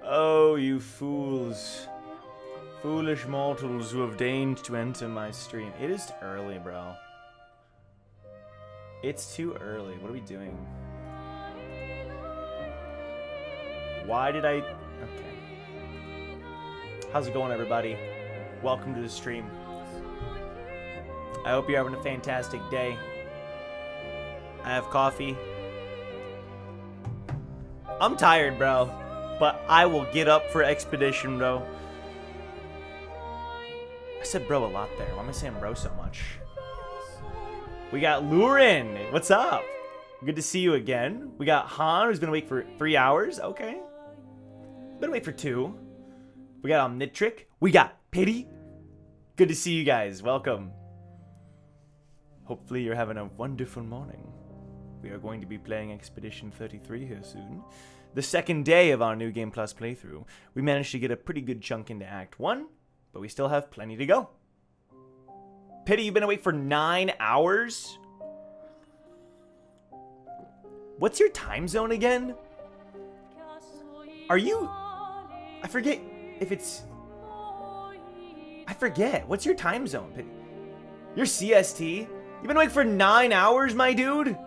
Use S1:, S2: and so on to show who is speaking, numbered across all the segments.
S1: Oh, you fools. Foolish mortals who have deigned to enter my stream. It is early, bro. It's too early. What are we doing? Why did I... Okay. How's it going, everybody? Welcome to the stream. I hope you're having a fantastic day. I have coffee. I'm tired, bro. But I will get up for Expedition, bro. I said bro a lot there. Why am I saying bro so much? We got Lurin. What's up? Good to see you again. We got Han, who's been awake for 3 hours. Okay. Been awake for 2. We got Omnitric. We got Pity. Good to see you guys. Welcome. Hopefully you're having a wonderful morning. We are going to be playing Expedition 33 here soon. The second day of our New Game Plus playthrough. We managed to get a pretty good chunk into Act 1, but we still have plenty to go. Pity, you've been awake for 9 hours? What's your time zone again? Are you... I forget if it's... I forget. What's your time zone, Pity? You're CST? You've been awake for 9 hours, my dude?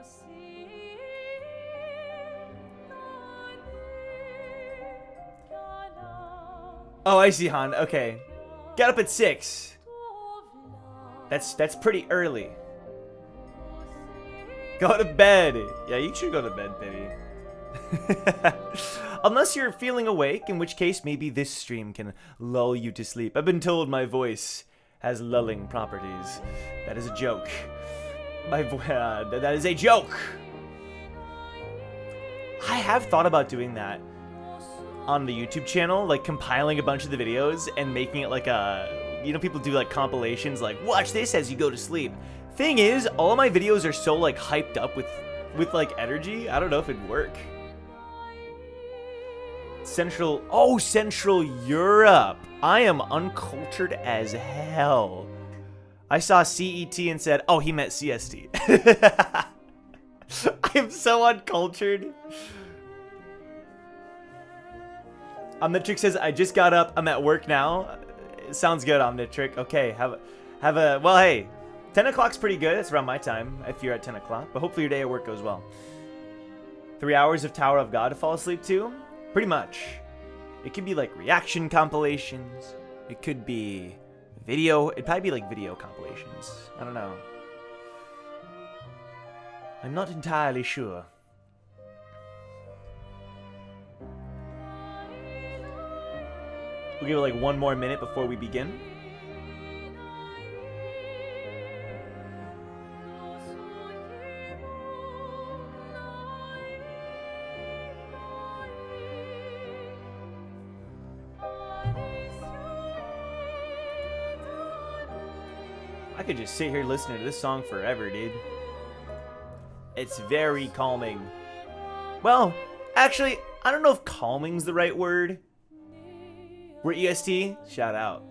S1: Oh, I see, Han. Okay. Got up at 6. That's pretty early. Go to bed. Yeah, you should go to bed, Pity. Unless you're feeling awake, in which case maybe this stream can lull you to sleep. I've been told my voice has lulling properties. That is a joke. That is a joke. I have thought about doing that on the YouTube channel, like compiling a bunch of the videos and making it like a, you know, people do like compilations, like watch this as you go to sleep. Thing is, all of my videos are so like hyped up with like energy. I don't know if it'd work. Central Europe. I am uncultured as hell. I saw CET and said, oh, he meant CST. I am so uncultured. Omnitric says, I just got up. I'm at work now. Sounds good, Omnitric. Okay, have a, well, hey, 10 o'clock's pretty good. That's around my time if you're at 10 o'clock. But hopefully your day at work goes well. 3 hours of Tower of God to fall asleep to? Pretty much. It could be like reaction compilations. It could be video. It'd probably be like video compilations. I don't know. I'm not entirely sure. We'll give it like 1 more minute before we begin. I could just sit here listening to this song forever, dude. It's very calming. Well, actually, I don't know if calming's the right word. We're EST. Shout out.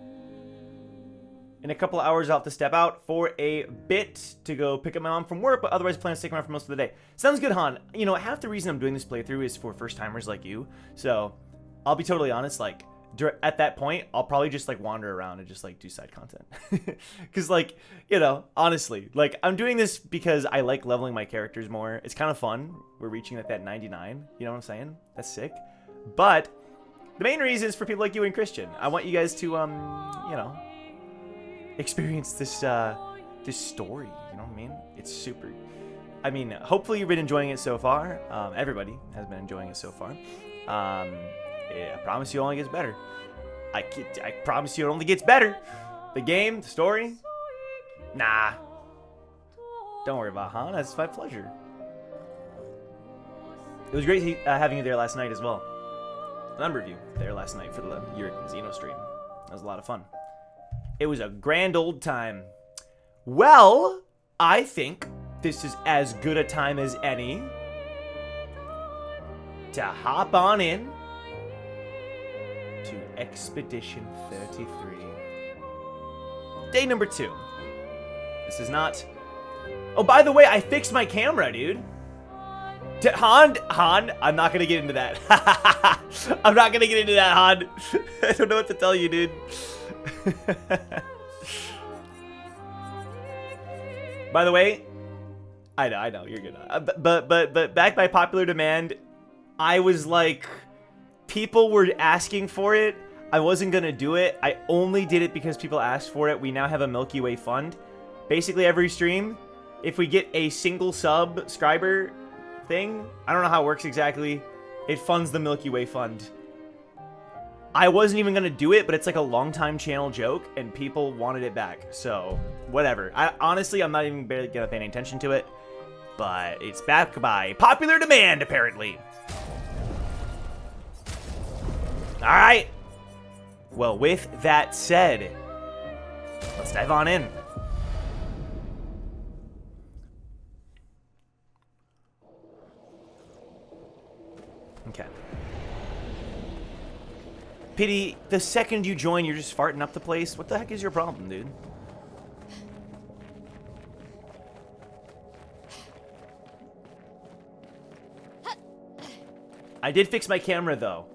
S1: In a couple of hours, I'll have to step out for a bit to go pick up my mom from work, but otherwise I plan to stick around for most of the day. Sounds good, Han. You know, half the reason I'm doing this playthrough is for first-timers like you. So, I'll be totally honest, like, at that point, I'll probably just, like, wander around and just, like, do side content. Because, like, you know, honestly, like, I'm doing this because I like leveling my characters more. It's kind of fun. We're reaching, like, that 99. You know what I'm saying? That's sick. But the main reason is for people like you and Christian. I want you guys to, you know, experience this, this story. You know what I mean? It's super... I mean, hopefully you've been enjoying it so far. Everybody has been enjoying it so far. Yeah, I promise you it only gets better. I promise you it only gets better. The game, the story, nah. Don't worry about it, huh? That's my pleasure. It was great having you there last night as well. A number of you there last night for the Uric and Xeno stream. That was a lot of fun. It was a grand old time. Well, I think this is as good a time as any to hop on in to Expedition 33. Day number 2. This is not... Oh, by the way, I fixed my camera, dude. Han, I'm not gonna get into that. I'm not gonna get into that, Han. I don't know what to tell you, dude. By the way, I know, you're good. But back by popular demand, I was like, people were asking for it. I wasn't gonna do it. I only did it because people asked for it. We now have a Milky Way fund. Basically every stream, if we get a single subscriber thing, I don't know how it works exactly, it funds the Milky Way fund. I wasn't even gonna do it, but it's like a long time channel joke and people wanted it back, so whatever. Honestly, I'm not even barely gonna pay any attention to it, but it's back by popular demand apparently. All right, well, with that said, let's dive on in. Okay. Pity, the second you join, you're just farting up the place. What the heck is your problem, dude? I did fix my camera, though.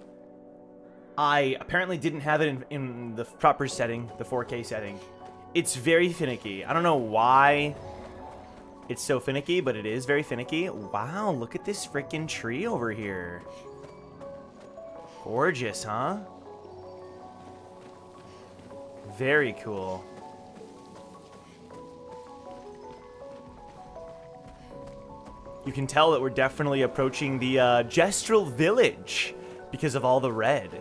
S1: I apparently didn't have it in the proper setting, the 4K setting. It's very finicky. I don't know why it's so finicky, but it is very finicky. Wow, look at this freaking tree over here. Gorgeous, huh? Very cool. You can tell that we're definitely approaching the Gestural Village because of all the red.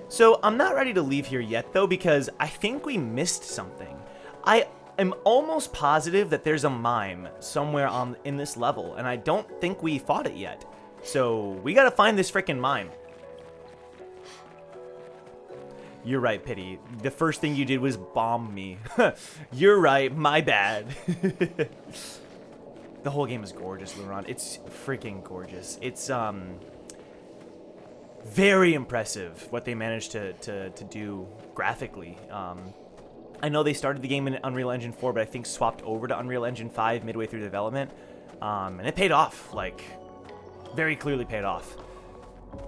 S1: So I'm not ready to leave here yet, though, because I think we missed something. I am almost positive that there's a mime somewhere in this level, and I don't think we fought it yet. So we gotta find this frickin' mime. You're right, Pity. The first thing you did was bomb me. You're right, my bad. The whole game is gorgeous, Luron. It's freaking gorgeous. It's very impressive what they managed to do graphically. I know they started the game in Unreal Engine 4, but I think swapped over to Unreal Engine 5 midway through development. And it paid off, like, very clearly paid off.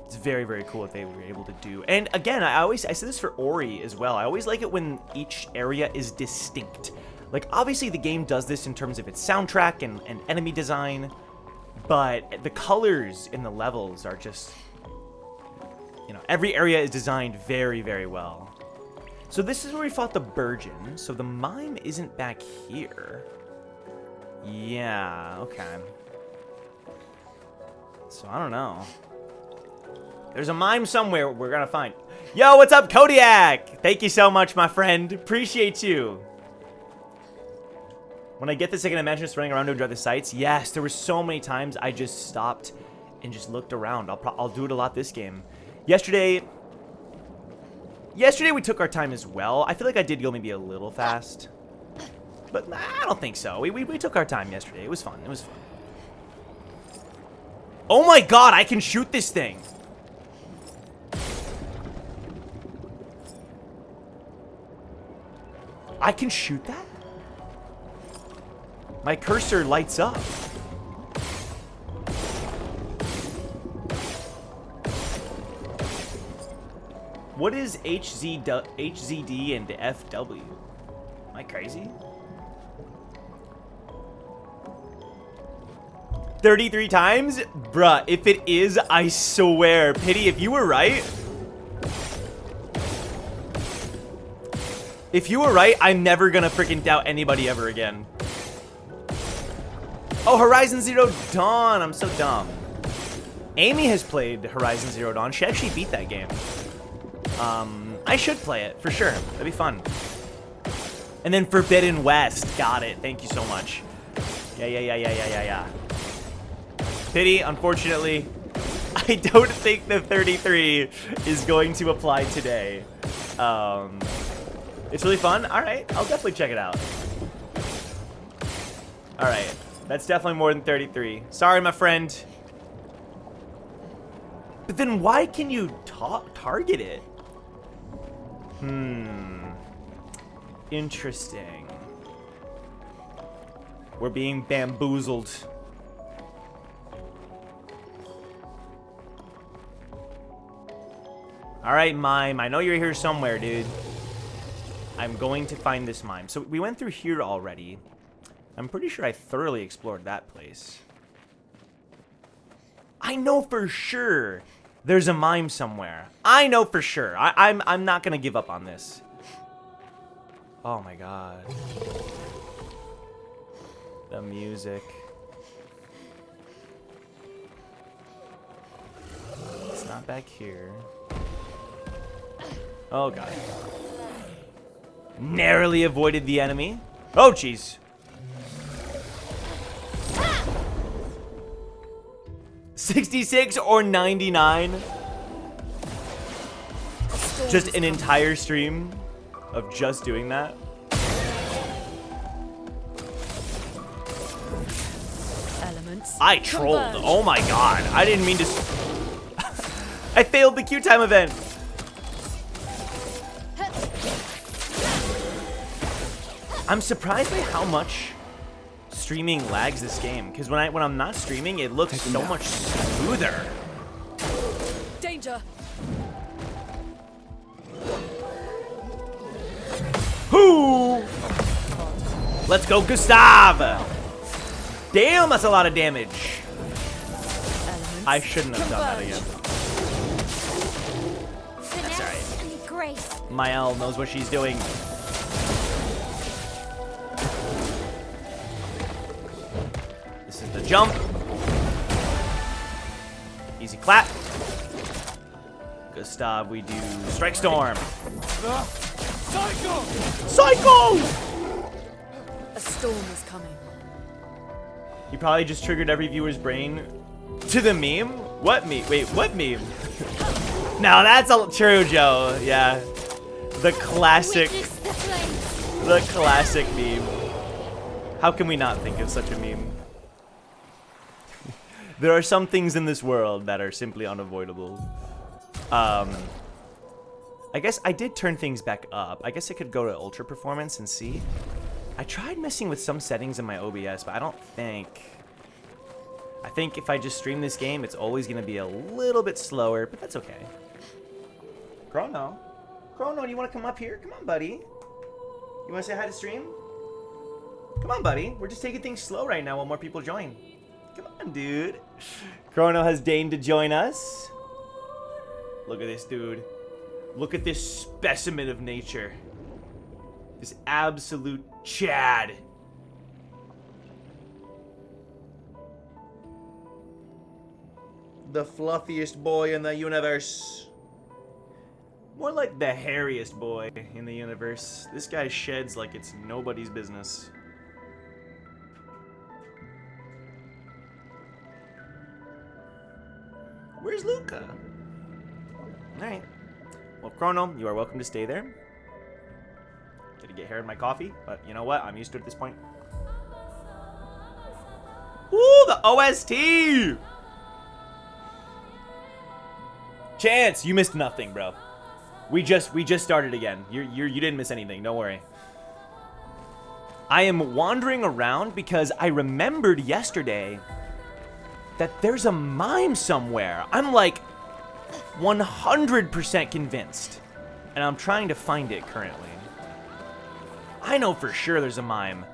S1: It's very, very cool what they were able to do. And again, I said this for Ori as well. I always like it when each area is distinct. Like, obviously the game does this in terms of its soundtrack and enemy design, but the colors in the levels are just, you know, every area is designed very, very well. So this is where we fought the Burgeon. So the mime isn't back here. Yeah, okay. So I don't know. There's a mime somewhere we're gonna find. Yo, what's up, Kodiak? Thank you so much, my friend. Appreciate you. When I get the second dimension, just running around to enjoy the sights. Yes, there were so many times I just stopped and just looked around. I'll do it a lot this game. Yesterday we took our time as well. I feel like I did go maybe a little fast, but I don't think so. We took our time yesterday. It was fun. It was fun. Oh my god, I can shoot this thing. I can shoot that? My cursor lights up. What is HZD and FW? Am I crazy? 33 times? Bruh, if it is, I swear. Pity, if you were right... If you were right, I'm never gonna freaking doubt anybody ever again. Oh, Horizon Zero Dawn. I'm so dumb. Amy has played Horizon Zero Dawn. She actually beat that game. I should play it, for sure. That'd be fun. And then Forbidden West. Got it. Thank you so much. Yeah. Pity, unfortunately, I don't think the 33 is going to apply today. It's really fun. All right, I'll definitely check it out. All right, that's definitely more than 33. Sorry, my friend. But then why can you target it? Interesting. We're being bamboozled. All right, mime. I know you're here somewhere, dude. I'm going to find this mime. So we went through here already. I'm pretty sure I thoroughly explored that place. I know for sure there's a mime somewhere. I know for sure. I'm not gonna give up on this. Oh my god. The music. It's not back here. Oh god. Narrowly avoided the enemy. Oh jeez. 66 or 99. Just an entire stream of just doing that.
S2: Elements.
S1: I trolled. Oh my god. I didn't mean to. I failed the queue time event. I'm surprised by how much streaming lags this game, because when I'm not streaming, it looks so much smoother.
S2: Danger.
S1: Whoo! Let's go, Gustav! Damn, that's a lot of damage.
S2: Elements.
S1: I shouldn't have done that again.
S3: That's
S1: alright.
S3: Grace.
S1: Mael knows what she's doing. This is the jump. Easy clap. Gustav, we do Strike Storm.
S4: Psycho!
S1: Psycho!
S2: A storm is coming.
S1: You probably just triggered every viewer's brain to the meme. What meme? Wait, what meme? Now that's true, Joe. Yeah, the classic, the classic meme. How can we not think of such a meme? There are some things in this world that are simply unavoidable. I guess I did turn things back up. I guess I could go to Ultra Performance and see. I tried messing with some settings in my OBS, but I think if I just stream this game, it's always going to be a little bit slower, but that's okay. Chrono, do you want to come up here? Come on, buddy. You want to say hi to stream? Come on, buddy. We're just taking things slow right now while more people join. Come on, dude. Chrono has deigned to join us. Look at this dude. Look at this specimen of nature. This absolute Chad. The fluffiest boy in the universe. More like the hairiest boy in the universe. This guy sheds like it's nobody's business. Where's Luca? Alright. Well, Chrono, you are welcome to stay there. Gonna get hair in my coffee, but you know what? I'm used to it at this point. Ooh, the OST! Chance, you missed nothing, bro. We just started again. You didn't miss anything. Don't worry. I am wandering around because I remembered yesterday that there's a mime somewhere. I'm like 100% convinced, and I'm trying to find it currently. I know for sure there's a mime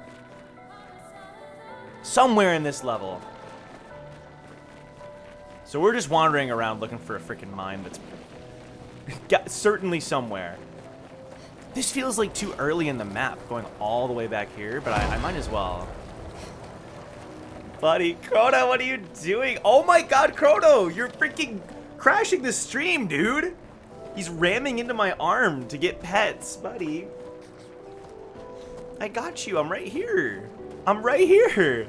S1: somewhere in this level. So we're just wandering around looking for a freaking mime that's certainly somewhere. This feels like too early in the map, going all the way back here, but I might as well. Buddy, Chrono, what are you doing? Oh my god, Chrono, you're freaking crashing the stream, dude. He's ramming into my arm to get pets, buddy. I got you, I'm right here. I'm right here.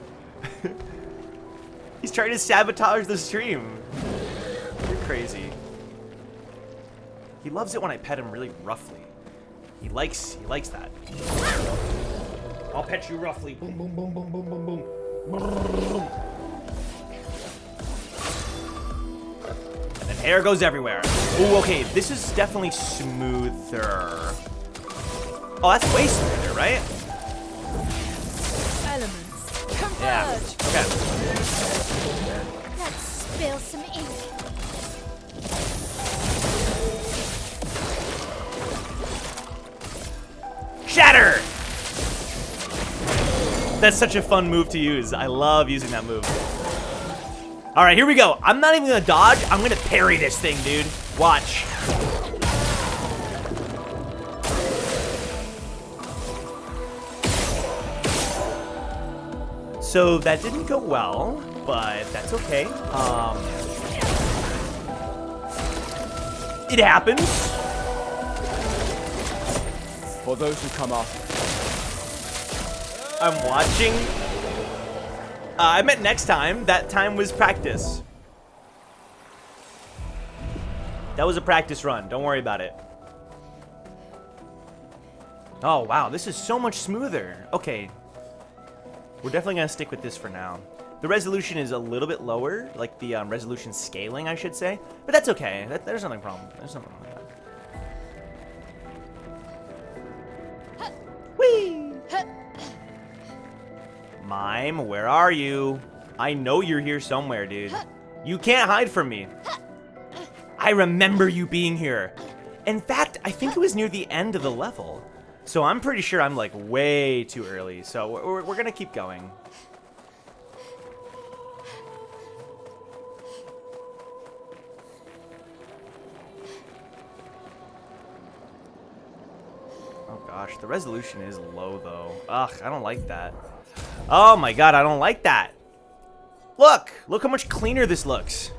S1: He's trying to sabotage the stream. You're crazy. He loves it when I pet him really roughly. He likes that. I'll pet you roughly. Boom, boom, boom, boom, boom, boom, boom. And then hair goes everywhere. Ooh, okay, this is definitely smoother. Oh, that's way smoother, right?
S2: Elements. Converge.
S1: Yeah. Okay.
S3: Let's spill some ink.
S1: Shatter! That's such a fun move to use. I love using that move. All right, here we go. I'm not even gonna dodge. I'm gonna parry this thing, dude. Watch. So that didn't go well, but that's okay. It happens.
S3: For those who come after.
S1: I'm watching. I meant next time. That time was practice. That was a practice run. Don't worry about it. Oh, wow. This is so much smoother. Okay. We're definitely going to stick with this for now. The resolution is a little bit lower, like the resolution scaling, I should say. But that's okay. There's nothing wrong. There's nothing wrong with that. Whee! Mime, where are you? I know you're here somewhere, dude. You can't hide from me. I remember you being here. In fact, I think it was near the end of the level. So I'm pretty sure I'm like way too early. So we're gonna keep going. Oh gosh, the resolution is low though. Ugh, I don't like that. Oh my god, I don't like that. Look how much cleaner this looks.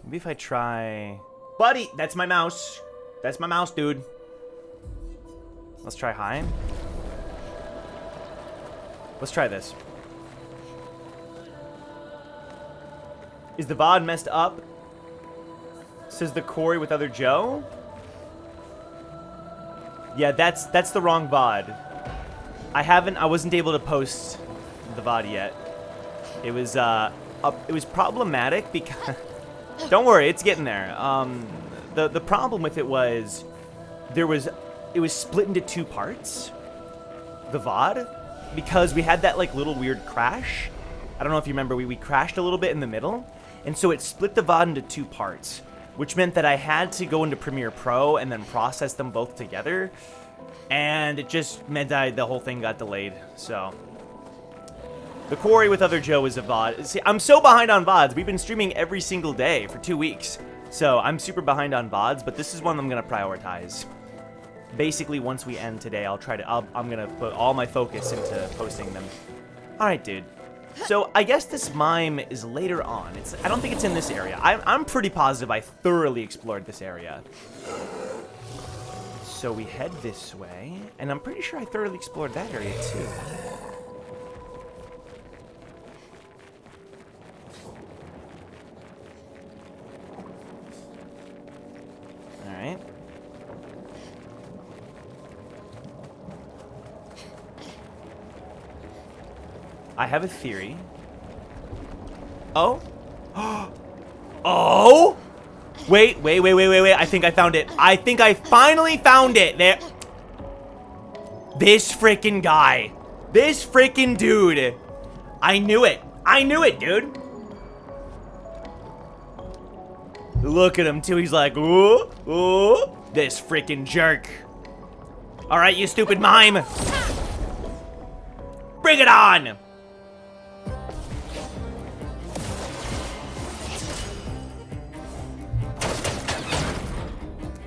S1: Maybe if I try... Buddy, that's my mouse. That's my mouse, dude. Let's try high. Let's try this. Is the VOD messed up? Says the Corey with other Joe. Yeah, that's the wrong VOD. I wasn't able to post the VOD yet. It was problematic because don't worry, it's getting there. The problem with it was it was split into two parts. The VOD, because we had that like little weird crash. I don't know if you remember, we crashed a little bit in the middle, and so it split the VOD into two parts, which meant that I had to go into Premiere Pro and then process them both together, and it just meant that the whole thing got delayed. So the Quarry with Other Joe is a VOD. See, I'm so behind on VODs. We've been streaming every single day for 2 weeks, so I'm super behind on VODs, but this is one I'm gonna prioritize. Basically, once we end today, I'm gonna put all my focus into posting them. All right, dude. So I guess this mime is later on. I don't think it's in this area. I'm pretty positive I thoroughly explored this area. So we head this way, and I'm pretty sure I thoroughly explored that area too. All right. I have a theory. Oh? Oh? Wait. I think I found it. I think I finally found it. There. This freaking guy. This freaking dude. I knew it. I knew it, dude. Look at him, too. He's like, ooh, ooh. This freaking jerk. All right, you stupid mime. Bring it on.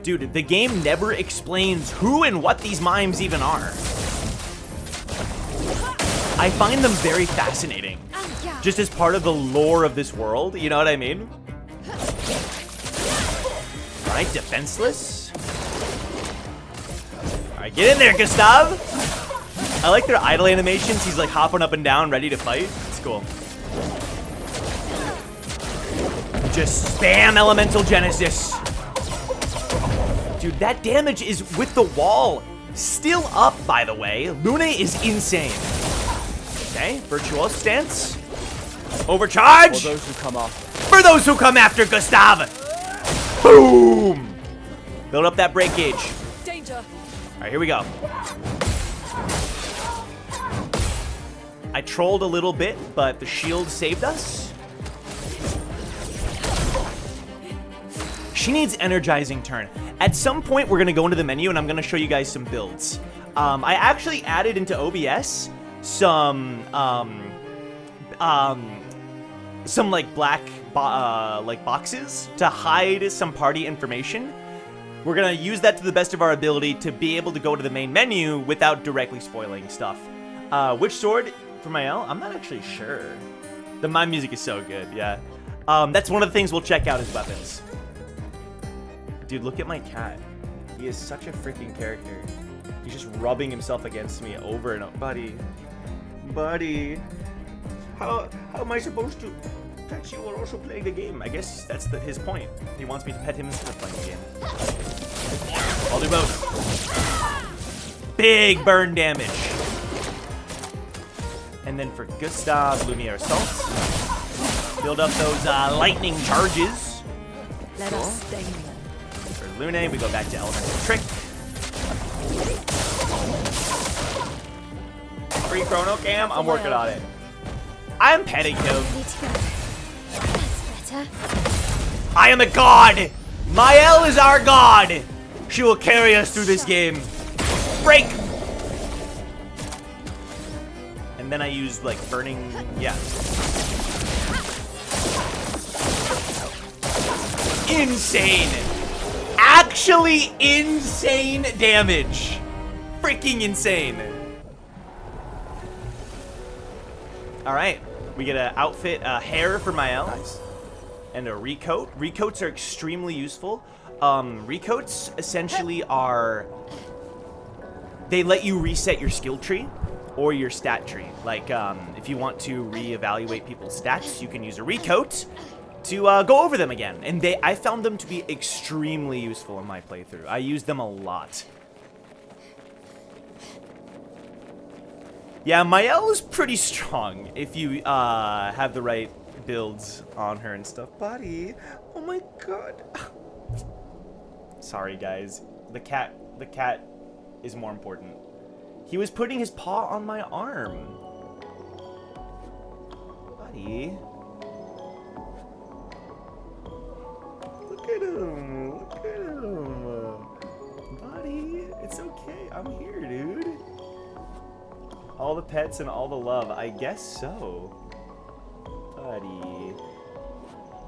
S1: Dude, the game never explains who and what these mimes even are. I find them very fascinating. Just as part of the lore of this world, you know what I mean? Alright, defenseless. Alright, get in there, Gustav! I like their idle animations. He's like hopping up and down, ready to fight. It's cool. Just spam Elemental Genesis. Dude, that damage is with the wall still up, by the way. Luna is insane. Okay, Virtuoso stance. Overcharge!
S3: For those who come after.
S1: For those who come after, Gustav! Boom! Build up that break gauge.
S2: Danger.
S1: All right, here we go. I trolled a little bit, but the shield saved us. She needs Energizing Turn. At some point, we're going to go into the menu, and I'm going to show you guys some builds. I actually added into OBS some like black like boxes to hide some party information. We're gonna use that to the best of our ability to be able to go to the main menu without directly spoiling stuff. Which sword for my L? I'm not actually sure. The mime music is so good, yeah. That's one of the things we'll check out as weapons. Dude, look at my cat. He is such a freaking character. He's just rubbing himself against me over and over. Buddy. How am I supposed to pet you while also playing the game? I guess that's his point. He wants me to pet him instead of playing the game. I'll do both. Big burn damage. And then for Gustav, Lumiere Assault. Build up those lightning charges.
S2: Let us stain them.
S1: For Lune, we go back to Elemental Trick. Free Chrono Cam, I'm working on it. I'm petting him.
S4: Ready to go. That's better.
S1: I am a god! Mael is our god! She will carry us through this game. Break! And then I use, like, burning... yeah. Insane! Actually insane damage! Freaking insane! Alright, we get an outfit, hair for Mael.
S3: Nice.
S1: And a recoat. Recoats are extremely useful. Recoats essentially are... they let you reset your skill tree or your stat tree. Like, if you want to reevaluate people's stats, you can use a recoat to go over them again. And I found them to be extremely useful in my playthrough. I used them a lot. Yeah, Mael is pretty strong if you have the right builds on her and stuff. Buddy, oh my god. Sorry, guys. The cat is more important. He was putting his paw on my arm. Buddy. Look at him. Look at him. Buddy, it's okay. I'm here, dude. All the pets and all the love. I guess so. Buddy.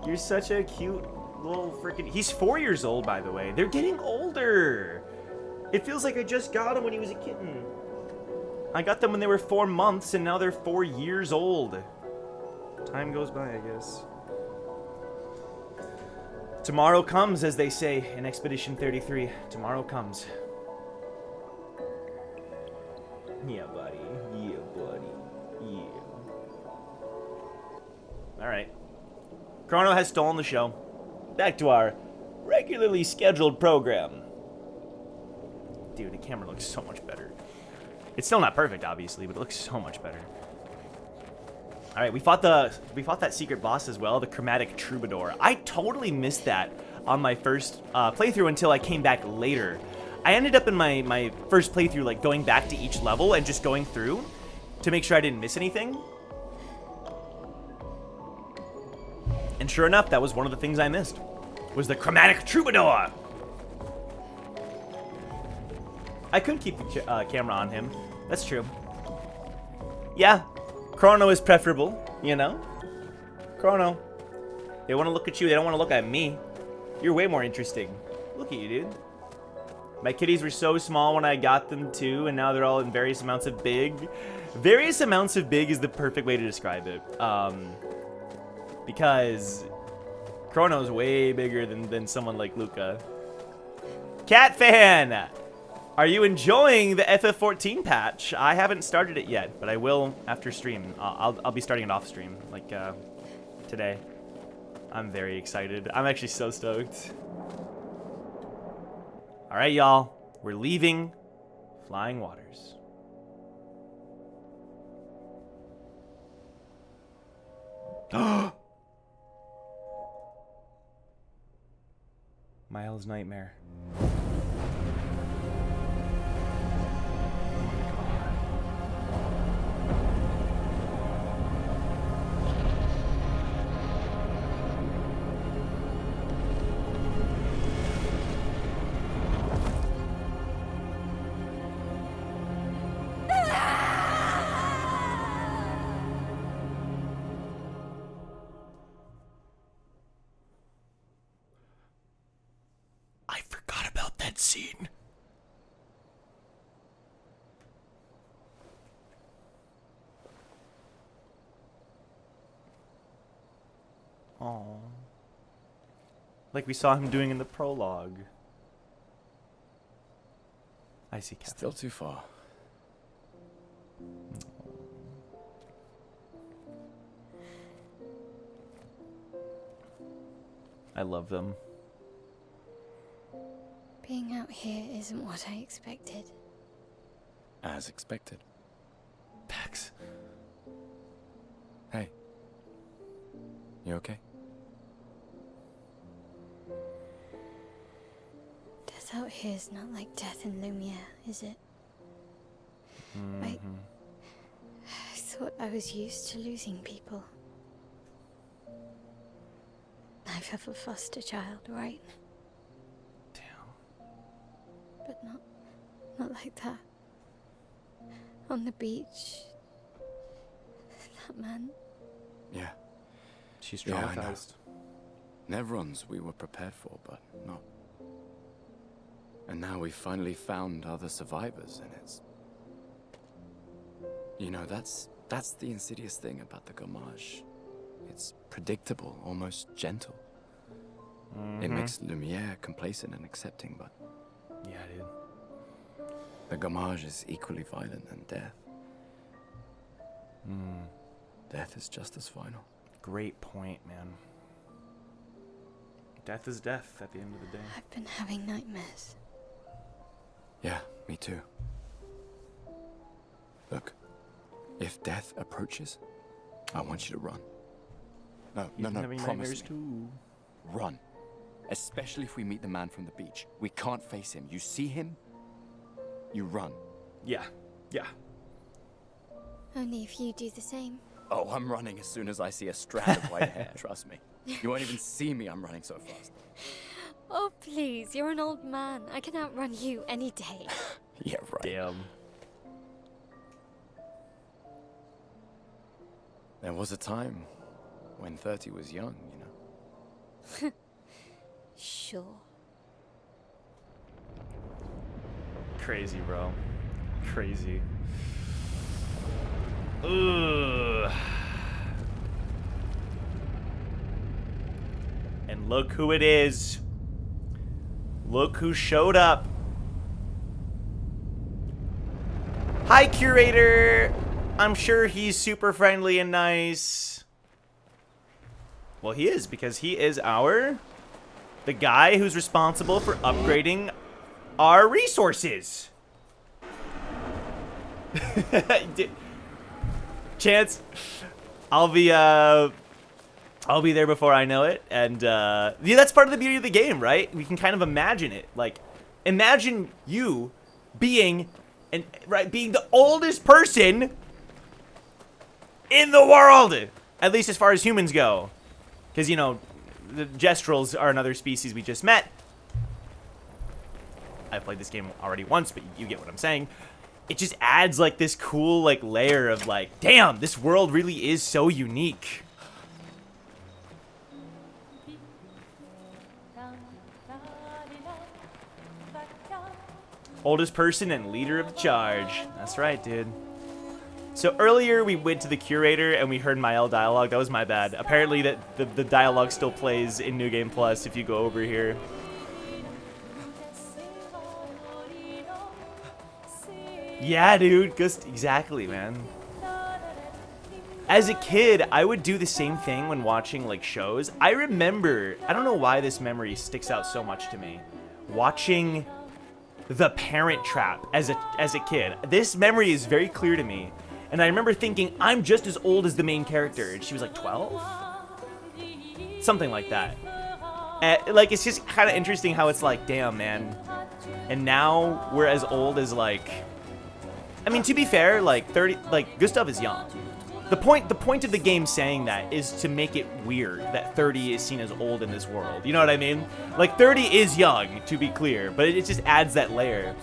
S1: You're such a cute little freaking... he's 4 years old, by the way. They're getting older. It feels like I just got him when he was a kitten. I got them when they were 4 months, and now they're 4 years old. Time goes by, I guess. Tomorrow comes, as they say in Expedition 33. Tomorrow comes. Yeah, buddy. Yeah, buddy. Yeah. Alright. Chrono has stolen the show. Back to our regularly scheduled program. Dude, the camera looks so much better. It's still not perfect, obviously, but it looks so much better. Alright, we fought that secret boss as well, the Chromatic Troubadour. I totally missed that on my first playthrough until I came back later. I ended up in my first playthrough, like, going back to each level and just going through to make sure I didn't miss anything. And sure enough, that was one of the things I missed, was the Chromatic Troubadour. I could keep the camera on him. That's true. Yeah, Chrono is preferable, you know? Chrono. They want to look at you, they don't want to look at me. You're way more interesting. Look at you, dude. My kitties were so small when I got them too, and now they're all in various amounts of big. Various amounts of big is the perfect way to describe it. Because Chrono's way bigger than someone like Luca. Cat fan! Are you enjoying the FF14 patch? I haven't started it yet, but I will after stream. I'll be starting it off stream, like today. I'm very excited. I'm actually so stoked. All right, y'all. We're leaving Flying Waters. Miles' nightmare. cutscene. Aww. Like we saw him doing in the prologue. I see, Captain.
S3: Still too far.
S1: I love them.
S4: Being out here isn't what I expected.
S3: As expected.
S1: Pax.
S3: Hey. You okay?
S4: Death out here is not like death in Lumiere, is it? I thought I was used to losing people. I've had a foster child, right?
S1: Damn.
S4: But not like that. On the beach. That man.
S3: Yeah.
S1: She's
S3: Yeah, I know.
S1: traumatized.
S3: Nevrons we were prepared for, but not. And now we've finally found other survivors, and it's... You know, that's the insidious thing about the Gommage. It's predictable, almost gentle. It makes Lumiere complacent and accepting, but
S1: Yeah, dude.
S3: the Gommage is equally violent than death. Death is just as final.
S1: Great point, man. Death is death at the end of the day.
S4: I've been having nightmares.
S3: Yeah, me too. Look, if death approaches, I want you to run. No,
S1: You've been
S3: no,
S1: having
S3: promise
S1: nightmares
S3: me.
S1: too.
S3: Run. Especially if we meet the man from the beach. We can't face him. You see him, you run.
S1: Yeah. Yeah.
S4: Only if you do the same.
S3: Oh, I'm running as soon as I see a strand of white hair, trust me. You won't even see me, I'm running so fast.
S4: Oh, please, you're an old man. I can outrun you any day.
S3: Yeah, right.
S1: Damn.
S3: There was a time when 30 was young, you know.
S4: Sure.
S1: Crazy, bro. Crazy. Ugh. And look who it is. Look who showed up. Hi, Curator. I'm sure he's super friendly and nice. Well, he is, because he is the guy who's responsible for upgrading our resources. Chance, I'll be there before I know it, and yeah, that's part of the beauty of the game, right? We can kind of imagine it. Like, imagine you being the oldest person in the world, at least as far as humans go, because you know the Gestrals are another species we just met. I've played this game already once, but you get what I'm saying. It just adds like this cool like layer of like, damn, this world really is so unique. Oldest person and leader of the charge. That's right, dude. So earlier we went to the Curator and we heard Mael dialogue. That was my bad. Apparently that the dialogue still plays in New Game Plus if you go over here. Yeah, dude. Just exactly, man. As a kid, I would do the same thing when watching like shows. I remember, I don't know why this memory sticks out so much to me, watching The Parent Trap as a kid. This memory is very clear to me. And I remember thinking, I'm just as old as the main character. And she was like 12? Something like that. Like, it's just kind of interesting how it's like, damn, man. And now we're as old as like... I mean, to be fair, like 30, like Gustav is young. The point of the game saying that is to make it weird that 30 is seen as old in this world. You know what I mean? Like 30 is young, to be clear, but it just adds that layer.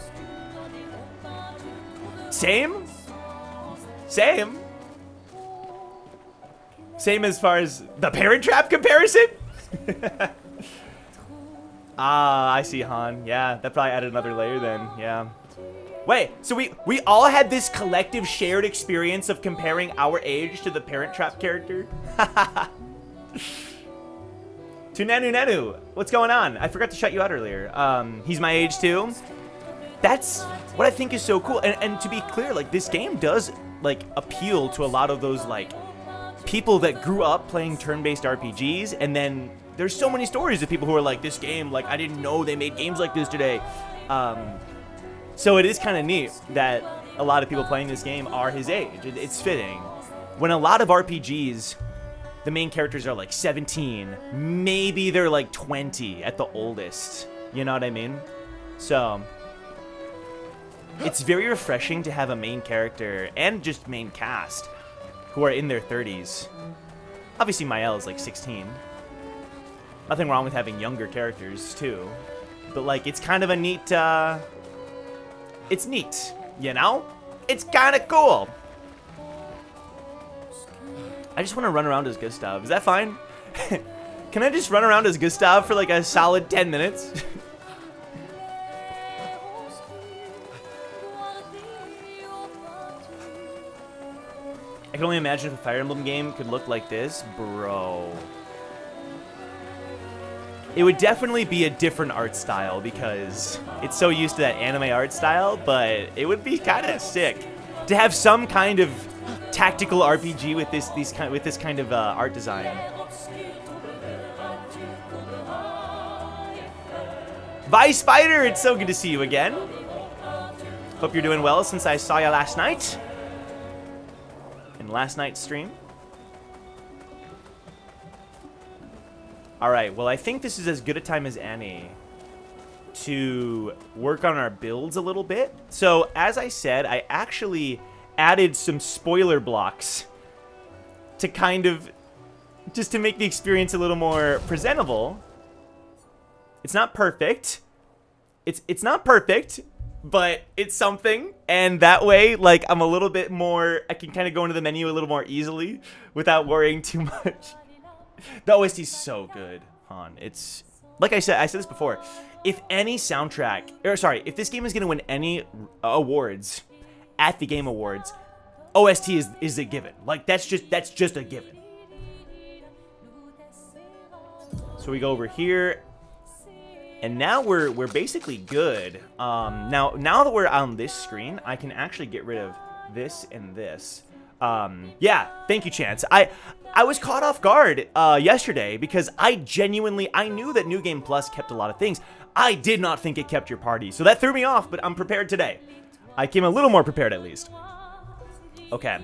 S1: Same as far as the Parent Trap comparison. Ah, I see, Han. Yeah, that probably added another layer then. Yeah. Wait, so we all had this collective shared experience of comparing our age to the Parent Trap character? To Nanu, what's going on? I forgot to shut you out earlier. He's my age too. That's what I think is so cool. And to be clear, like, this game does, like, appeal to a lot of those, like, people that grew up playing turn-based RPGs, and then there's so many stories of people who are like, this game, like, I didn't know they made games like this today. So it is kind of neat that a lot of people playing this game are his age. It's fitting. When a lot of RPGs, the main characters are like 17, maybe they're like 20 at the oldest. You know what I mean? So it's very refreshing to have a main character and just main cast who are in their 30s. Obviously, Mael is like 16. Nothing wrong with having younger characters too, but like it's kind of a neat. It's neat, you know? It's kind of cool. I just want to run around as Gustav. Is that fine? Can I just run around as Gustav for like a solid 10 minutes? I can only imagine if a Fire Emblem game could look like this. Bro. It would definitely be a different art style because it's so used to that anime art style, but it would be kind of sick to have some kind of tactical RPG with this kind of art design. Vice Spider, it's so good to see you again. Hope you're doing well since I saw you last night. In last night's stream. Alright, well I think this is as good a time as any to work on our builds a little bit. So, as I said, I actually added some spoiler blocks to kind of, just to make the experience a little more presentable. It's not perfect. It's not perfect, but it's something. And that way, like, I'm a little bit more, I can kind of go into the menu a little more easily without worrying too much. The OST is so good, Han. It's, like I said this before. If any soundtrack, or sorry, if this game is going to win any awards at the Game Awards, OST is a given. Like, that's just a given. So we go over here, and now we're basically good. Now that we're on this screen, I can actually get rid of this and this. Yeah, thank you, Chance. I was caught off guard yesterday because I knew that New Game Plus kept a lot of things. I did not think it kept your party, so that threw me off, but I'm prepared today. I came a little more prepared at least. Okay.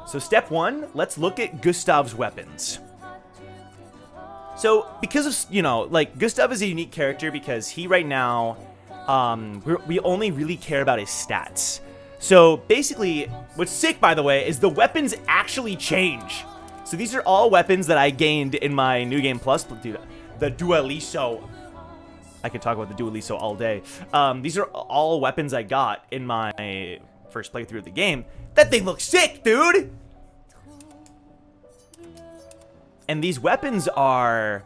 S1: So step one, let's look at Gustav's weapons. So because of, you know, like, Gustav is a unique character because he right now, we only really care about his stats. So basically, what's sick, by the way, is the weapons actually change. So these are all weapons that I gained in my New Game Plus. Dude, the Dualiso. I could talk about the Dualiso all day. These are all weapons I got in my first playthrough of the game. That thing looks sick, dude! And these weapons are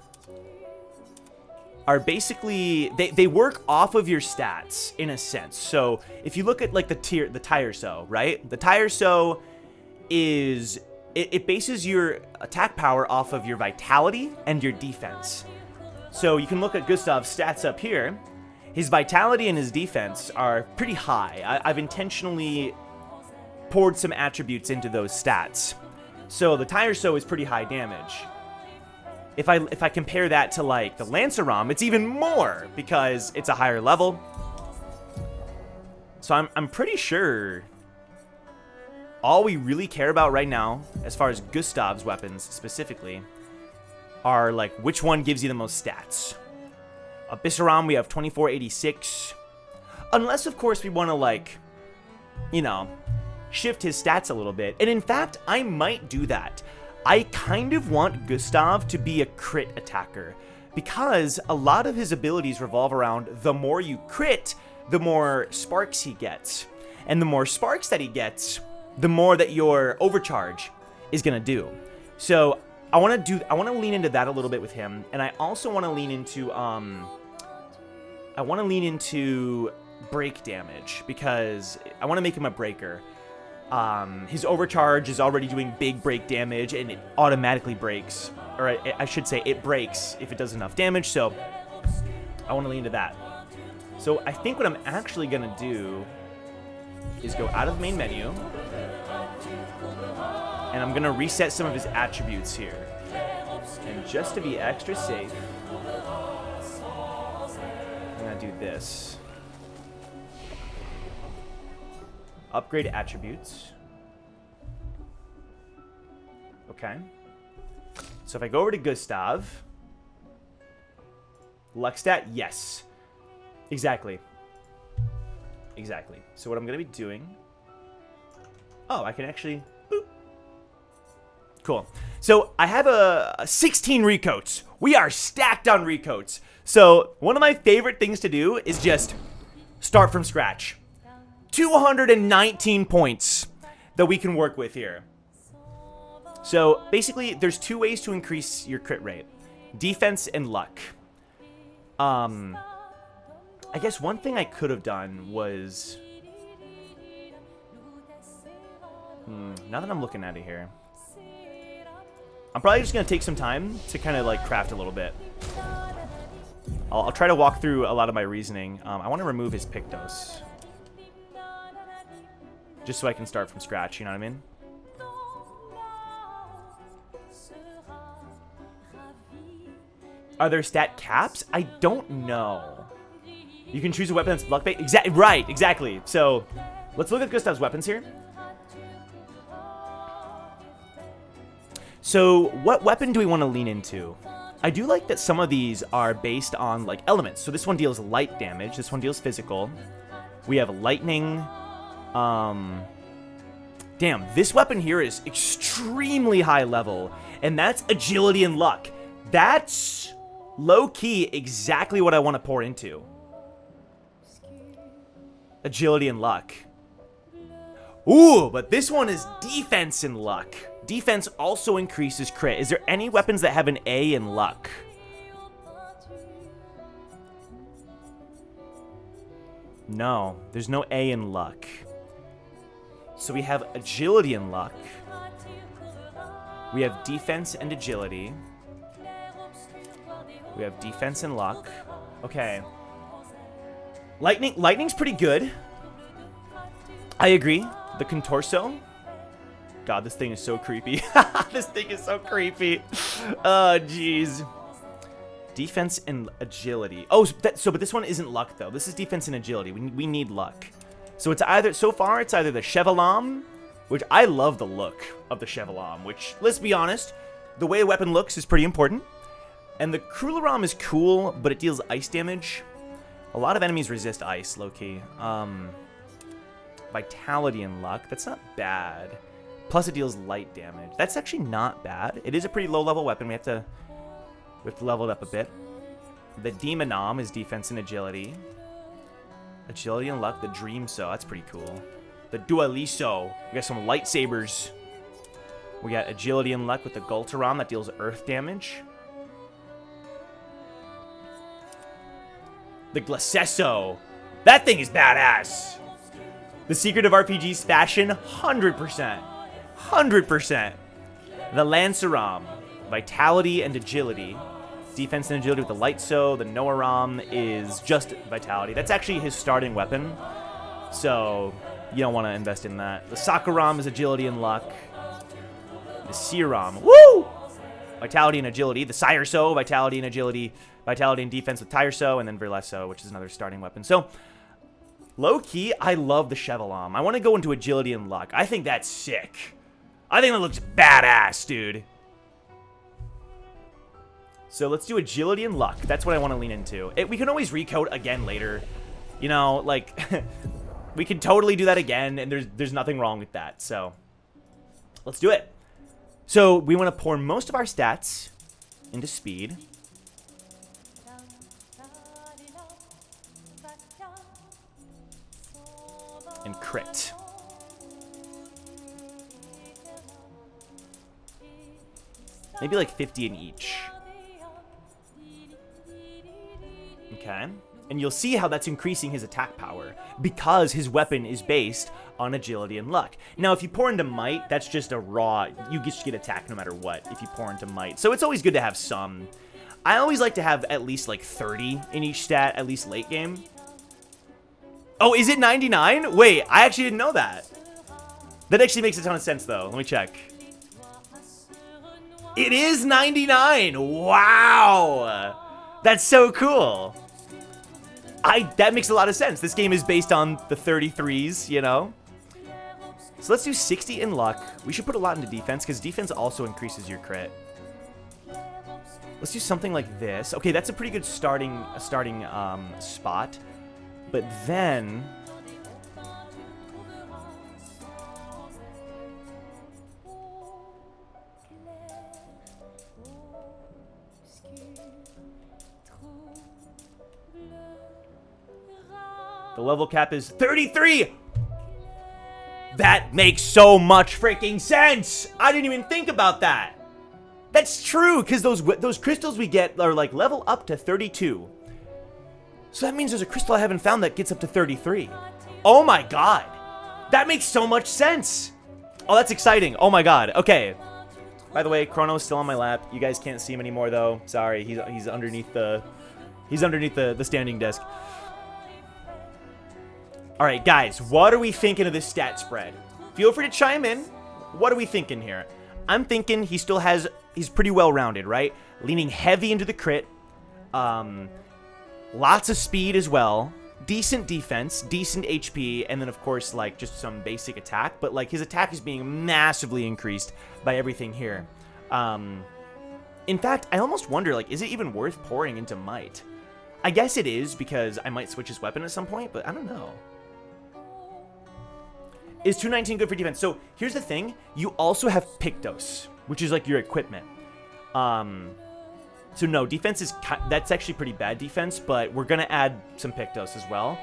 S1: basically, they work off of your stats in a sense. So if you look at like the tire so, right? The tire so is, it bases your attack power off of your vitality and your defense. So you can look at Gustav's stats up here. His vitality and his defense are pretty high. I've intentionally poured some attributes into those stats. So the tire so is pretty high damage. If I compare that to like the Lanceram, it's even more because it's a higher level. So I'm pretty sure all we really care about right now, as far as Gustav's weapons specifically, are like which one gives you the most stats. Abyssaram, we have 2486. Unless, of course, we want to, like, you know, shift his stats a little bit. And in fact, I might do that. I kind of want Gustav to be a crit attacker because a lot of his abilities revolve around the more you crit, the more sparks he gets. And the more sparks that he gets, the more that your overcharge is going to do. So I want to lean into that a little bit with him, and I also want to lean into break damage, because I want to make him a breaker. His overcharge is already doing big break damage, and it automatically breaks, or I should say it breaks if it does enough damage, so I want to lean into that. So I think what I'm actually going to do is go out of the main menu, and I'm going to reset some of his attributes here. And just to be extra safe, I'm going to do this. Upgrade attributes. Okay. So if I go over to Gustav, luck stat, yes. Exactly. Exactly. So what I'm going to be doing... Oh, I can actually... Boop. Cool. So I have a 16 recoats. We are stacked on recoats. So one of my favorite things to do is just start from scratch. 219 points that we can work with here. So basically, there's two ways to increase your crit rate. Defense and luck. I guess one thing I could have done was... now that I'm looking at it here, I'm probably just going to take some time to kind of like craft a little bit. I'll try to walk through a lot of my reasoning. I want to remove his Pictos, just so I can start from scratch, you know what I mean? Are there stat caps? I don't know. You can choose a weapon that's luck-based. Right, exactly. So, let's look at Gustav's weapons here. So, what weapon do we want to lean into? I do like that some of these are based on, like, elements. So, this one deals light damage. This one deals physical. We have lightning. Damn, this weapon here is extremely high level. And that's agility and luck. That's low-key exactly what I want to pour into. Agility and luck. Ooh, but this one is defense and luck. Defense also increases crit. Is there any weapons that have an A in luck? No, there's no A in luck. So we have agility and luck. We have defense and agility. We have defense and luck. Okay. Lightning's pretty good. I agree. The Contorso. God, this thing is so creepy. This thing is so creepy. Oh, jeez. Defense and agility. Oh, but this one isn't luck, though. This is defense and agility. We need luck. So it's either, so far, it's either the Chevalam, which I love the look of the Chevalam, which, let's be honest, the way a weapon looks is pretty important. And the Krularam is cool, but it deals ice damage. A lot of enemies resist ice, low-key. Vitality and luck. That's not bad. Plus it deals light damage. That's actually not bad. It is a pretty low-level weapon. We have to level it up a bit. The Demonom is defense and agility. Agility and luck. The Dreamso. That's pretty cool. The Dualiso. We got some lightsabers. We got agility and luck with the Gultaram that deals earth damage. The Glacesso. That thing is badass. The Secret of RPG's fashion, 100%. 100%. The Lanceram. Vitality and agility. Defense and agility with the Lightso. The Noaram is just vitality. That's actually his starting weapon. So, you don't want to invest in that. The Sakuram is agility and luck. The Searam. Woo! Vitality and agility. The Sireso, vitality and agility. Vitality and defense with Tireso. And then Verlesso, which is another starting weapon. So, low-key, I love the Chevalam. I want to go into agility and luck. I think that's sick. I think that looks badass, dude. So let's do agility and luck. That's what I want to lean into. We can always recode again later. You know, like, we can totally do that again, and there's nothing wrong with that. So, let's do it. So, we want to pour most of our stats into speed. And crit. Maybe like 50 in each. Okay. And you'll see how that's increasing his attack power because his weapon is based on agility and luck. Now, if you pour into might, that's just a raw, you just get attack no matter what if you pour into might. So it's always good to have some. I always like to have at least like 30 in each stat, at least late game. Oh, is it 99? Wait, I actually didn't know that. That actually makes a ton of sense though. Let me check. It is 99. Wow. That's so cool. That makes a lot of sense. This game is based on the 33s, you know? So let's do 60 in luck. We should put a lot into defense because defense also increases your crit. Let's do something like this. Okay, that's a pretty good starting spot. But then... the level cap is 33! That makes so much freaking sense! I didn't even think about that! That's true, because those crystals we get are like level up to 32. So that means there's a crystal I haven't found that gets up to 33. Oh my god! That makes so much sense! Oh, that's exciting. Oh my god. Okay. By the way, Chrono's still on my lap. You guys can't see him anymore though. Sorry, he's underneath the standing desk. All right, guys, what are we thinking of this stat spread? Feel free to chime in. What are we thinking here? I'm thinking he's pretty well-rounded, right? Leaning heavy into the crit. Lots of speed as well. Decent defense, decent HP, and then, of course, like, just some basic attack. But, like, his attack is being massively increased by everything here. In fact, I almost wonder, like, is it even worth pouring into might? I guess it is, because I might switch his weapon at some point, but I don't know. Is 219 good for defense? So here's the thing. You also have Pictos, which is like your equipment. So no, defense is... that's actually pretty bad defense, but we're going to add some Pictos as well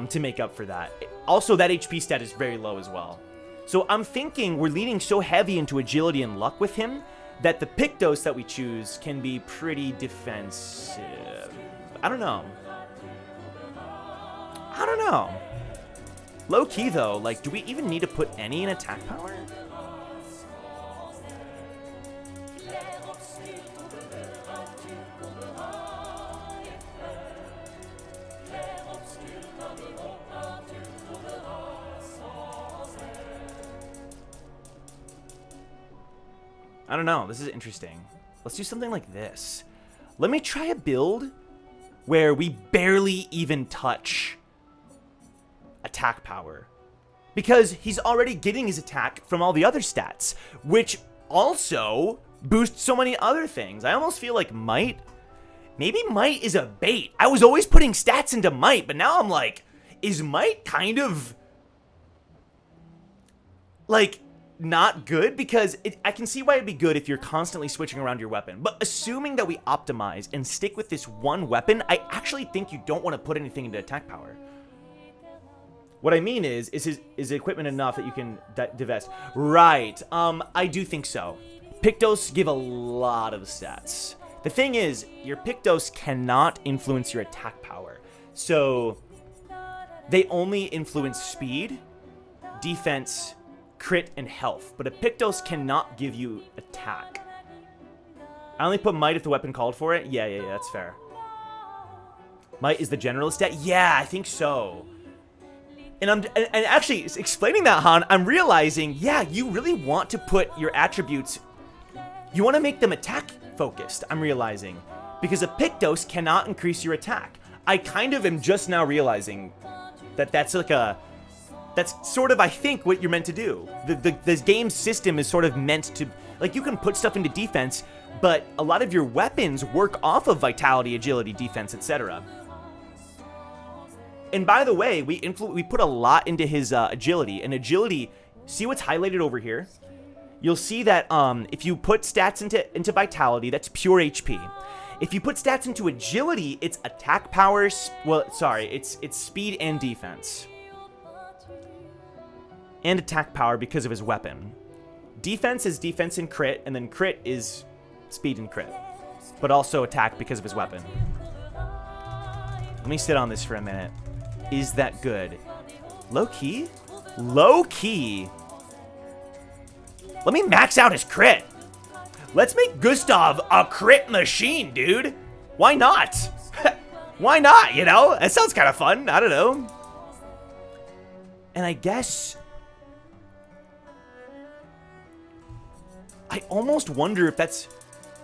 S1: to make up for that. Also, that HP stat is very low as well. So I'm thinking we're leaning so heavy into agility and luck with him that the Pictos that we choose can be pretty defensive. I don't know. I don't know. Low key though, like, do we even need to put any in attack power? I don't know. This is interesting. Let's do something like this. Let me try a build where we barely even touch attack power, because he's already getting his attack from all the other stats, which also boost so many other things. I almost feel like might, maybe might is a bait. I was always putting stats into might, but now I'm like, is might kind of like not good? Because I can see why it'd be good if you're constantly switching around your weapon, but assuming that we optimize and stick with this one weapon, I actually think you don't want to put anything into attack power. What I mean is his equipment enough that you can divest? Right. I do think so. Pictos give a lot of stats. The thing is, your Pictos cannot influence your attack power. So they only influence speed, defense, crit, and health. But a Pictos cannot give you attack. I only put might if the weapon called for it. Yeah, that's fair. Might is the general stat? Yeah, I think so. And actually, explaining that, Han, I'm realizing, yeah, you really want to put your attributes, you want to make them attack focused, I'm realizing. Because a Pictos cannot increase your attack. I kind of am just now realizing that that's like that's sort of, I think, what you're meant to do. The game system is sort of meant to, like, you can put stuff into defense, but a lot of your weapons work off of vitality, agility, defense, etc. And by the way, we put a lot into his agility. And agility, see what's highlighted over here? You'll see that if you put stats into vitality, that's pure HP. If you put stats into agility, it's attack power. Well, sorry, it's speed and defense. And attack power because of his weapon. Defense is defense and crit, and then crit is speed and crit, but also attack because of his weapon. Let me sit on this for a minute. Is that good? Low key? Low key. Let me max out his crit. Let's make Gustav a crit machine, dude. Why not? Why not, you know? That sounds kind of fun. I don't know. And I guess... I almost wonder if that's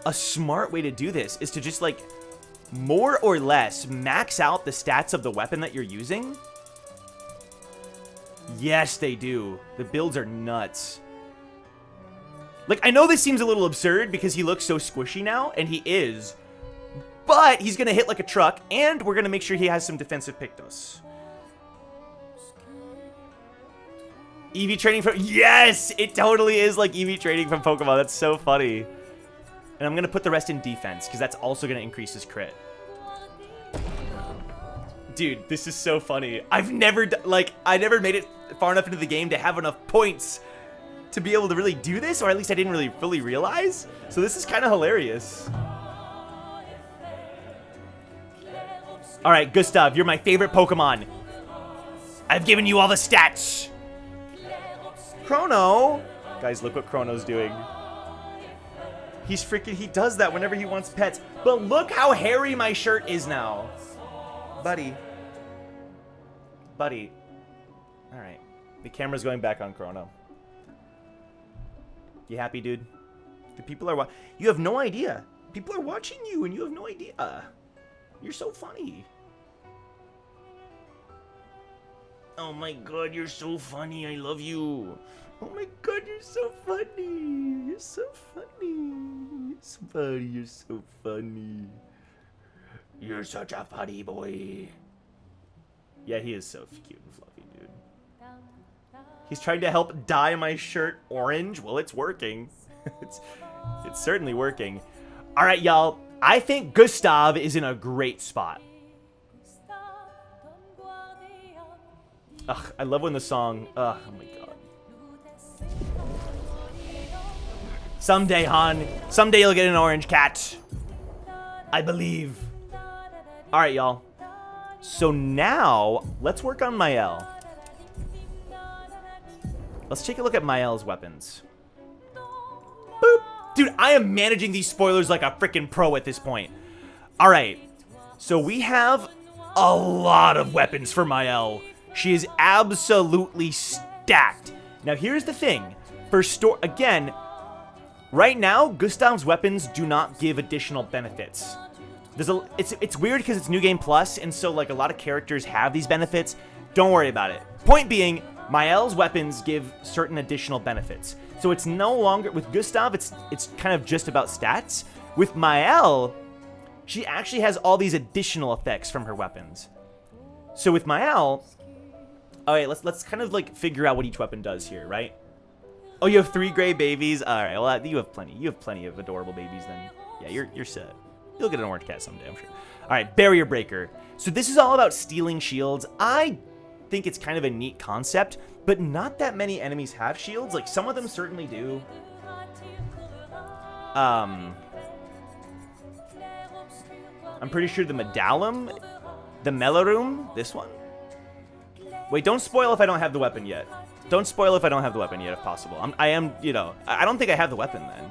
S1: a smart way to do this, is to just, like, more or less max out the stats of the weapon that you're using. Yes, they do. The builds are nuts. Like, I know this seems a little absurd because he looks so squishy now, and he is. But he's going to hit like a truck, and we're going to make sure he has some defensive pictos. EV training from... Yes! It totally is like EV training from Pokemon. That's so funny. And I'm going to put the rest in defense, because that's also going to increase his crit. Dude, this is so funny. I've never... I never made it far enough into the game to have enough points to be able to really do this, or at least I didn't really fully realize. So this is kind of hilarious. All right, Gustav, you're my favorite Pokemon. I've given you all the stats. Chrono. Guys, look what Chrono's doing. He's freaking, he does that whenever he wants pets. But look how hairy my shirt is now. Buddy. Buddy. All right. The camera's going back on Chrono. You happy, dude? The people are you have no idea. People are watching you and you have no idea. You're so funny. Oh my god, you're so funny. I love you. Oh my god, you're so funny. You're so funny. You're so funny. You're so funny. You're such a funny boy. Yeah, he is so cute and fluffy, dude. He's trying to help dye my shirt orange. Well, it's working. it's certainly working. All right, y'all. I think Gustav is in a great spot. Ugh, I love when the song... Ugh, oh my god. Someday, Han. Someday you'll get an orange cat. I believe. All right, y'all. So now, let's work on Mael. Let's take a look at Mael's weapons. Boop. Dude, I am managing these spoilers like a freaking pro at this point. All right. So we have a lot of weapons for Mael. She is absolutely stacked. Now, here's the thing. Again, right now, Gustav's weapons do not give additional benefits. It's weird because it's New Game Plus, and so like a lot of characters have these benefits. Don't worry about it. Point being, Mael's weapons give certain additional benefits. So it's no longer, with Gustav, it's kind of just about stats. With Mael, she actually has all these additional effects from her weapons. So with Mael, all right, let's kind of like figure out what each weapon does here, right? Oh, you have 3 gray babies. All right, well you have plenty. You have plenty of adorable babies then. Yeah, you're set. You'll get an orange cat someday, I'm sure. All right, Barrier Breaker. So this is all about stealing shields. I think it's kind of a neat concept, but not that many enemies have shields. Like, some of them certainly do. I'm pretty sure the Medallum, the Melorum, this one. Wait, don't spoil if I don't have the weapon yet. Don't spoil if I don't have the weapon yet, if possible. I am, you know, I don't think I have the weapon then.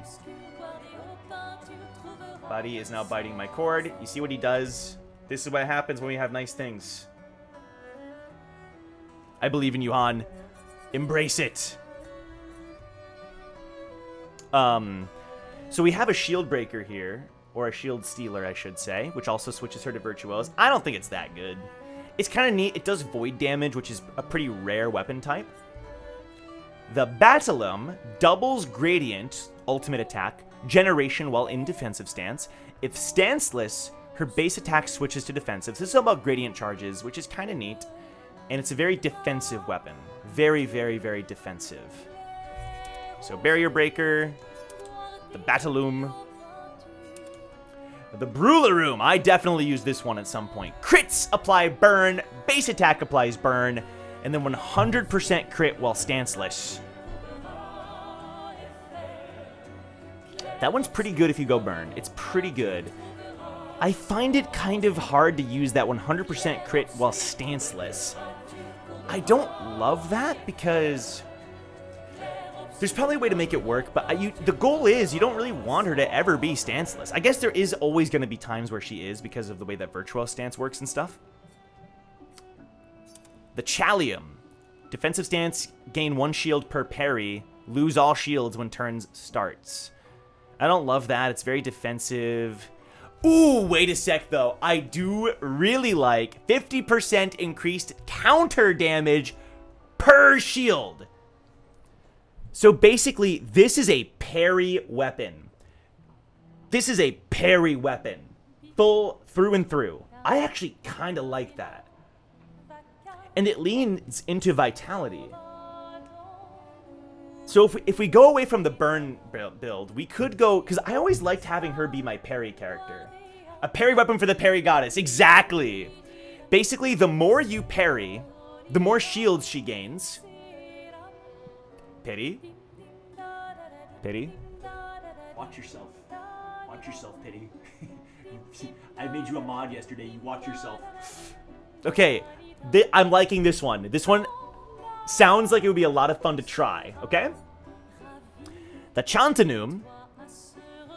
S1: Buddy is now biting my cord. You see what he does? This is what happens when we have nice things. I believe in you, Han. Embrace it. So we have a shield breaker here, or a shield stealer, I should say, which also switches her to Virtuose. I don't think it's that good. It's kind of neat. It does void damage, which is a pretty rare weapon type. The Battleum doubles Gradient, ultimate attack, generation while in defensive stance. If stanceless, her base attack switches to defensive. So this is all about Gradient charges, which is kind of neat. And it's a very defensive weapon. Very, very, very defensive. So Barrier Breaker, the Battleum, the Brularoom. I definitely use this one at some point. Crits apply burn, base attack applies burn, and then 100% crit while stanceless. That one's pretty good if you go burn. It's pretty good. I find it kind of hard to use that 100% crit while stanceless. I don't love that because there's probably a way to make it work, but the goal is you don't really want her to ever be stanceless. I guess there is always going to be times where she is because of the way that Virtuos stance works and stuff. The Chalium. Defensive stance, gain 1 shield per parry, lose all shields when turns starts. I don't love that. It's very defensive. Ooh, wait a sec, though. I do really like 50% increased counter damage per shield. So basically, this is a parry weapon. This is a parry weapon. Full through and through. I actually kind of like that. And it leans into vitality. So if we go away from the burn build, we could go... Because I always liked having her be my parry character. A parry weapon for the parry goddess. Exactly. Basically, the more you parry, the more shields she gains. Pity. Pity. Watch yourself. Watch yourself, Pity. I made you a mod yesterday. You watch yourself. Okay. I'm liking this one. This one sounds like it would be a lot of fun to try, okay? The Chantanum.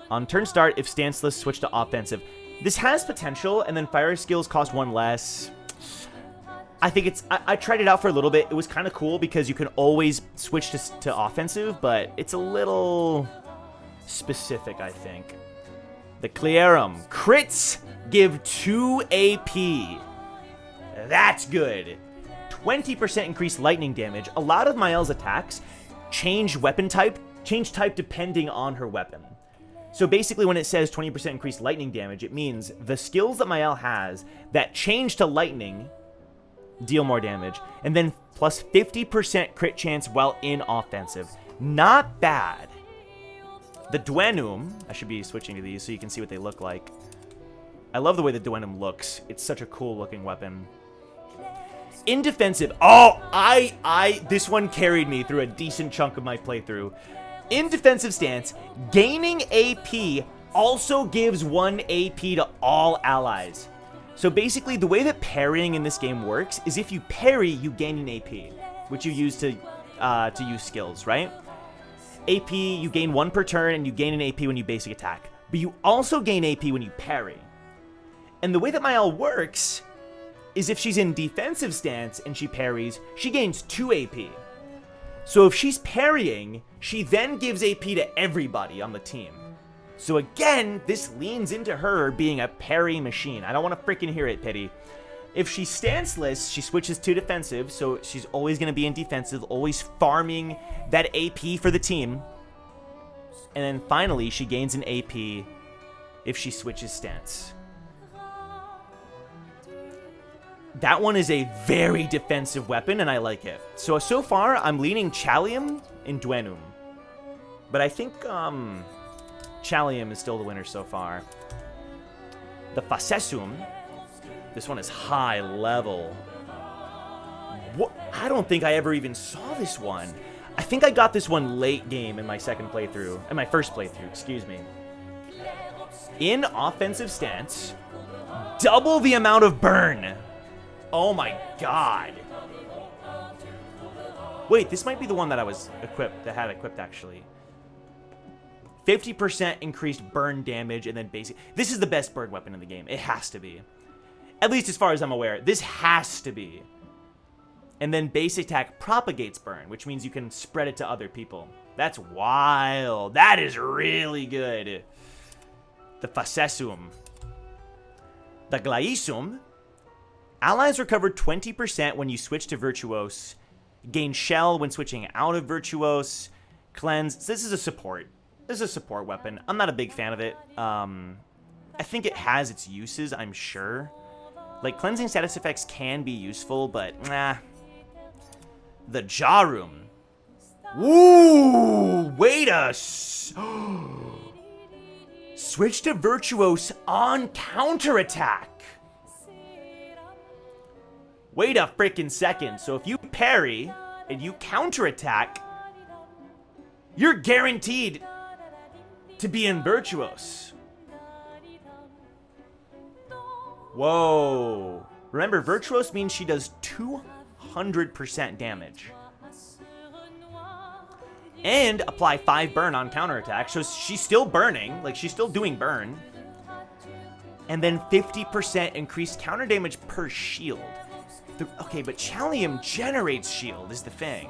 S1: On turn start, if stanceless, switch to offensive. This has potential, and then fire skills cost 1 less. I think it's... I tried it out for a little bit. It was kind of cool because you can always switch to offensive, but it's a little specific, I think. The Clairum. Crits give 2 AP. That's good. 20% increased lightning damage. A lot of Mael's attacks change type depending on her weapon. So basically when it says 20% increased lightning damage, it means the skills that Mael has that change to lightning deal more damage, and then plus 50% crit chance while in offensive. Not bad. The Duenum, I should be switching to these so you can see what they look like. I love the way the Duenum looks. It's such a cool looking weapon. In defensive, this one carried me through a decent chunk of my playthrough. In defensive stance, gaining AP also gives 1 AP to all allies. So basically, the way that parrying in this game works is if you parry, you gain an AP, which you use to use skills, right? AP, you gain 1 per turn, and you gain an AP when you basic attack. But you also gain AP when you parry. And the way that Mael works is if she's in defensive stance and she parries, she gains 2 AP. So if she's parrying, she then gives AP to everybody on the team. So again, this leans into her being a parry machine. I don't want to freaking hear it, Pity. If she's stanceless, she switches to defensive, so she's always going to be in defensive, always farming that AP for the team. And then finally, she gains an AP if she switches stance. That one is a very defensive weapon, and I like it. So far, I'm leaning Chalium and Duenum. But I think Chalium is still the winner so far. The Facessum. This one is high level. What? I don't think I ever even saw this one. I think I got this one late game in my first playthrough, excuse me. In offensive stance, double the amount of burn. Oh my god. Wait, this might be the one that had equipped actually. 50% increased burn damage and then basic. This is the best bird weapon in the game. It has to be. At least as far as I'm aware. This has to be. And then basic attack propagates burn, which means you can spread it to other people. That's wild. That is really good. The Facessum. The Glaisum. Allies recover 20% when you switch to Virtuos. Gain Shell when switching out of Virtuos. Cleanse. This is a support. This is a support weapon. I'm not a big fan of it. I think it has its uses, I'm sure. Like, cleansing status effects can be useful, but nah. The Jarum. Ooh, wait a... Switch to Virtuos on counterattack. Wait a freaking second. So if you parry and you counterattack, you're guaranteed to be in Virtuos. Whoa. Remember, Virtuos means she does 200% damage. And apply 5 burn on counterattack. So she's still burning. Like, she's still doing burn. And then 50% increased counter damage per shield. Okay, but Chalium generates shield is the thing.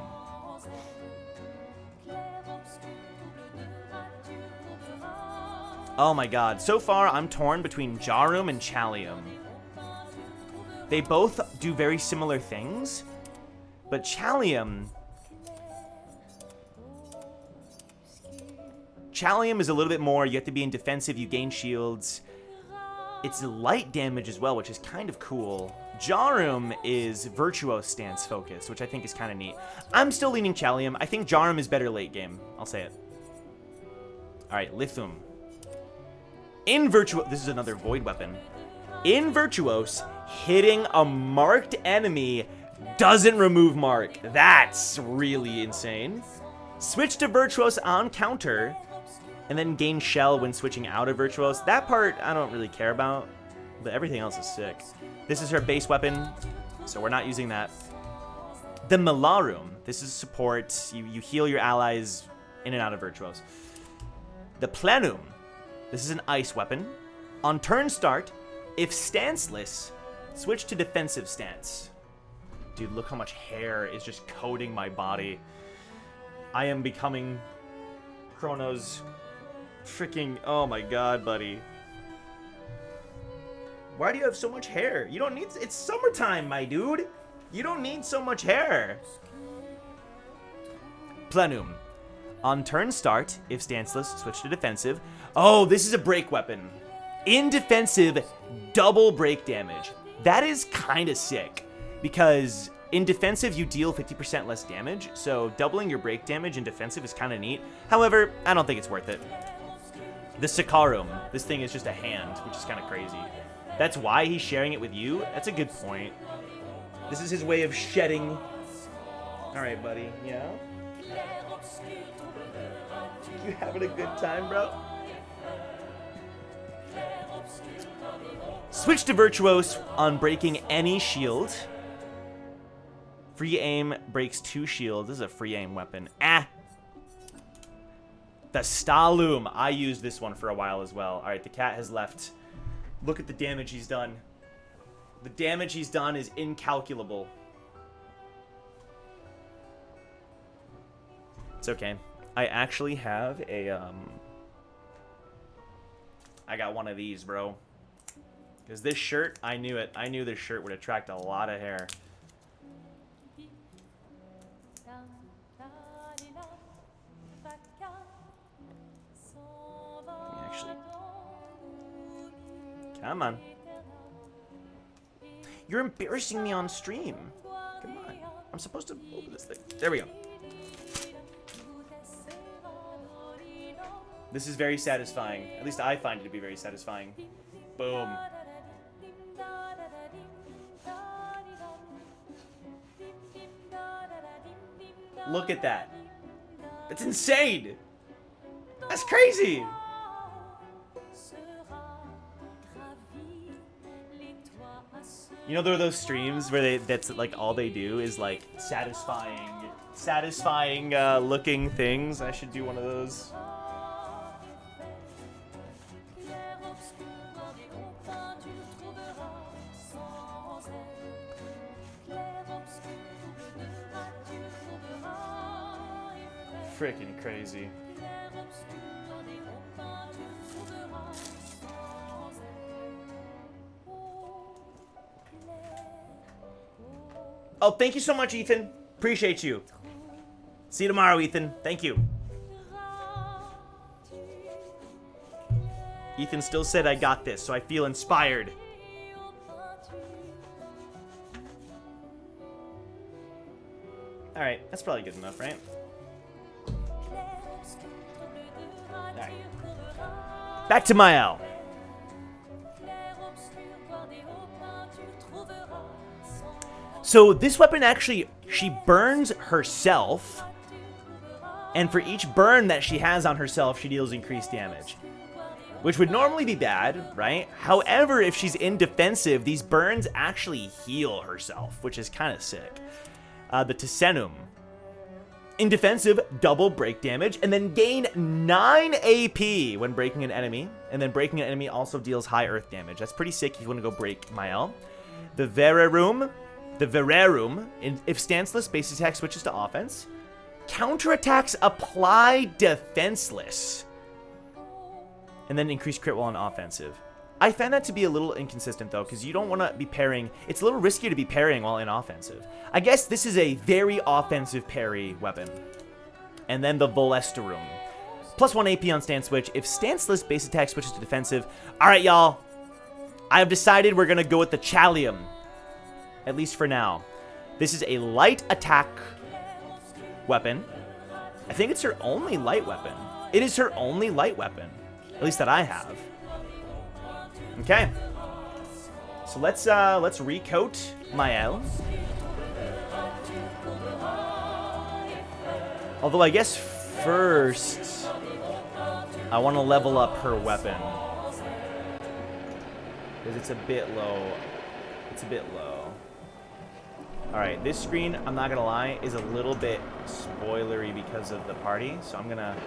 S1: Oh my god. So far, I'm torn between Jarum and Chalium. They both do very similar things. But Chalium is a little bit more. You have to be in defensive. You gain shields. It's light damage as well, which is kind of cool. Jarum is Virtuos stance focused, which I think is kind of neat. I'm still leaning Chalium. I think Jarum is better late game. I'll say it. Alright, Lithum. In Virtuos... This is another Void weapon. In Virtuos, hitting a marked enemy doesn't remove mark. That's really insane. Switch to Virtuos on counter, and then gain shell when switching out of Virtuos. That part I don't really care about, but everything else is sick. This is her base weapon, so we're not using that. The Malarum. This is support. You heal your allies in and out of Virtuos. The Plenum. This is an ice weapon. On turn start, if stanceless, switch to defensive stance. Dude, look how much hair is just coating my body. I am becoming Chrono's freaking... Oh my god, buddy. Why do you have so much hair? You don't need... It's summertime, my dude. You don't need so much hair. Plenum. On turn start, if stanceless, switch to defensive. Oh, this is a break weapon. In defensive, double break damage. That is kind of sick. Because in defensive, you deal 50% less damage. So doubling your break damage in defensive is kind of neat. However, I don't think it's worth it. The Sikarum. This thing is just a hand, which is kind of crazy. That's why he's sharing it with you? That's a good point. This is his way of shedding. Alright, buddy. Yeah? You having a good time, bro? Switch to Virtuos on breaking any shield. Free aim breaks 2 shields. This is a free aim weapon. Ah! The Stalum. I used this one for a while as well. Alright, the cat has left. Look at the damage he's done. The damage he's done is incalculable. It's okay. I actually have a, I got one of these, bro. Because this shirt, I knew it. I knew this shirt would attract a lot of hair. Actually, come on. You're embarrassing me on stream. Come on. I'm supposed to open this thing. There we go. This is very satisfying. At least I find it to be very satisfying. Boom. Look at that. That's insane. That's crazy. You know, there are those streams where that's like all they do is like satisfying looking things. I should do one of those. Freaking crazy. Oh, thank you so much, Ethan. Appreciate you. See you tomorrow, Ethan. Thank you. Ethan still said I got this, so I feel inspired. Alright, that's probably good enough, right? Alright. Back to Mael. So this weapon actually, she burns herself, And for each burn that she has on herself, she deals increased damage. Which would normally be bad, right? However, if she's in defensive, these burns actually heal herself, which is kind of sick. The Tisenum. In defensive, double break damage, and then gain 9 AP when breaking an enemy. And then breaking an enemy also deals high earth damage. That's pretty sick if you want to go break Mael. The Vererum, if stanceless, base attack switches to offense. Counterattacks apply defenseless. And then increase crit while on offensive. I found that to be a little inconsistent, though, because you don't want to be parrying. It's a little riskier to be parrying while in offensive. I guess this is a very offensive parry weapon. And then the Volesterum. Plus 1 AP on stance switch. If stanceless, base attack switches to defensive. All right, y'all. I have decided we're going to go with the Chalium. At least for now. This is a light attack weapon. I think it's her only light weapon. It is her only light weapon. At least that I have. Okay. So let's recoat Mael. Although I guess first I want to level up her weapon. Because it's a bit low. It's a bit low. Alright, this screen, I'm not gonna lie, is a little bit spoilery because of the party. So I'm gonna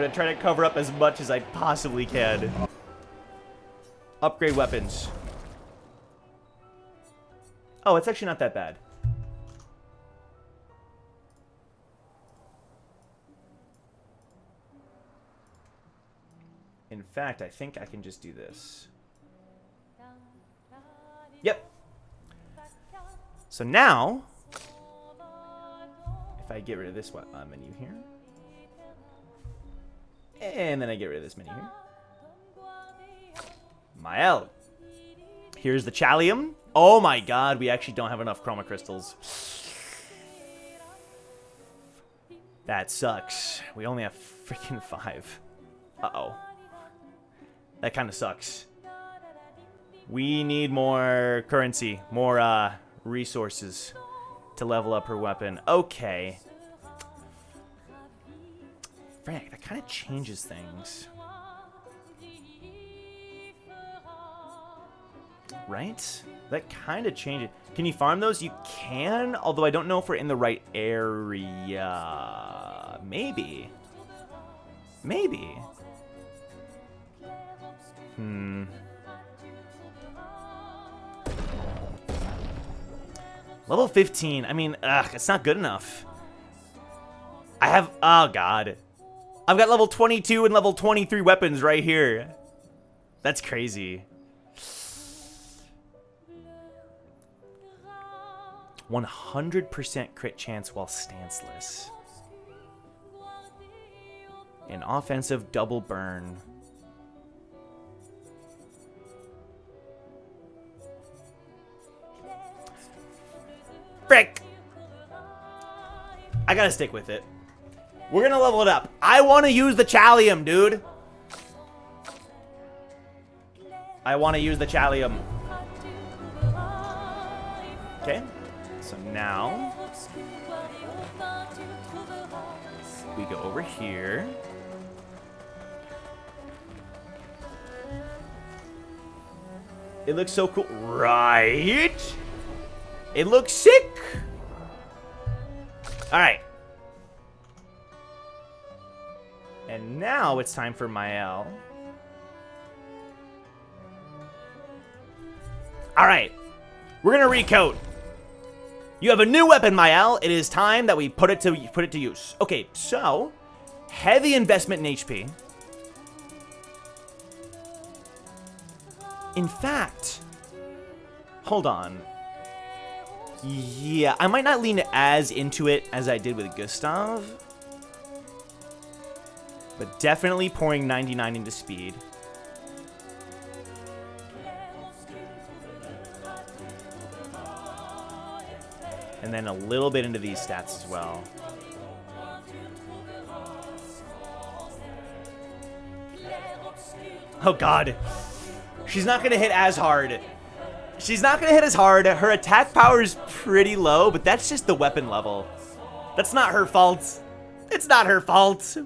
S1: try to cover up as much as I possibly can. Upgrade weapons. Oh, it's actually not that bad. In fact, I think I can just do this. Yep. So now, if I get rid of this menu here. And then I get rid of this menu here. Mael. Here's the Chalium. Oh my god, we actually don't have enough chroma crystals. That sucks. We only have freaking 5. Uh-oh. That kind of sucks. We need more currency, more resources to level up her weapon. Okay. Frank, that kind of changes things. Right? That kind of changes. Can you farm those? You can, although I don't know if we're in the right area. Maybe. Maybe. Level 15. I mean, it's not good enough. I have, oh god. I've got level 22 and level 23 weapons right here. That's crazy. 100% crit chance while stanceless. An offensive double burn. Frick! I gotta stick with it. We're gonna level it up. I want to use the Chalium, dude. I want to use the Chalium. Okay. So now we go over here. It looks so cool, right? It looks sick. All right. And now it's time for Mael. All right. We're gonna recoat. You have a new weapon, Mael. It is time that we put it to use. Okay, so heavy investment in HP. In fact, hold on. Yeah, I might not lean as into it as I did with Gustav, but definitely pouring 99 into speed. And then a little bit into these stats as well. Oh god. She's not going to hit as hard. She's not going to hit as hard. Her attack power is pretty low, but that's just the weapon level. That's not her fault. It's not her fault.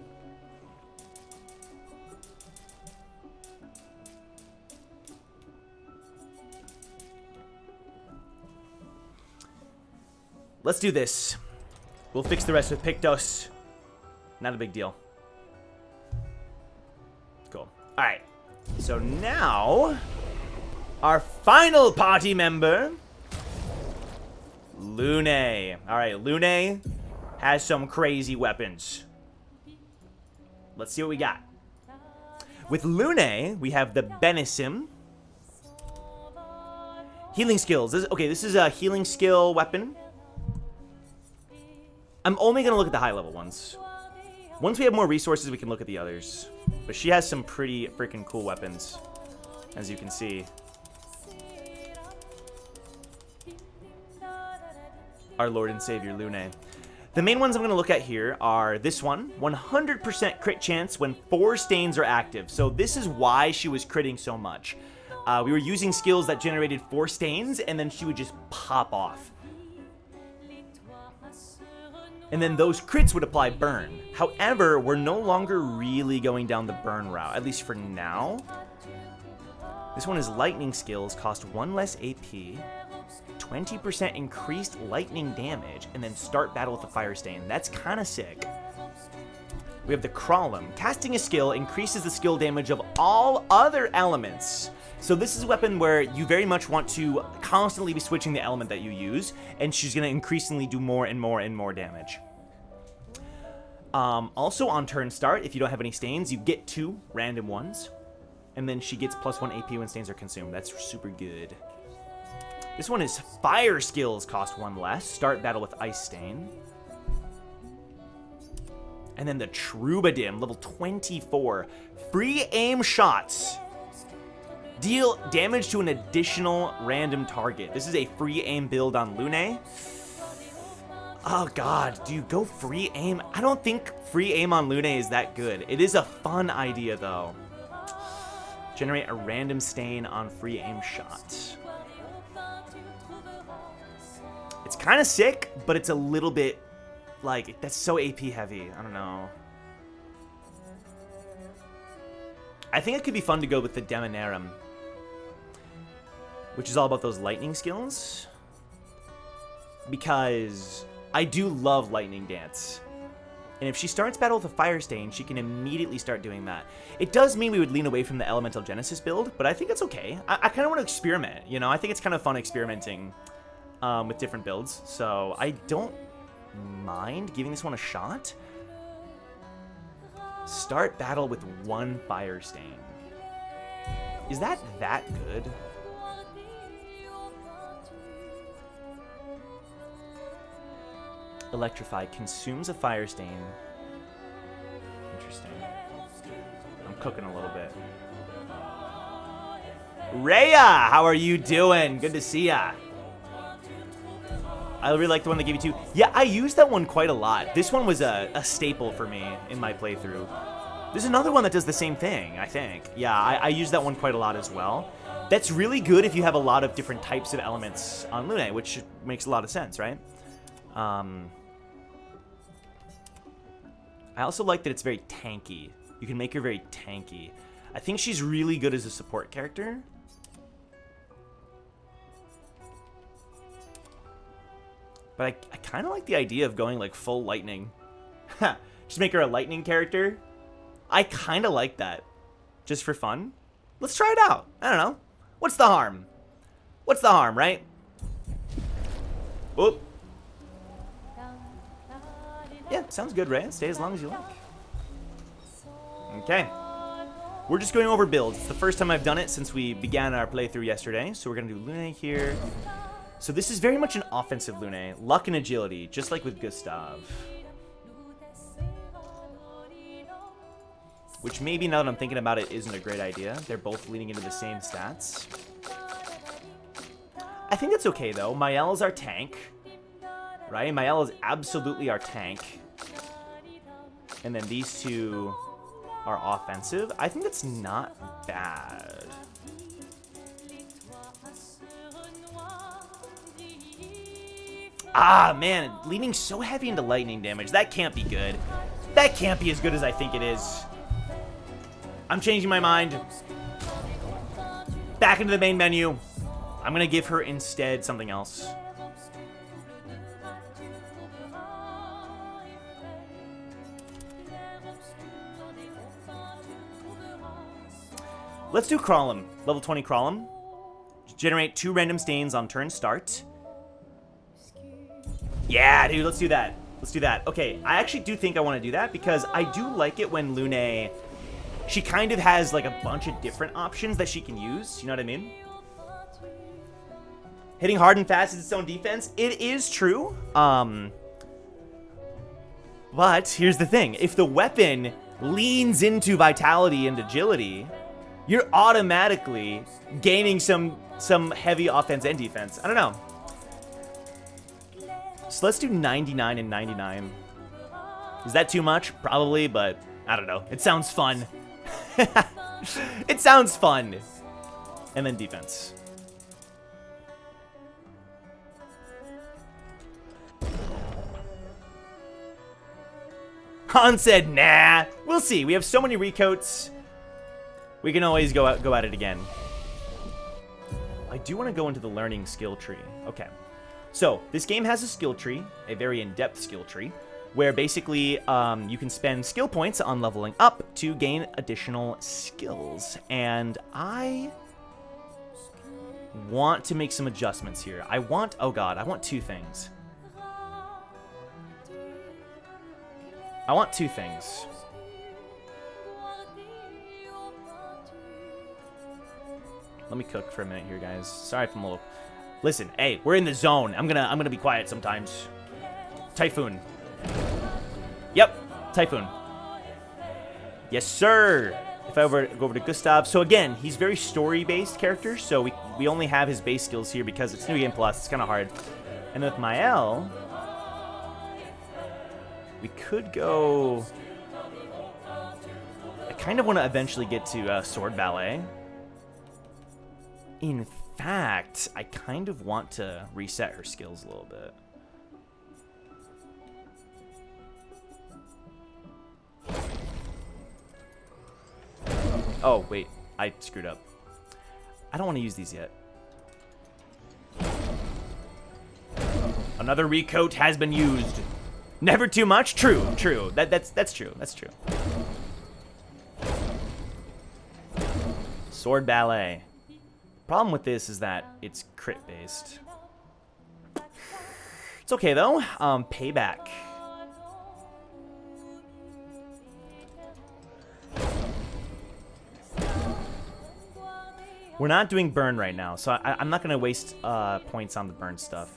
S1: Let's do this. We'll fix the rest with Pictos. Not a big deal. Cool. Alright. So now, our final party member, Lune. Alright, Lune has some crazy weapons. Let's see what we got. With Lune, we have the Benisim. Healing skills. This is a healing skill weapon. I'm only going to look at the high level ones. Once we have more resources, we can look at the others. But she has some pretty freaking cool weapons, as you can see. Our Lord and Savior, Lune. The main ones I'm going to look at here are this one. 100% crit chance when 4 stains are active. So this is why she was critting so much. We were using skills that generated 4 stains, and then she would just pop off. And then those crits would apply burn. However, we're no longer really going down the burn route, at least for now. This one is lightning skills, cost 1 less AP, 20% increased lightning damage, and then start battle with a fire stain. That's kind of sick. We have the Crawlum. Casting a skill increases the skill damage of all other elements. So this is a weapon where you very much want to constantly be switching the element that you use, and she's going to increasingly do more and more and more damage. Also on turn start, if you don't have any stains, you get 2 random ones, and then she gets +1 AP when stains are consumed. That's super good. This one is fire skills, cost 1 less. Start battle with ice stain. And then the Troubadim, level 24. Free aim shots. Deal damage to an additional random target. This is a free aim build on Lune. Oh god, do you go free aim? I don't think free aim on Lune is that good. It is a fun idea though. Generate a random stain on free aim shot. It's kind of sick, but it's a little bit like, that's so AP heavy. I don't know. I think it could be fun to go with the Demonarum, which is all about those lightning skills, because I do love Lightning Dance. And if she starts battle with a Fire Stain, she can immediately start doing that. It does mean we would lean away from the Elemental Genesis build, but I think it's okay. I kind of want to experiment, you know? I think it's kind of fun experimenting with different builds, so I don't mind giving this one a shot. Start battle with 1 Fire Stain. Is that good? Electrify consumes a fire stain. Interesting. I'm cooking a little bit. Rhea, how are you doing? Good to see ya. I really like the one they gave you too. Yeah, I used that one quite a lot. This one was a staple for me in my playthrough. There's another one that does the same thing, I think. Yeah, I use that one quite a lot as well. That's really good if you have a lot of different types of elements on Lune, which makes a lot of sense, right? I also like that it's very tanky. You can make her very tanky. I think she's really good as a support character. But I kind of like the idea of going like full lightning. Just make her a lightning character. I kind of like that. Just for fun. Let's try it out. I don't know. What's the harm? What's the harm, right? Oop. Yeah, sounds good, Ray. Stay as long as you like. Okay. We're just going over builds. It's the first time I've done it since we began our playthrough yesterday. So we're going to do Lune here. So this is very much an offensive Lune. Luck and agility, just like with Gustav. Which maybe, now that I'm thinking about it, isn't a great idea. They're both leading into the same stats. I think that's okay, though. Mael is our tank. Right? Mael is absolutely our tank. And then these two are offensive. I think that's not bad. Ah, man, leaning so heavy into lightning damage. That can't be good. That can't be as good as I think it is. I'm changing my mind. Back into the main menu. I'm going to give her instead something else. Let's do Crawlem. Level 20 Crawlem. Generate 2 random stains on turn start. Yeah, dude, let's do that. Let's do that. Okay, I actually do think I want to do that because I do like it when Lune, she kind of has like a bunch of different options that she can use. You know what I mean? Hitting hard and fast is its own defense. It is true. But here's the thing. If the weapon leans into vitality and agility, you're automatically gaining some heavy offense and defense. I don't know. So let's do 99 and 99. Is that too much? Probably, but I don't know. It sounds fun. It sounds fun. And then defense. Han said, nah. We'll see. We have so many recoats. We can always go at it again. I do want to go into the learning skill tree. Okay. So, this game has a skill tree, a very in-depth skill tree, where basically you can spend skill points on leveling up to gain additional skills. And I want to make some adjustments here. I want 2 things. I want 2 things. Let me cook for a minute here, guys. Sorry if I'm a little... Listen, hey, we're in the zone. I'm gonna be quiet sometimes. Typhoon. Yep, Typhoon. Yes, sir. If I go over to Gustav. So again, he's very story-based character, so we only have his base skills here because it's New Game Plus. It's kind of hard. And with Mael, we could go... I kind of want to eventually get to Sword Ballet. In fact, I kind of want to reset her skills a little bit. Oh, wait. I screwed up. I don't want to use these yet. Another recoat has been used. Never too much? True, true. That's true. That's true. Sword Ballet. Problem with this is that it's crit based. It's okay though. Payback. We're not doing burn right now, so I'm not gonna waste points on the burn stuff.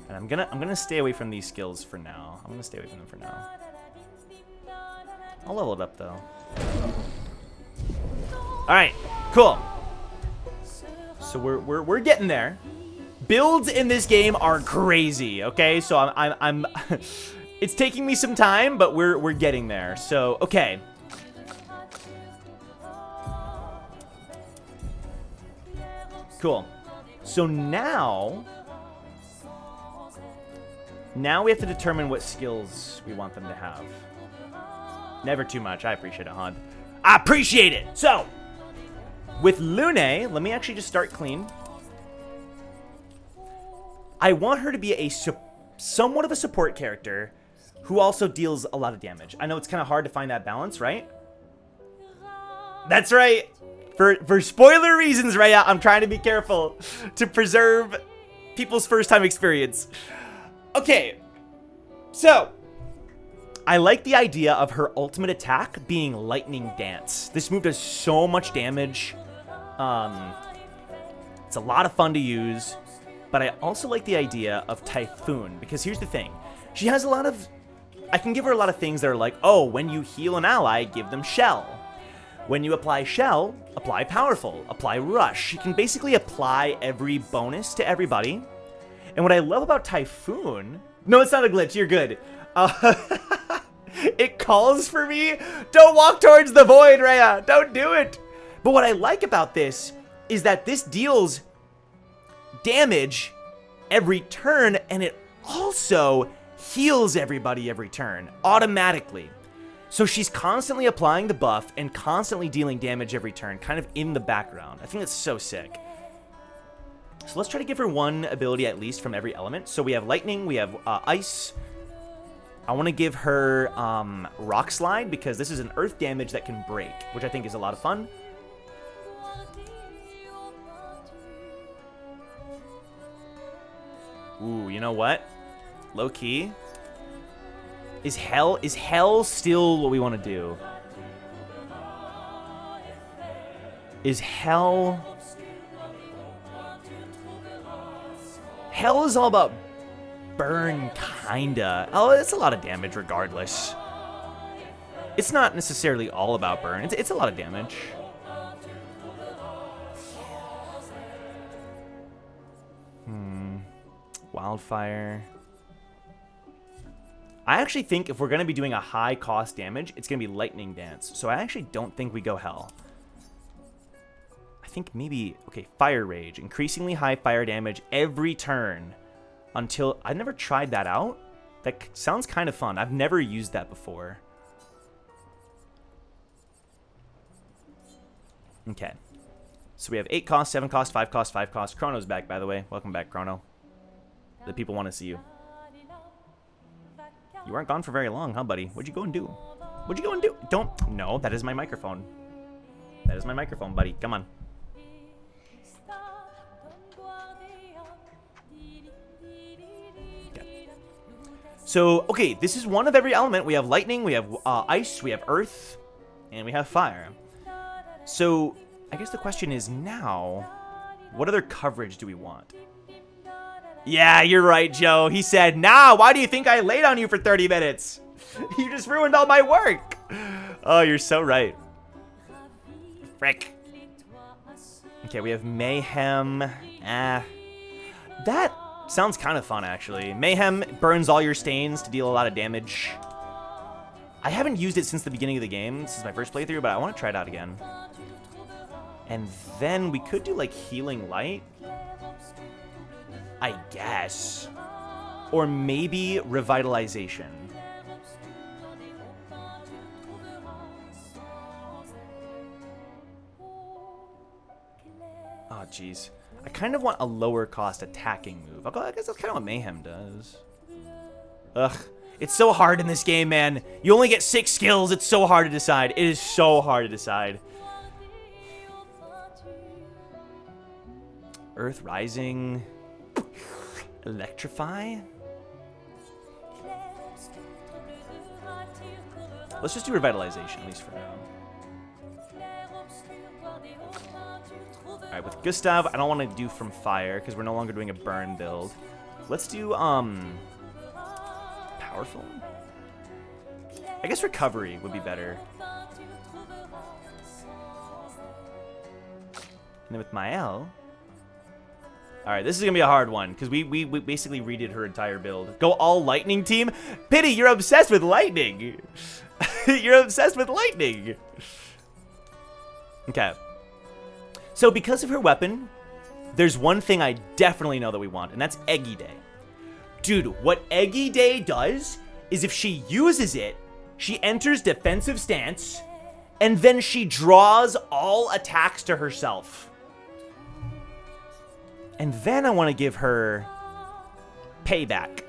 S1: And I'm gonna stay away from these skills for now. I'm gonna stay away from them for now. I'll level it up though. All right, cool. So we're getting there. Builds in this game are crazy. Okay, so I'm it's taking me some time, but we're getting there. So okay. Cool. So now we have to determine what skills we want them to have. Never too much. I appreciate it, Han. I appreciate it. So, with Lune, let me actually just start clean. I want her to be a somewhat of a support character who also deals a lot of damage. I know it's kind of hard to find that balance, right? That's right. For spoiler reasons, right? I'm trying to be careful to preserve people's first-time experience. Okay, so I like the idea of her ultimate attack being Lightning Dance. This move does so much damage. It's a lot of fun to use, but I also like the idea of Typhoon because here's the thing. She has a lot of... I can give her a lot of things that are like, oh, when you heal an ally, give them Shell. When you apply Shell, apply Powerful, apply Rush. She can basically apply every bonus to everybody. And what I love about Typhoon... No, it's not a glitch. You're good. It calls for me. Don't walk towards the void, Rhea. Don't do it. But what I like about this is that this deals damage every turn, and it also heals everybody every turn automatically. So she's constantly applying the buff and constantly dealing damage every turn, kind of in the background. I think that's so sick. So let's try to give her one ability at least from every element. So we have lightning, we have ice. I want to give her rock slide because this is an earth damage that can break, which I think is a lot of fun. Ooh, you know what? Low key. Is hell still what we want to do? Is hell... Hell is all about burn, kinda. Oh, it's a lot of damage regardless. It's not necessarily all about burn. It's a lot of damage. Wildfire. I actually think if we're going to be doing a high cost damage, it's going to be lightning dance. So I actually don't think we go hell. I think maybe, okay, fire rage. Increasingly high fire damage every turn until... I've never tried that out. That sounds kind of fun. I've never used that before. Okay. So we have 8 cost, 7 cost, 5 cost, 5 cost. Chrono's back, by the way. Welcome back, Chrono. The people want to see you. You weren't gone for very long, huh, buddy? What'd you go and do? What'd you go and do? Don't... No, that is my microphone. That is my microphone, buddy. Come on. Okay. So, okay, this is one of every element. We have lightning, we have ice, we have earth, and we have fire. So, I guess the question is now, what other coverage do we want? Yeah, you're right, Joe. He said, nah, why do you think I laid on you for 30 minutes? You just ruined all my work. Oh, you're so right. Frick. Okay, we have Mayhem. That sounds kind of fun, actually. Mayhem burns all your stains to deal a lot of damage. I haven't used it since the beginning of the game. This is my first playthrough, but I want to try it out again. And then we could do, like, Healing Light. I guess. Or maybe Revitalization. Oh, jeez. I kind of want a lower cost attacking move. I guess that's kind of what Mayhem does. Ugh. It's so hard in this game, man. You only get 6 skills. It's so hard to decide. It is so hard to decide. Earth Rising... Electrify? Let's just do Revitalization, at least for now. Alright, with Gustav, I don't want to do from fire, because we're no longer doing a burn build. Let's do, Powerful? I guess Recovery would be better. And then with Mael... Alright, this is going to be a hard one, because we basically redid her entire build. Go all lightning team? Pity, you're obsessed with lightning. You're obsessed with lightning. Okay. So because of her weapon, there's one thing I definitely know that we want, and that's Eggy Day. Dude, what Eggy Day does is if she uses it, she enters defensive stance, and then she draws all attacks to herself. And then I want to give her payback.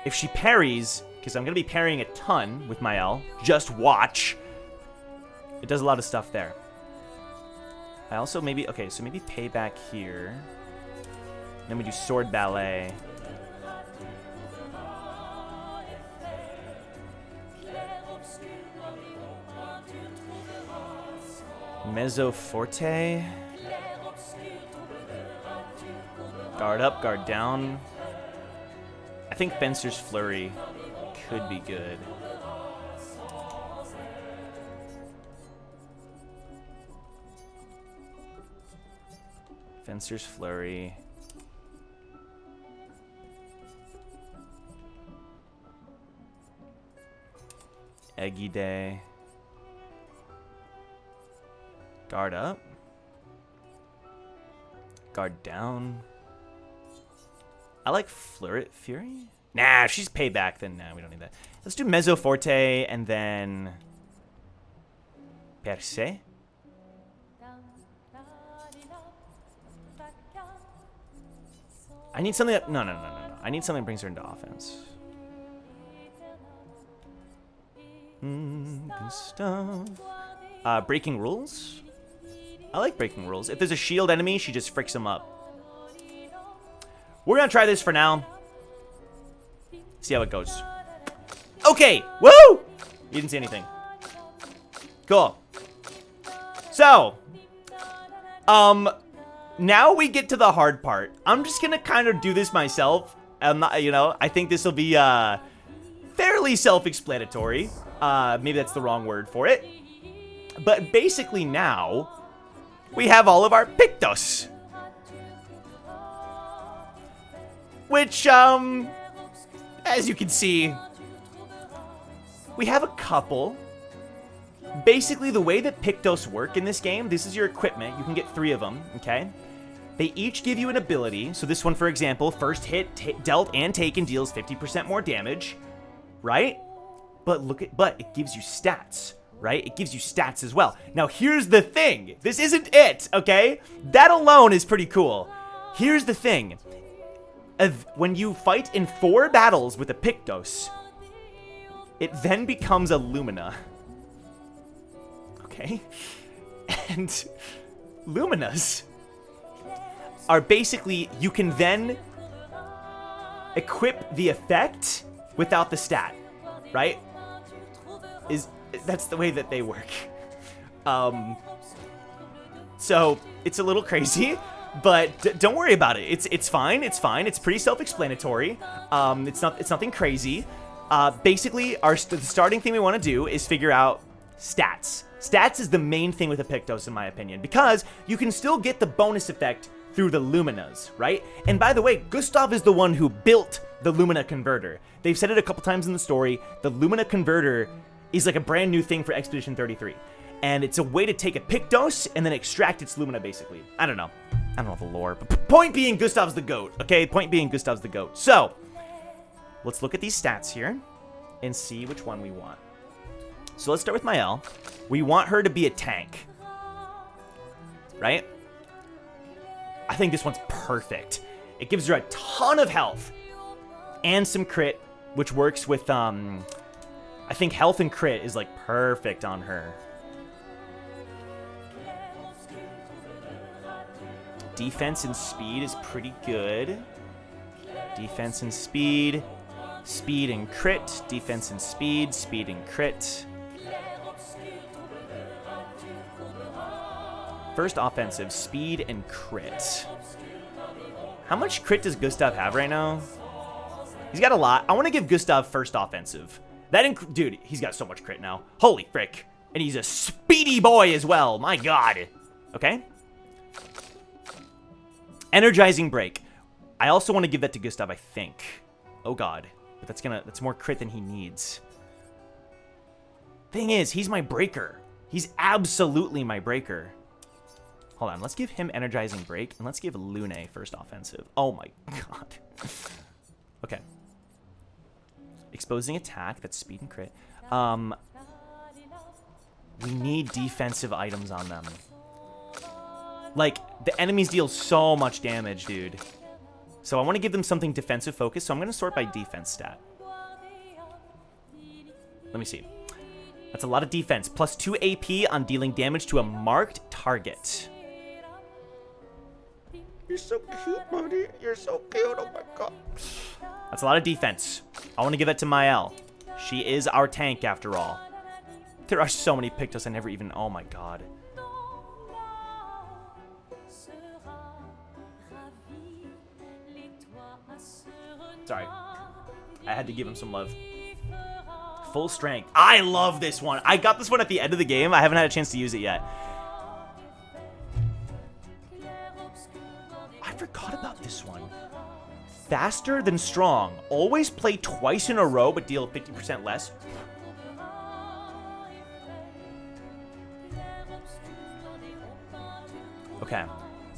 S1: If she parries, because I'm going to be parrying a ton with Mael, just watch. It does a lot of stuff there. I also maybe, okay, so maybe payback here. Then we do sword ballet. Mezzo forte. Guard up, guard down. I think Fencer's Flurry could be good. Fencer's Flurry. Eggy Day. Guard up. Guard down. I like Flurret Fury. Nah, if she's payback, then nah, we don't need that. Let's do Mezzo Forte and then Perse. I need something that no. I need something that brings her into offense. Good stuff. Breaking rules. I like breaking rules. If there's a shield enemy, she just fricks him up. We're gonna try this for now. See how it goes. Okay, woo! You didn't see anything. Cool. So, now we get to the hard part. I'm just gonna kind of do this myself. I'm not, you know, I think this will be fairly self-explanatory. Maybe that's the wrong word for it. But basically now, we have all of our Pictos. Which, as you can see, we have a couple. Basically, the way that Pictos work in this game, this is your equipment. You can get 3 of them, okay? They each give you an ability. So this one, for example, first hit, dealt and taken deals 50% more damage, right? But it gives you stats, right? It gives you stats as well. Now, here's the thing. This isn't it, okay? That alone is pretty cool. Here's the thing. When you fight in 4 battles with a Pictos, it then becomes a Lumina. Okay? And Luminas are basically, you can then equip the effect without the stat, right? That's the way that they work. So it's a little crazy, but don't worry about it. It's fine. It's fine. It's pretty self-explanatory. It's nothing crazy. Basically, the starting thing we want to do is figure out stats. Stats is the main thing with a Pictos, in my opinion, because you can still get the bonus effect through the Luminas, right? And by the way, Gustav is the one who built the Lumina Converter. They've said it a couple times in the story. The Lumina Converter is like a brand new thing for Expedition 33. And it's a way to take a Pictos and then extract its Lumina, basically. I don't know the lore, but point being, Gustav's the GOAT, okay? Point being, Gustav's the GOAT. So, let's look at these stats here and see which one we want. So let's start with Mael. We want her to be a tank, right? I think this one's perfect. It gives her a ton of health and some crit, which works with, I think health and crit is like perfect on her. Defense and speed is pretty good. Defense and speed. Speed and crit. Defense and speed. Speed and crit. First offensive, speed and crit. How much crit does Gustav have right now? He's got a lot. I want to give Gustav first offensive. Dude, he's got so much crit now. Holy frick. And he's a speedy boy as well. My god. Okay. Energizing break. I also want to give that to Gustav, I think. Oh god. But that's more crit than he needs. Thing is, he's my breaker. He's absolutely my breaker. Hold on, let's give him energizing break, and let's give Lune first offensive. Oh my god. Okay. Exposing attack, that's speed and crit. We need defensive items on them. Like, the enemies deal so much damage, dude. So I want to give them something defensive focused, so I'm going to sort by defense stat. Let me see. That's a lot of defense. Plus 2 AP on dealing damage to a marked target. You're so cute, buddy. You're so cute. Oh my god. That's a lot of defense. I want to give that to Mael. She is our tank, after all. There are so many Pictos I never even... Oh my god. Sorry. I had to give him some love. Full strength. I love this one. I got this one at the end of the game. I haven't had a chance to use it yet. I forgot about this one. Faster than strong. Always play twice in a row, but deal 50% less. Okay.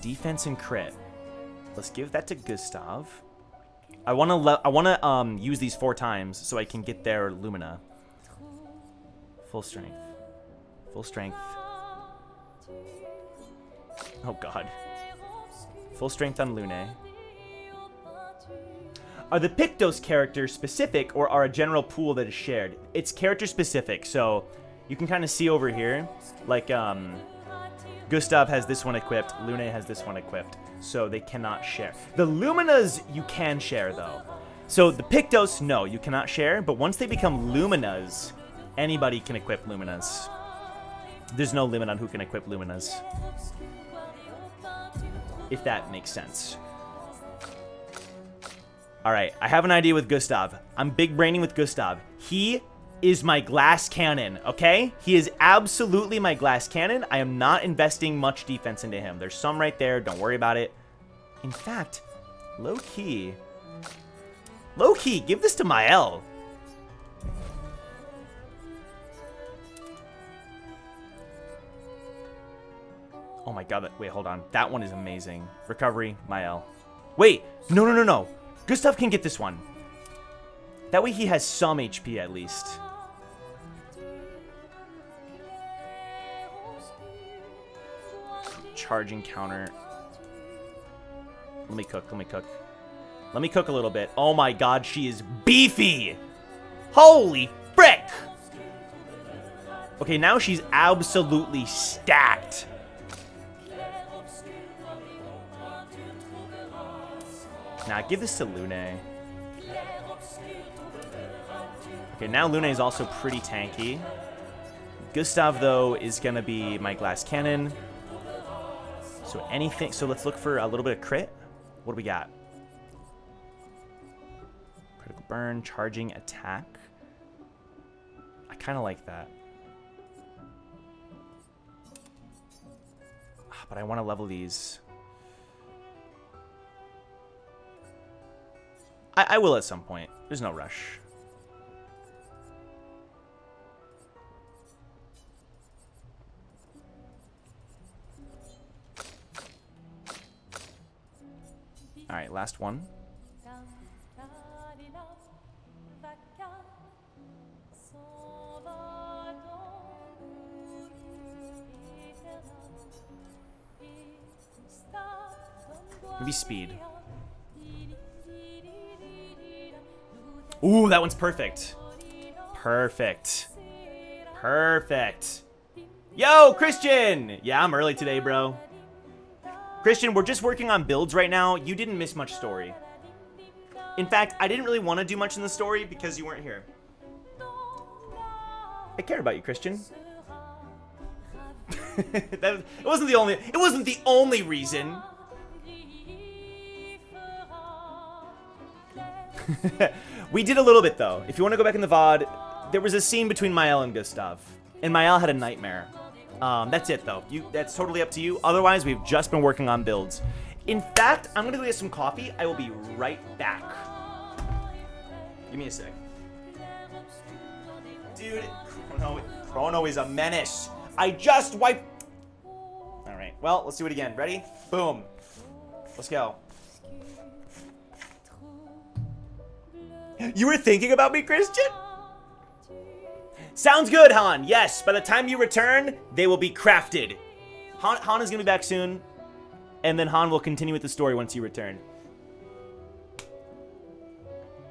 S1: Defense and crit. Let's give that to Gustav. I wanna use these 4 times so I can get their Lumina. Full strength. Full strength. Oh god. Full strength on Lune. Are the Pictos characters specific or are a general pool that is shared? It's character specific, so you can kind of see over here, like Gustav has this one equipped, Lune has this one equipped, so they cannot share. The Luminas you can share though. So the Pictos, no, you cannot share, but once they become Luminas, anybody can equip Luminas. There's no limit on who can equip Luminas. If that makes sense. Alright, I have an idea with Gustav. I'm big braining with Gustav. He is my glass cannon, okay? He is absolutely my glass cannon. I am not investing much defense into him. There's some right there. Don't worry about it. In fact, low-key, give this to Mael. Oh my god, wait, hold on. That one is amazing. Recovery, Mael. Wait, no. Gustav can get this one. That way he has some HP at least. Charging counter. Let me cook. Let me cook a little bit. Oh my god, she is beefy! Holy frick! Okay, now she's absolutely stacked. Now, give this to Lune. Okay, now Lune is also pretty tanky. Gustav, though, is going to be my glass cannon. So anything... So let's look for a little bit of crit. What do we got? Critical burn, charging, attack. I kind of like that. But I want to level these. I will at some point. There's no rush. Alright, last one. Maybe speed. Ooh, that one's perfect. Perfect. Yo, Christian! Yeah, I'm early today, bro. Christian, we're just working on builds right now. You didn't miss much story. In fact, I didn't really want to do much in the story because you weren't here. I care about you, Christian. It wasn't the only reason. We did a little bit, though. If you want to go back in the VOD, there was a scene between Mael and Gustav. And Mael had a nightmare. That's it, though. That's totally up to you. Otherwise, we've just been working on builds. In fact, I'm going to go get some coffee. I will be right back. Give me a sec. Dude, Chrono is a menace. I just wiped... Alright, well, let's do it again. Ready? Boom. Let's go. You were thinking about me, Christian? Sounds good, Han. Yes, by the time you return, they will be crafted. Han is going to be back soon, and then Han will continue with the story once you return.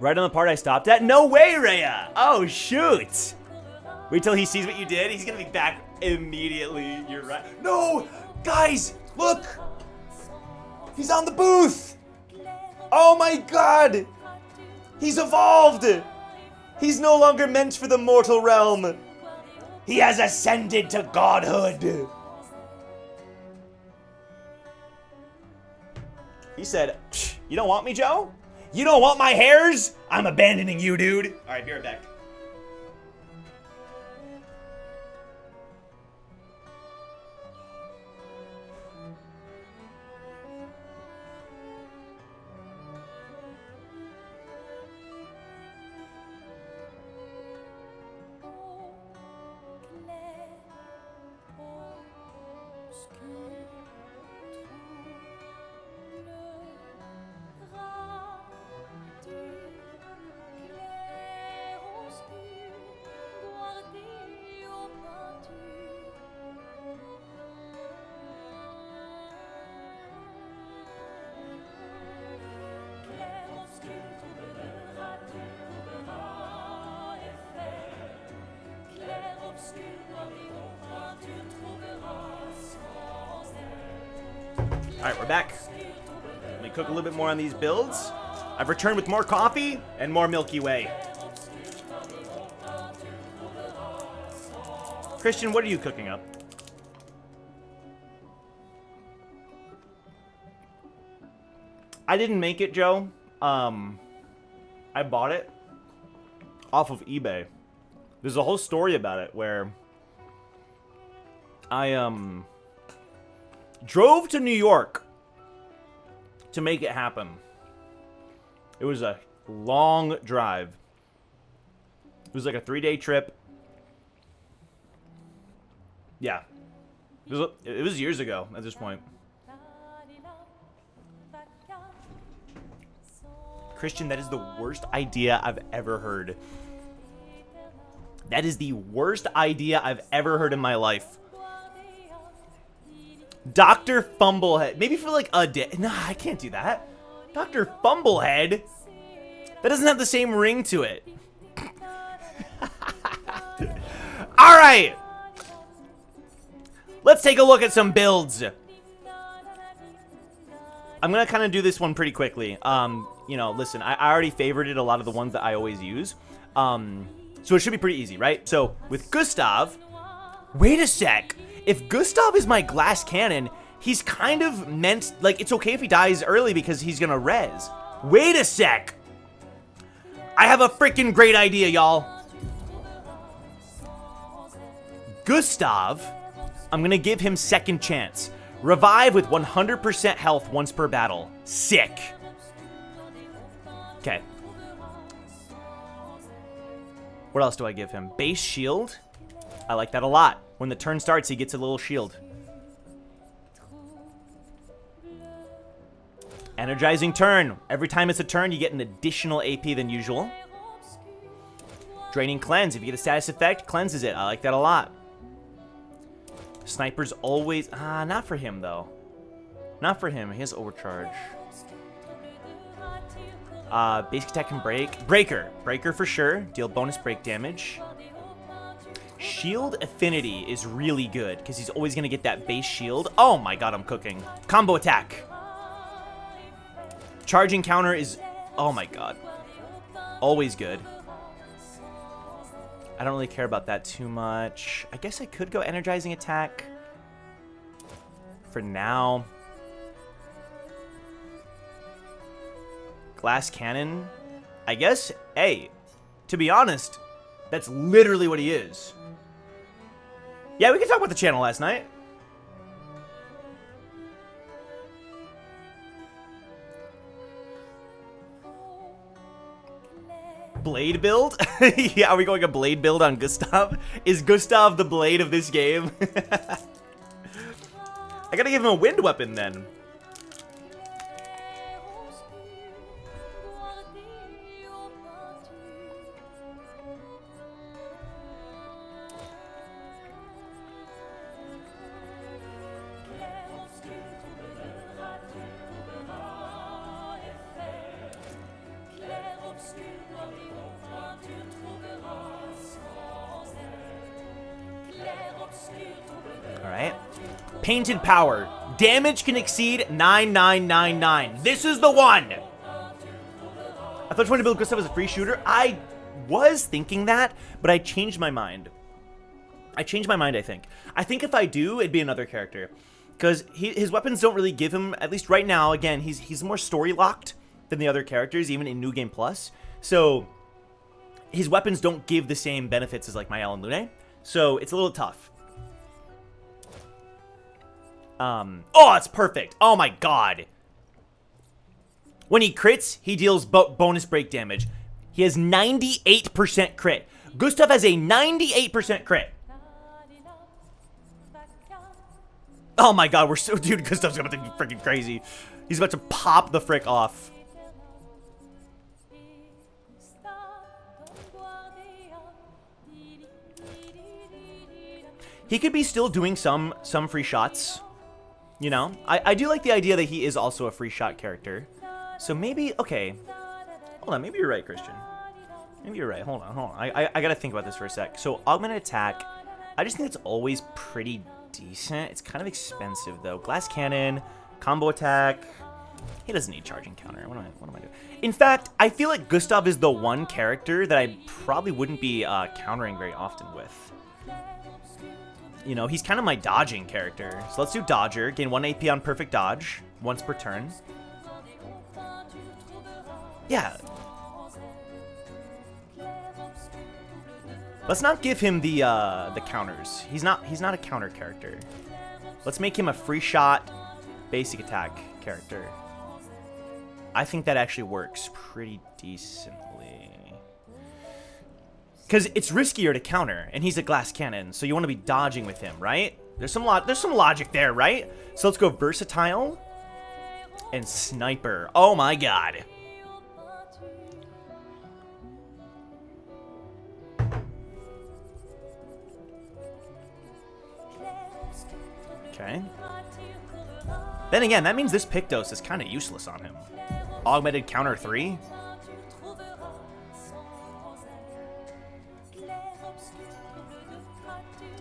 S1: Right on the part I stopped at? No way, Rhea! Oh, shoot! Wait till he sees what you did. He's going to be back immediately. You're right. No! Guys, look! He's on the booth! Oh my god! He's evolved! He's no longer meant for the mortal realm. He has ascended to godhood. He said, you don't want me, Joe? You don't want my hairs? I'm abandoning you, dude. All right, be right back. Alright, we're back. Let me cook a little bit more on these builds. I've returned with more coffee and more Milky Way. Christian, what are you cooking up? I didn't make it, Joe. I bought it off of eBay. There's a whole story about it where I drove to New York to make it happen. It was a long drive. It was like a 3-day trip. Yeah. It was years ago at this point. Christian, that is the worst idea I've ever heard. That is the worst idea I've ever heard in my life. Dr. Fumblehead. Maybe for like a day. Nah, I can't do that. Dr. Fumblehead? That doesn't have the same ring to it. Alright. Let's take a look at some builds. I'm going to kind of do this one pretty quickly. You know, listen, I already favorited a lot of the ones that I always use. So it should be pretty easy, right? So with Gustav, wait a sec. If Gustav is my glass cannon, he's kind of meant, like, it's okay if he dies early because he's going to res. Wait a sec. I have a freaking great idea, y'all. Gustav, I'm going to give him second chance. Revive with 100% health once per battle. Sick. Okay. What else do I give him? Base shield. I like that a lot. When the turn starts, he gets a little shield. Energizing turn. Every time it's a turn, you get an additional AP than usual. Draining cleanse. If you get a status effect, cleanses it. I like that a lot. Sniper's always... not for him, though. Not for him. He has overcharge. Basic attack and break. Breaker. Breaker for sure. Deal bonus break damage. Shield affinity is really good because he's always going to get that base shield. Oh my god, I'm cooking. Combo attack. Charging counter is... Oh my god. Always good. I don't really care about that too much. I guess I could go energizing attack. For now. Glass cannon. I guess, hey, to be honest, that's literally what he is. Yeah, we can talk about the channel last night. Blade build? Yeah, are we going a blade build on Gustav? Is Gustav the blade of this game? I gotta give him a wind weapon then. Alright. Painted power. Damage can exceed 9999. This is the one! I thought you wanted to build Gustav as a free shooter. I was thinking that, but I changed my mind. I think. I think if I do, it'd be another character. Because his weapons don't really give him, at least right now, again, he's more story-locked than the other characters, even in New Game Plus. So, his weapons don't give the same benefits as, like, Mael and Lune. So, it's a little tough. Oh, it's perfect. Oh my god. When he crits, he deals bonus break damage. He has 98% crit. Gustav has a 98% crit. Oh my god, we're so... Dude, Gustav's about to be freaking crazy. He's about to pop the frick off. He could be still doing some free shots. You know? I do like the idea that he is also a free shot character. So maybe... Okay. Hold on, maybe you're right, Christian. Maybe you're right. Hold on. I gotta think about this for a sec. So, augmented attack. I just think it's always pretty decent. It's kind of expensive, though. Glass cannon. Combo attack. He doesn't need charging counter. What am I doing? In fact, I feel like Gustav is the one character that I probably wouldn't be countering very often with. You know, he's kind of my dodging character. So let's do Dodger. Gain 1 AP on perfect dodge once per turn. Yeah. Let's not give him the counters. He's not a counter character. Let's make him a free shot basic attack character. I think that actually works pretty decently. Because it's riskier to counter, and he's a glass cannon, so you want to be dodging with him, right? There's some logic there, right? So let's go Versatile and Sniper. Oh my god. Okay. Then again, that means this Pictos is kind of useless on him. Augmented counter 3?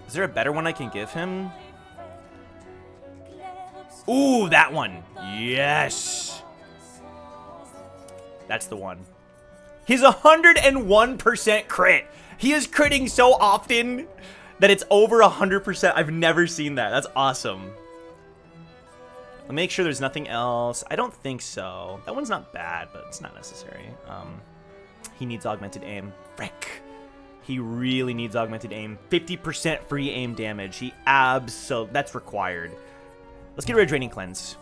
S1: Is there a better one I can give him? Ooh, that one. Yes. That's the one. He's 101% crit. He is critting so often that it's over 100%. I've never seen that. That's awesome. Let me make sure there's nothing else. I don't think so. That one's not bad, but it's not necessary. He needs augmented aim. Frick. He really needs augmented aim. 50% free aim damage. That's required. Let's get rid of Draining Cleanse.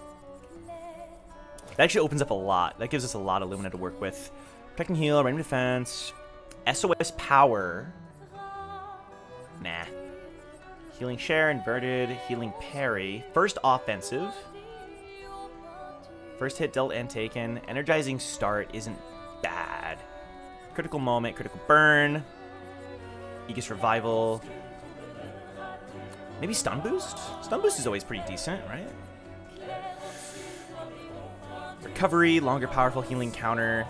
S1: That actually opens up a lot. That gives us a lot of Lumina to work with. Protecting heal, random defense. SOS power. Nah. Healing share, inverted. Healing parry. First offensive. First hit dealt and taken. Energizing start isn't bad. Critical moment, critical burn. Aegis revival. Maybe stun boost? Stun boost is always pretty decent, right? Recovery, longer powerful healing counter.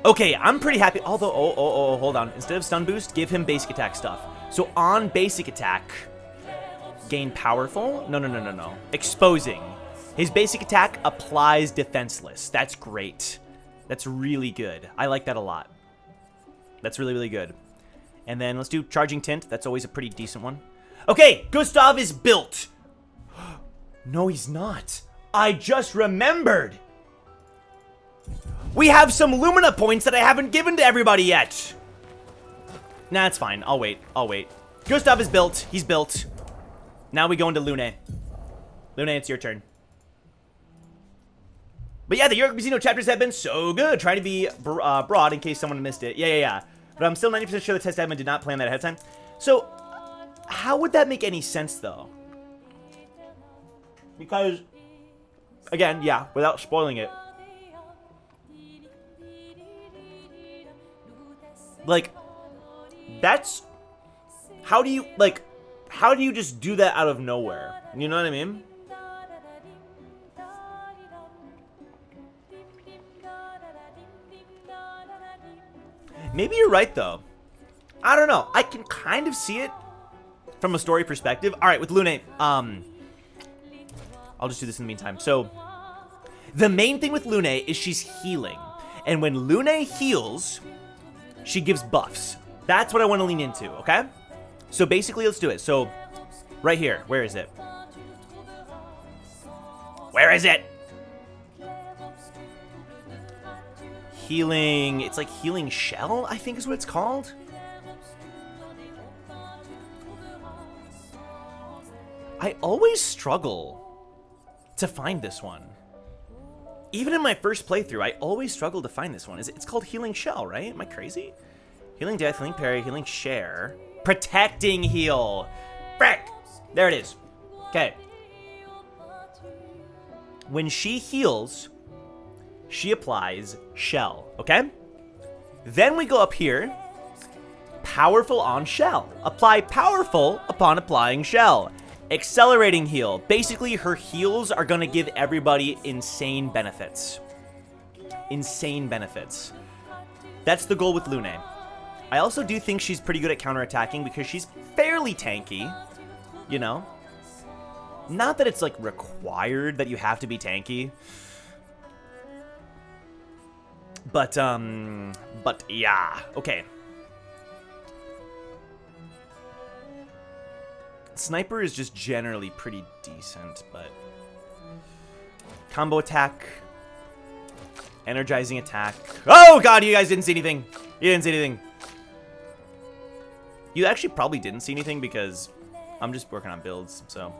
S1: Okay, I'm pretty happy. Although, hold on. Instead of stun boost, give him basic attack stuff. So on basic attack, gain powerful. No. Exposing. His basic attack applies defenseless. That's great. That's really good. I like that a lot. That's really, really good. And then let's do Charging Tint. That's always a pretty decent one. Okay, Gustav is built. No, he's not. I just remembered. We have some Lumina points that I haven't given to everybody yet. Nah, it's fine. I'll wait. Gustav is built. He's built. Now we go into Lune. Lune, it's your turn. But yeah, the Euro Casino chapters have been so good. Trying to be broad in case someone missed it. Yeah. But I'm still 90% sure the test admin did not plan that ahead of time. So, how would that make any sense, though? Because, again, yeah, without spoiling it. Like, that's... How do you just do that out of nowhere? You know what I mean? Maybe you're right, though. I don't know. I can kind of see it from a story perspective. All right, with Lune, I'll just do this in the meantime. So, the main thing with Lune is she's healing. And when Lune heals, she gives buffs. That's what I want to lean into, okay? So, basically, let's do it. So, right here. Where is it? Where is it? Healing, it's like Healing Shell, I think is what it's called. I always struggle to find this one. Even in my first playthrough, I always struggle to find this one. It's called Healing Shell, right? Am I crazy? Healing Death, Healing Parry, Healing Share. Protecting Heal. Frick! There it is. Okay. When she heals, she applies Shell, okay? Then we go up here, Powerful on Shell. Apply Powerful upon applying Shell. Accelerating Heal. Basically, her heals are going to give everybody insane benefits. Insane benefits. That's the goal with Lune. I also do think she's pretty good at counterattacking because she's fairly tanky, you know? Not that it's, like, required that you have to be tanky. But yeah. Okay. Sniper is just generally pretty decent, but... Combo attack. Energizing attack. Oh, God, you guys didn't see anything. You didn't see anything. You actually probably didn't see anything because I'm just working on builds, so...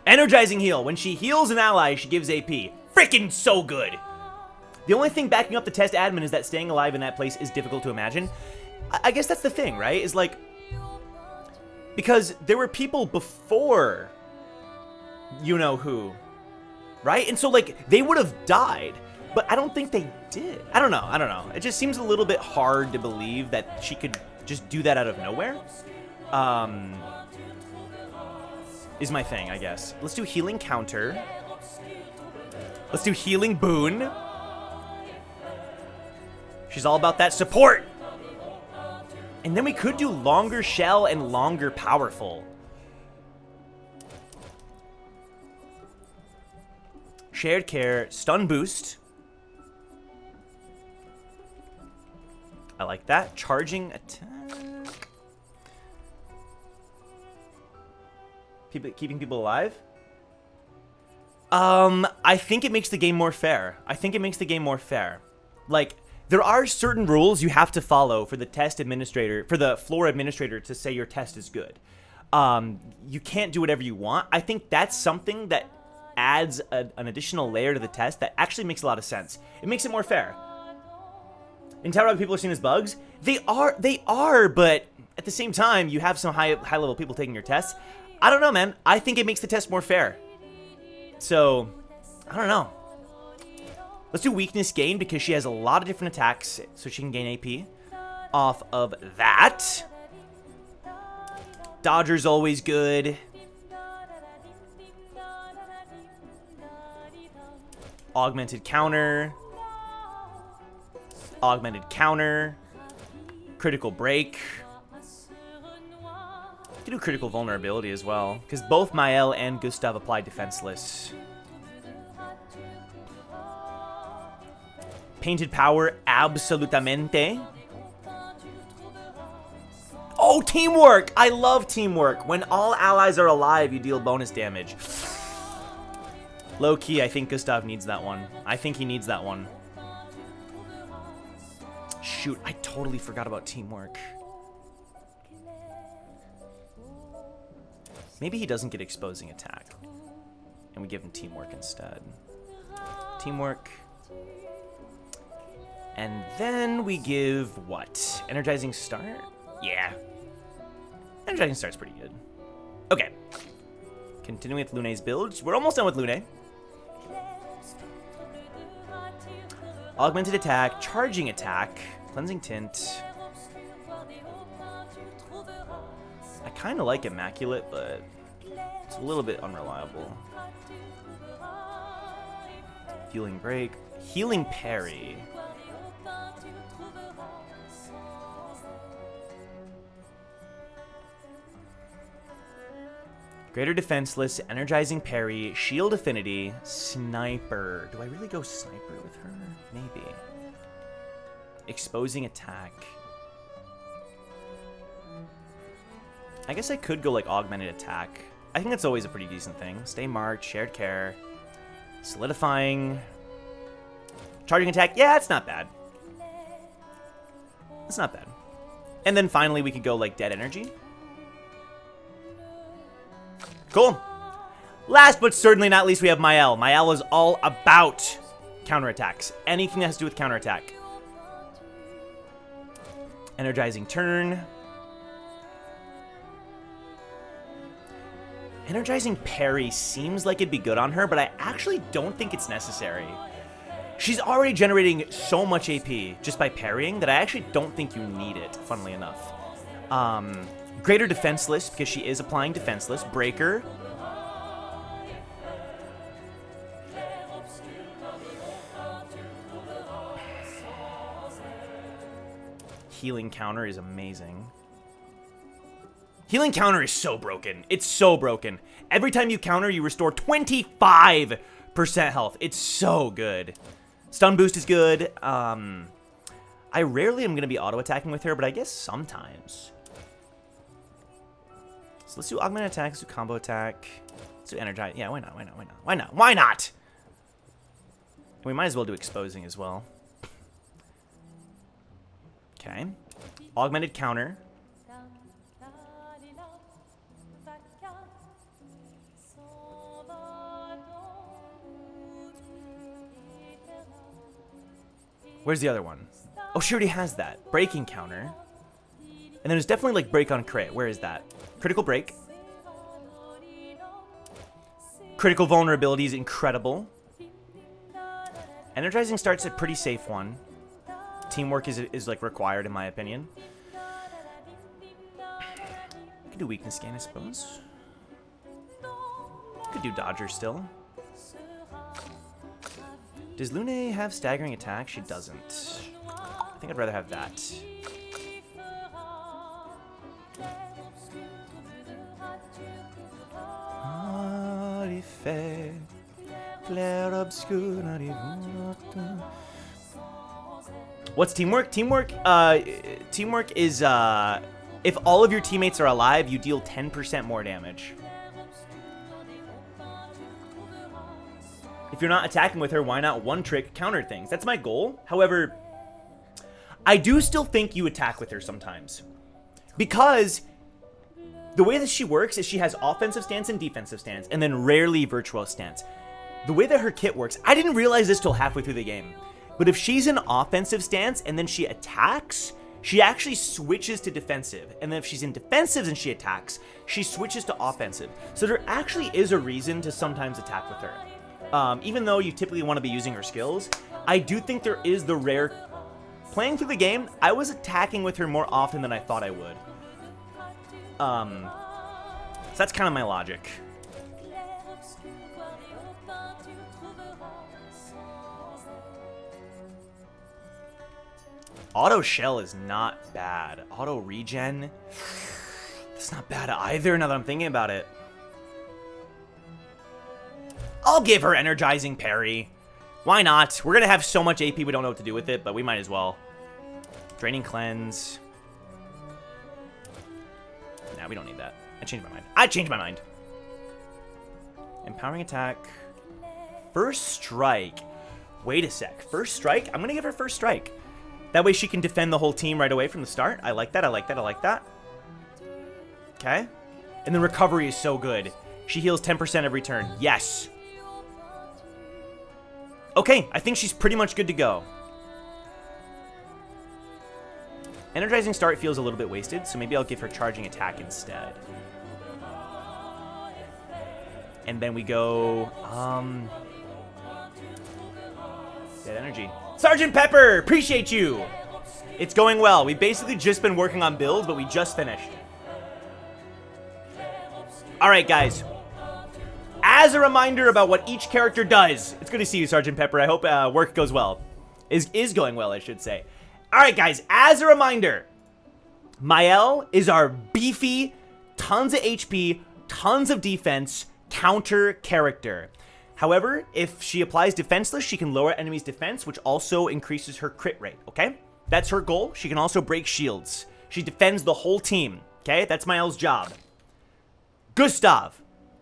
S1: Energizing heal. When she heals an ally, she gives AP. Freaking so good. The only thing backing up the test admin is that staying alive in that place is difficult to imagine. I guess that's the thing, right? Is like... Because there were people before you-know-who, right? And so, like, they would have died, but I don't think they did. I don't know. It just seems a little bit hard to believe that she could just do that out of nowhere. Is my thing, I guess. Let's do healing counter. Let's do healing boon. She's all about that support. And then we could do longer shell and longer powerful. Shared care, stun boost. I like that. Charging attack. Keeping people alive. I think it makes the game more fair. Like, there are certain rules you have to follow for the test administrator, for the floor administrator to say your test is good. You can't do whatever you want. I think that's something that adds an additional layer to the test that actually makes a lot of sense. It makes it more fair. In Tower people are seen as bugs. They are, but at the same time, you have some high level people taking your tests. I don't know, man. I think it makes the test more fair. So, I don't know. Let's do weakness gain because she has a lot of different attacks, so she can gain AP off of that. Dodger's always good. Augmented counter. Augmented counter. Critical break. You can do critical vulnerability as well, because both Mael and Gustav apply defenseless. Painted power, absolutamente. Oh, teamwork! I love teamwork. When all allies are alive, you deal bonus damage. Low key, I think Gustav needs that one. I think he needs that one. Shoot, I totally forgot about teamwork. Maybe he doesn't get exposing attack, and we give him teamwork instead. Teamwork. And then we give what? Energizing start? Yeah. Energizing start's pretty good. Okay. Continuing with Lune's build. We're almost done with Lune. Augmented attack, charging attack, cleansing tint. I kind of like Immaculate, but it's a little bit unreliable. Healing break. Healing parry. Greater defenseless, energizing parry, shield affinity, sniper. Do I really go sniper with her? Maybe. Exposing attack. I guess I could go like augmented attack. I think that's always a pretty decent thing. Stay marked, shared care, solidifying, charging attack. Yeah, it's not bad. It's not bad. And then finally we could go like dead energy. Cool. Last but certainly not least, we have Mael. Mael is all about counterattacks. Anything that has to do with counterattack. Energizing turn. Energizing parry seems like it'd be good on her, but I actually don't think it's necessary. She's already generating so much AP just by parrying that I actually don't think you need it, funnily enough. Greater defenseless, because she is applying defenseless. Breaker. Healing counter is amazing. Healing counter is so broken. It's so broken. Every time you counter, you restore 25% health. It's so good. Stun boost is good. I rarely am going to be auto-attacking with her, but I guess sometimes. So let's do augmented attack, let's do combo attack. Let's do energize. Yeah, why not? Why not? Why not? Why not? Why not? We might as well do exposing as well. Okay. Augmented counter. Where's the other one? Oh, she already has that. Breaking counter. And then there's definitely like break on crit. Where is that? Critical break. Critical vulnerability is incredible. Energizing start's a pretty safe one. Teamwork is like required in my opinion. Could do weakness scan, I suppose. Could do dodger still. Does Lune have staggering attack? She doesn't. I think I'd rather have that. Clair, Obscur. What's teamwork? Teamwork is if all of your teammates are alive, you deal 10% more damage. If you're not attacking with her, why not one-trick counter things? That's my goal. However, I do still think you attack with her sometimes. Because the way that she works is she has offensive stance and defensive stance, and then rarely virtuous stance. The way that her kit works, I didn't realize this till halfway through the game. But if she's in offensive stance and then she attacks, she actually switches to defensive. And then if she's in defensive and she attacks, she switches to offensive. So there actually is a reason to sometimes attack with her. Even though you typically want to be using her skills, I do think there is the rare... Playing through the game, I was attacking with her more often than I thought I would. So that's kind of my logic. Auto shell is not bad. Auto regen, that's not bad either now that I'm thinking about it. I'll give her energizing parry. Why not? We're gonna have so much AP we don't know what to do with it, but we might as well. Draining cleanse. Nah, we don't need that. I changed my mind. I changed my mind. Empowering attack. First strike. Wait a sec. First strike? I'm gonna give her first strike. That way she can defend the whole team right away from the start. I like that. I like that. I like that. Okay. And the recovery is so good. She heals 10% every turn. Yes. Okay, I think she's pretty much good to go. Energizing start feels a little bit wasted, so maybe I'll give her charging attack instead. And then we go, dead energy. Sergeant Pepper, appreciate you. It's going well. We've basically just been working on builds, but we just finished. All right, guys. As a reminder about what each character does, it's good to see you, Sergeant Pepper. I hope work goes well. Is going well, I should say. All right, guys. As a reminder, Mael is our beefy, tons of HP, tons of defense, counter character. However, if she applies defenseless, she can lower enemies' defense, which also increases her crit rate, okay? That's her goal. She can also break shields. She defends the whole team, okay? That's Mael's job. Gustav.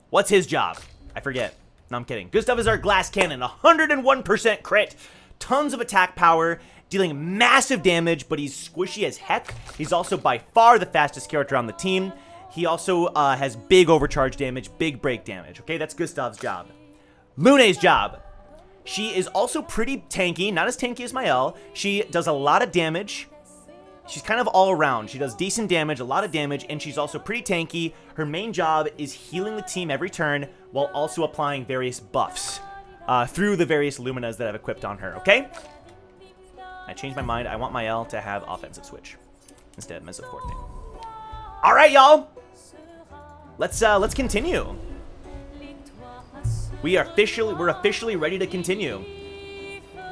S1: What's his job? I forget. No, I'm kidding. Gustav is our glass cannon. 101% crit. Tons of attack power. Dealing massive damage, but he's squishy as heck. He's also by far the fastest character on the team. He also has big overcharge damage, big break damage. Okay, that's Gustav's job. Lune's job. She is also pretty tanky. Not as tanky as Mael. She does a lot of damage. She's kind of all around. She does decent damage, a lot of damage, and she's also pretty tanky. Her main job is healing the team every turn while also applying various buffs through the various Luminas that I've equipped on her, okay? I changed my mind. I want Mael to have offensive switch instead of Mesa Forte. All right, y'all. Let's continue. We're officially ready to continue.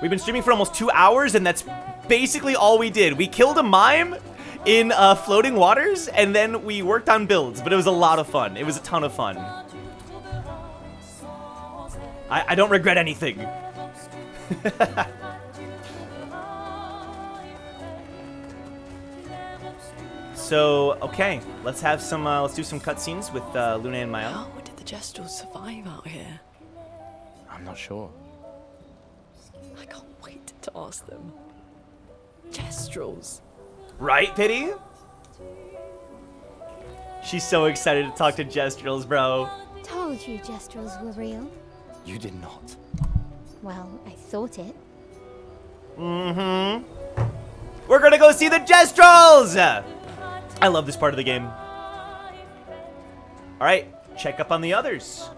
S1: We've been streaming for almost 2 hours, and that's basically all we did. We killed a mime in Floating Waters, and then we worked on builds, but it was a lot of fun. It was a ton of fun. I don't regret anything. So, okay, let's have some, let's do some cutscenes with Luna and Mael.
S2: How did the Gestrels survive out here?
S3: I'm not sure.
S2: I can't wait to ask them. Gestrels.
S1: Right, Pity? She's so excited to talk to Gestrels, bro.
S4: Told you Gestrels were real.
S3: You did not.
S4: Well, I thought it.
S1: Mm-hmm. We're gonna go see the Gestrels! I love this part of the game. Alright, check up on the others.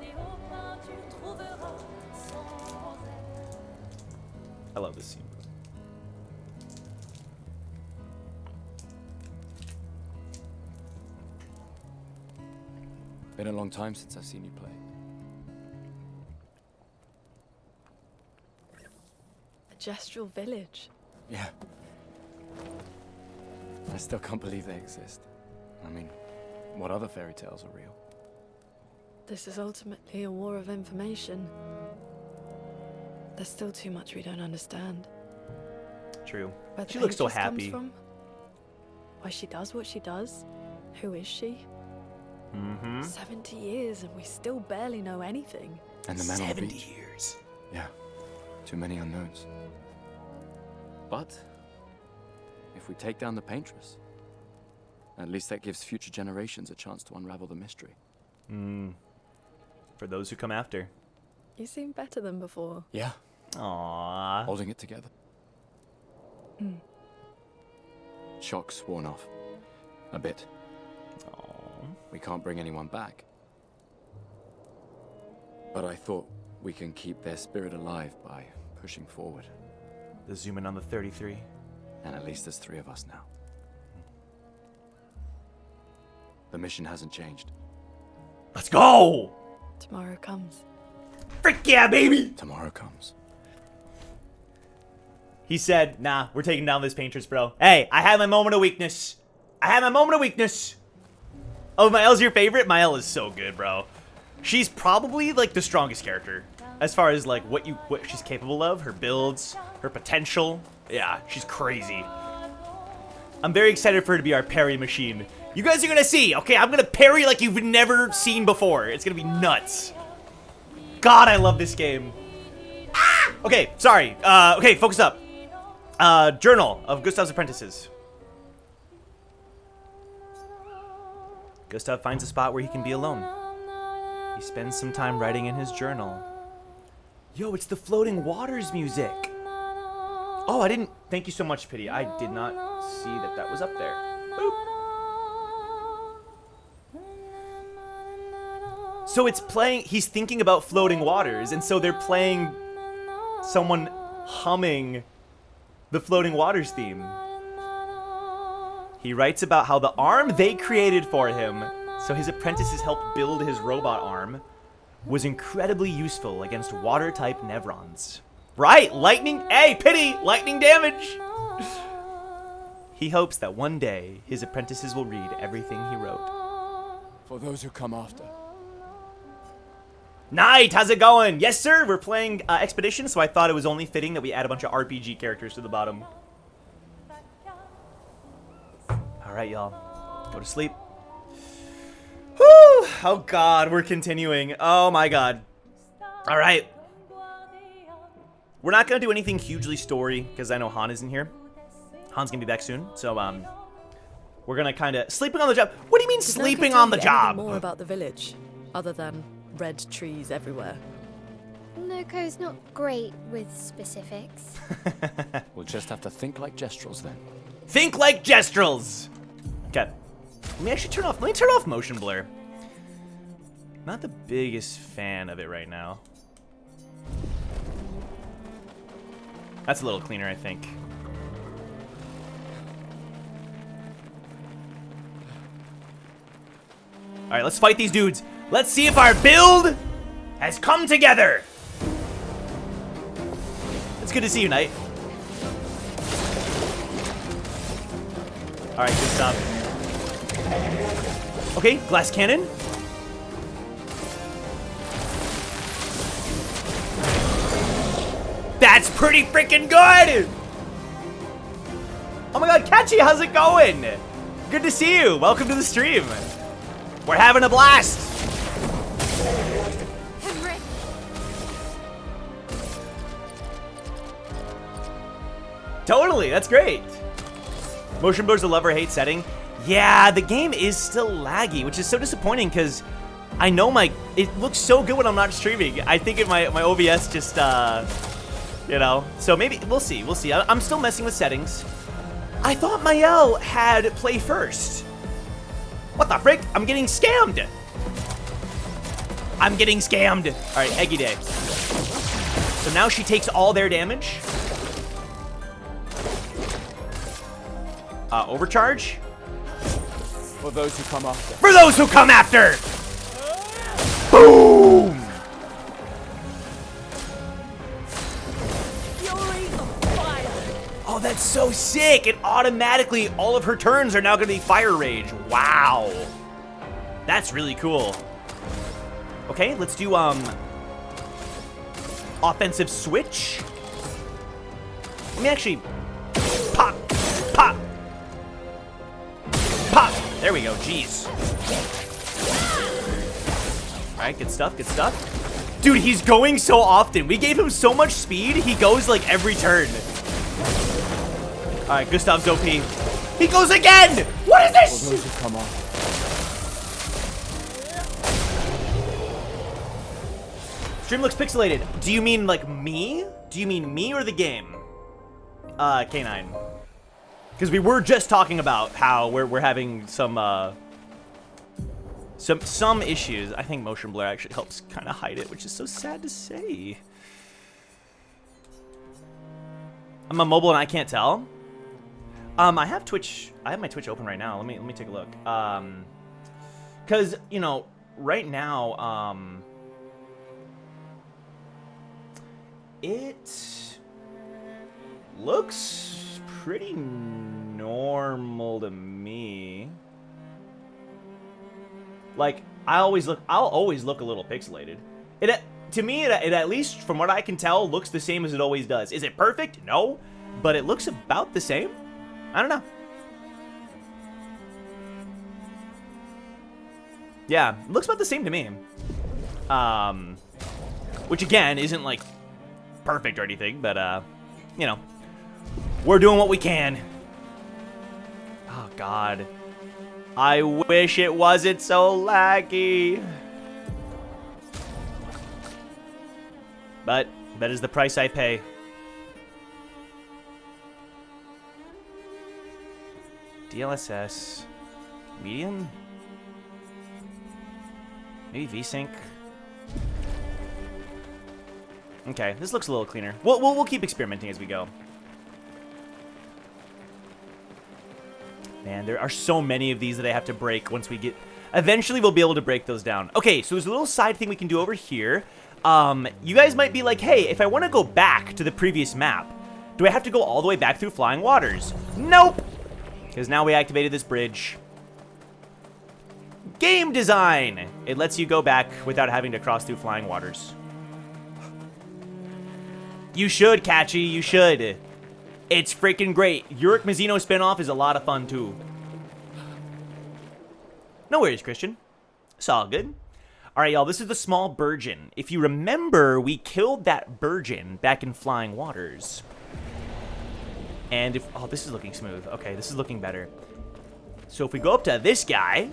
S1: I love this scene.
S3: Been a long time since I've seen you play.
S2: A Gestral village.
S3: Yeah. I still can't believe they exist. I mean, what other fairy tales are real?
S2: This is ultimately a war of information. There's still too much we don't understand.
S1: True.
S2: Where the
S1: She looks so
S2: Pages comes
S1: happy.
S2: from, why she does what she does. Who is she?
S1: Mm-hmm.
S2: 70 years and we still barely know anything.
S3: And the man on the
S1: 70
S3: beach.
S1: years.
S3: Yeah. Too many unknowns. But if we take down the Paintress, at least that gives future generations a chance to unravel the mystery.
S1: For those who come after.
S2: You seem better than before.
S3: Yeah.
S1: Aww.
S3: Holding it together. Shock's worn off. A bit. We can't bring anyone back. But I thought we can keep their spirit alive by pushing forward.
S1: Let's zoom in on the 33.
S3: And at least there's 3 of us now. The mission hasn't changed.
S1: Let's go!
S2: Tomorrow comes.
S1: Frick yeah, baby!
S3: Tomorrow comes.
S1: He said, nah, we're taking down this Paintress, bro. Hey, I had my moment of weakness. I had my moment of weakness. Oh, Mael's your favorite? Mael is so good, bro. She's probably, like, the strongest character. As far as, like, what she's capable of. Her builds, her potential. Yeah, she's crazy. I'm very excited for her to be our parry machine. You guys are gonna see, okay? I'm gonna parry like you've never seen before. It's gonna be nuts. God, I love this game. Ah! Okay, sorry. Okay, focus up. Journal of Gustav's apprentices. Gustav finds a spot where he can be alone. He spends some time writing in his journal. Yo, it's the Floating Waters music. Oh, I didn't... Thank you so much, Pity. I did not see that that was up there. Boop. So it's playing... He's thinking about Floating Waters, and so they're playing someone humming the Floating Waters theme. He writes about how the arm they created for him, so his apprentices helped build his robot arm, was incredibly useful against water-type Nevrons. Right, lightning, hey, Pity, lightning damage! He hopes that one day, his apprentices will read everything he wrote.
S3: For those who come after.
S1: Knight, how's it going? Yes, sir, we're playing Expedition, so I thought it was only fitting that we add a bunch of RPG characters to the bottom. Alright, y'all, go to sleep. Whew! Oh god, we're continuing. Oh my god. Alright. We're not gonna do anything hugely story, because I know Han isn't here. Han's gonna be back soon, so we're gonna kinda... Sleeping on the job? What do you mean
S2: Did
S1: sleeping
S2: Noko
S1: on the
S2: tell you anything
S1: job?
S2: more about the village, other than red trees everywhere?
S4: Noko's not great with specifics.
S3: We'll just have to think like Gestrels then.
S1: Think like Gestrels! Okay. Let me actually let me turn off motion blur. Not the biggest fan of it right now. That's a little cleaner, I think. Alright, let's fight these dudes. Let's see if our build has come together. It's good to see you, Knight. Alright, good stuff. Okay, glass cannon. That's pretty freaking good! Oh my god, Catchy, how's it going? Good to see you. Welcome to the stream. We're having a blast.
S4: Henry.
S1: Totally, that's great. Motion blur's a love or hate setting. Yeah, the game is still laggy, which is so disappointing because I know it looks so good when I'm not streaming. I think my OBS just, you know, so maybe, we'll see. I'm still messing with settings. I thought Mael had play first. What the frick? I'm getting scammed. All right, Eggy Day. So now she takes all their damage. Overcharge.
S5: For those who come after.
S1: For those who come after! Boom! Oh, that's so sick! It automatically, all of her turns are now gonna be Fire Rage. Wow. That's really cool. Okay, let's do, offensive switch. Let me actually pop. There we go, jeez. All right, good stuff. Dude, he's going so often. We gave him so much speed, he goes like every turn. All right, Gustav's OP. He goes again! What is this?
S5: For those who come on.
S1: Stream looks pixelated. Do you mean like me? Do you mean me or the game? K9. Because we were just talking about how we're having some issues. I think motion blur actually helps kind of hide it, which is so sad to say. I'm on mobile and I can't tell. I have Twitch. I have my Twitch open right now. Let me take a look. Because you know, right now, it looks pretty normal to me. Like I'll always look a little pixelated. To me, it at least from what I can tell looks the same as it always does. Is it perfect? No, but it looks about the same. I don't know. Yeah, it looks about the same to me. Which again isn't like perfect or anything, but you know, we're doing what we can. Oh god, I wish it wasn't so laggy, but that is the price I pay. DLSS, medium, maybe VSync. Okay, this looks a little cleaner. We'll keep experimenting as we go. Man, there are so many of these that I have to break once we get... Eventually, we'll be able to break those down. Okay, so there's a little side thing we can do over here. You guys might be like, hey, if I want to go back to the previous map, do I have to go all the way back through Flying Waters? Nope! Because now we activated this bridge. Game design! It lets you go back without having to cross through Flying Waters. You should, Catchy, you should. It's freaking great. Yurik Mizzino spinoff is a lot of fun, too. No worries, Christian. It's all good. All right, y'all, this is the small Burgeon. If you remember, we killed that Burgeon back in Flying Waters. And if... Oh, this is looking smooth. Okay, this is looking better. So if we go up to this guy...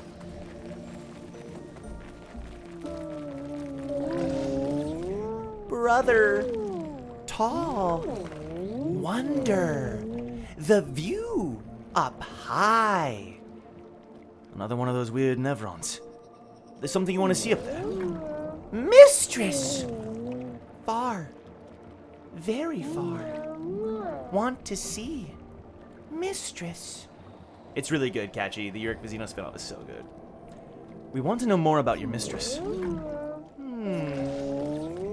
S1: Brother... Tall... Wonder... The view... Up high... Another one of those weird nevrons. There's something you want to see up there. Mistress! Far. Very far. Want to see. Mistress. It's really good, Catchy. The Yurik Mizzino spinoff is so good. We want to know more about your mistress.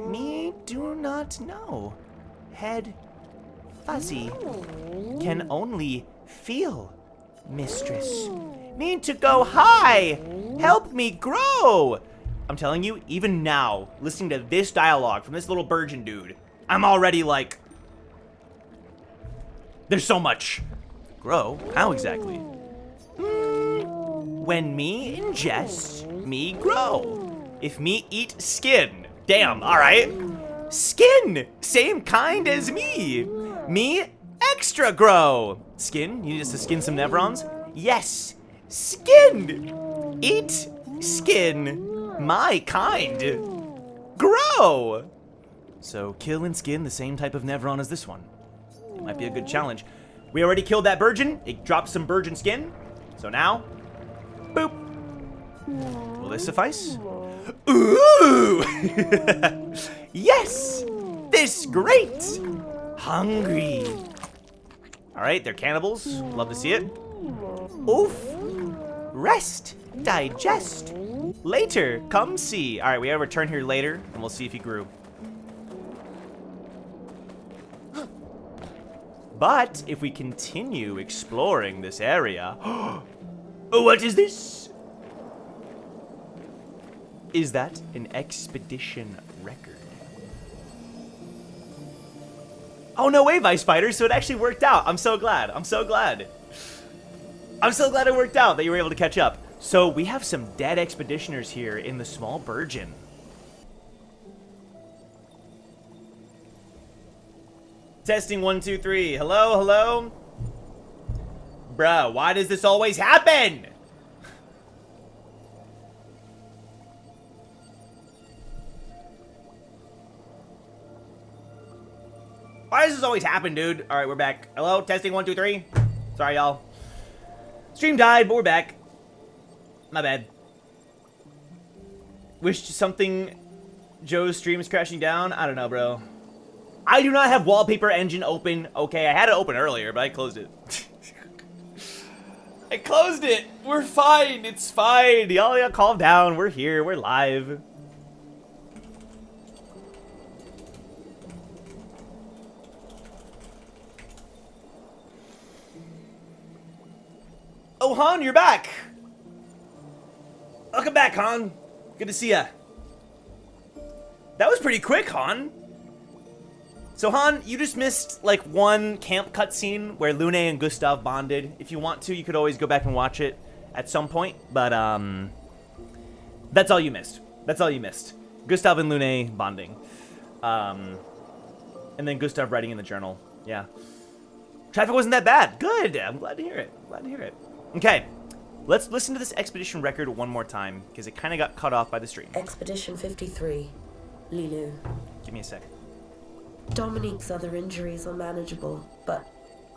S1: Me do not know. Head fuzzy. Can only feel Mistress. Mean to go high. Help me grow. I'm telling you, even now, listening to this dialogue from this little virgin dude, I'm already like, there's so much. Grow? How exactly? When me ingest, me grow. If me eat skin. Damn, alright. Skin! Same kind as me. Me extra grow. Skin? You need us to skin some Nevrons? Yes. Skin! Eat skin. My kind. Grow! So kill and skin the same type of Nevron as this one. It might be a good challenge. We already killed that virgin. It dropped some virgin skin. So now, boop. Will this suffice? Ooh! Yes! This great! Hungry. Alright, they're cannibals. Love to see it. Oof. Rest. Digest. Later, come see. Alright, we gotta return here later, and we'll see if he grew. But if we continue exploring this area... What is this? Is that an expedition record? Oh, no way, Vice Fighter, so it actually worked out. I'm so glad. I'm so glad. I'm so glad it worked out that you were able to catch up. So we have some dead expeditioners here in the Small Burgeon. Testing 1, 2, 3. Hello, hello? Bruh, why does this always happen? Why does this always happen, dude? Alright, we're back. Hello, testing 1, 2, 3. Sorry, y'all. Stream died, but we're back. My bad. Wish something... Joe's stream is crashing down? I don't know, bro. I do not have wallpaper engine open. Okay, I had it open earlier, but I closed it. I closed it. We're fine. It's fine. Y'all calm down. We're here. We're live. Oh, Han, you're back. Welcome back, Han. Good to see ya. That was pretty quick, Han. So, Han, you just missed, like, one camp cutscene where Lune and Gustav bonded. If you want to, you could always go back and watch it at some point. But, that's all you missed. That's all you missed. Gustav and Lune bonding. And then Gustav writing in the journal. Yeah. Traffic wasn't that bad. Good. I'm glad to hear it. Glad to hear it. Okay. Let's listen to this expedition record one more time, because it kind of got cut off by the stream.
S6: Expedition 53, Lilu.
S1: Give me a sec.
S6: Dominique's other injuries are manageable, but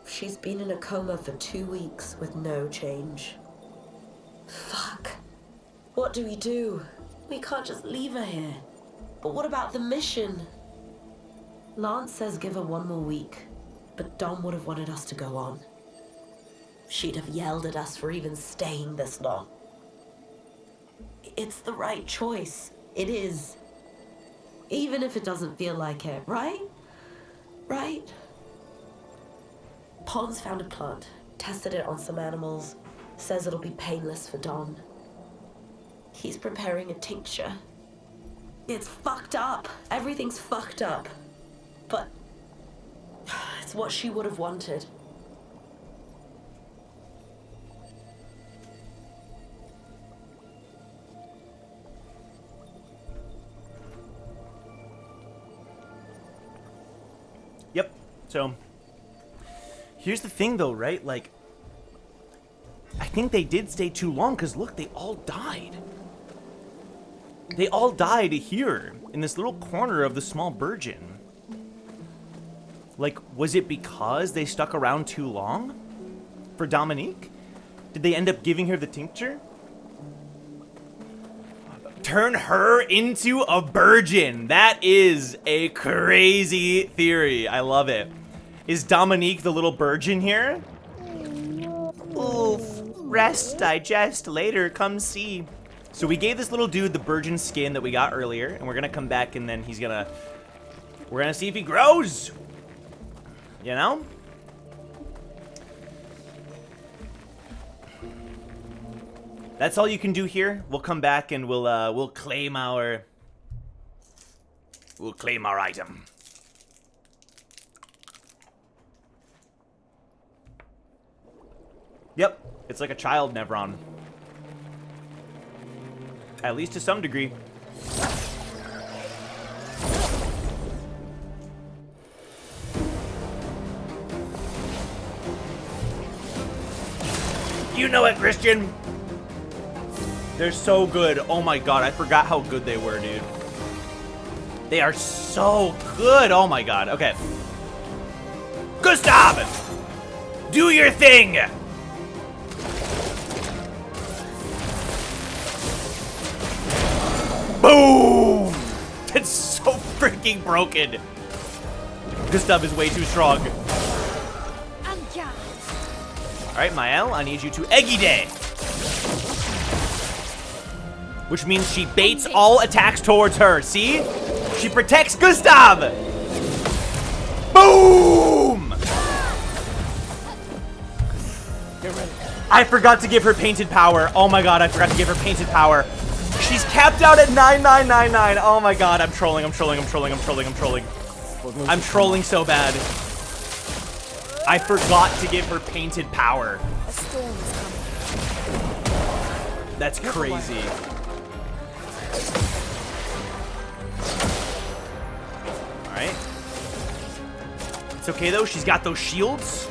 S6: she's been in a coma for 2 weeks with no change. Fuck. What do we do? We can't just leave her here. But what about the mission? Lance says give her 1 more week, but Dom would have wanted us to go on. She'd have yelled at us for even staying this long. It's the right choice. It is. Even if it doesn't feel like it, right? Right? Pons found a plant, tested it on some animals, says it'll be painless for Don. He's preparing a tincture. It's fucked up. Everything's fucked up. But it's what she would have wanted.
S1: Yep. So, here's the thing though, right? Like, I think they did stay too long because look, they all died. They all died here in this little corner of the Small Burgeon. Like, was it because they stuck around too long for Dominique? Did they end up giving her the tincture? Turn her into a virgin. That is a crazy theory. I love it. Is Dominique the little virgin here? Oof. Rest, digest, later, come see. So we gave this little dude the virgin skin that we got earlier, and we're gonna come back and then we're gonna see if he grows. You know? That's all you can do here. We'll come back and we'll claim our item. Yep, it's like a child Nevron. At least to some degree. You know it, Christian. They're so good. Oh my god, I forgot how good they were, dude. They are so good. Oh my god. Okay. Gustav! Do your thing! Boom! That's so freaking broken. Gustav is way too strong. Alright, Mael, I need you to Eggy Day. Which means she baits all attacks towards her. See? She protects Gustav! Boom!
S5: Get ready.
S1: I forgot to give her painted power. Oh my god, I forgot to give her painted power. She's capped out at 9999. Oh my god, I'm trolling, I'm trolling, I'm trolling, I'm trolling, I'm trolling. I'm trolling so bad. I forgot to give her painted power.
S2: A storm is coming.
S1: That's crazy. Alright. It's okay though, she's got those shields.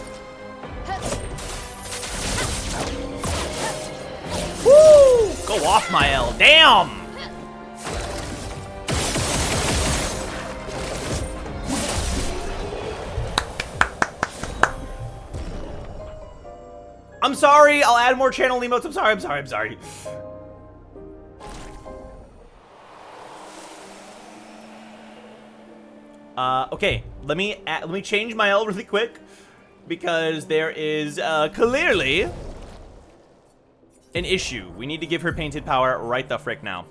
S1: Woo! Go off, Mael. Damn! I'm sorry, I'll add more channel emotes. I'm sorry, I'm sorry, I'm sorry. Okay, let me change my L really quick because there is clearly an issue. We need to give her painted power right the frick now.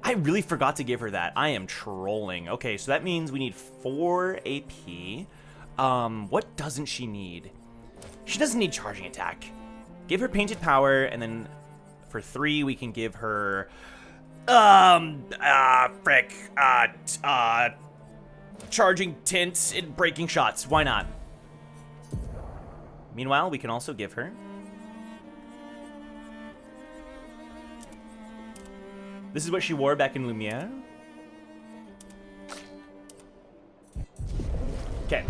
S1: I really forgot to give her that. I am trolling. Okay, so that means we need 4 AP. What doesn't she need? She doesn't need charging attack. Give her painted power, and then for 3 we can give her charging tints and breaking shots. Why not? Meanwhile, we can also give her this is what she wore back in Lumiere. Okay.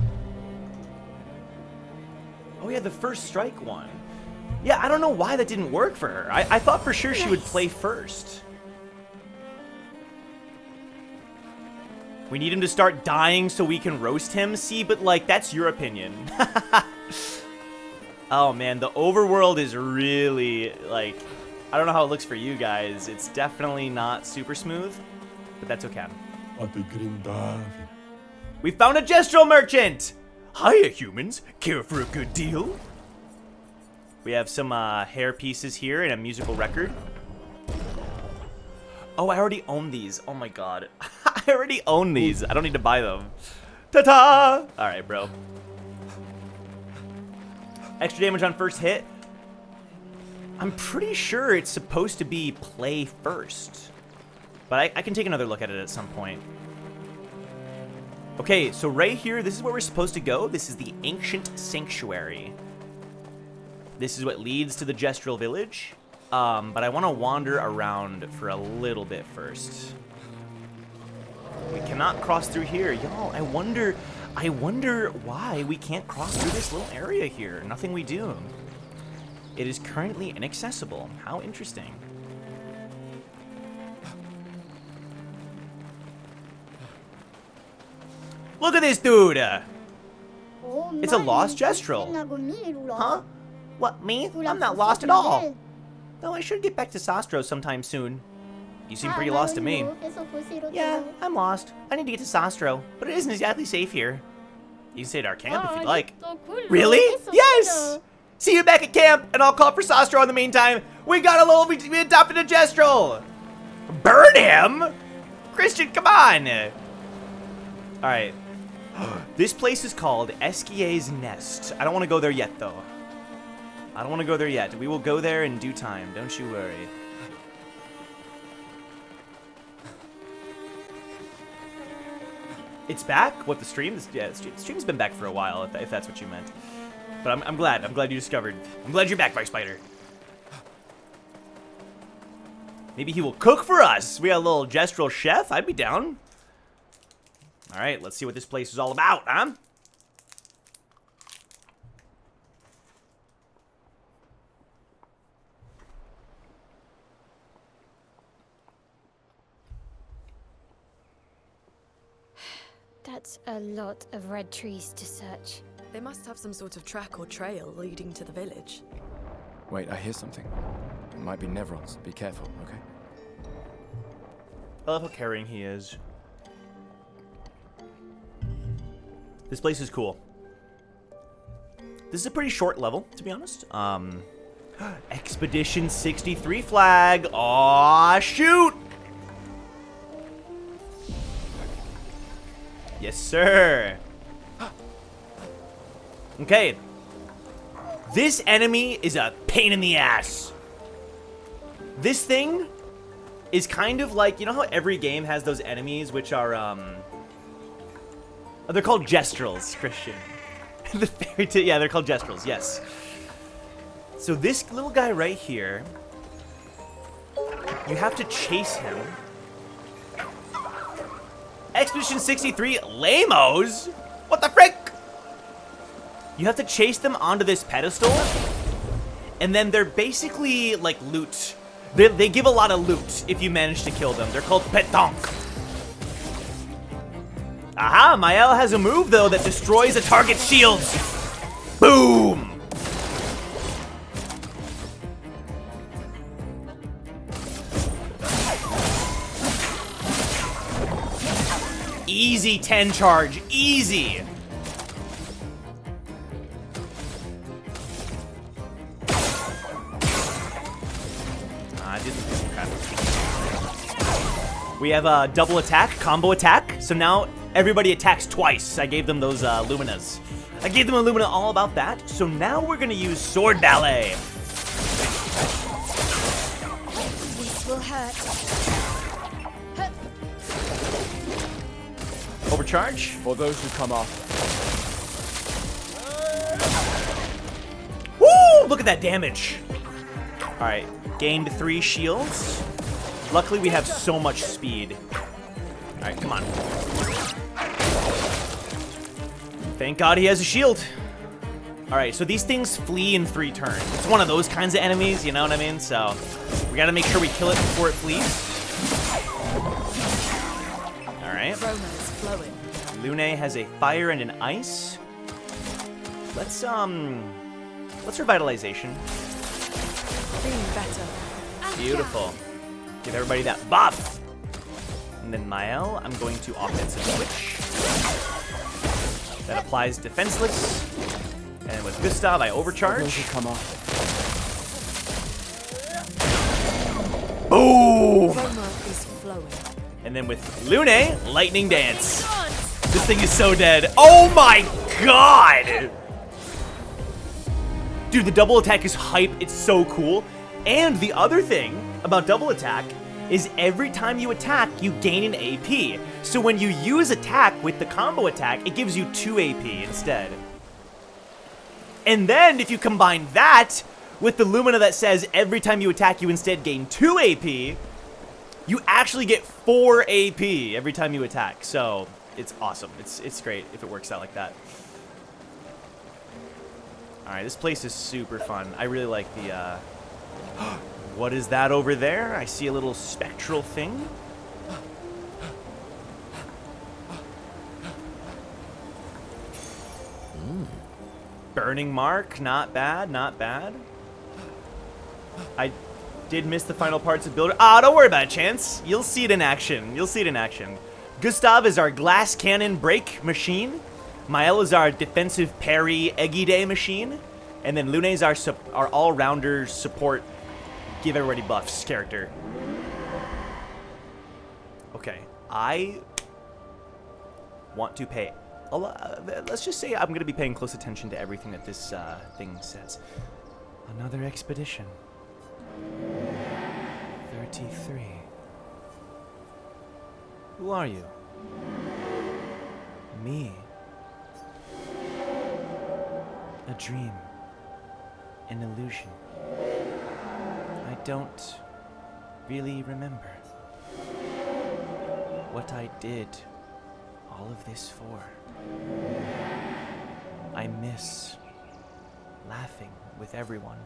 S1: Oh yeah, the first strike one. Yeah, I don't know why that didn't work for her. I thought for sure she would play first. We need him to start dying so we can roast him. See, but like, that's your opinion. Oh man, the overworld is really, like, I don't know how it looks for you guys. It's definitely not super smooth, but that's okay. We found a gestural merchant! Hiya, humans. Care for a good deal? We have some hair pieces here and a musical record. Oh, I already own these. Oh my god. I already own these. I don't need to buy them. Ta-ta! Alright, bro. Extra damage on first hit. I'm pretty sure it's supposed to be play first. But I can take another look at it at some point. Okay, so right here, this is where we're supposed to go. This is the Ancient Sanctuary. This is what leads to the Gestural Village. But I want to wander around for a little bit first. We cannot cross through here. Y'all, I wonder why we can't cross through this little area here. Nothing we do. It is currently inaccessible. How interesting. Look at this dude! It's a lost Gestural. Huh? What, me? I'm not lost at all. Though I should get back to Sastro sometime soon. You seem pretty lost to me. Yeah, I'm lost. I need to get to Sastro, but it isn't exactly safe here. You can stay at our camp if you'd like. Really? Yes! See you back at camp, and I'll call for Sastro in the meantime. We adopted a Gestural! Burn him? Christian, come on! Alright. This place is called Esquier's Nest. I don't want to go there yet, though. I don't want to go there yet. We will go there in due time. Don't you worry. It's back? What, the stream? Yeah, the stream's been back for a while, if that's what you meant. But I'm glad. I'm glad you discovered. I'm glad you're back, Vice Spider. Maybe he will cook for us. We got a little gestural chef. I'd be down. All right, let's see what this place is all about, huh?
S4: That's a lot of red trees to search.
S2: They must have some sort of track or trail leading to the village.
S3: Wait, I hear something. It might be Nevrons. Be careful, okay?
S1: I love how caring he is. This place is cool. This is a pretty short level, to be honest. Expedition 63 flag. Aw, shoot! Yes, sir. Okay. This enemy is a pain in the ass. This thing is kind of like, you know how every game has those enemies which are, they're called gestrels, Christian. Yeah, they're called gestrels, yes. So this little guy right here, you have to chase him. Expedition 63 lamos? What the frick? You have to chase them onto this pedestal, and then they're basically like loot. They give a lot of loot if you manage to kill them. They're called petanque. Aha, Mael has a move though that destroys a target's shields. Boom! Easy 10 charge, easy. I didn't. Okay. We have a double attack, combo attack. So now everybody attacks twice. I gave them those Luminas. I gave them a Lumina all about that. So now we're gonna use sword ballet.
S4: This will hurt.
S1: Overcharge.
S3: For those who come after.
S1: Woo! Look at that damage. All right, gained 3 shields. Luckily, we have so much speed. All right, come on. Thank God he has a shield. All right, so these things flee in 3 turns. It's one of those kinds of enemies, you know what I mean? So we gotta make sure we kill it before it flees. All right.
S2: Flowing.
S1: Lune has a fire and an ice. Let's revitalization.
S2: Feeling better.
S1: Beautiful. Give everybody that buff. And then Mael, I'm going to offensive switch. That applies defenseless. And with Gustav, I overcharge.
S3: Come on.
S1: Boom!
S2: Roma is flowing.
S1: And then with Lune, lightning dance. This thing is so dead. Oh my god! Dude, the double attack is hype. It's so cool. And the other thing about double attack is every time you attack, you gain an AP. So when you use attack with the combo attack, it gives you 2 AP instead. And then if you combine that with the Lumina that says every time you attack, you instead gain 2 AP, you actually get 4 AP every time you attack. So it's awesome. It's great if it works out like that. All right, this place is super fun. I really like the, what is that over there? I see a little spectral thing. Burning mark, not bad, not bad. I did miss the final parts of Builder. Ah, don't worry about it, Chance. You'll see it in action. You'll see it in action. Gustav is our glass cannon break machine. Mael is our defensive parry Egide machine. And then Lune is our all-rounder support, give everybody buffs character. Okay, I want to pay a lot. Let's just say I'm going to be paying close attention to everything that this thing says. Another expedition. 33. Who are you? Me. A dream. An illusion. I don't really remember what I did all of this for. I miss laughing with everyone.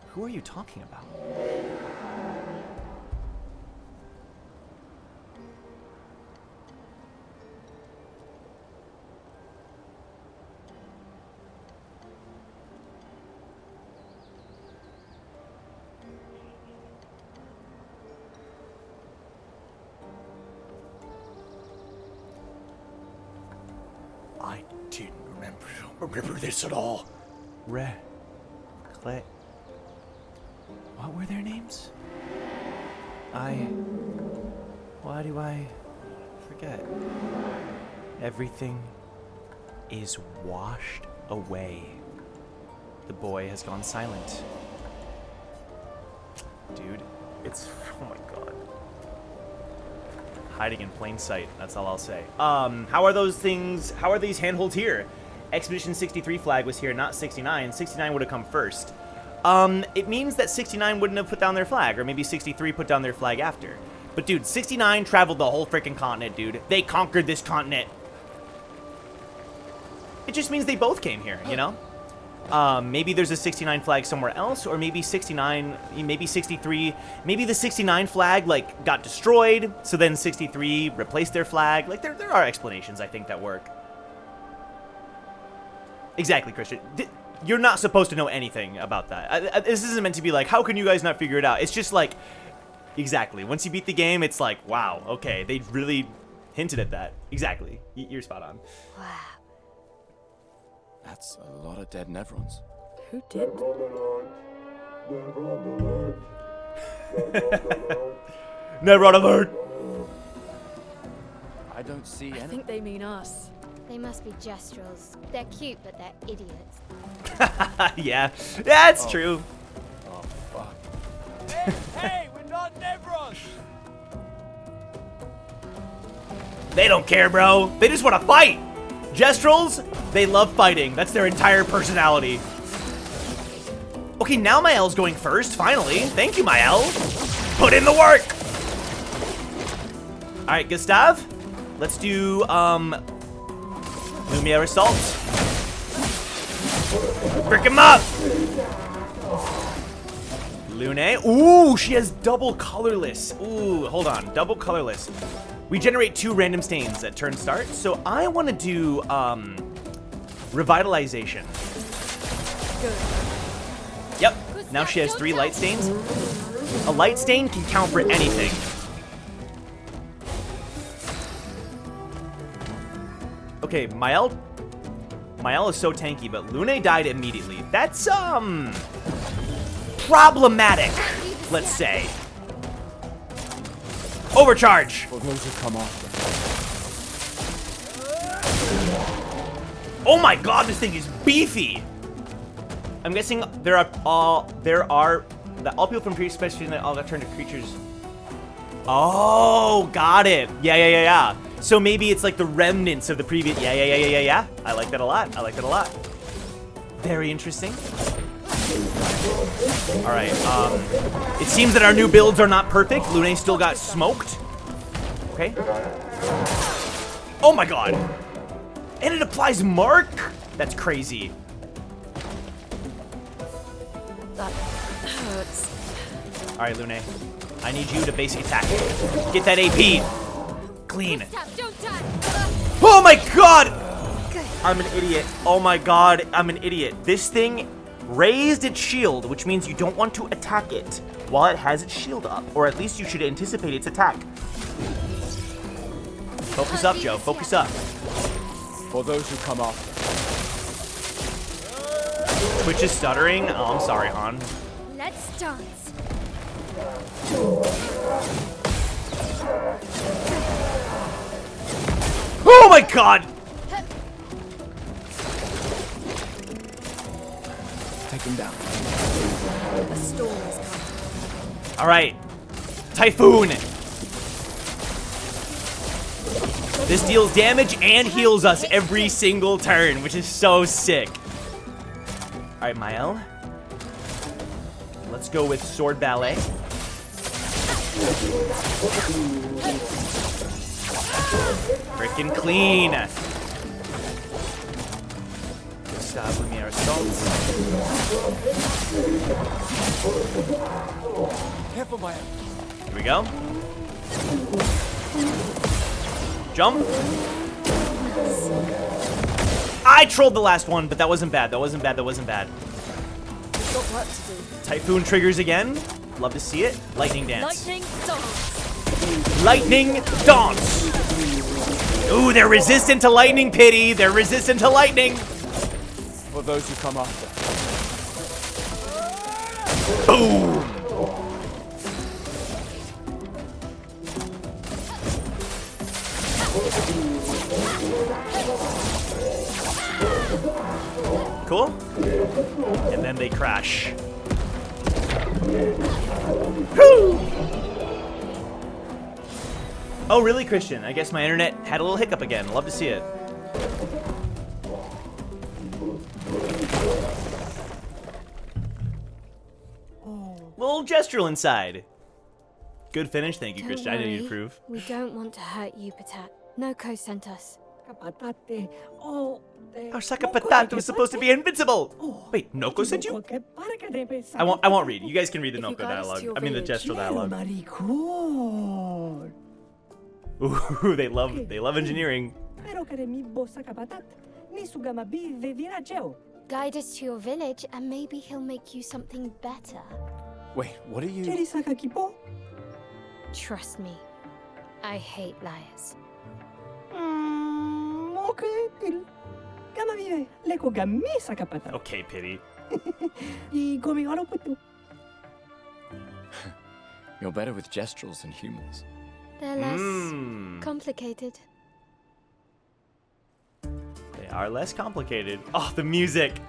S1: Who are you talking about?
S5: I didn't remember this at all.
S1: Clair. What were their names? Why do I forget? Everything is washed away. The boy has gone silent. Dude, it's, oh my god. Hiding in plain sight, that's all I'll say. How are those things, how are these handholds here? Expedition 63 flag was here, not 69. 69 would have come first. It means that 69 wouldn't have put down their flag, or maybe 63 put down their flag after. But dude, 69 traveled the whole freaking continent, dude. They conquered this continent. It just means they both came here, you know? Maybe there's a 69 flag somewhere else, or maybe 69, maybe 63, maybe the 69 flag, like, got destroyed, so then 63 replaced their flag. Like, there are explanations, I think, that work. Exactly, Christian. You're not supposed to know anything about that. This isn't meant to be like, how can you guys not figure it out? It's just like, exactly. Once you beat the game, it's like, wow, okay, they really hinted at that. Exactly. You're spot on.
S4: Wow.
S3: That's a lot of dead Nevrons.
S2: Who did?
S1: Nevron alert!
S3: I don't see
S2: I
S3: any.
S2: think they mean us.
S4: They must be Gestrels. They're cute, but they're idiots.
S1: Yeah, it's true.
S3: Oh, fuck.
S5: Hey, we're not Nevrons!
S1: They don't care, bro. They just want to fight. Gestrels, they love fighting. That's their entire personality. Okay, now Mael's going first, finally. Thank you, Mael. Put in the work. All right, Gustav, let's do, Lumiere Assault. Frick him up. Lune. Ooh, she has double colorless. Ooh, hold on, double colorless. We generate 2 random stains at turn start, so I want to do revitalization.
S2: Good.
S1: Yep. Now she has 3 light stains. A light stain can count for anything. Okay, Mael is so tanky, but Lune died immediately. That's problematic, let's say. Overcharge!
S3: For those who come after.
S1: Oh my god, this thing is beefy! I'm guessing there are all people from previous specialties that all got turned to creatures. Oh, got it. Yeah. So maybe it's like the remnants of the previous. Yeah. I like that a lot. Very interesting. All right. It seems that our new builds are not perfect. Lune still got smoked. Okay. Oh my god. And it applies mark? That's crazy.
S2: That hurts.
S1: All right, Lune. I need you to basic attack. Get that AP. Clean.
S4: Gustav, don't die!
S1: Oh my god!
S4: Good.
S1: I'm an idiot. Oh my god, I'm an idiot. This thing raised its shield, which means you don't want to attack it while it has its shield up, or at least you should anticipate its attack. Focus up, Joe. Focus up.
S3: For those who come after.
S1: Twitch is stuttering. Oh, I'm sorry, Han.
S4: Let's dance.
S1: Oh my god!
S3: Take him down.
S2: A storm is coming.
S1: All right, Typhoon. This deals damage and heals us every single turn, which is so sick. All right, Mael. Let's go with Sword Ballet. Frickin' clean. Stop with me, our assaults.
S3: Careful, Maya.
S1: Here we go. Jump. I trolled the last one, but that wasn't bad. That wasn't bad. That wasn't bad.
S2: We've got work to do.
S1: Typhoon triggers again. Love to see it. Lightning dance.
S2: Lightning dance.
S1: Lightning dance. Ooh, they're resistant to lightning, Pity. They're resistant to lightning.
S3: For those who come after.
S1: Boom. Cool. And then they crash. Whew. Oh, really, Christian? I guess my internet had a little hiccup again. Love to see it. Little gestural inside. Good finish. Thank you,
S4: Don't
S1: Christian. I didn't need to
S4: worry.
S1: prove.
S4: We don't want to hurt you, Patat. Noko sent us.
S1: Our Sakapatato was supposed to be invincible. Wait, Noko sent you? I won't read. You guys can read the
S2: If you
S1: Noko
S2: guide us to
S1: dialogue.
S2: your
S1: I mean the
S2: village.
S1: gestural dialogue. Ooh, they love engineering.
S4: Guide us to your village, and maybe he'll make you something better.
S3: Wait, what are you?
S4: Trust me, I hate liars.
S1: Okay, Pity.
S3: You're better with gesturals than humans.
S4: They're less complicated.
S1: They are less complicated. Oh, the music.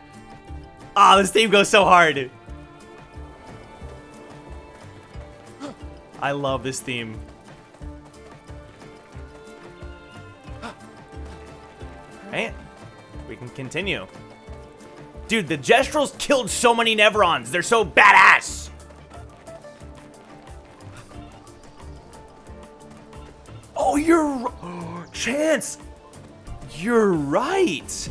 S1: Ah, this theme goes so hard. I love this theme. Right? We can continue. Dude, the Gestrals killed so many Nevrons. They're so badass. Oh, you're... Chance. You're right.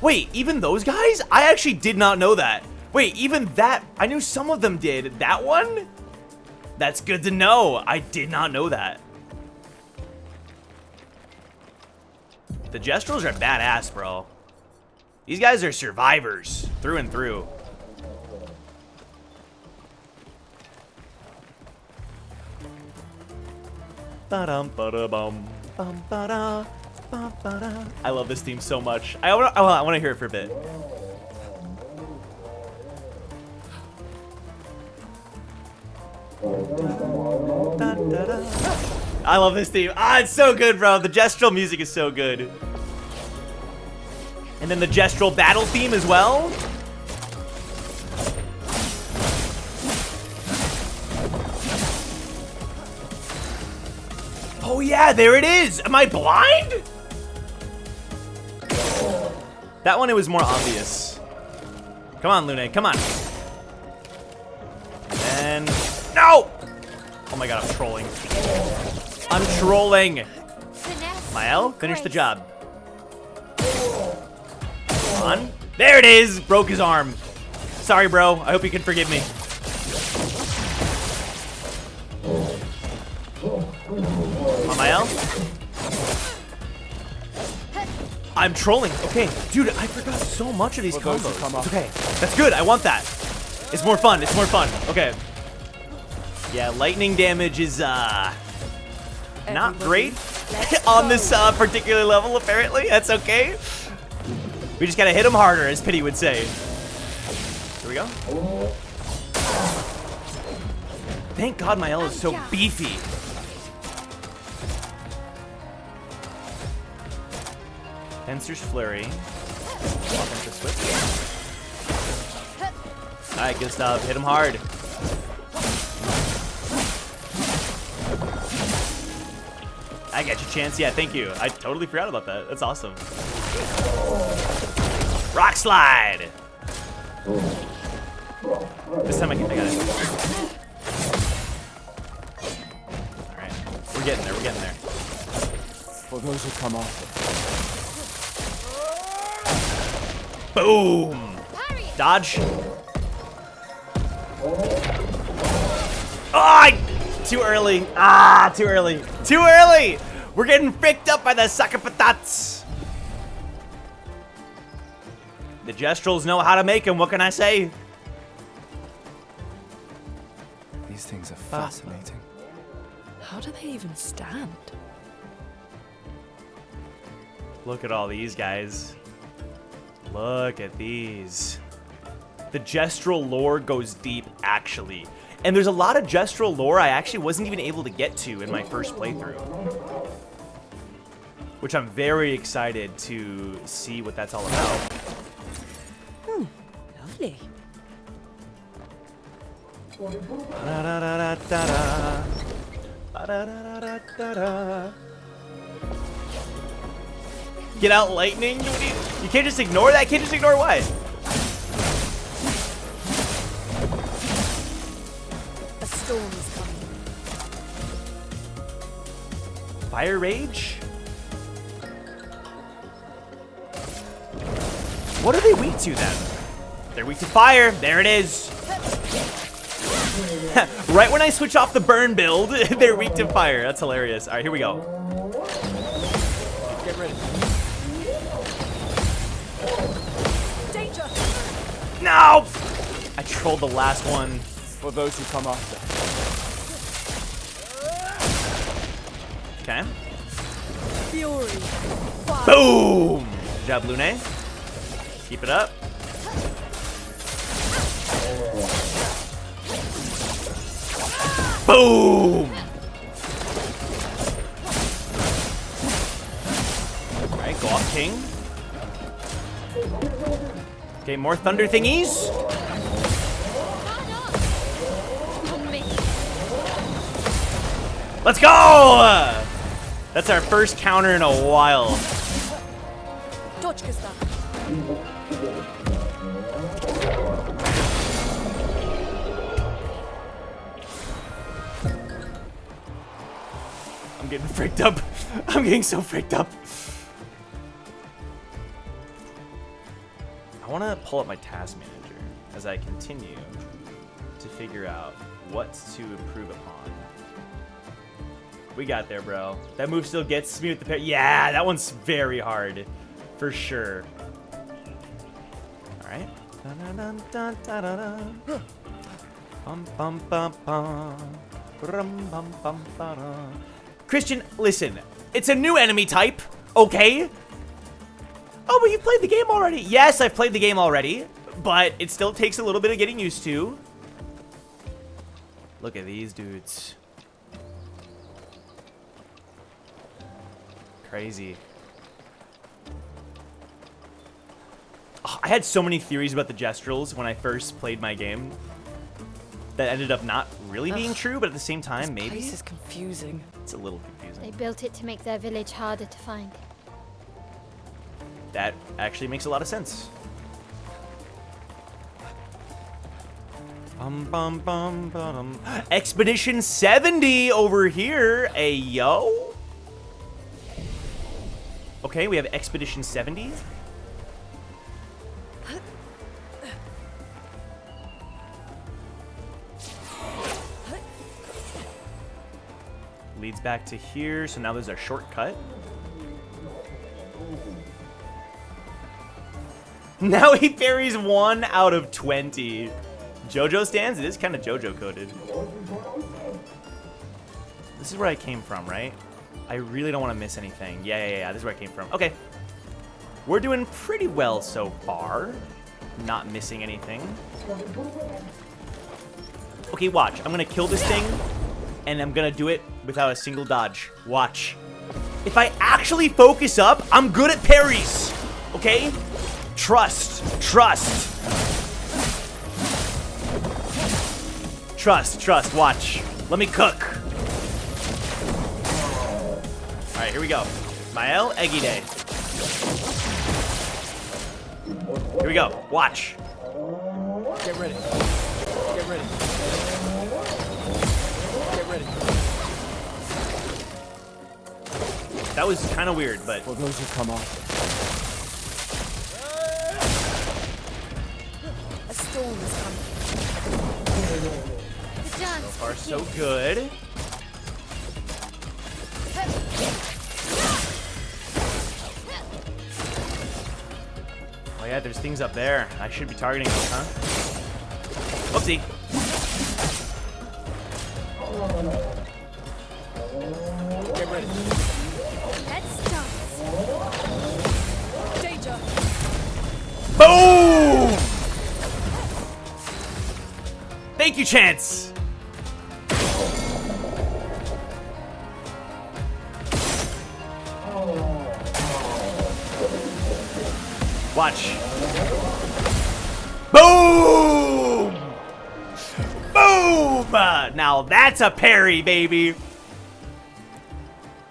S1: Wait, even those guys? I actually did not know that. Wait, even that... I knew some of them did. That one? That's good to know. I did not know that. The Gestrals are badass, bro. These guys are survivors through and through. Ba-dum-ba-da-bum, bum-ba-da, bum-ba-da. I love this theme so much. I want to hear it for a bit. Da-da-da. I love this theme. Ah, it's so good, bro. The Gestral music is so good. And then the Gestral battle theme as well. Oh yeah, there it is. Am I blind? That one, it was more obvious. Come on, Lune, come on. And no! Oh my god, I'm trolling. I'm trolling. Mael, finish the job. Come on. There it is. Broke his arm. Sorry, bro. I hope you can forgive me. Come on, Mael. I'm trolling. Okay, dude, I forgot so much of these combos. It's okay, that's good. I want that. It's more fun. It's more fun. Okay. Yeah, lightning damage is not great on this particular level. Apparently, that's okay. We just gotta hit him harder, as Pity would say. Here we go. Thank God Mael is so beefy. Fencer's Flurry. Offensive switch. Alright, good stuff. Hit him hard. I got your chance. Yeah, thank you. I totally forgot about that. That's awesome. Rock slide. This time I got it. Alright. We're getting there. We're getting there.
S3: For those who come after.
S1: Boom. Dodge. Oh, too early. Ah, too early. Too early. We're getting fricked up by the sucker patats. The Gestrals know how to make them. What can I say?
S3: These things are fascinating.
S2: How do they even stand?
S1: Look at all these guys. Look at these. The Gestral lore goes deep, actually. And there's a lot of Gestral lore I actually wasn't even able to get to in my first playthrough. Which I'm very excited to see what that's all about.
S2: Lovely.
S1: Ba-da-da-da-da-da. Ba-da-da-da-da-da. Get out lightning? You can't just ignore that? Can't just ignore what?
S2: A storm is coming.
S1: Fire Rage? What are they weak to then? They're weak to fire. There it is. Right when I switch off the burn build, they're weak to fire. That's hilarious. All right, here we go. Get ready.
S2: Danger!
S1: No! I trolled the last one.
S3: For those who come after.
S1: Okay.
S2: Fury!
S1: Boom! Good job, Lune. Keep it up. Boom! Alright, go off King. Okay, more thunder thingies. Let's go! That's our first counter in a while.
S2: Точка-ста.
S1: I'm getting freaked up. I'm getting so freaked up. I want to pull up my task manager as I continue to figure out what to improve upon. We got there, bro. That move still gets me with the parry. Yeah, that one's very hard. For sure. Alright. Christian, listen. It's a new enemy type, okay? Oh, but you've played the game already. Yes, I've played the game already, but it still takes a little bit of getting used to. Look at these dudes. Crazy. Oh, I had so many theories about the Gestrals when I first played my game that ended up not really being true, but at the same time, maybe.
S2: This is confusing.
S1: It's a little confusing.
S4: They built it to make their village harder to find.
S1: That actually makes a lot of sense. Expedition 70 over here. Ayo. Okay, we have Expedition 70. Leads back to here, so now there's our shortcut. Now he parries 1 out of 20. JoJo stands? It is kind of JoJo coded. This is where I came from, right? I really don't want to miss anything. Yeah. This is where I came from. Okay. We're doing pretty well so far. Not missing anything. Okay, watch. I'm going to kill this thing, and I'm going to do it without a single dodge. Watch. If I actually focus up, I'm good at parries. Okay? Trust. Trust, watch. Let me cook. Alright, here we go. Mael, Eggy Day. Here we go. Watch.
S5: Get ready. Get ready. Get ready.
S1: That was kind of weird, but
S3: For those who come after.
S2: A storm is coming.
S4: The dance.
S1: so far so good. Oh yeah, there's things up there. I should be targeting those, huh? Whoopsie.
S5: Get ready.
S4: Let's dance.
S2: Danger!
S1: Boom! Thank you, Chance. Watch. Boom! Boom! Now that's a parry, baby.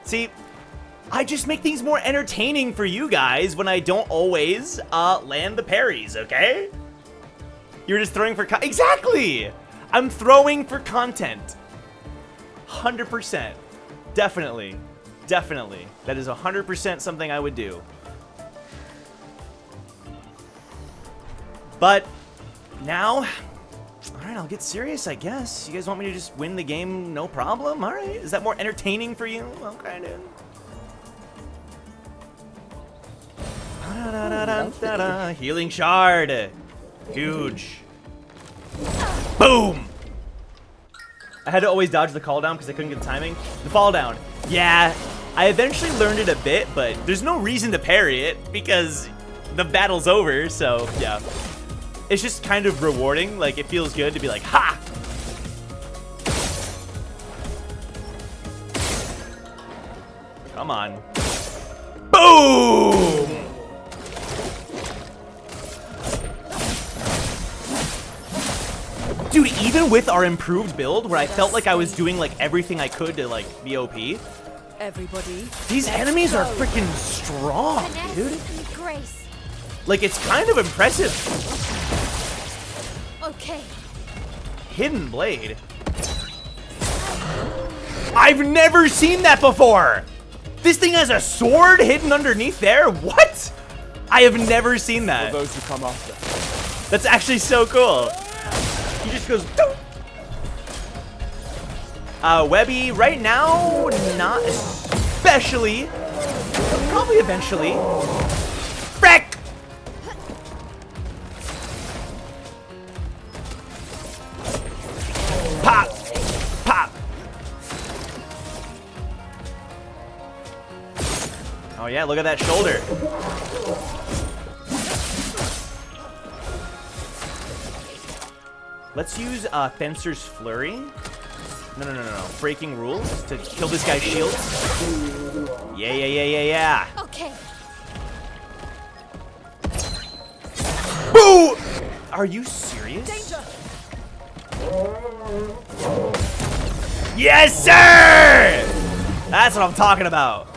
S1: See, I just make things more entertaining for you guys when I don't always land the parries, okay? You're just throwing for exactly! I'm throwing for content. 100%. Definitely. Definitely. That is 100% something I would do. But now, all right, I'll get serious, I guess. You guys want me to just win the game, no problem? All right, is that more entertaining for you? Okay, dude. Da-da-da-da-da-da. Healing shard. Huge. Boom. I had to always dodge the call down because I couldn't get the timing. The fall down. Yeah, I eventually learned it a bit, but there's no reason to parry it because the battle's over, so yeah. It's just kind of rewarding. Like, it feels good to be like, ha! Come on. Boom! Dude, even with our improved build, where I felt like I was doing, like, everything I could to, like, be OP,
S2: Everybody.
S1: these enemies are freaking strong,
S4: Finesse
S1: dude.
S4: and grace.
S1: Like, it's kind of impressive.
S4: Okay.
S1: Hidden blade. I've never seen that before. This thing has a sword hidden underneath there? What? I have never seen
S3: For
S1: that.
S3: those who come after.
S1: That's actually so cool. He just goes, doo. Webby, right now, not especially. But probably eventually. Frick! Pop! Pop! Oh yeah, look at that shoulder. Let's use Fencer's Flurry. No. Breaking rules to kill this guy's shield. Yeah.
S4: Okay.
S1: Boo! Are you serious?
S2: Danger!
S1: Yes, sir! That's what I'm talking about.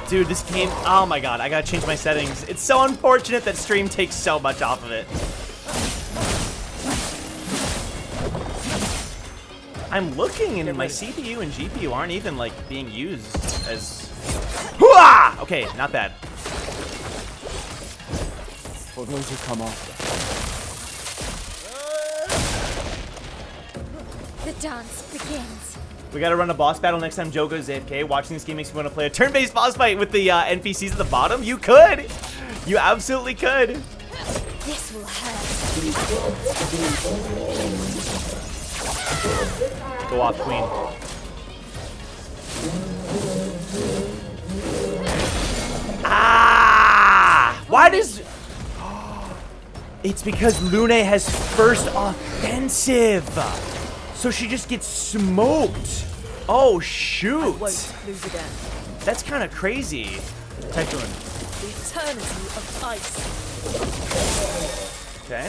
S1: Dude, this game, oh my god, I gotta change my settings. It's so unfortunate that stream takes so much off of it. I'm looking and my CPU and GPU aren't even like being used as... Hooah! Okay, not bad.
S3: For those who come after.
S4: The dance begins.
S1: We gotta run a boss battle next time Joe goes AFK. Watching this game makes me want to play a turn-based boss fight with the NPCs at the bottom. You could! You absolutely could!
S4: This will hurt.
S1: Go off, Queen. Ah! Why does... It's because Lune has first offensive. So she just gets smoked. Oh, shoot.
S2: Won't lose again.
S1: That's kind of crazy. Typhoon.
S2: The eternity of ice.
S1: Okay.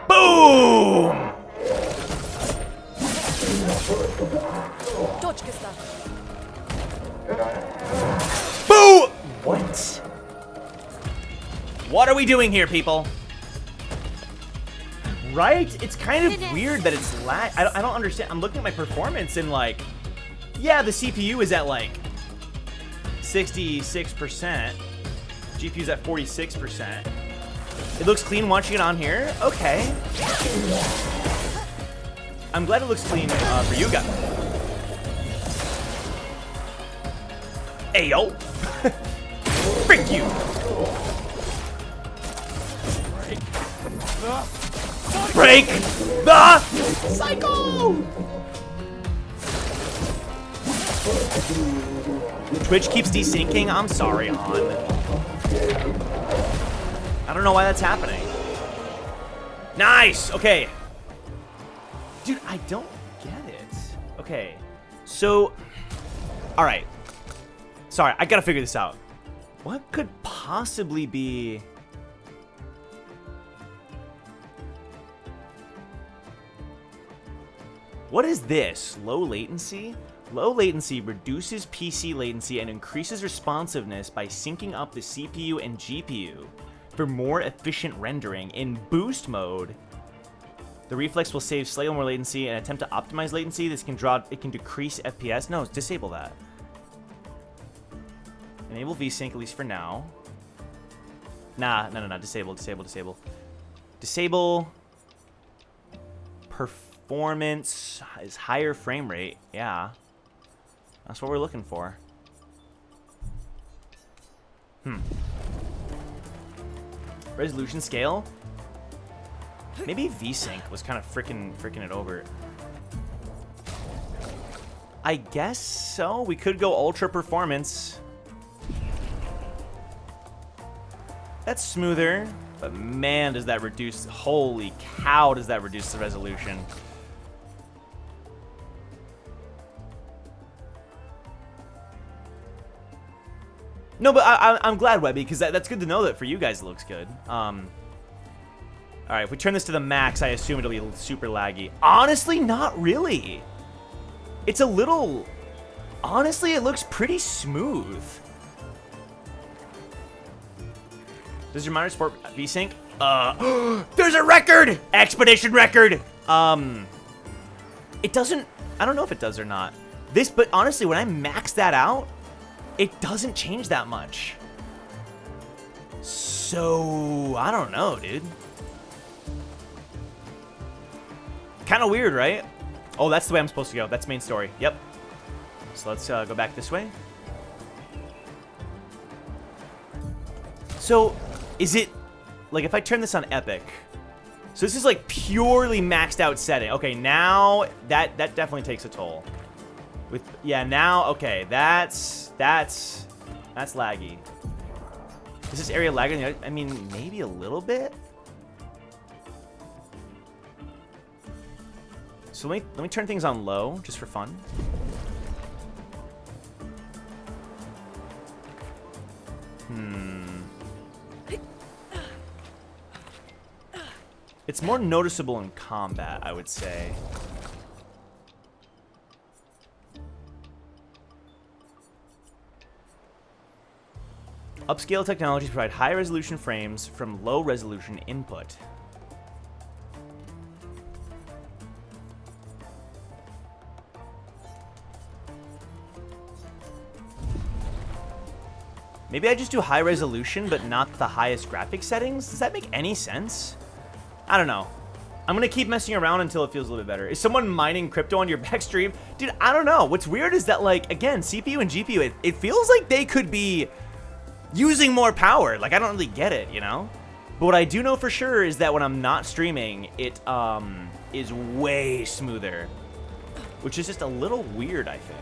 S1: Boom! Boo! What? What are we doing here, people? Right? It's kind of weird that it's lag. I don't understand. I'm looking at my performance and like, yeah, the CPU is at like 66%. GPU's at 46%. It looks clean watching it on here. Okay. I'm glad it looks clean for you guys. Hey, yo. Frick you. Break the cycle. Twitch keeps desyncing. I'm sorry, hon. I don't know why that's happening. Nice. Okay. Dude, I don't get it. Okay. So, all right. Sorry, I gotta figure this out. What could possibly be... What is this? Low latency? Low latency reduces PC latency and increases responsiveness by syncing up the CPU and GPU for more efficient rendering. In boost mode, the reflex will save slightly more latency and attempt to optimize latency. This can decrease FPS. No, disable that. Enable VSync, at least for now. Nah, no. Disable. Disable. Performance is higher frame rate. Yeah. That's what we're looking for. Resolution scale? Maybe VSync was kind of freaking it over. I guess so. We could go ultra performance. That's smoother, but man, does that reduce... Holy cow, does that reduce the resolution. No, but I'm glad, Webby, because that's good to know that for you guys it looks good. All right, if we turn this to the max, I assume it'll be super laggy. Honestly, not really. It's a little... Honestly, it looks pretty smooth. Does your monitor support VSync? There's a record! Expedition record! It doesn't... I don't know if it does or not. But honestly, when I max that out, it doesn't change that much. So, I don't know, dude. Kind of weird, right? Oh, that's the way I'm supposed to go. That's main story. Yep. So let's go back this way. So, is it... Like, if I turn this on Epic... So this is, like, purely maxed out setting. Okay, now, that definitely takes a toll. Yeah, now, okay, that's laggy. Is this area lagging? I mean, maybe a little bit. So let me turn things on low, just for fun. It's more noticeable in combat, I would say. Upscale technologies provide high-resolution frames from low-resolution input. Maybe I just do high resolution, but not the highest graphics settings? Does that make any sense? I don't know. I'm gonna keep messing around until it feels a little bit better. Is someone mining crypto on your back stream? Dude, I don't know. What's weird is that, like, again, CPU and GPU, it feels like they could be using more power. Like, I don't really get it, you know? But what I do know for sure is that when I'm not streaming, it is way smoother. Which is just a little weird, I think.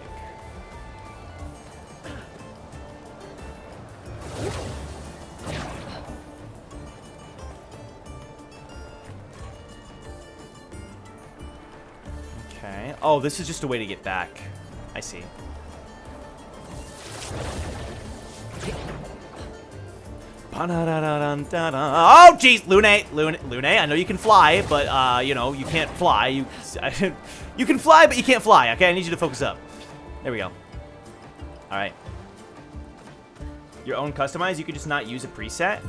S1: Okay. Oh, this is just a way to get back. I see. Oh, jeez, Lune, I know you can fly, but, you know, you can't fly. You can fly, but you can't fly, okay? I need you to focus up. There we go. All right. Your own customize, you could just not use a preset?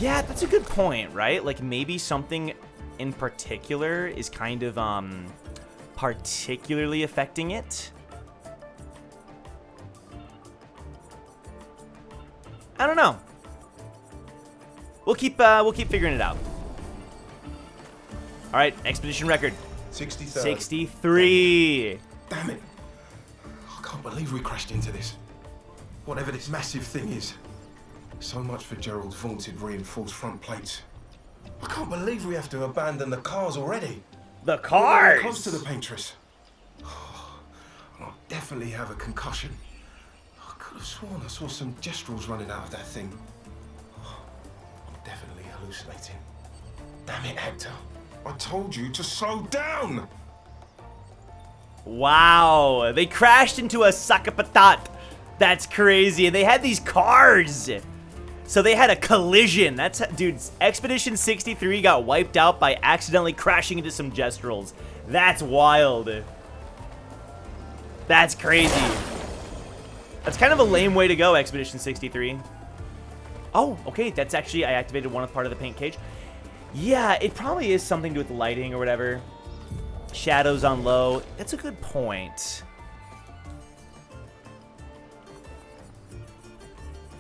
S1: Yeah, that's a good point, right? Like, maybe something in particular is kind of, particularly affecting it. I don't know. We'll keep figuring it out. All right, expedition record.
S7: 63.
S1: 63.
S7: Damn it. I can't believe we crashed into this. Whatever this massive thing is. So much for Gerald's vaunted reinforced front plates. I can't believe we have to abandon the cars already.
S1: The
S7: We're
S1: cars.
S7: close to the paintress. I'll definitely have a concussion. I could have sworn I saw some gestrels running out of that thing. I'm definitely hallucinating. Damn it, Hector. I told you to slow down!
S1: Wow, they crashed into a sakapatat. That's crazy. And they had these cars. So they had a collision. That's, dude, Expedition 63 got wiped out by accidentally crashing into some gestrels. That's wild. That's crazy. That's kind of a lame way to go, Expedition 63. Oh, okay, that's actually, I activated one part of the paint cage. Yeah, it probably is something to do with the lighting or whatever. Shadows on low. That's a good point.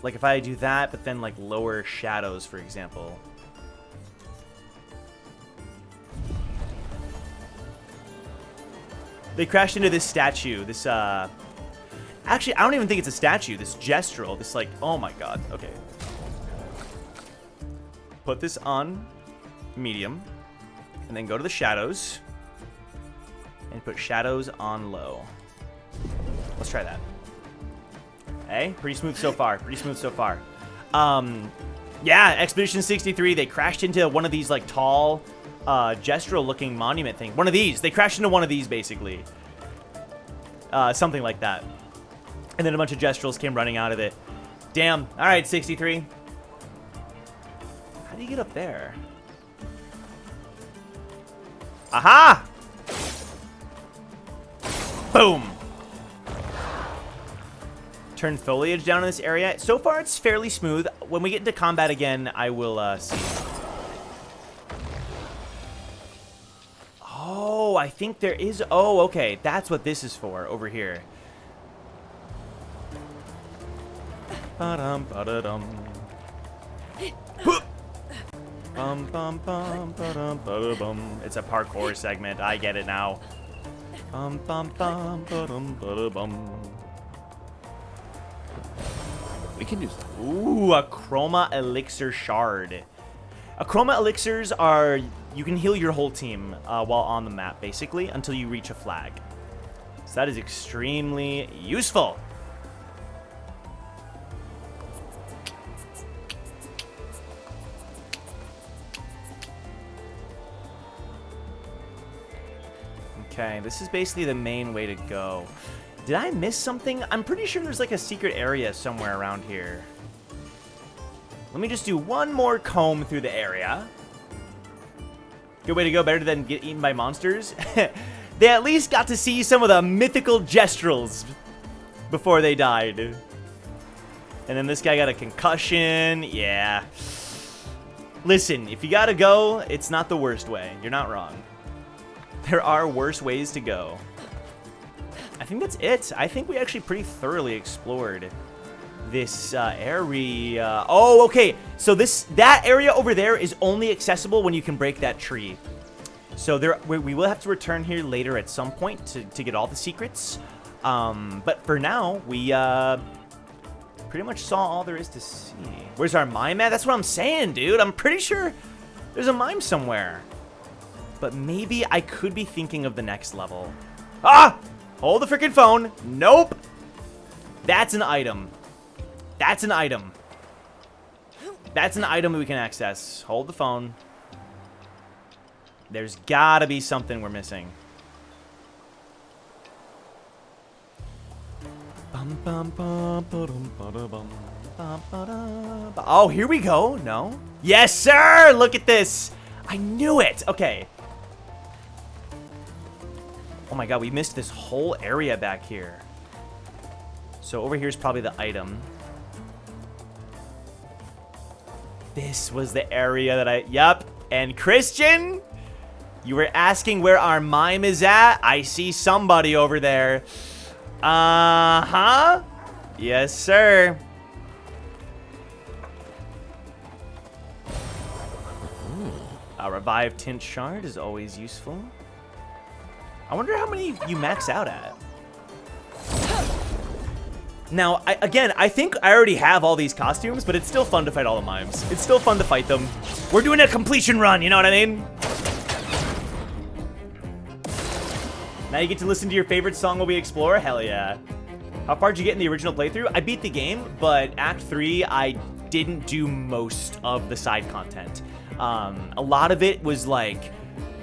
S1: Like if I do that, but then like lower shadows, for example. They crashed into this statue. This, actually, I don't even think it's a statue. This gestural. This like, oh my god. Okay. Put this on medium. And then go to the shadows. And put shadows on low. Let's try that. Hey, pretty smooth so far. Pretty smooth so far. Yeah, Expedition 63, they crashed into one of these, like, tall, gestural-looking monument thing. One of these. They crashed into one of these, basically. Something like that. And then a bunch of gestrels came running out of it. Damn. All right, 63. How do you get up there? Aha! Boom! Turn foliage down in this area. So far, it's fairly smooth. When we get into combat again, I will see. Oh, I think there is... Oh, okay. That's what this is for over here. Ba-dum, ba-da-dum. Bum, bum, bum, ba-dum, ba-da-bum. It's a parkour segment. I get it now. Bum, bum, bum, ba-dum, ba-da-bum.
S3: We can use that.
S1: Ooh, a chroma elixir shard. A chroma elixirs are... You can heal your whole team while on the map, basically, until you reach a flag. So that is extremely useful. Okay, this is basically the main way to go. Did I miss something? I'm pretty sure there's like a secret area somewhere around here. Let me just do one more comb through the area. Good way to go, better than get eaten by monsters. They at least got to see some of the mythical gestrels before they died. And then this guy got a concussion. Yeah. Listen, if you gotta go, it's not the worst way. You're not wrong. There are worse ways to go. I think that's it. I think we actually pretty thoroughly explored this area. Oh, okay. So that area over there is only accessible when you can break that tree. So we will have to return here later at some point to get all the secrets. But for now, we pretty much saw all there is to see. Where's our mime at? That's what I'm saying, dude. I'm pretty sure there's a mime somewhere. But maybe I could be thinking of the next level. Ah! Hold the freaking phone. Nope. That's an item. That's an item. That's an item we can access. Hold the phone. There's gotta be something we're missing. Oh, here we go. No. Yes, sir. Look at this. I knew it. Okay. Oh my god, we missed this whole area back here. So over here is probably the item. This was the area that I... Yup. And Christian, you were asking where our mime is at? I see somebody over there. Uh-huh. Yes, sir. A revived tint shard is always useful. I wonder how many you max out at. Now, I think I already have all these costumes, but it's still fun to fight all the mimes. It's still fun to fight them. We're doing a completion run, you know what I mean? Now you get to listen to your favorite song while we explore? Hell yeah. How far did you get in the original playthrough? I beat the game, but Act 3, I didn't do most of the side content. A lot of it was like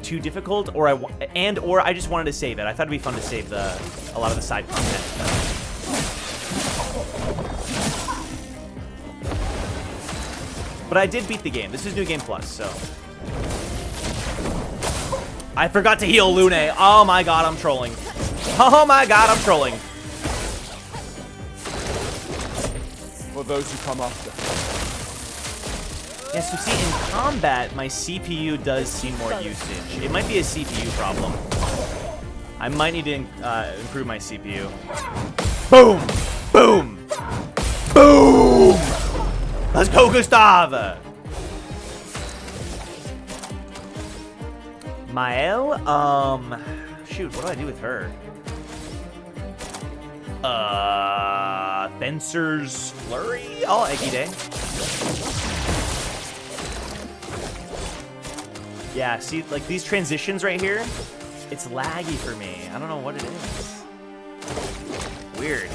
S1: too difficult, or I just wanted to save it. I thought it'd be fun to save a lot of the side content. But I did beat the game. This is New Game Plus, so. I forgot to heal Lune. Oh my god, I'm trolling. Oh my god, I'm trolling.
S3: For those who come after.
S1: Yeah, so see, in combat, my CPU does see more usage. It might be a CPU problem. I might need to improve my CPU. Boom! Boom! Boom! Let's go, Gustav! Mael? Shoot, what do I do with her? Fencer's Flurry? Oh, Eggy Day. Yeah, see, like these transitions right here, it's laggy for me. I don't know what it is. Weird.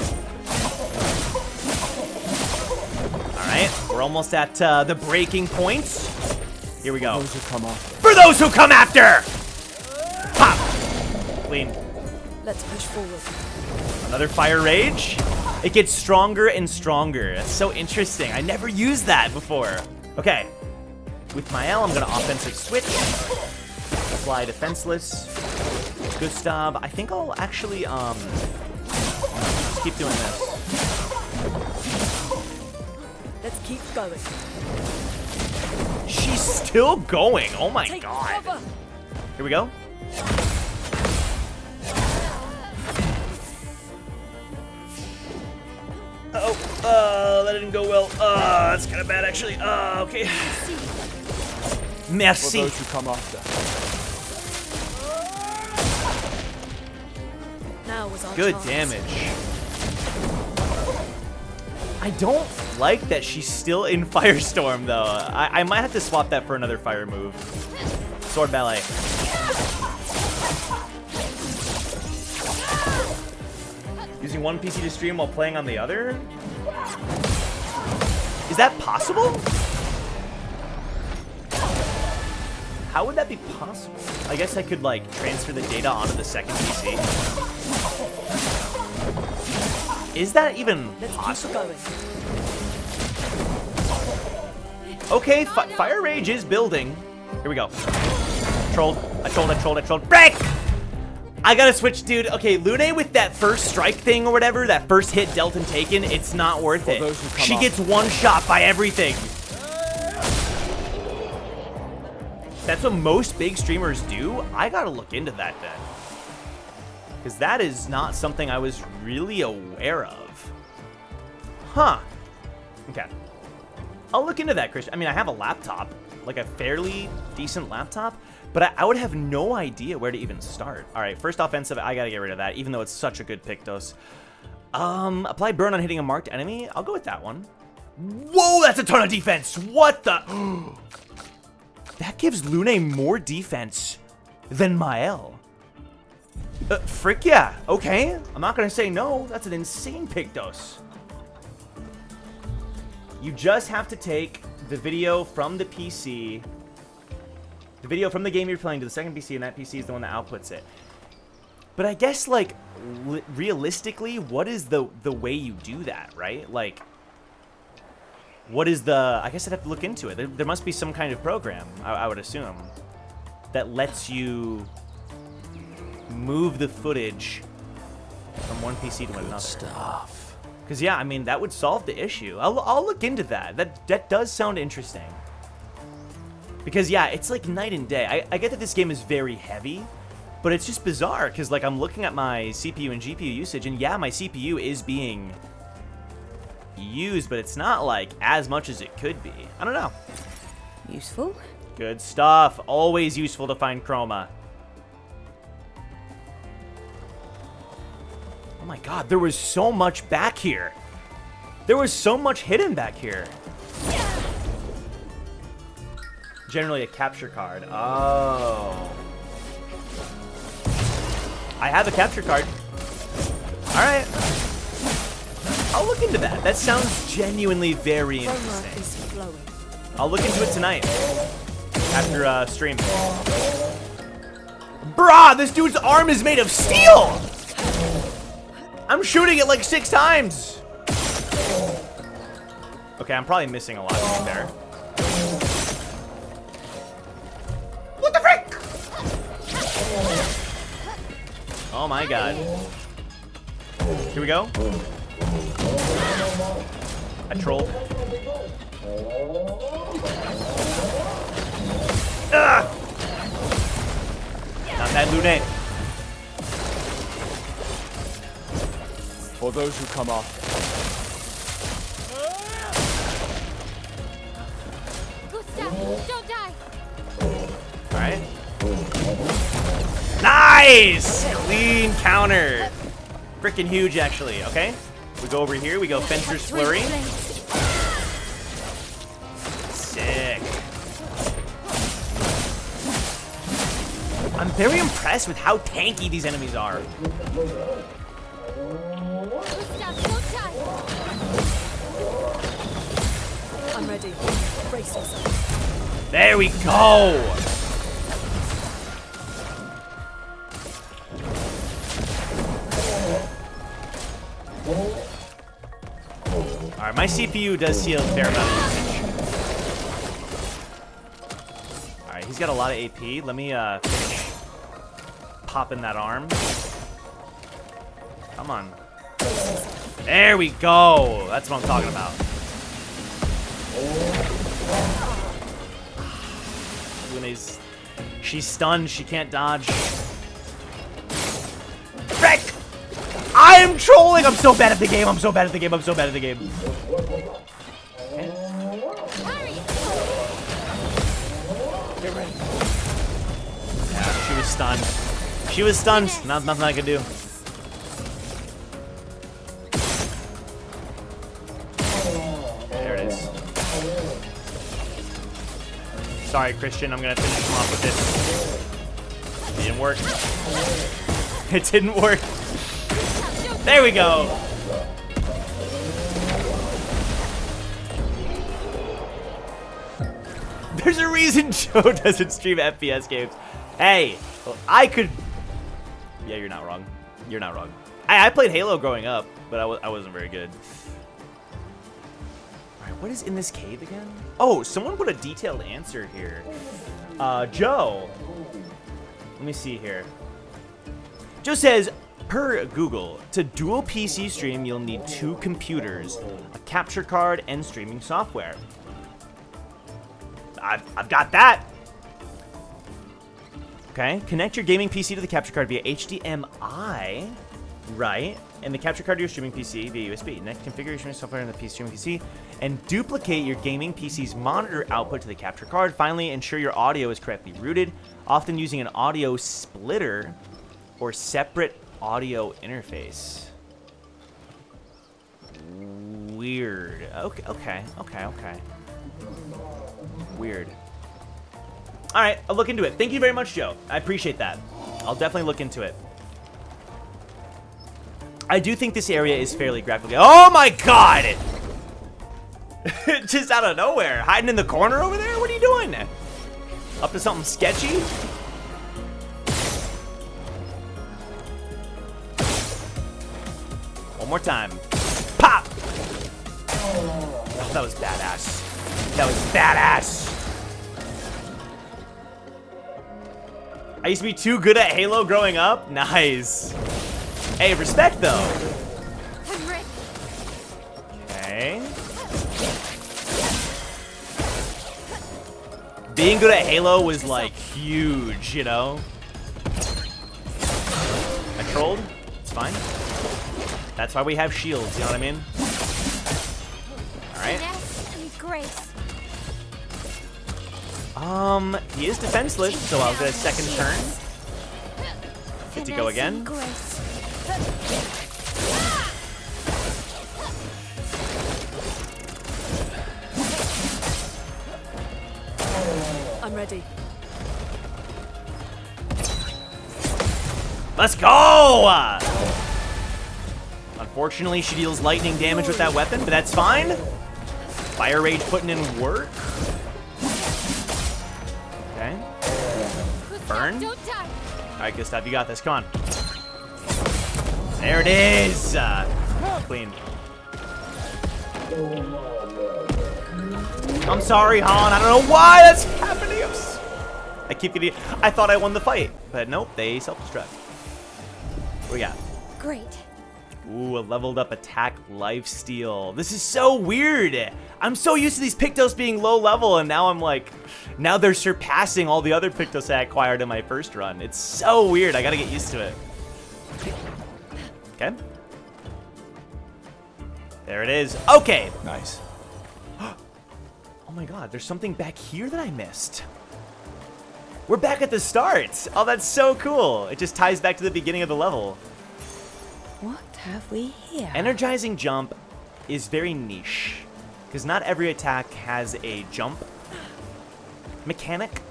S1: Alright, we're almost at the breaking point. Here we go. For those who come after! Pop! Clean.
S2: Let's push forward.
S1: Another Fire Rage. It gets stronger and stronger. That's so interesting. I never used that before. Okay. With Mael, I'm gonna offensive switch. Fly defenseless. Gustav. I think I'll actually just keep doing this.
S2: Let's keep going.
S1: She's still going. Oh my god.
S2: Cover.
S1: Here we go. Oh, that didn't go well. That's kind of bad actually. Okay. Merci.
S3: For those who come after.
S2: Now was our
S1: Good
S2: chance.
S1: damage. I don't like that she's still in Firestorm though. I might have to swap that for another fire move. Sword Ballet. Using one PC to stream while playing on the other? Is that possible? How would that be possible? I guess I could like transfer the data onto the second PC. Is that even possible? Okay, Fire Rage is building. Here we go. Trolled. I trolled. Break! I gotta switch, dude. Okay, Lune with that first strike thing or whatever, that first hit dealt and taken, it's not worth it. She gets one shot by everything. That's what most big streamers do. I gotta look into that then. Because that is not something I was really aware of. Huh. Okay. I'll look into that, Christian. I mean, I have a laptop, like a fairly decent laptop, but I would have no idea where to even start. All right, first offensive, I gotta get rid of that, even though it's such a good Pictos. Apply burn on hitting a marked enemy. I'll go with that one. Whoa, that's a ton of defense. What the? That gives Lune more defense than Mael. Frick yeah. Okay, I'm not gonna say no. That's an insane Pictos. You just have to take the video from the PC, the video from the game you're playing to the second PC, and that PC is the one that outputs it. But I guess, like, realistically, what is the way you do that, right? Like, what is the... I guess I'd have to look into it. There must be some kind of program, I would assume, that lets you move the footage from one PC to another.
S5: Stuff.
S1: Because, yeah, I mean, that would solve the issue. I'll look into that. That does sound interesting. Because, yeah, it's like night and day. I get that this game is very heavy, but it's just bizarre. Because, like, I'm looking at my CPU and GPU usage, and, yeah, my CPU is being used, but it's not, like, as much as it could be. I don't know.
S8: Useful.
S1: Good stuff. Always useful to find chroma. Oh my god, there was so much back here. There was so much hidden back here. Generally a capture card. Oh. I have a capture card. Alright. I'll look into that. That sounds genuinely very interesting.
S2: Is flowing.
S1: I'll look into it tonight. After stream. Bruh, this dude's arm is made of steel! I'm shooting it like 6 times! Okay, I'm probably missing a lot right there. What the frick? Oh my god. Here we go. I trolled. Ah! Not that Lune.
S3: For those who come after.
S4: Gustav, don't die.
S1: Alright. Nice! Clean counter. Freaking huge, actually. Okay. We go over here. We go Fencer's Flurry. Sick. I'm very impressed with how tanky these enemies are.
S4: Gustav, don't die.
S2: I'm ready. Brace yourself.
S1: There we go. Alright, my CPU does see a fair amount of usage. Alright, he's got a lot of AP. Let me finish popping that arm. Come on. There we go. That's what I'm talking about. Lune's... She's stunned. She can't dodge. Frick! I am trolling! I'm so bad at the game. I'm so bad at the game. I'm so bad at the game. Get ready. Yeah, she was stunned. She was stunned. Nothing I could do. There it is. Sorry, Christian. I'm gonna finish him off with this. It didn't work. It didn't work. There we go. There's a reason Joe doesn't stream FPS games. Hey, I could... Yeah, you're not wrong. You're not wrong. I played Halo growing up, but I wasn't very good. All right, what is in this cave again? Oh, someone put a detailed answer here. Joe. Let me see here. Joe says, per Google, to dual PC stream, you'll need 2 computers, a capture card, and streaming software. I've got that. Okay, connect your gaming PC to the capture card via HDMI, right? And the capture card to your streaming PC via USB. Next, configure your streaming software in the streaming PC and duplicate your gaming PC's monitor output to the capture card. Finally, ensure your audio is correctly routed, often using an audio splitter or separate audio interface. Weird. Okay. Weird. All right, I'll look into it. Thank you very much, Joe. I appreciate that. I'll definitely look into it. I do think this area is fairly graphically... Oh my god! Just out of nowhere. Hiding in the corner over there? What are you doing? Up to something sketchy? One more time. Pop! Oh, that was badass. That was badass. I used to be too good at Halo growing up. Nice. Hey, respect though.
S4: I'm ready.
S1: Okay. Being good at Halo was like huge, you know? I trolled. It's fine. That's why we have shields, you know what I mean? Alright.
S4: Finesse and grace.
S1: He is defenseless, so I'll get a second turn. Get to go
S4: Finesse and
S1: again.
S4: grace.
S2: I'm ready.
S1: Let's go! Unfortunately, she deals lightning damage with that weapon, but that's fine. Fire Rage putting in work. Okay. Burn.
S4: Don't die.
S1: All right, Gustav, you got this. Come on. There it is. Clean. I'm sorry, Han. I don't know why that's happening. I keep getting. I thought I won the fight, but nope. They self-destruct. What we got?
S4: Great.
S1: Ooh, a leveled up attack lifesteal. This is so weird. I'm so used to these Pictos being low level, and now I'm like, now they're surpassing all the other Pictos I acquired in my first run. It's so weird. I gotta get used to it. Okay. There it is. Okay.
S3: Nice.
S1: Oh my god, there's something back here that I missed. We're back at the start. Oh, that's so cool. It just ties back to the beginning of the level.
S8: What have we here?
S1: Energizing jump is very niche, because not every attack has a jump mechanic.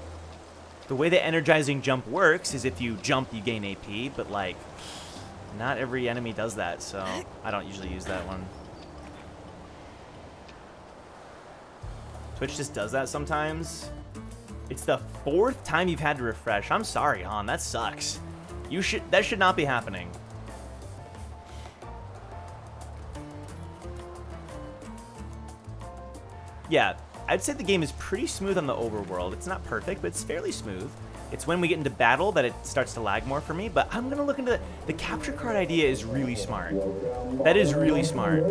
S1: The way the energizing jump works is if you jump, you gain AP, but like, not every enemy does that, so I don't usually use that one. Twitch just does that sometimes. It's the 4th time you've had to refresh. I'm sorry, Han, that sucks. That should not be happening. Yeah, I'd say the game is pretty smooth on the overworld. It's not perfect, but it's fairly smooth. It's when we get into battle that it starts to lag more for me, but I'm gonna look into the capture card idea is really smart. That is really smart.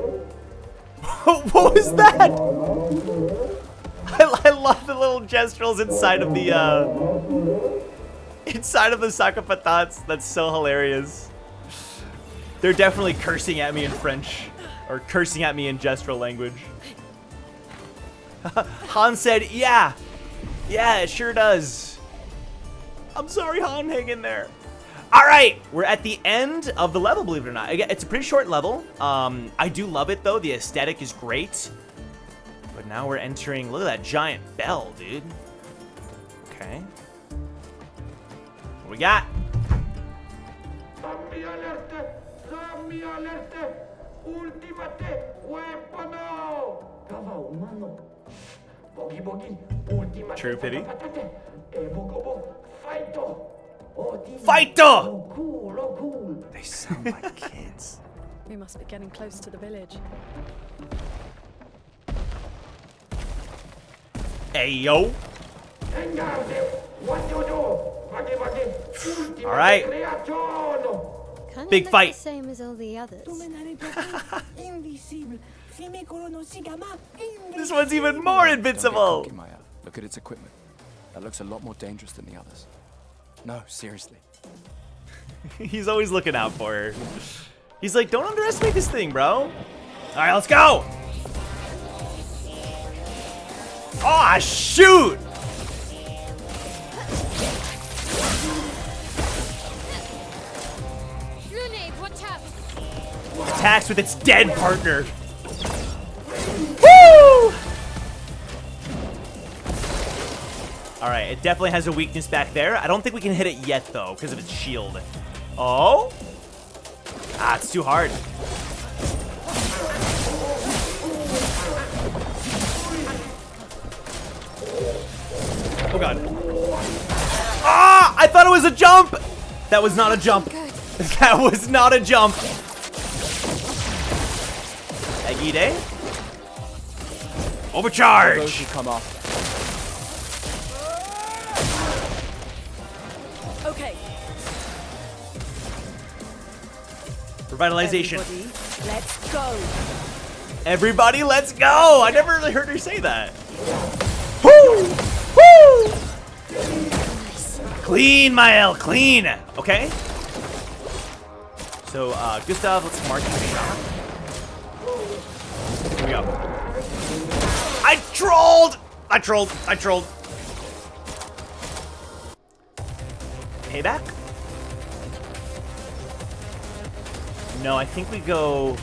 S1: What was that? I love the little gestuals inside of the Sakapatats. That's so hilarious. They're definitely cursing at me in French, or cursing at me in gestural language. Han said, yeah, it sure does. I'm sorry, Han, hang in there. All right, we're at the end of the level, believe it or not. Again, it's a pretty short level. I do love it, though. The aesthetic is great. But now we're entering, look at that giant bell, dude. Okay. What we got? True pity. Fighto!
S5: They sound like kids.
S2: We must be getting close to the village.
S1: Hey, yo. All right.
S4: Kind
S1: Big
S4: of
S1: fight.
S4: The same as all the others.
S1: This one's even more invincible.
S3: Don't get cocky, Maya. Look at its equipment. That looks a lot more dangerous than the others. No, seriously.
S1: He's always looking out for her. He's like, don't underestimate this thing, bro. All right, let's go. Oh, shoot. Attacks with its dead partner. Woo! All right, it definitely has a weakness back there. I don't think we can hit it yet, though, because of its shield. Oh? Ah, it's too hard. Oh, God. Ah! I thought it was a jump! That was not a jump. That was not a jump. Egide. Overcharge!
S3: Those who come up.
S8: Okay.
S1: Revitalization.
S8: Everybody, let's go.
S1: Everybody, let's go! I never really heard her say that. Woo! Woo! Clean, Mael, clean! Okay. So, Gustav, let's mark the shot. Here we go. I trolled! I trolled. Payback? No, I think we go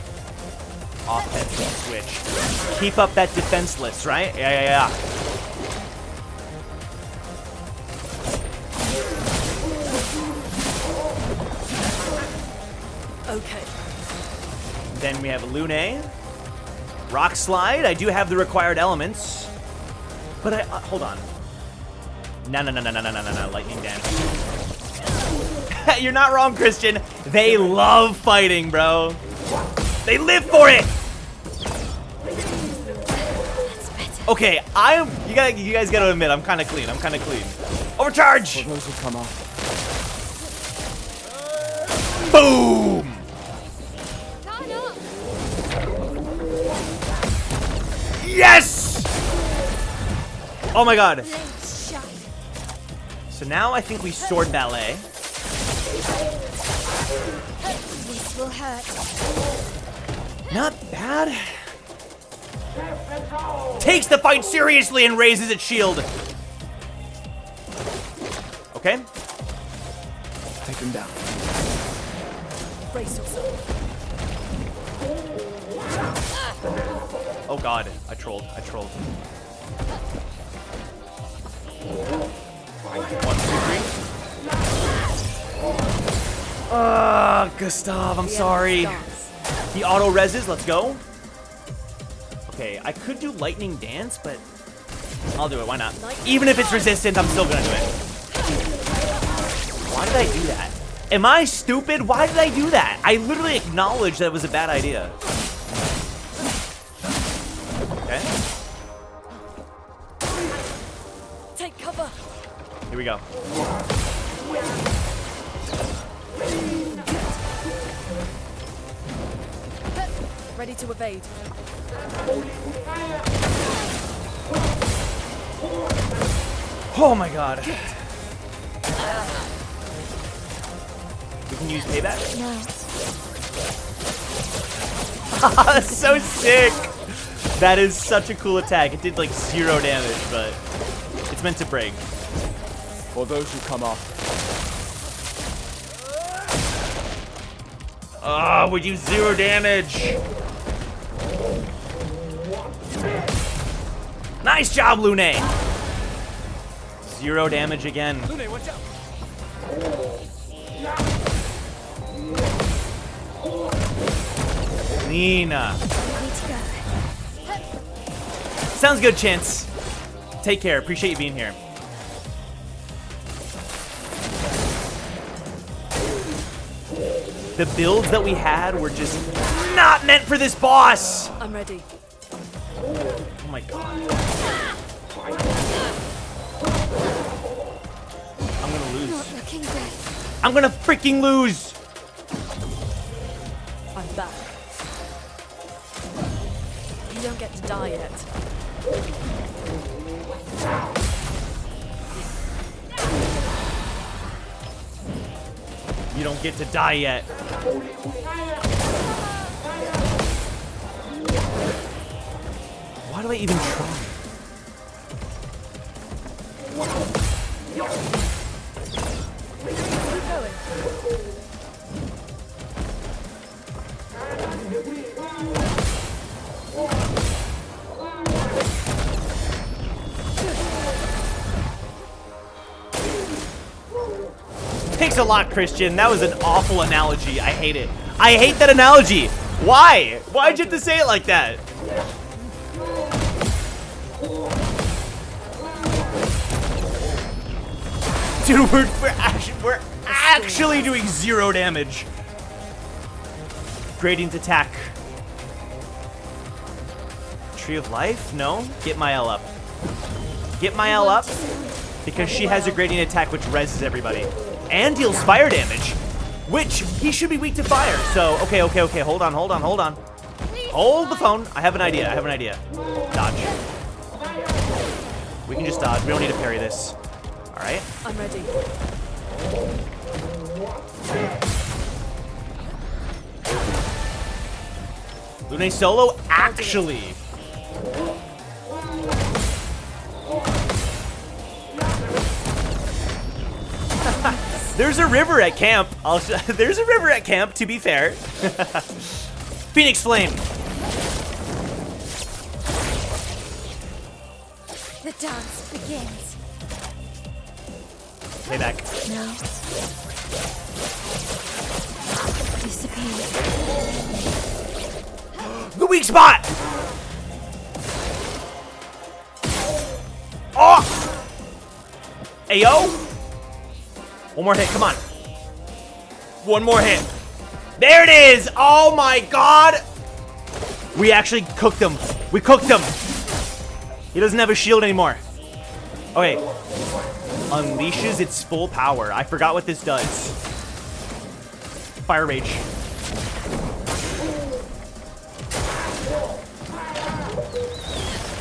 S1: offensive switch. Keep up that defenseless, right? Yeah.
S8: Okay.
S1: Then we have Lune. Rock Slide. I do have the required elements. But hold on. No. Lightning Dance. You're not wrong, Christian. They love fighting, bro. They live for it. Okay, you guys gotta admit, I'm kind of clean. Overcharge.
S3: For those who come up.
S1: Boom. Yes. Oh my god. So now I think we sword ballet.
S4: This will hurt.
S1: Not bad. Takes the fight seriously and raises its shield. Okay.
S3: Take him down.
S8: Brace yourself.
S1: Oh god, I trolled. 1, 2, 3. Gustav, I'm sorry. The auto reses, let's go. Okay, I could do lightning dance, but I'll do it, why not? Even if it's resistant, I'm still gonna do it. Why did I do that? Am I stupid? Why did I do that? I literally acknowledged that it was a bad idea. Okay.
S8: Take cover.
S1: Here we go.
S8: Ready to evade.
S1: Oh my god. We can use payback?
S4: No.
S1: So sick! That is such a cool attack. It did like 0 damage, but it's meant to break.
S3: For those who come up.
S1: We do 0 damage. Nice job, Lune. 0 damage again.
S3: Lune, watch out.
S1: Nina.
S4: Ready to go.
S1: Sounds good, Chance. Take care. Appreciate you being here. The builds that we had were just not meant for this boss.
S8: I'm ready.
S1: Oh my god. I'm gonna lose.
S4: Not looking good.
S1: I'm gonna freaking lose.
S8: I'm back. You don't get to die yet.
S1: You don't get to die yet. Why do I even try?
S8: Keep going.
S1: Thanks a lot, Christian. That was an awful analogy. I hate it. I hate that analogy. Why? Why'd you have to say it like that? Dude, we're actually doing 0 damage. Gradient attack. Tree of Life? No? Get Mael up. Get Mael up, because she has a gradient attack which reses everybody. And deals fire damage, which he should be weak to fire. So, okay. Hold on. Hold the phone. I have an idea. Dodge. We can just dodge. We don't need to parry this. All right.
S8: I'm ready.
S1: Lune solo, actually. There's a river at camp. There's a river at camp, to be fair. Phoenix Flame.
S4: The dance begins.
S1: Payback.
S4: Now. Disappear.
S1: The weak spot! Oh! Ayo! One more hit, come on. One more hit. There it is! Oh my god! We actually cooked him. We cooked him. He doesn't have a shield anymore. Okay. Unleashes its full power. I forgot what this does. Fire Rage.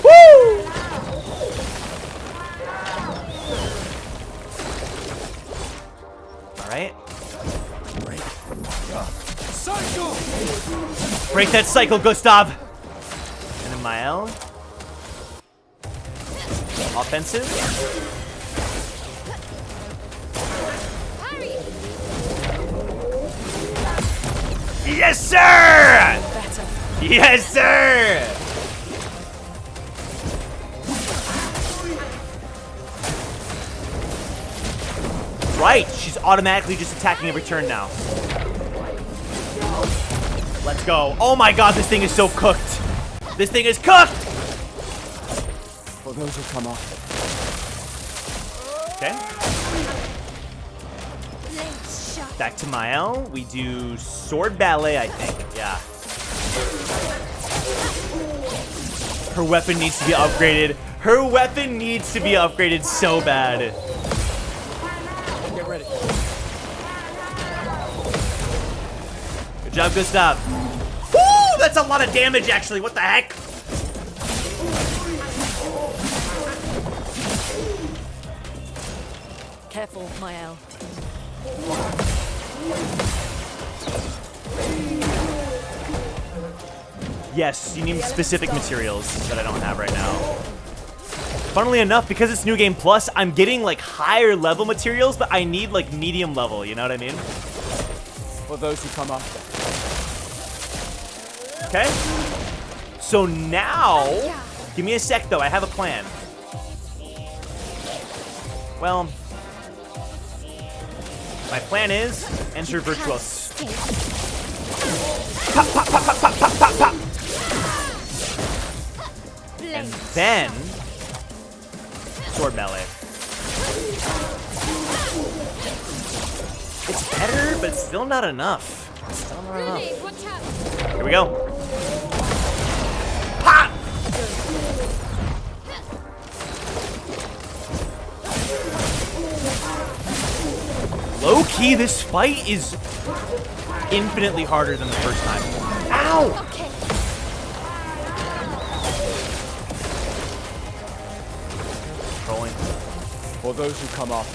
S1: Woo! Alright. Break that cycle, Gustav! And then Mael. Offensive. Yes, sir!
S8: Better.
S1: Yes, sir! Right, she's automatically just attacking every turn now. Let's go. Oh my god, this thing is so cooked. This thing is cooked!
S3: For those who come up.
S1: Okay. Back to Mael. We do sword ballet, I think. Yeah. Her weapon needs to be upgraded. Her weapon needs to be upgraded so bad.
S3: Get ready.
S1: Good job, Gustav. Woo! That's a lot of damage, actually. What the heck?
S8: Careful, Mael.
S1: Yes, you need specific materials that I don't have right now. Funnily enough, because it's New Game Plus, I'm getting like higher level materials, but I need like medium level, you know what I mean?
S3: For those who come after.
S1: Okay. So now, give me a sec though, I have a plan. Well, my plan is enter Virtuos. Pop, pop, pop, pop, pop, pop, pop, pop. And then sword ballet. It's better, but it's still not enough. It's still not enough. Here we go. Pop! Low key, this fight is infinitely harder than the first time. Ow! Trolling.
S3: For those who come up.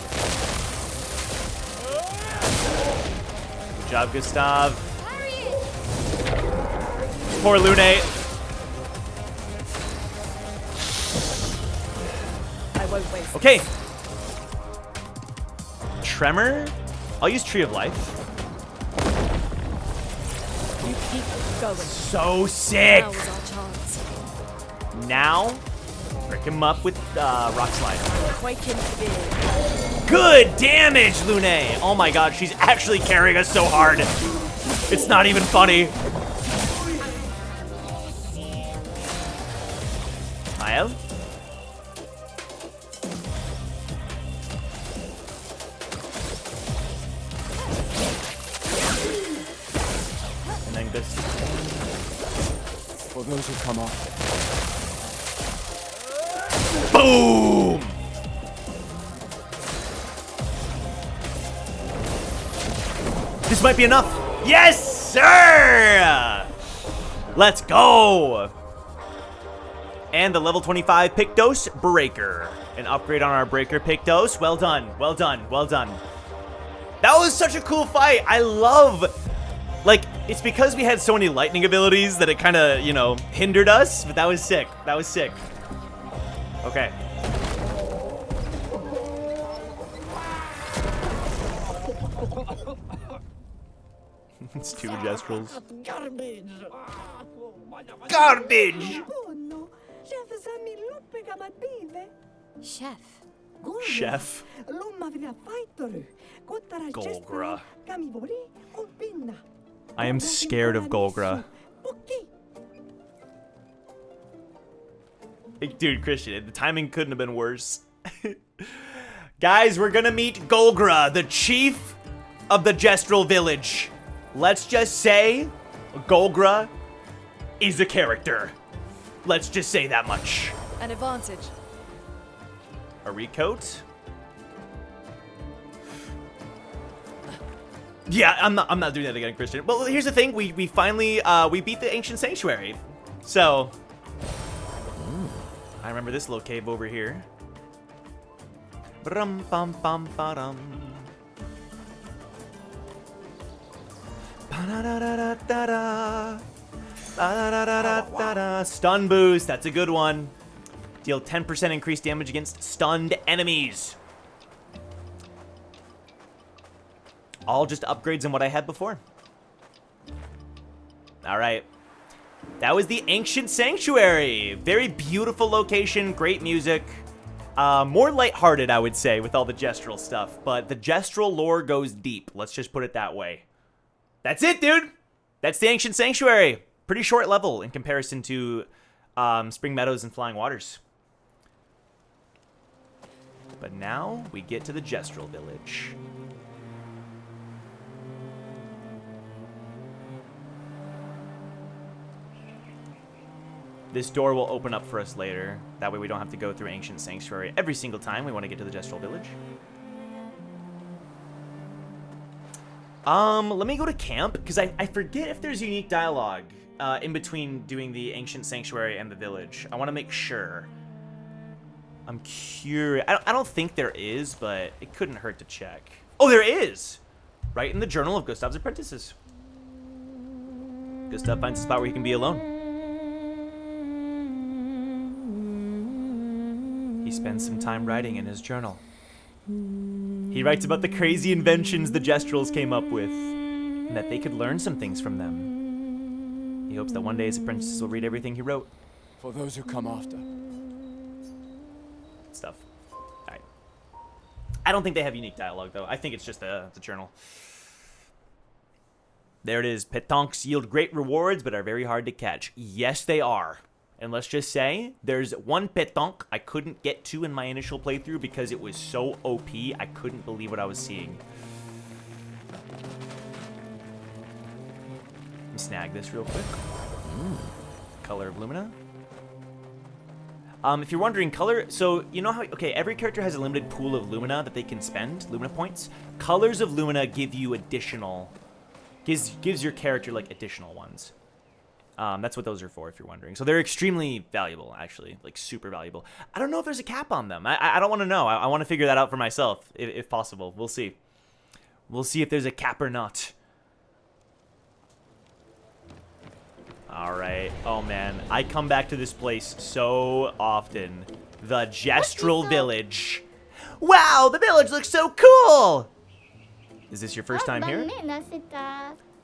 S1: Good job, Gustav. Poor Lune.
S8: I won't waste.
S1: Okay. Tremor. I'll use Tree of Life.
S8: You keep going.
S1: So sick.
S8: Now is our chance.
S1: Now, break him up with Rock Slide.
S8: Quake in fear.
S1: Good damage, Lune. Oh my god, she's actually carrying us so hard. It's not even funny. Mael? And then Gustav.
S3: For those who come up.
S1: Boom! This might be enough. Yes, sir! Let's go! And the level 25 Pictos Breaker. An upgrade on our Breaker Pictos. Well done, well done, well done. That was such a cool fight. I love, like, it's because we had so many lightning abilities that it kind of, you know, hindered us, but that was sick. That was sick. Okay. It's two Gestrels. Garbage!
S4: Chef.
S1: Chef. Golgra. I am scared of Golgra. Dude, Christian, the timing couldn't have been worse. Guys, we're gonna meet Golgra, the chief of the Gestrel village. Let's just say Golgra is a character. Let's just say that much.
S8: An advantage.
S1: A recoat? Yeah, I'm not doing that again, Christian. Well, here's the thing. We finally we beat the Ancient Sanctuary. So I remember this little cave over here. Brum bum bum ba-dum. Ba-da-da-da-da-da. Ba-da-da-da-da-da. Stun boost, that's a good one. Deal 10% increased damage against stunned enemies. All just upgrades on what I had before. All right. That was the Ancient Sanctuary. Very beautiful location, great music. More lighthearted, I would say, with all the Gestrel stuff. But the Gestrel lore goes deep. Let's just put it that way. That's it, dude. That's the Ancient Sanctuary. Pretty short level in comparison to Spring Meadows and Flying Waters. But now we get to the Gestrel village. This door will open up for us later. That way we don't have to go through Ancient Sanctuary every single time we want to get to the Gestrel village. Let me go to camp, because I forget if there's unique dialogue in between doing the Ancient Sanctuary and the village. I want to make sure. I'm curious. I don't think there is, but it couldn't hurt to check. Oh, there is! Right in the Journal of Gustav's Apprentices. Gustav finds a spot where he can be alone. He spends some time writing in his journal. He writes about the crazy inventions the Gestrels came up with, and that they could learn some things from them. He hopes that one day his apprentices will read everything he wrote.
S3: For those who come after.
S1: Stuff. Alright. I don't think they have unique dialogue, though. I think it's just the journal. There it is. Petanques yield great rewards, but are very hard to catch. Yes, they are. And let's just say, there's one petanque I couldn't get to in my initial playthrough because it was so OP, I couldn't believe what I was seeing. Let me snag this real quick. Color of Lumina. If you're wondering, color, so you know how, okay, every character has a limited pool of Lumina that they can spend, Lumina points. Colors of Lumina give you additional, gives your character, like, additional ones. That's what those are for, if you're wondering. So they're extremely valuable, actually, like super valuable. I don't know if there's a cap on them. I don't want to know. I want to figure that out for myself, if possible. We'll see. We'll see if there's a cap or not. All right. Oh, man. I come back to this place so often. The Gestrel Village. Wow, the village looks so cool! Is this your first time here?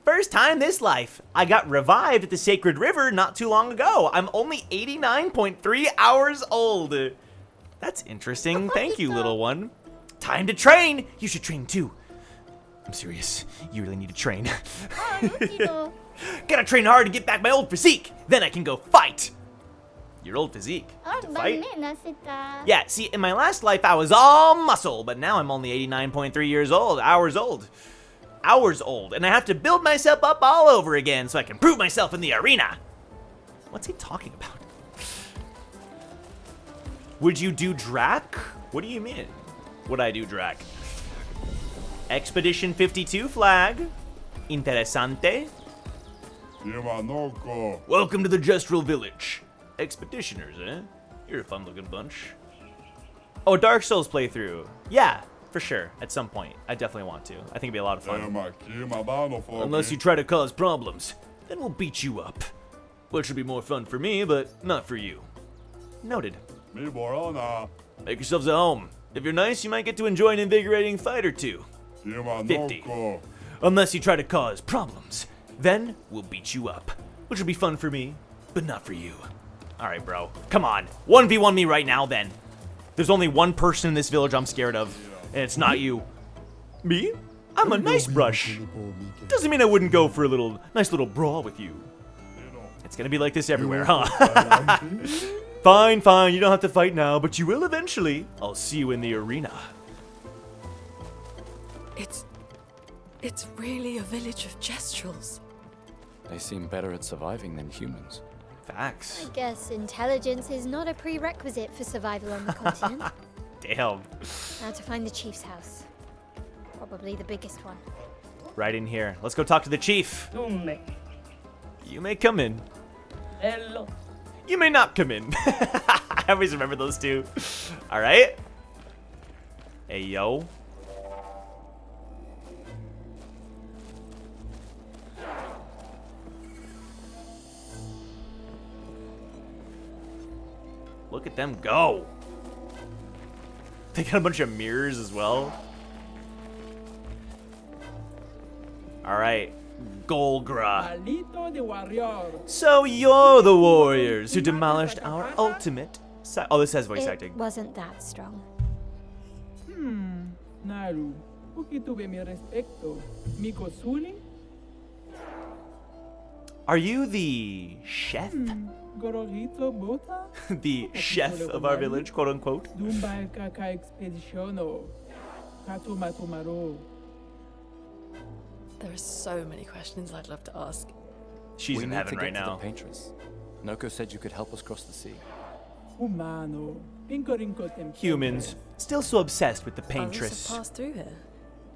S1: First time this life. I got revived at the Sacred River not too long ago. I'm only 89.3 hours old. That's interesting. Thank you, little one. Time to train. You should train too. I'm serious. You really need to train. Gotta train hard to get back my old physique. Then I can go fight. Your old physique. To fight? Yeah, see, in my last life I was all muscle, but now I'm only 89.3 years old. Hours old, and I have to build myself up all over again so I can prove myself in the arena. What's he talking about? Would you do Drac? What do you mean? Would I do Drac? Expedition 52 flag. Interessante. Welcome to the Gestrel Village. Expeditioners, eh? You're a fun-looking bunch. Oh, Dark Souls playthrough. Yeah, for sure. At some point. I definitely want to. I think it'd be a lot of fun. Unless you try to cause problems, then we'll beat you up. Which would be more fun for me, but not for you. Noted. Make yourselves at home. If you're nice, you might get to enjoy an invigorating fight or two. 50. Unless you try to cause problems, then we'll beat you up. Which will be fun for me, but not for you. Alright, bro. Come on. 1v1 me right now, then. There's only one person in this village I'm scared of, and it's not you. Me? I'm a nice brush. Doesn't mean I wouldn't go for a nice little brawl with you. It's gonna be like this everywhere, huh? Fine, fine. You don't have to fight now, but you will eventually. I'll see you in the arena.
S2: It's really a village of Gestrels.
S3: They seem better at surviving than humans.
S1: Facts.
S4: I guess intelligence is not a prerequisite for survival on the continent.
S1: Damn.
S4: Now to find the chief's house. Probably the biggest one.
S1: Right in here. Let's go talk to the chief. You may come in.
S9: Hello.
S1: You may not come in. I always remember those two. All right. Hey, yo. Look at them go. They got a bunch of mirrors as well. All right. Golgra. So you're the warriors who demolished our ultimate site. Oh, this has voice acting.
S4: It wasn't that strong.
S9: Naru, porque tuve mi respecto. Mi cosuli?
S1: Are you the chef?
S9: Gororito bota?
S1: The chef of our village, quote unquote?
S9: Dumba kaka expeditiono. Katumatumaro.
S2: There are so many questions I'd love to ask.
S1: She's
S3: we
S1: in
S3: need
S1: heaven
S3: to
S1: right
S3: get to
S1: now.
S3: the paintress. Noko said you could help us cross the sea.
S9: Humano. Pinkorinko tempo.
S1: Humans, still so obsessed with the
S2: Others
S1: paintress.
S2: have passed through here.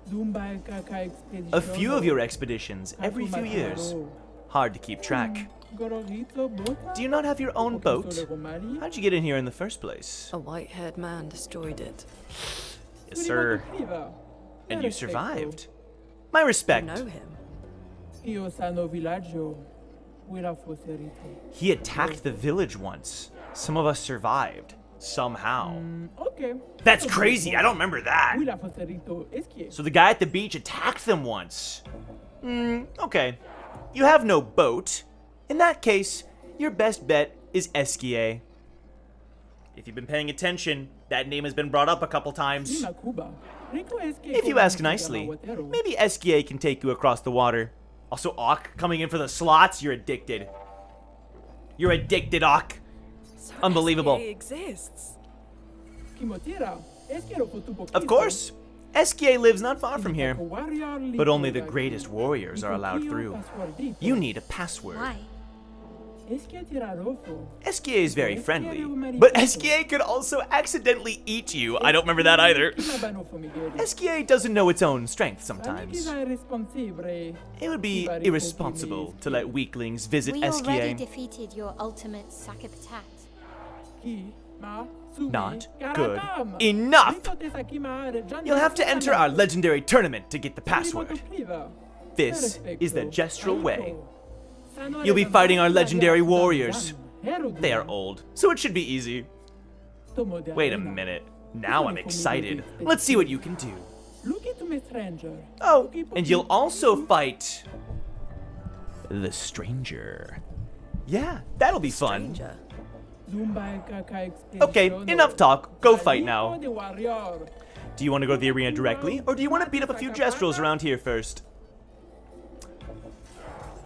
S9: Dumba kaka expeditiono.
S1: A few of your expeditions every few years. Hard to keep track.
S9: Gororito bota?
S1: Do you not have your own boat?
S9: Solegomaria?
S1: How'd you get in here in the first place?
S2: A white-haired man destroyed it.
S1: Yes, sir.
S9: Priva.
S1: And you survived. My
S2: You
S1: respect.
S2: know him.
S9: Io sano villaggio. Quella foserito.
S1: He attacked the village once. Some of us survived. Somehow.
S9: Okay.
S1: That's crazy. I don't remember that.
S9: Quella foserito. Eskie.
S1: So the guy at the beach attacked them once. Okay. You have no boat. In that case, your best bet is Esquier. If you've been paying attention, that name has been brought up a couple times.
S9: Prima Cuba. Rico eskie
S1: If you
S9: como
S1: ask
S9: se
S1: nicely,
S9: llama Guatero.
S1: maybe Esquier can take you across the water. Also, Ock coming in for the slots, you're addicted. You're addicted, Ock.
S2: So
S1: Unbelievable.
S2: SPA exists.
S9: Kimotira. Esquiero fotu poquito.
S1: Of course, Esquier lives not far from here,
S9: Warrior
S1: but only the
S9: Lico
S1: greatest warriors are allowed
S9: Nico
S1: through.
S9: Passwordito.
S1: You need a password.
S4: Why?
S9: Esquia tirarofo.
S1: Esquier is very friendly, but Esquier could also accidentally eat you. I don't remember that either. Esquier doesn't know its own strength sometimes. It would be irresponsible to let weaklings visit
S4: We already
S1: Esquier.
S4: defeated your ultimate Sacapatat.
S1: Not good enough. You'll have to enter our legendary tournament to get the password. This is the Gestrel way. You'll be fighting our legendary warriors. They are old, so it should be easy. Wait a minute. Now I'm excited. Let's see what you can do. Oh, and you'll also fight the stranger. Yeah, that'll be fun.
S2: Stranger.
S1: Okay, enough talk. Go fight now. Do you want to go to the arena directly, or do you want to beat up a few Gestrels around here first?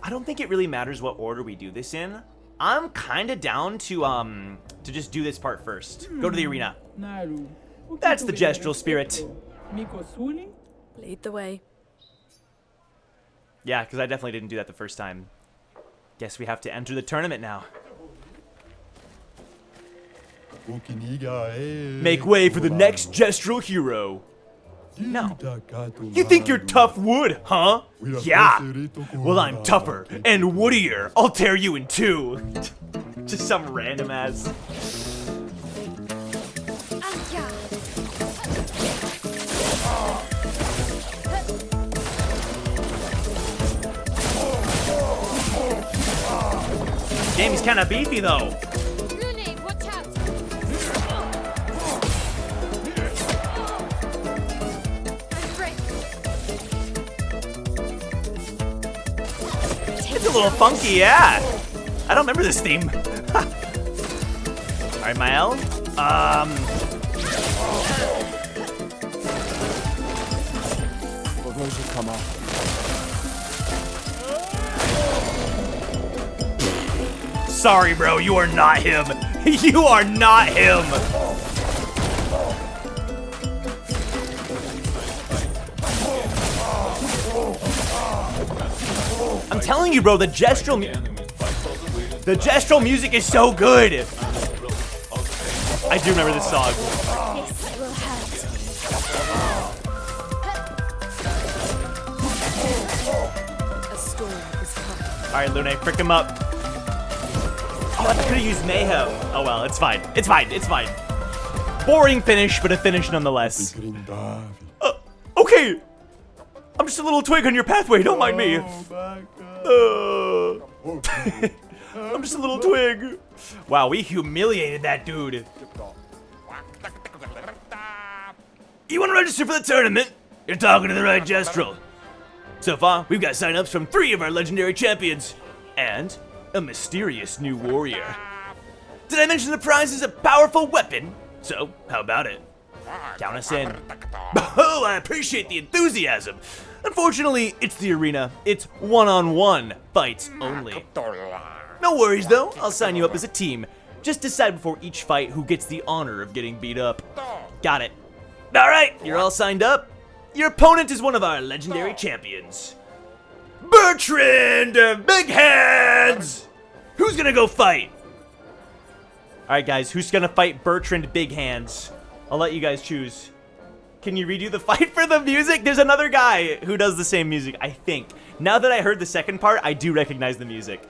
S1: I don't think it really matters what order we do this in. I'm kind of down to just do this part first. Go to the arena. That's the Gestrel spirit.
S2: Lead the way.
S1: Yeah, because I definitely didn't do that the first time. Guess we have to enter the tournament now. Make way for the next gestural hero. No. You think you're tough wood, huh? Yeah. Well, I'm tougher and woodier. I'll tear you in two. Just some random ass. Damn, he's kind of beefy though. It's a little funky, yeah. I don't remember this theme. Alright, Mael. Sorry, bro, you are not him. You are not him. I'm telling you, bro, the gestural music is so good. I do remember this song.
S4: This will hurt.
S8: A storm is coming.
S1: All right, Lune, frick him up. Oh, I could have used Mayhem. Oh well, it's fine. It's fine. It's fine. Boring finish, but a finish nonetheless. Okay. I'm just a little twig on your pathway. Don't mind me. I'm just a little twig. Wow, we humiliated that dude. You want to register for the tournament? You're talking to the right gestural. So far, we've got sign-ups from 3 of our legendary champions and a mysterious new warrior. Did I mention the prize is a powerful weapon? So, how about it? Count us in. Oh, I appreciate the enthusiasm. Unfortunately, it's the arena. It's one-on-one fights only. No worries though, I'll sign you up as a team. Just decide before each fight who gets the honor of getting beat up. Got it. Alright, you're all signed up. Your opponent is one of our legendary champions. Bertrand Big Hands! Who's gonna go fight? Alright guys, who's gonna fight Bertrand Big Hands? I'll let you guys choose. Can you redo the fight for the music? There's another guy who does the same music, I think. Now that I heard the second part, I do recognize the music.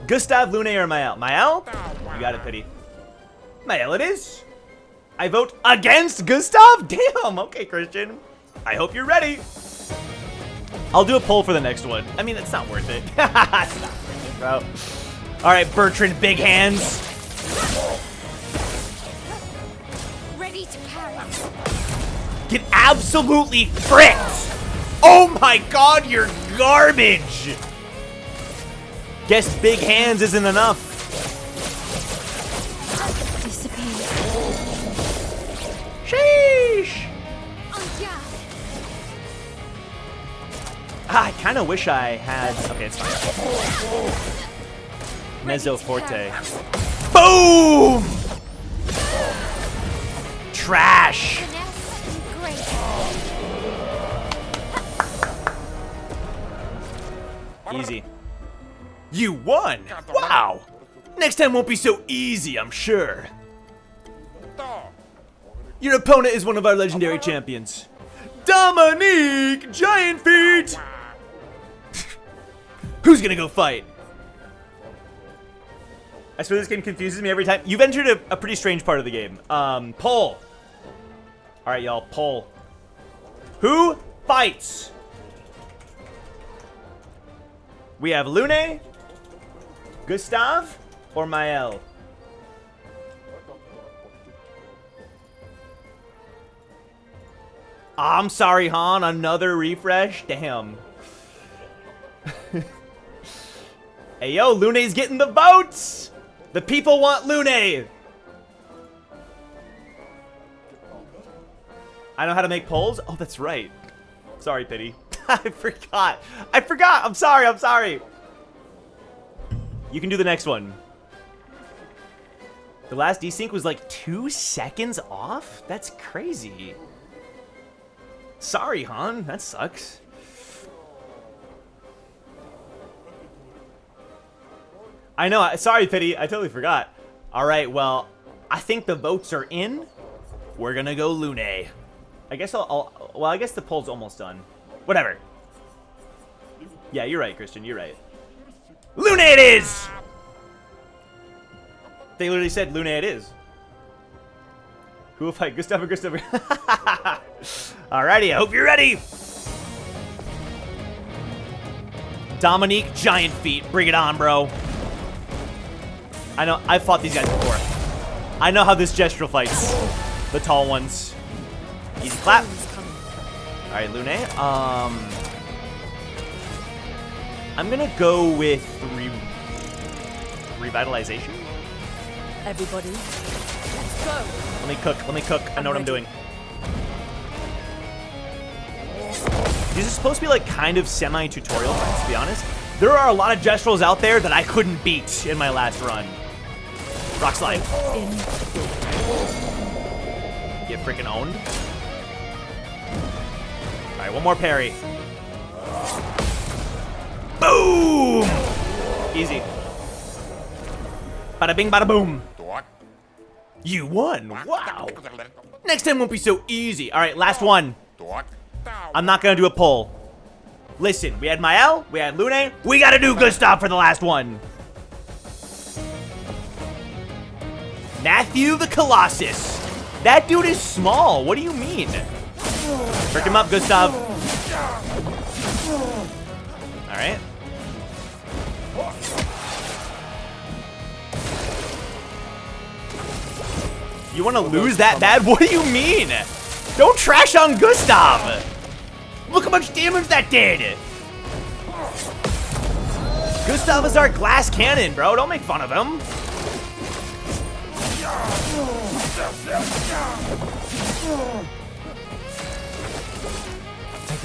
S1: Gustav, Lune, or Mael? Mael? You got it, Pity. Mael it is. I vote against Gustav? Damn, okay, Christian. I hope you're ready. I'll do a poll for the next one. I mean, it's not worth it. It's not worth it, bro. All right, Bertrand Big Hands.
S4: Ready to parry.
S1: Get absolutely fricked. Oh my god, you're garbage. Guess Big Hands isn't enough.
S4: Disappear.
S1: Sheesh.
S4: Oh yeah.
S1: I kind of wish I had... Okay, it's fine. Mezzo Forte. Boom! Trash. Easy. You won! Wow! Next time won't be so easy, I'm sure. Your opponent is one of our legendary champions. Dominique Giant Feet! Who's gonna go fight? I swear this game confuses me every time. You've entered a pretty strange part of the game. Poll. Alright, y'all, poll. Who fights? We have Lune, Gustav, or Mael. I'm sorry, Han. Another refresh? Damn. Hey, yo, Lune's getting the votes! The people want Lune! I know how to make polls? Oh, that's right. Sorry, Pity. I forgot. I'm sorry. You can do the next one. The last desync was like 2 seconds off? That's crazy. Sorry, Han. That sucks. I know. Sorry, Pity. I totally forgot. All right, well, I think the votes are in. We're gonna go Lune. I guess well, I guess the poll's almost done. Whatever. Yeah, you're right, Christian. You're right. Lune it is! They literally said Lune it is. Who will fight? Gustav or Gustav? Alrighty, I hope you're ready. Dominique, giant feet. Bring it on, bro. I know, I've fought these guys before. I know how this gestural fights. The tall ones. Easy clap. Alright, Lune. I'm gonna go with revitalization.
S8: Everybody, let's go.
S1: Let me cook. Let me cook. I know what I'm doing. These are supposed to be like kind of semi-tutorial fights, to be honest. There are a lot of gestuals out there that I couldn't beat in my last run. Rock slide. Get freaking owned. Alright, one more parry. Boom! Easy. Bada bing, bada boom. You won. Wow. Next time won't be so easy. All right, last one. I'm not going to do a poll. Listen, we had Mael, we had Lune. We got to do Gustav for the last one. Matthew the Colossus. That dude is small. What do you mean? Pick him up, Gustav. All right. You want to lose that bad? What do you mean? Don't trash on Gustav. Look how much damage that did. Gustav is our glass cannon, bro. Don't make fun of him.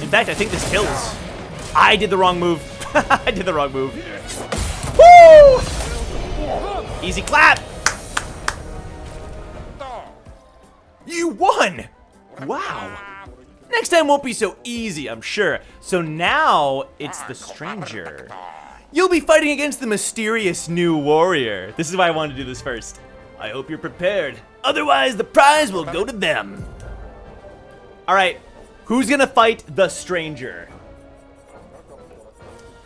S1: In fact, I think this kills. I did the wrong move. I did the wrong move. Woo! Easy clap. You won! Wow. Next time won't be so easy, I'm sure. So now it's the stranger. You'll be fighting against the mysterious new warrior. This is why I wanted to do this first. I hope you're prepared. Otherwise, the prize will go to them. All right, who's gonna fight the stranger?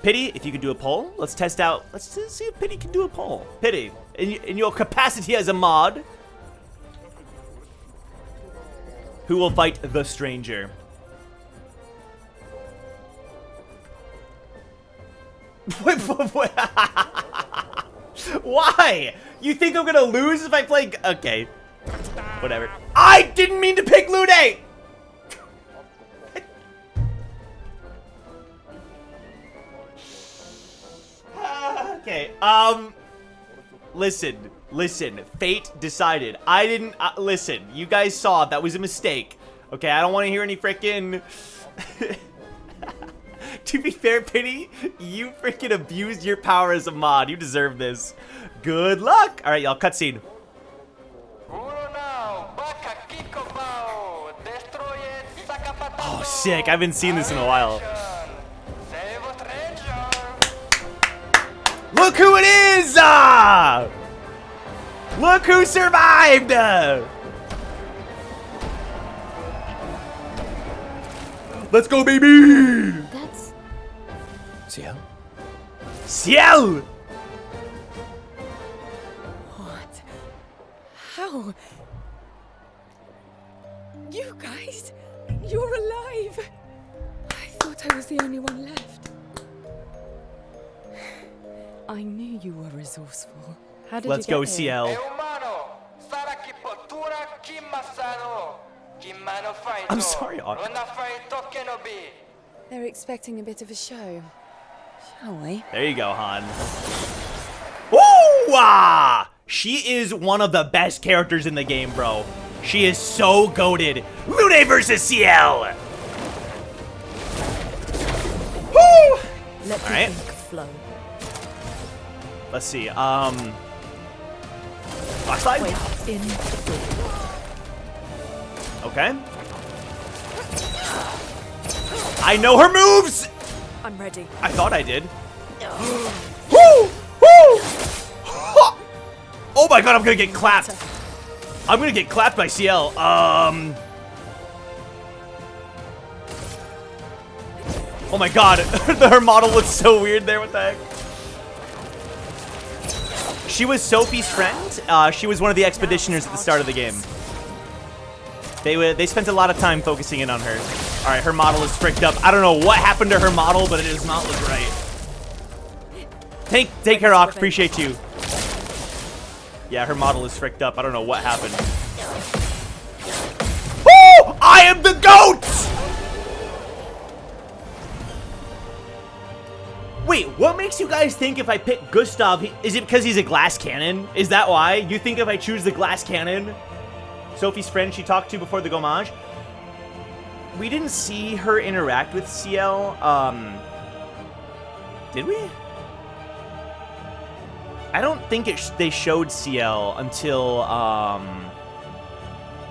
S1: Pity, if you could do a poll, let's test out. Let's see if Pity can do a poll. Pity, in your capacity as a mod, who will fight the stranger? Why? You think I'm gonna lose if I play? Okay, whatever. I didn't mean to pick Lune. Okay. Listen. Fate decided. I didn't. Listen. You guys saw that was a mistake. Okay. I don't want to hear any frickin'. To be fair, Pity, you freaking abused your power as a mod. You deserve this. Good luck. All right, y'all. Cutscene. Oh, sick. I haven't seen this in a while. Look who it is! Look who survived! Let's go, baby!
S4: That's...
S3: Ciel?
S1: Ciel!
S8: What? How? You guys? You're alive! I thought I was the only one left. I knew you were resourceful.
S2: How did
S1: Let's
S2: you
S1: go,
S2: get here?
S1: CL. I'm sorry, Otto.
S8: They're expecting a bit of a show. Shall we?
S1: There you go, Han. Woo! Ah! She is one of the best characters in the game, bro. She is so goated. Lune versus CL! Woo!
S8: Let the ink flow.
S1: Let's see, Flashlight?
S8: In.
S1: Okay. I know her moves!
S8: I'm ready.
S1: I thought I did. Woo! Woo! Oh my god, I'm gonna get clapped. I'm gonna get clapped by CL. Oh my god, her model looks so weird there. What the heck? She was Sophie's friend. She was one of the expeditioners at the start of the game. They spent a lot of time focusing in on her. All right, her model is fricked up. I don't know what happened to her model, but it does not look right. Take care, Ock. Appreciate you. Yeah, her model is fricked up. I don't know what happened. Oh! I am the GOAT! Wait, what makes you guys think if I pick Gustav, is it because he's a glass cannon? Is that why? You think if I choose the glass cannon? Sophie's friend she talked to before the Gommage? We didn't see her interact with CL. Did we? I don't think they showed CL until,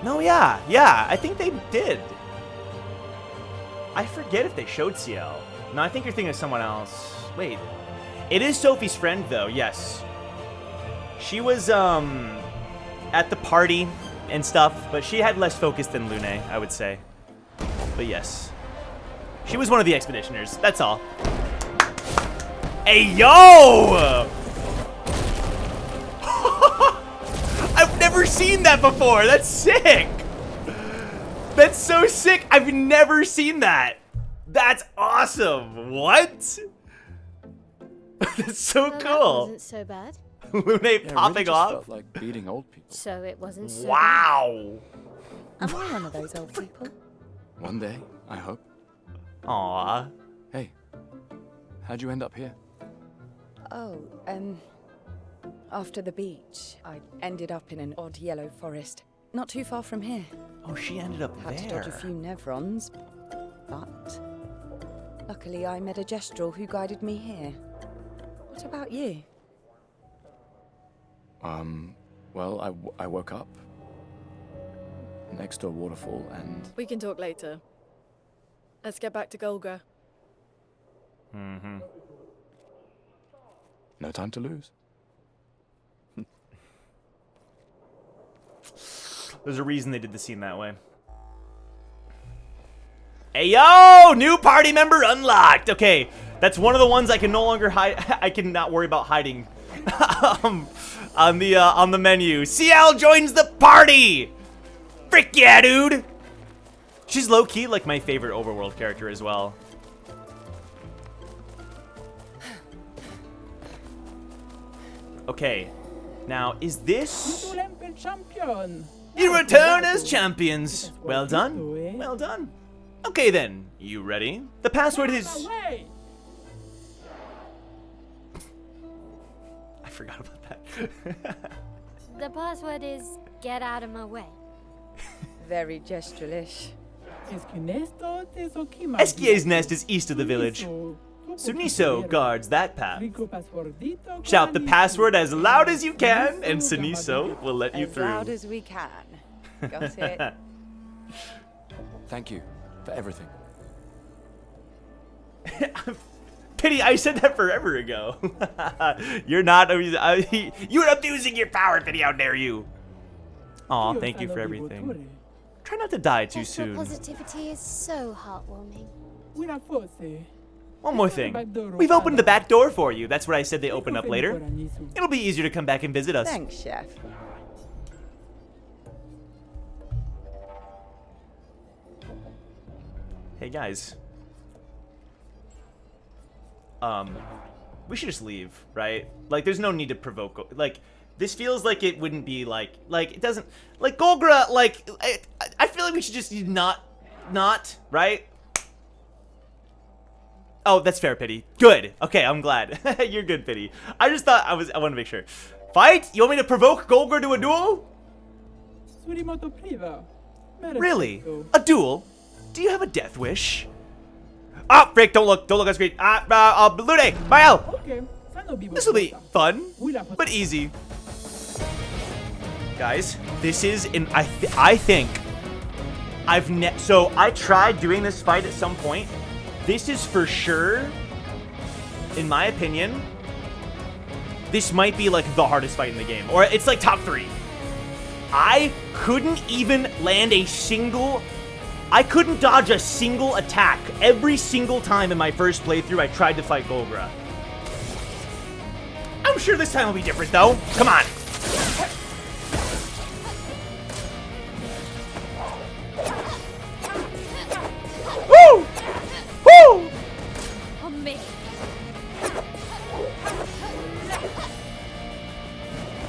S1: no, yeah, I think they did. I forget if they showed CL. No, I think you're thinking of someone else. Wait. It is Sophie's friend, though, yes. She was, at the party and stuff, but she had less focus than Lune, I would say. But yes. She was one of the expeditioners, that's all. Hey, yo! I've never seen that before. That's sick. That's so sick. I've never seen that. That's awesome. What? That's so
S4: Well,
S1: cool.
S4: that wasn't so bad.
S1: Lune
S3: Yeah,
S1: popping
S3: really just
S1: off.
S3: felt like beating old people.
S4: So it wasn't so
S1: Wow.
S8: Am I one of those old people?
S3: One day, I hope.
S1: Aw.
S3: Hey, how'd you end up here?
S8: Oh, after the beach, I ended up in an odd yellow forest, not too far from here.
S1: Oh, she ended up
S8: Had to
S1: there.
S8: dodge a few Nevrons, but luckily I met a Gestrel who guided me here. What about you?
S3: Well, I woke up next to a waterfall and...
S2: We can talk later. Let's get back to Golgra.
S1: Mm-hmm.
S3: No time to lose.
S1: There's a reason they did the scene that way. Hey, yo! New party member unlocked! Okay, that's one of the ones I can no longer hide. I can not worry about hiding. On the menu. CL joins the party! Frick yeah, dude! She's low-key like my favorite overworld character as well. Okay, now is this...
S9: Champion.
S1: You return as champions. Well done. Well done. Okay then, you ready? The password is...
S9: Away.
S1: I forgot about that.
S4: The password is get out of my way.
S8: Very Gestrelish.
S1: Eskier's nest is east of the village. Suniso guards that path. Shout the password as loud as you can, and Suniso will let you
S8: As
S1: through.
S8: loud as we can. Got it?
S3: Thank you for everything.
S1: Pity, I said that forever ago. You're not. You're abusing your power, Pity. How dare you? Aw, thank you for everything. Try not to die too
S4: Sexual
S1: soon.
S4: positivity is so heartwarming.
S1: One more thing. We've opened the back door for you. That's what I said they open up later. It'll be easier to come back and visit us.
S8: Thanks, Chef.
S1: Hey guys. We should just leave, right? Like, there's no need to provoke. Like, this feels like it wouldn't be like it doesn't, like Golgra, like, I feel like we should just not, right? Oh, that's fair, Pity. Good. Okay, I'm glad. You're good, Pity. I just thought I want to make sure. Fight? You want me to provoke Golgra to a duel? Really? A duel? Do you have a death wish? Ah, Frick, don't look on screen. Lune, Mael! This will be fun, but easy. Guys, this is I think so I tried doing this fight at some point. This is for sure, in my opinion, this might be like the hardest fight in the game, or it's like top 3. I couldn't even land a single... I couldn't dodge a single attack every single time in my first playthrough I tried to fight Golgra. I'm sure this time will be different, though. Come on. Woo! Woo!
S4: On me.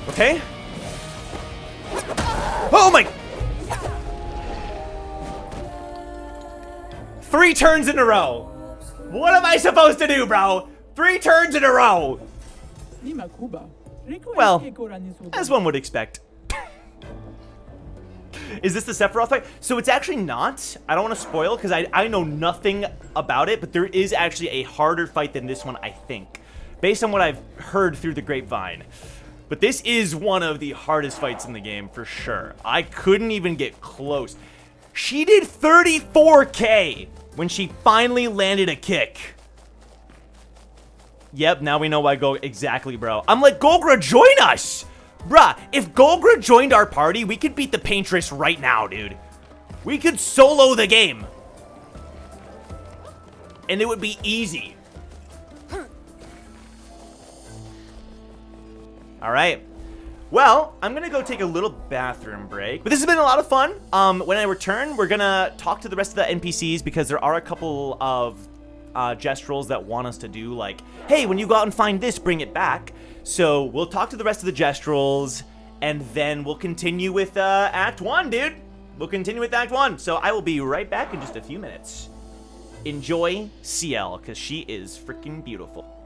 S1: Okay. Oh my... 3 turns in a row. What am I supposed to do, bro? 3 turns in a row. Well, as one would expect. Is this the Sephiroth fight? So it's actually not. I don't want to spoil because I know nothing about it, but there is actually a harder fight than this one, I think, based on what I've heard through the grapevine. But this is one of the hardest fights in the game for sure. I couldn't even get close. She did 34k when she finally landed a kick. Yep, now we know why Go exactly, bro. I'm like, Golgra, join us! Bruh, if Golgra joined our party, we could beat the Paintress right now, dude. We could solo the game. And it would be easy. Alright. Well, I'm gonna go take a little bathroom break. But this has been a lot of fun. When I return, we're gonna talk to the rest of the NPCs because there are a couple of gestrels that want us to do, like, hey, when you go out and find this, bring it back. So we'll talk to the rest of the gestrels, and then we'll continue with Act 1, dude. We'll continue with Act 1. So I will be right back in just a few minutes. Enjoy CL, because she is freaking beautiful.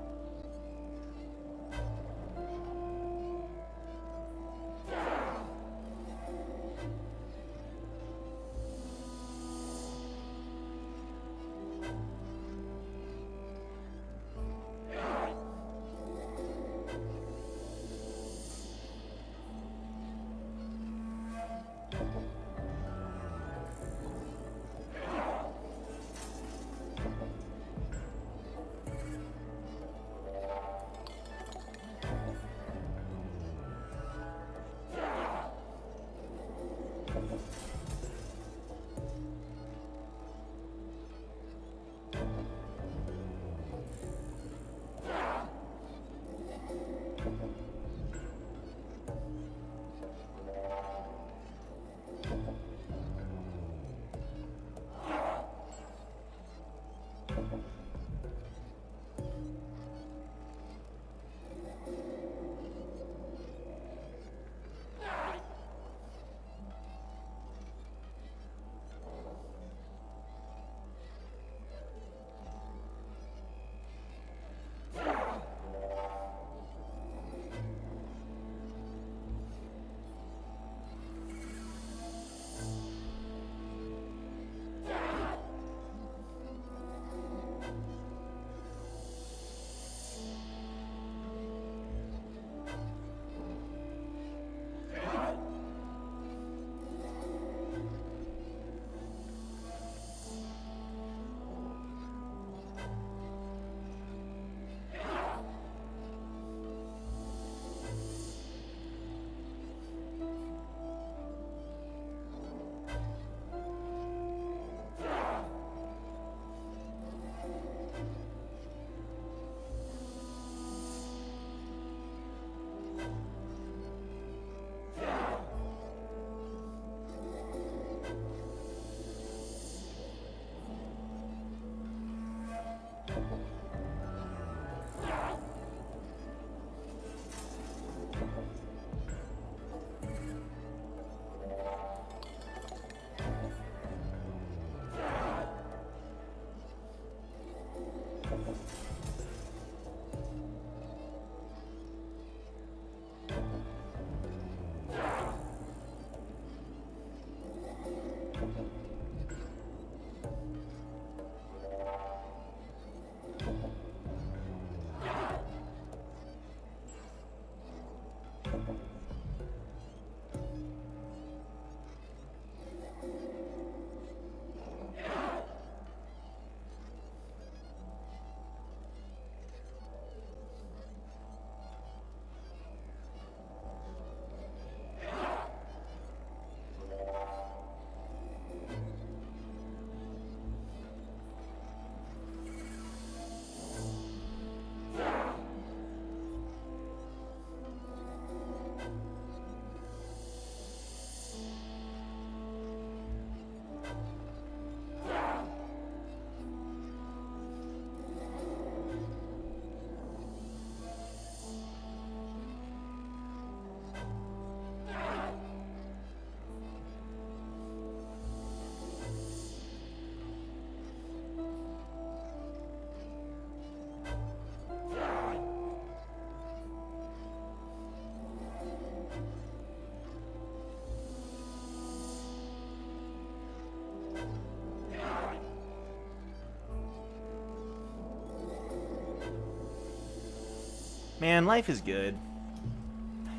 S1: Man, life is good.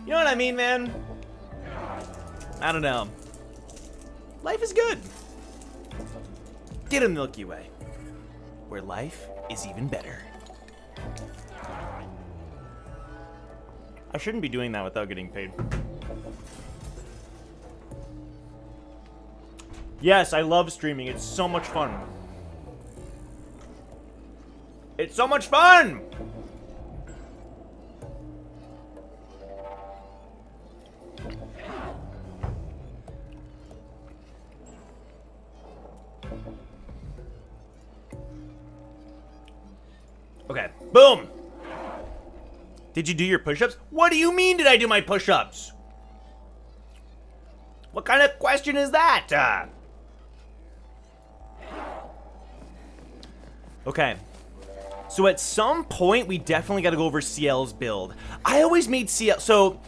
S1: You know what I mean, man? I don't know. Life is good. Get a Milky Way, where life is even better. I shouldn't be doing that without getting paid. Yes, I love streaming. It's so much fun. It's so much fun! Okay, boom! Did you do your push-ups? What do you mean did I do my push-ups? What kind of question is that? Okay. So at some point, we definitely got to go over CL's build. I always made CL... So,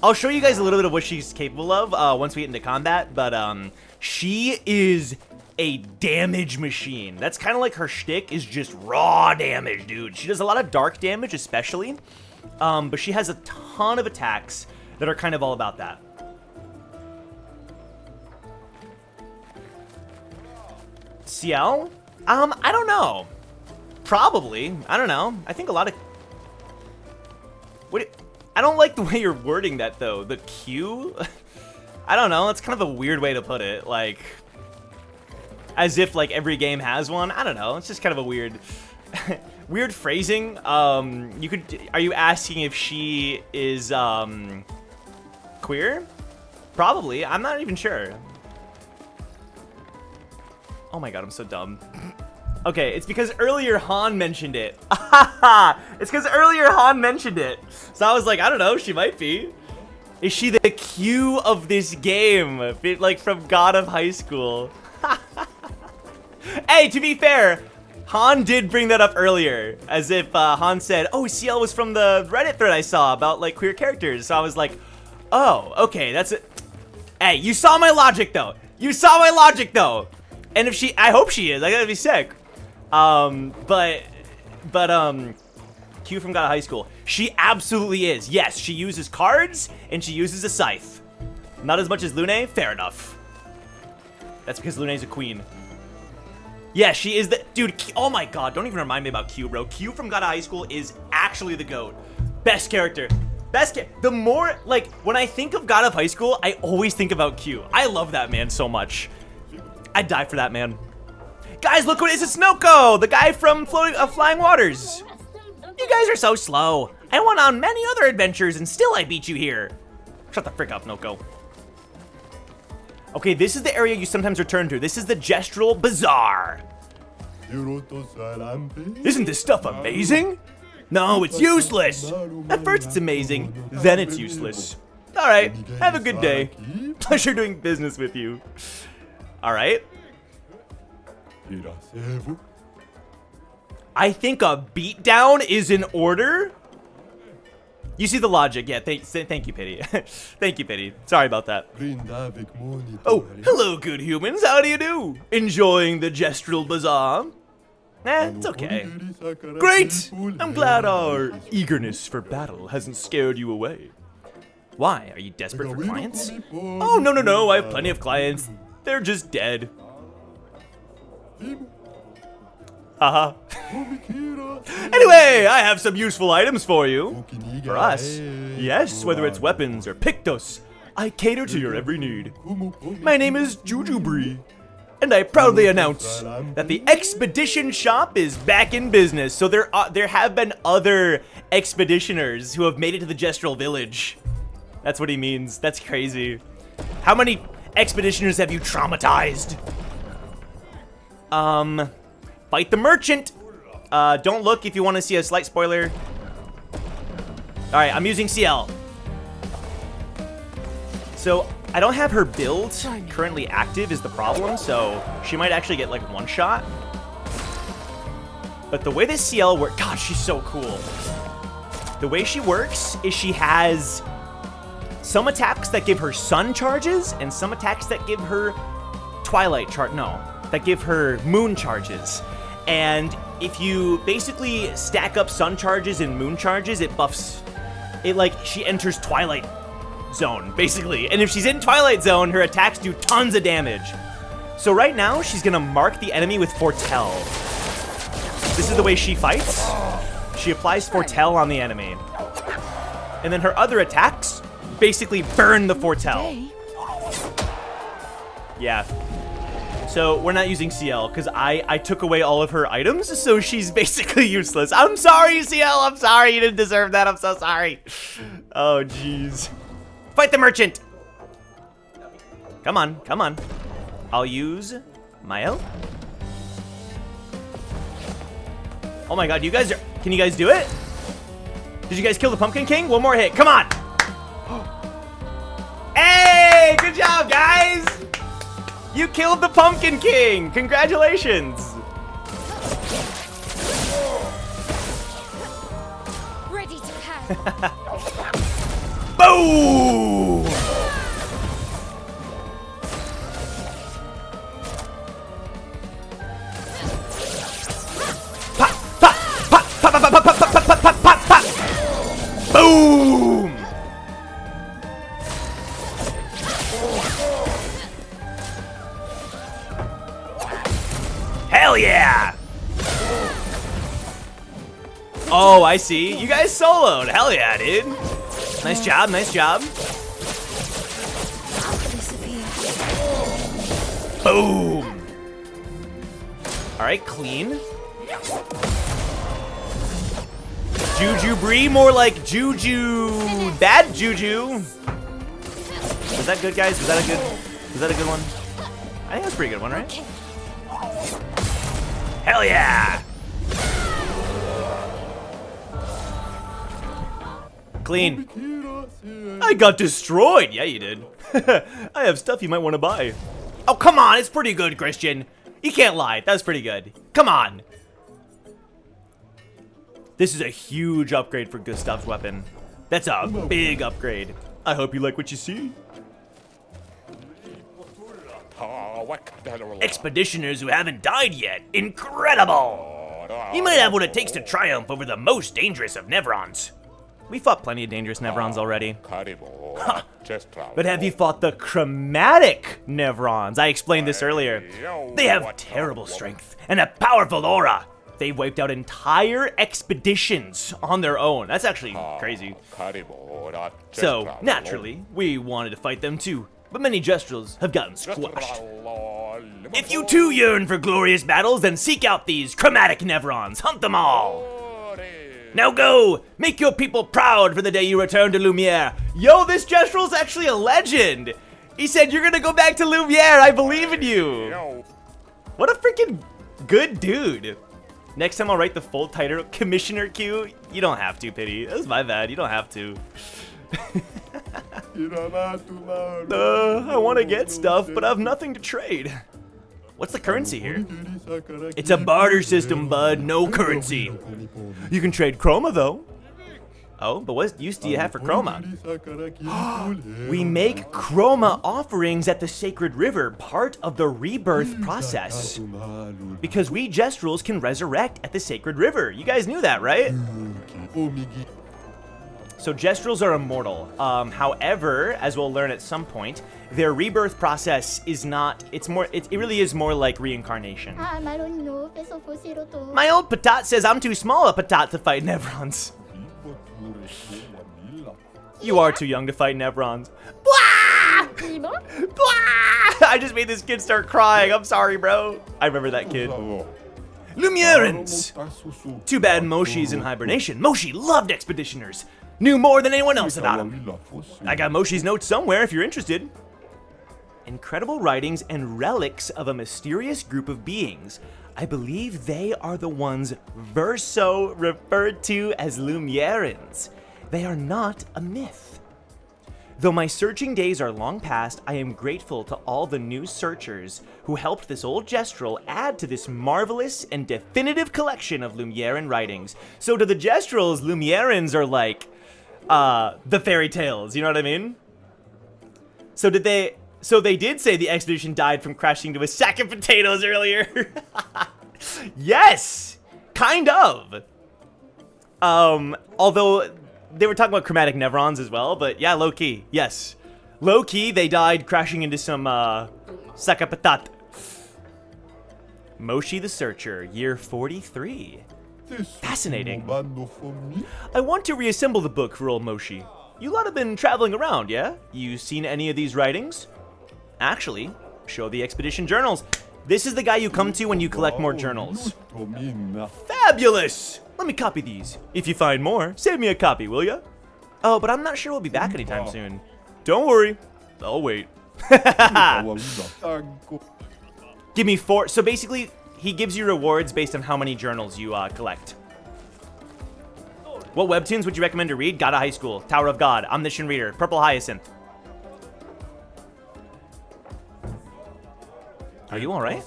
S1: I'll show you guys a little bit of what she's capable of once we get into combat. But she is a damage machine. That's kind of like her shtick is just raw damage, dude. She does a lot of dark damage, especially. But she has a ton of attacks that are kind of all about that. CL? I don't know. Probably. I don't know. I think a lot of... I don't like the way you're wording that, though. The Q? I don't know. That's kind of a weird way to put it. Like, as if, like, every game has one. I don't know. It's just kind of a weird... weird phrasing. You could... Are you asking if she is, queer? Probably. I'm not even sure. Oh my god, I'm so dumb. Okay, it's because earlier Han mentioned it. It's because earlier Han mentioned it. So I was like, I don't know, she might be. Is she the Q of this game? Like from God of High School. Hey, to be fair, Han did bring that up earlier. As if Han said, oh, CL was from the Reddit thread I saw about like queer characters. So I was like, oh, okay, that's it. Hey, you saw my logic though. You saw my logic though. And if she, I hope she is. I gotta be sick. But Q from God of High School. She absolutely is. Yes, she uses cards and she uses a scythe. Not as much as Lune. Fair enough. That's because Lune's a queen. Yeah, she is the dude. Oh my god! Don't even remind me about Q, bro. Q from God of High School is actually the GOAT. Best character. The more like when I think of God of High School, I always think about Q. I love that man so much. I'd die for that man. Guys, look what it's Snoko, the guy from Flying Waters. You guys are so slow. I went on many other adventures and still I beat you here. Shut the frick up, Noko. Okay, this is the area you sometimes return to. This is the Gestural Bazaar. Isn't this stuff amazing? No, it's useless. At first it's amazing, then it's useless. All right, have a good day. Pleasure doing business with you. All right. I think a beatdown is in order. You see the logic. Yeah, thank you, Pity. Thank you, Pity. Sorry about that. Oh, hello, good humans. How do you do? Enjoying the Gestural Bazaar? It's okay. Great! I'm glad our eagerness for battle hasn't scared you away. Why? Are you desperate for clients? Oh, no. I have plenty of clients. They're just dead. Haha. Anyway, I have some useful items for you. For us. Yes, whether it's weapons or pictos, I cater to your every need. My name is Jujubri, and I proudly announce that the Expedition Shop is back in business. So there have been other expeditioners who have made it to the Gestural Village. That's what he means. That's crazy. How many expeditioners have you traumatized? Fight the merchant. Don't look if you want to see a slight spoiler. Alright, I'm using CL. So, I don't have her build currently active is the problem, so she might actually get like one shot. But the way this CL works, god, she's so cool. The way she works is she has some attacks that give her sun charges and some attacks that give her twilight that give her moon charges. And if you basically stack up sun charges and moon charges, it buffs. It like, she enters Twilight Zone, basically. And if she's in Twilight Zone, her attacks do tons of damage. So right now, she's gonna mark the enemy with Foretell. This is the way she fights. She applies Foretell on the enemy. And then her other attacks basically burn the Foretell. Yeah. So we're not using CL because I took away all of her items, so she's basically useless. I'm sorry, CL. I'm sorry. You didn't deserve that. I'm so sorry. Oh, jeez. Fight the merchant. Come on. Come on. I'll use Mael. Oh my god, you guys are... Can you guys do it? Did you guys kill the Pumpkin King? One more hit. Come on. Hey, good job, guys. You killed the Pumpkin King. Congratulations.
S4: Ready to pound.
S1: Boom. Boom! Hell yeah! Oh, I see. You guys soloed. Hell yeah, dude. Nice job, nice job. Boom! Alright, clean. Juju Bree, more like Juju, bad Juju. Was that good, guys? Was that a good one? I think that's a pretty good one, right? Hell yeah! Clean. I got destroyed. Yeah, you did. I have stuff you might want to buy. Oh, come on. It's pretty good, Christian. You can't lie. That was pretty good. Come on. This is a huge upgrade for Gustav's weapon. That's a big upgrade. I hope you like what you see. Expeditioners who haven't died yet. Incredible! You might have what it takes to triumph over the most dangerous of Nevrons. We fought plenty of dangerous Nevrons already. Huh. But have you fought the chromatic Nevrons? I explained this earlier. They have terrible strength and a powerful aura. They've wiped out entire expeditions on their own. That's actually crazy. So, naturally, we wanted to fight them too. But many Jestrels have gotten squashed. If you too yearn for glorious battles, then seek out these chromatic Nevrons. Hunt them all. Now go! Make your people proud for the day you return to Lumiere. Yo, this Jestrel's actually a legend. He said, you're gonna go back to Lumiere. I believe in you. What a freaking good dude. Next time I'll write the full title, Commissioner Q. You don't have to, Pity. That's my bad. You don't have to. I want to get stuff, but I have nothing to trade. What's the currency here? It's a barter system, bud. No currency. You can trade chroma, though. Oh, but what use do you have for chroma? We make chroma offerings at the Sacred River, part of the rebirth process. Because we Jestrels can resurrect at the Sacred River. You guys knew that, right? So Jestrels are immortal. However, as we'll learn at some point, their rebirth process is not, it really is more like reincarnation. My old patat says I'm too small a patat to fight Nevrons. You are too young to fight Nevrons. Blah! Blah! I just made this kid start crying. I'm sorry, bro. I remember that kid. Lumierans! Too bad Moshi's in hibernation. Moshi loved expeditioners. Knew more than anyone else about him. I got Moshi's notes somewhere if you're interested. Incredible writings and relics of a mysterious group of beings. I believe they are the ones Verso referred to as Lumierans. They are not a myth. Though my searching days are long past, I am grateful to all the new searchers who helped this old Jestrel add to this marvelous and definitive collection of Lumieran writings. So to the Jestrels, Lumierans are like, the fairy tales, you know what I mean? So they did say the expedition died from crashing into a sack of potatoes earlier. Yes! Kind of. Although they were talking about chromatic nevrons as well, but yeah, low key, yes. Low key, they died crashing into some sakapatat. Moshi the Searcher, year 43. Fascinating. I want to reassemble the book for old Moshi. You lot have been traveling around, yeah? You seen any of these writings? Actually, show the expedition journals. This is the guy you come to when you collect more journals. Fabulous! Let me copy these. If you find more, save me a copy, will ya? Oh, but I'm not sure we'll be back anytime soon. Don't worry, I'll wait. Give me 4. So basically, he gives you rewards based on how many journals you collect. What webtoons would you recommend to read? God of High School, Tower of God, Omniscient Reader, Purple Hyacinth. Are you alright?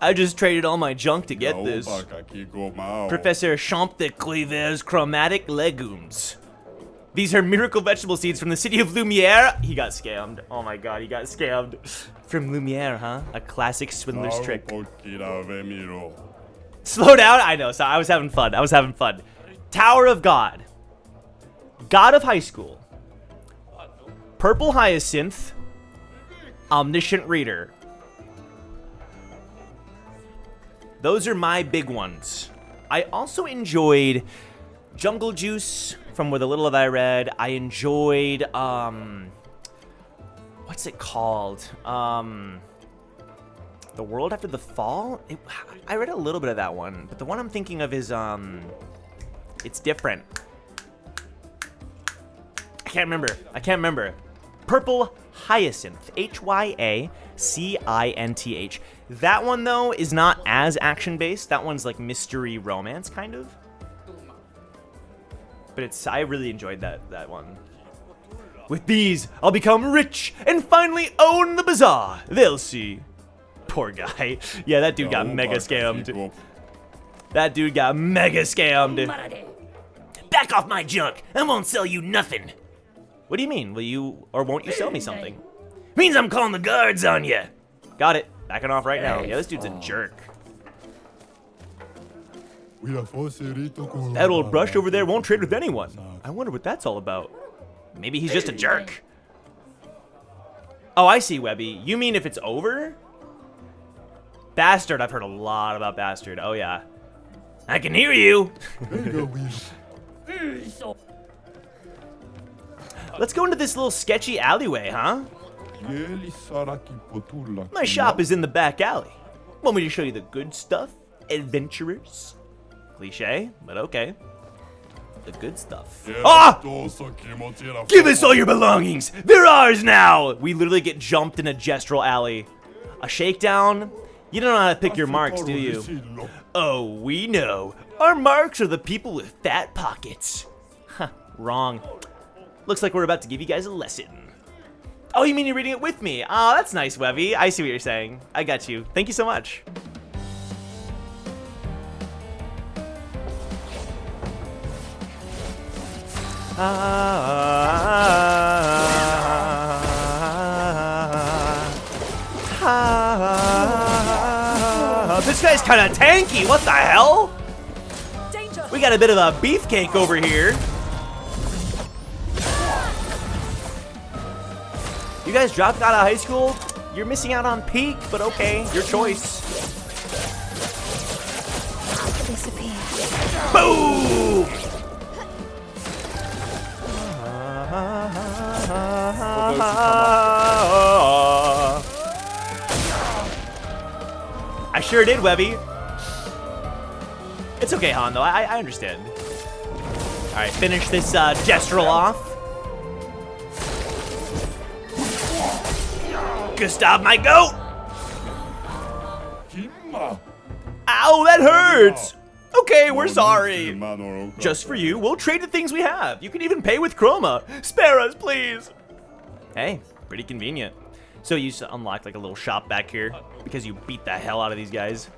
S1: I just traded all my junk to get this. Professor Champ de Cleaver's Chromatic Legumes. These are miracle vegetable seeds from the city of Lumiere. He got scammed. Oh my god, he got scammed. From Lumiere, huh? A classic swindler's trick. Slow down? I know, so I was having fun. Tower of God. God of High School. Purple Hyacinth. Omniscient Reader. Those are my big ones. I also enjoyed Jungle Juice from With a Little Have I Read. I enjoyed, what's it called? The World After the Fall? I read a little bit of that one, but the one I'm thinking of is, it's different. I can't remember. Purple Hyacinth. Hyacinth. That one, though, is not as action-based. That one's like mystery romance, kind of. But I really enjoyed that one. With these, I'll become rich and finally own the bazaar. They'll see. Poor guy. Yeah, that dude got mega scammed. Back off my junk. I won't sell you nothing. What do you mean? Will you or won't you sell me something? Means I'm calling the guards on you. Got it. Backing off right now. Yeah, this dude's a jerk. That old brush over there won't trade with anyone. I wonder what that's all about. Maybe he's just a jerk. Oh, I see, Webby. You mean if it's over? Bastard. I've heard a lot about Bastard. Oh, yeah. I can hear you. Let's go into this little sketchy alleyway, huh? My shop is in the back alley. Want me to show you the good stuff, adventurers? Cliche, but okay. The good stuff. Ah! Give us all your belongings! They're ours now! We literally get jumped in a gestural alley. A shakedown? You don't know how to pick your marks, do you? Oh, we know. Our marks are the people with fat pockets. Huh, wrong. Looks like we're about to give you guys a lesson. Oh, you mean you're reading it with me? Oh, that's nice, Webby. I see what you're saying. I got you. Thank you so much. This guy's kind of tanky. What the hell? We got a bit of a beefcake over here. You guys dropped out of high school? You're missing out on peak, but okay, your choice.
S4: Disappear.
S1: Boom! I sure did, Webby. It's okay, Han, though. I understand. All right, finish this gestural off. Gustav, my goat! Ow, that hurts! Okay, we're sorry. Just for you, we'll trade the things we have. You can even pay with Chroma. Spare us, please. Hey, pretty convenient. So you unlock like a little shop back here because you beat the hell out of these guys.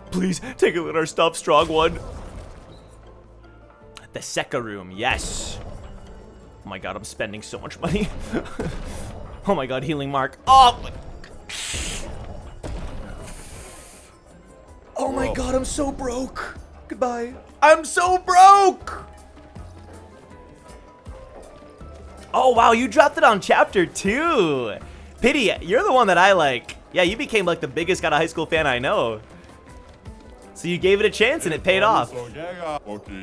S1: Please, take a look at our stuff, strong one. The Sekka room, yes. Oh my god, I'm spending so much money. Oh my god, healing mark. Oh Oh my god, I'm so broke. Goodbye. I'm so broke! Oh wow, you dropped it on chapter 2. Pity, you're the one that I like. Yeah, you became like the biggest out of high school fan I know. So you gave it a chance and it paid off.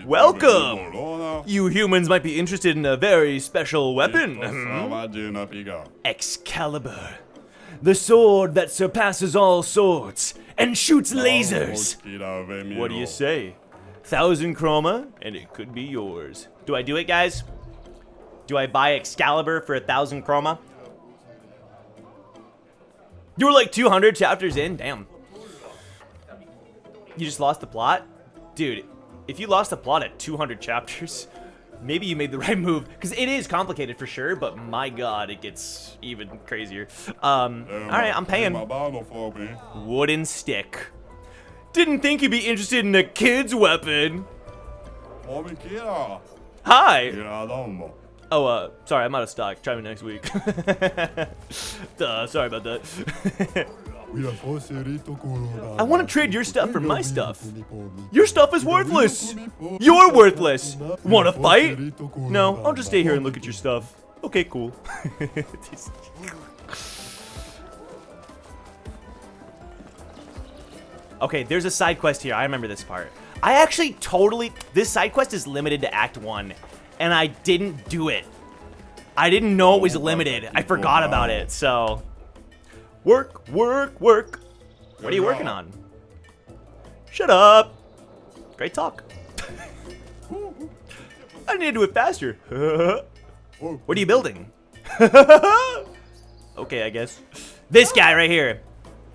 S1: Welcome! You humans might be interested in a very special weapon. Excalibur. The sword that surpasses all swords and shoots lasers. What do you say? 1,000 chroma and it could be yours. Do I do it, guys? Do I buy Excalibur for 1,000 chroma? You were like 200 chapters in? Damn. You just lost the plot? Dude, if you lost the plot at 200 chapters, maybe you made the right move. Because it is complicated for sure, but my god, it gets even crazier. Alright, I'm paying. Wooden stick. Didn't think you'd be interested in a kid's weapon. Hi! Oh, sorry, I'm out of stock. Try me next week. Sorry about that. I want to trade your stuff for my stuff. Your stuff is worthless. You're worthless. Want to fight? No, I'll just stay here and look at your stuff. Okay, cool. Okay, there's a side quest here. I remember this part. I actually this side quest is limited to Act 1, and I didn't do it. I didn't know it was limited. I forgot about it, so... Work, work, work. What are you working on? Shut up. Great talk. I need to do it faster. What are you building? Okay, I guess. This guy right here.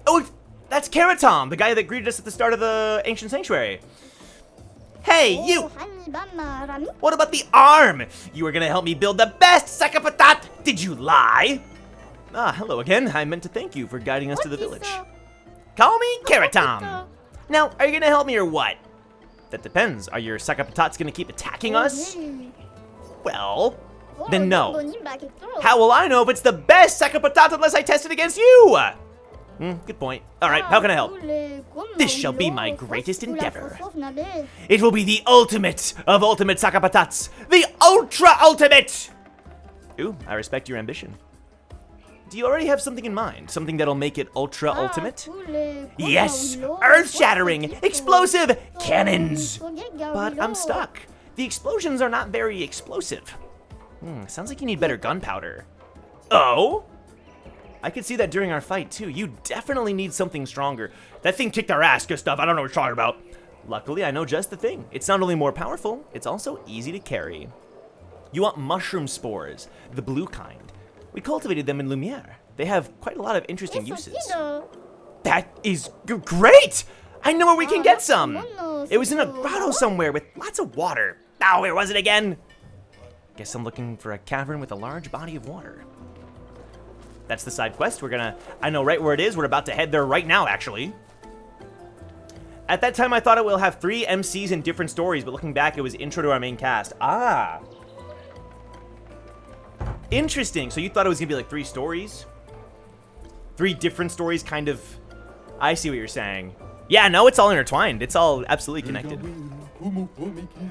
S1: Oh, that's Keratom, the guy that greeted us at the start of the Ancient Sanctuary. Hey, you! What about the arm? You were gonna help me build the best Sakapatat! Did you lie? Ah, hello again. I meant to thank you for guiding us to the village. Call me Keratom. Now, are you gonna help me or what? That depends. Are your Sakapatats gonna keep attacking us? Well, then no. How will I know if it's the best Sakapatat unless I test it against you? Good point. Alright, how can I help? This shall be my greatest endeavor. It will be the ultimate of ultimate Sakapatats. The ultra ultimate! Ooh, I respect your ambition. Do you already have something in mind? Something that'll make it ultra ultimate? Yes! Earth-shattering! Explosive! Cannons! But I'm stuck. The explosions are not very explosive. Sounds like you need better gunpowder. Oh? I could see that during our fight, too. You definitely need something stronger. That thing kicked our ass, good stuff. I don't know what you're talking about. Luckily, I know just the thing. It's not only more powerful, it's also easy to carry. You want mushroom spores, the blue kind. We cultivated them in Lumiere. They have quite a lot of interesting uses. That is great! I know where we can get some! It was in a grotto somewhere with lots of water. Oh, where was it again? Guess I'm looking for a cavern with a large body of water. That's the side quest. I know right where it is. We're about to head there right now, actually. At that time, I thought it will have 3 MCs in different stories, but looking back, it was intro to our main cast. Ah. Interesting. So you thought it was gonna be like 3 stories? 3 different stories, kind of. I see what you're saying. Yeah, no, it's all intertwined. It's all absolutely connected.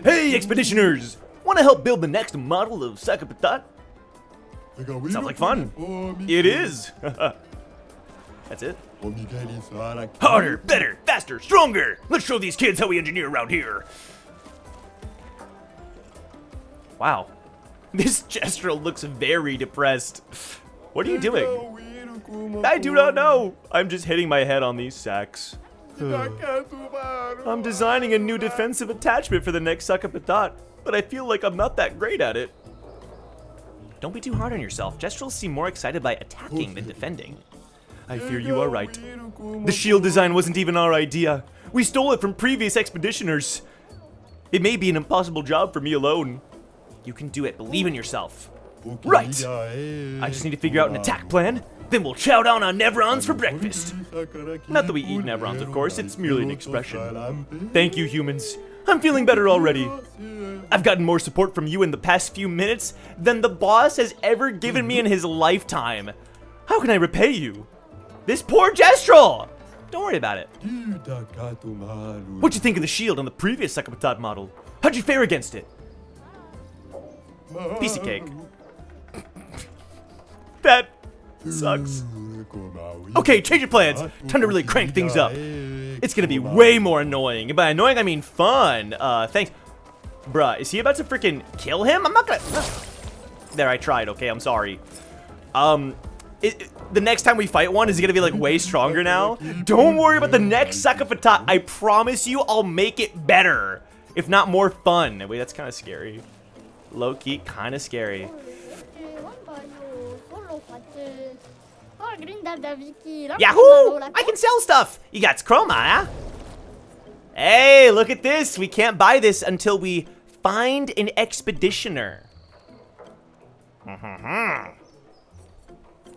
S1: Hey, expeditioners! Want to help build the next model of Sakapatat? Sounds like fun. It is. That's it. Harder, better, faster, stronger. Let's show these kids how we engineer around here. Wow. This Gestrel looks very depressed. What are you doing? I do not know. I'm just hitting my head on these sacks. I'm designing a new defensive attachment for the next Sakapatat, but I feel like I'm not that great at it. Don't be too hard on yourself. Gestrels seem more excited by attacking than defending. I fear you are right. The shield design wasn't even our idea. We stole it from previous expeditioners. It may be an impossible job for me alone. You can do it. Believe in yourself. Right. I just need to figure out an attack plan. Then we'll chow down on Nevrons for breakfast. Not that we eat Nevrons, of course. It's merely an expression. Thank you, humans. I'm feeling better already. I've gotten more support from you in the past few minutes than the boss has ever given me in his lifetime. How can I repay you? This poor Gestrel! Don't worry about it. What'd you think of the shield on the previous Sakapatat model? How'd you fare against it? Piece of cake. That sucks. Okay, change your plans. Time to really crank things up. It's gonna be way more annoying. And by annoying, I mean fun. Thanks. Bruh, is he about to freaking kill him? I'm not gonna... There, I tried. Okay, I'm sorry. The next time we fight one, is he gonna be like way stronger now? Don't worry about the next Sakapatat. I promise you, I'll make it better. If not more fun. Wait, that's kind of scary. Low-key, kind of scary. Yahoo! I can sell stuff! You got chroma, huh? Hey, look at this! We can't buy this until we find an expeditioner.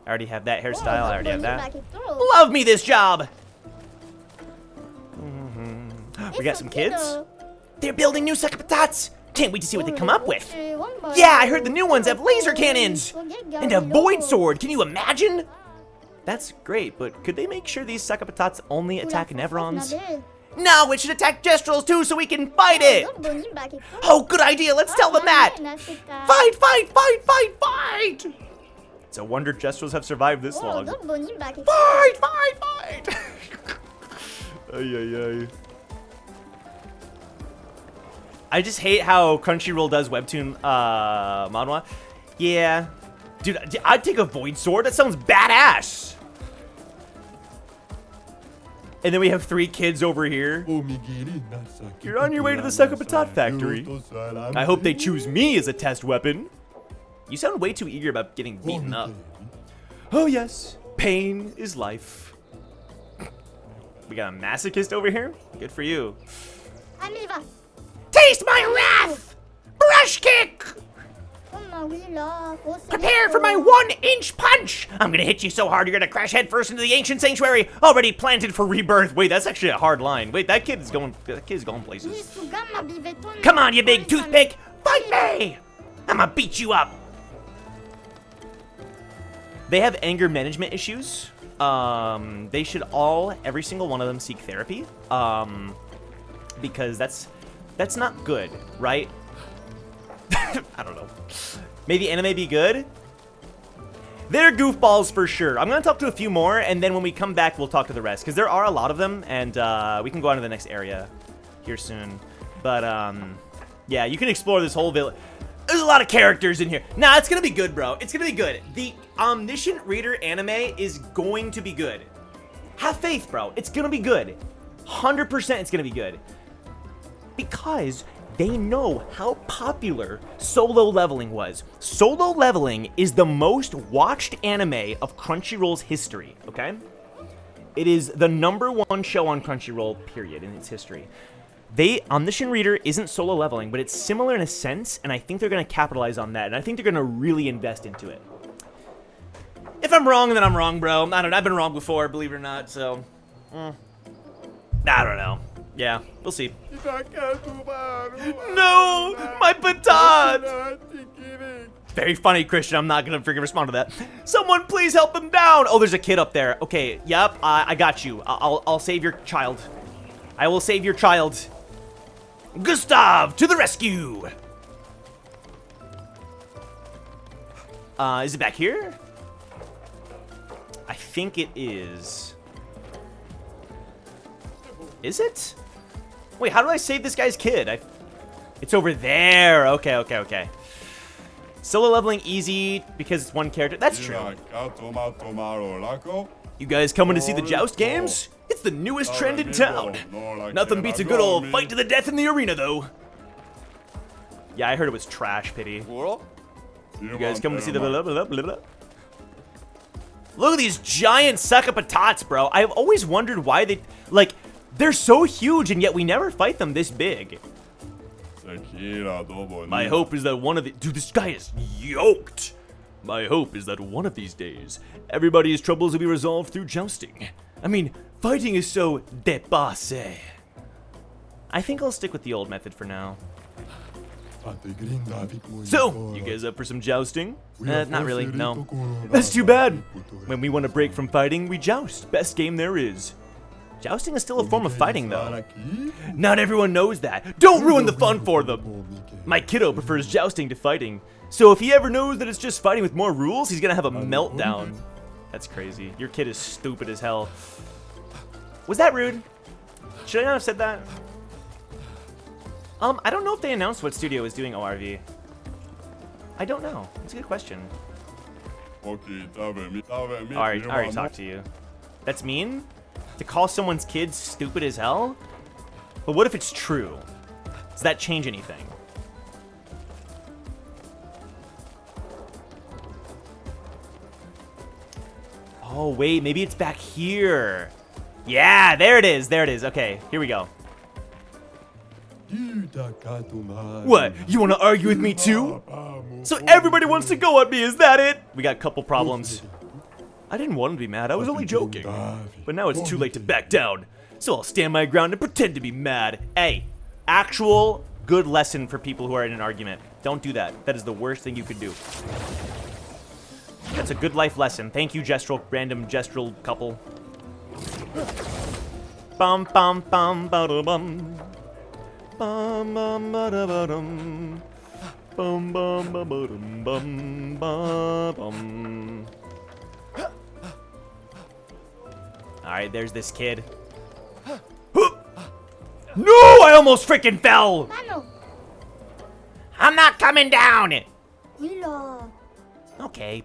S1: I already have that hairstyle, I already have that. Love me this job! We got some kids? They're building new Sakapatats! Can't wait to see what they come up with. Yeah, I heard the new ones have laser cannons! And a void sword, can you imagine? That's great, but could they make sure these Sakapatats only attack Nevrons? No, it should attack Gestrals too so we can fight it! Oh, good idea, let's tell them that! Fight, fight, fight, fight, fight! It's a wonder Gestrals have survived this long. Fight, fight, fight! Ay, ay, ay. I just hate how Crunchyroll does webtoon manhwa. Yeah. Dude, I'd take a void sword. That sounds badass. And then we have 3 kids over here. You're on your way to the Sakapatat factory. I hope they choose me as a test weapon. You sound way too eager about getting beaten up. Oh yes, pain is life. We got a masochist over here? Good for you. Taste my wrath! Brush kick! Prepare for my 1-inch punch! I'm gonna hit you so hard you're gonna crash headfirst into the ancient sanctuary, already planted for rebirth. Wait, that's actually a hard line. Wait, that kid's going places. Come on, you big toothpick! Fight me! I'm gonna beat you up! They have anger management issues. They should every single one of them seek therapy. Because that's not good, right? I don't know. Maybe anime be good? They're goofballs for sure. I'm gonna talk to a few more, and then when we come back, we'll talk to the rest. Because there are a lot of them, and we can go on to the next area here soon. But, yeah, you can explore this whole village. There's a lot of characters in here. Nah, it's gonna be good, bro. It's gonna be good. The Omniscient Reader anime is going to be good. Have faith, bro. It's gonna be good. 100% it's gonna be good. Because they know how popular Solo Leveling was. Solo Leveling is the most watched anime of Crunchyroll's history, okay? It is the #1 show on Crunchyroll, period, in its history. Omniscient Reader isn't Solo Leveling, but it's similar in a sense, and I think they're going to capitalize on that, and I think they're going to really invest into it. If I'm wrong, then I'm wrong, bro. I don't know. I've been wrong before, believe it or not, so... I don't know. Yeah, we'll see. No! My baton! Very funny, Christian. I'm not gonna freaking respond to that. Someone please help him down! Oh, there's a kid up there. Okay, yep, I got you. I'll save your child. I will save your child. Gustav, to the rescue! Is it back here? I think it is. Is it? Wait, how do I save this guy's kid? It's over there. Okay, okay, okay. Solo leveling easy because it's one character. That's true. You guys coming to see the Joust games? It's the newest trend in town. Nothing beats a good old fight to the death in the arena, though. Yeah, I heard it was trash, pity. You guys coming to see the blah, blah, blah, blah, blah. Look at these giant Sakapatats, bro. I've always wondered why they, like, they're so huge and yet we never fight them this big. My hope is that one of the... Dude, this guy is yoked. My hope is that one of these days, everybody's troubles will be resolved through jousting. I mean, fighting is so dépassé. I think I'll stick with the old method for now. So, you guys up for some jousting? Not really, no. That's too bad. When we want to break from fighting, we joust. Best game there is. Jousting is still a form of fighting, though. Not everyone knows that. Don't ruin the fun for them. My kiddo prefers jousting to fighting. So if he ever knows that it's just fighting with more rules, he's gonna have a meltdown. That's crazy. Your kid is stupid as hell. Was that rude? Should I not have said that? I don't know if they announced what studio is doing ORV. I don't know. That's a good question. I already talked to you. That's mean? To call someone's kid stupid as hell? But what if it's true? Does that change anything? Oh, wait, maybe it's back here. Yeah, there it is. There it is. Okay, here we go. What? You want to argue with me too? So everybody wants to go at me, is that it? We got a couple problems. I didn't want him to be mad, I was only joking. But now it's too late to back down. So I'll stand my ground and pretend to be mad. Hey, actual good lesson for people who are in an argument. Don't do that. That is the worst thing you could do. That's a good life lesson. Thank you, random gestural couple. Bum bum bum ba bum. Bum bum ba da ba dum. Bum bum ba ba dum bum ba bum. Alright, there's this kid. No! I almost freaking fell!
S4: Mano.
S1: I'm not coming down!
S4: Milo.
S1: Okay.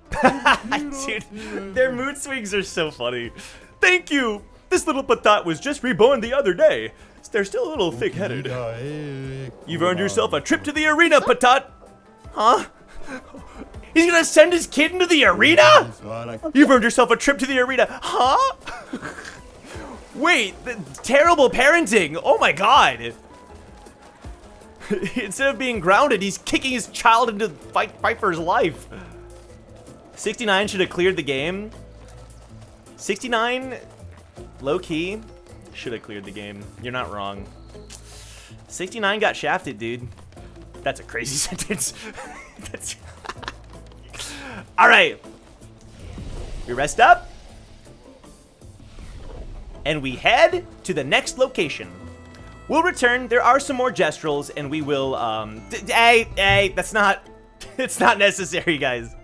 S1: Dude, their mood swings are so funny. Thank you! This little patat was just reborn the other day. They're still a little thick-headed. You've earned yourself a trip to the arena, patat! Huh? He's gonna send his kid into the arena? You've earned yourself a trip to the arena. Huh? Wait, terrible parenting. Oh my god. Instead of being grounded, he's kicking his child into fight for his life. 69 should have cleared the game. 69, low-key, should have cleared the game. You're not wrong. 69 got shafted, dude. That's a crazy sentence. That's... Alright. We rest up. And we head to the next location. We'll return. There are some more gestrals, and we will, hey, that's not, it's not necessary, guys.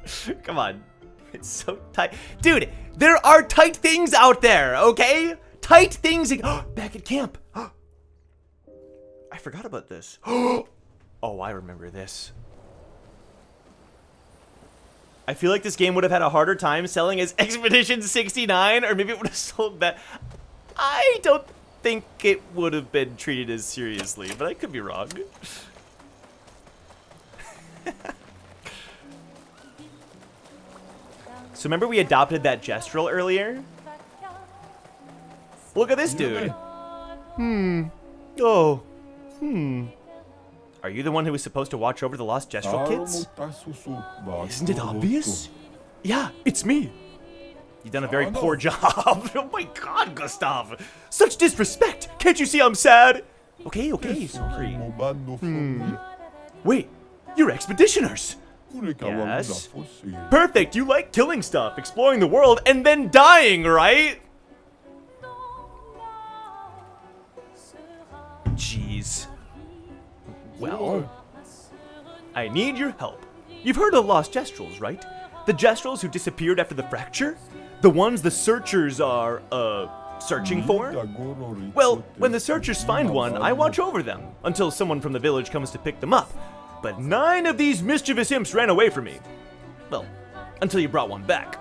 S1: Come on. It's so tight. Dude, there are tight things out there, okay? Tight things. Back at camp. I forgot about this. Oh, I remember this. I feel like this game would have had a harder time selling as Expedition 69, or maybe it would have sold that. I don't think it would have been treated as seriously, but I could be wrong. So remember we adopted that Gestral earlier? Look at this dude. Oh. Are you the one who was supposed to watch over the lost Gestral kids? Isn't it obvious? Yeah, it's me. You've done a very poor job. Oh my god, Gustav. Such disrespect. Can't you see I'm sad? Okay, sorry. Wait, you're expeditioners. Yes. Perfect, you like killing stuff, exploring the world, and then dying, right? Jeez. Well, I need your help. You've heard of the lost Gestrals, right? The Gestrals who disappeared after the fracture? The ones the searchers are, searching for? Well, when the searchers find one, I watch over them, until someone from the village comes to pick them up. But 9 of these mischievous imps ran away from me. Well, until you brought one back.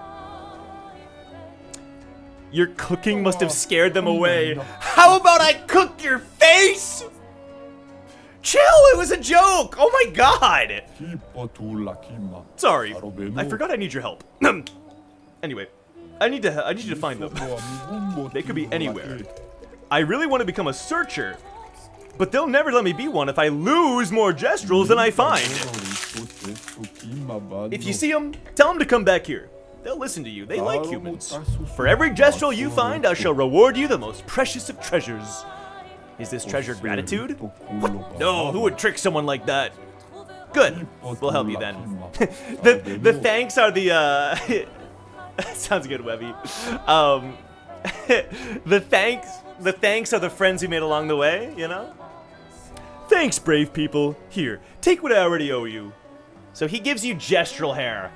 S1: Your cooking must have scared them away. How about I cook your face? Chill, it was a joke! Oh my god! Sorry, I forgot I need your help. Anyway, I need you to find them. They could be anywhere. I really want to become a searcher, but they'll never let me be one if I lose more Gestrals than I find. If you see them, tell them to come back here. They'll listen to you. They like humans. For every Gestral you find, I shall reward you the most precious of treasures. Is this treasure gratitude? What? No, who would trick someone like that? Good. We'll help you then. the thanks are the, sounds good, Webby. The thanks are the friends we made along the way, you know? Thanks, brave people. Here, take what I already owe you. So he gives you gestural hair.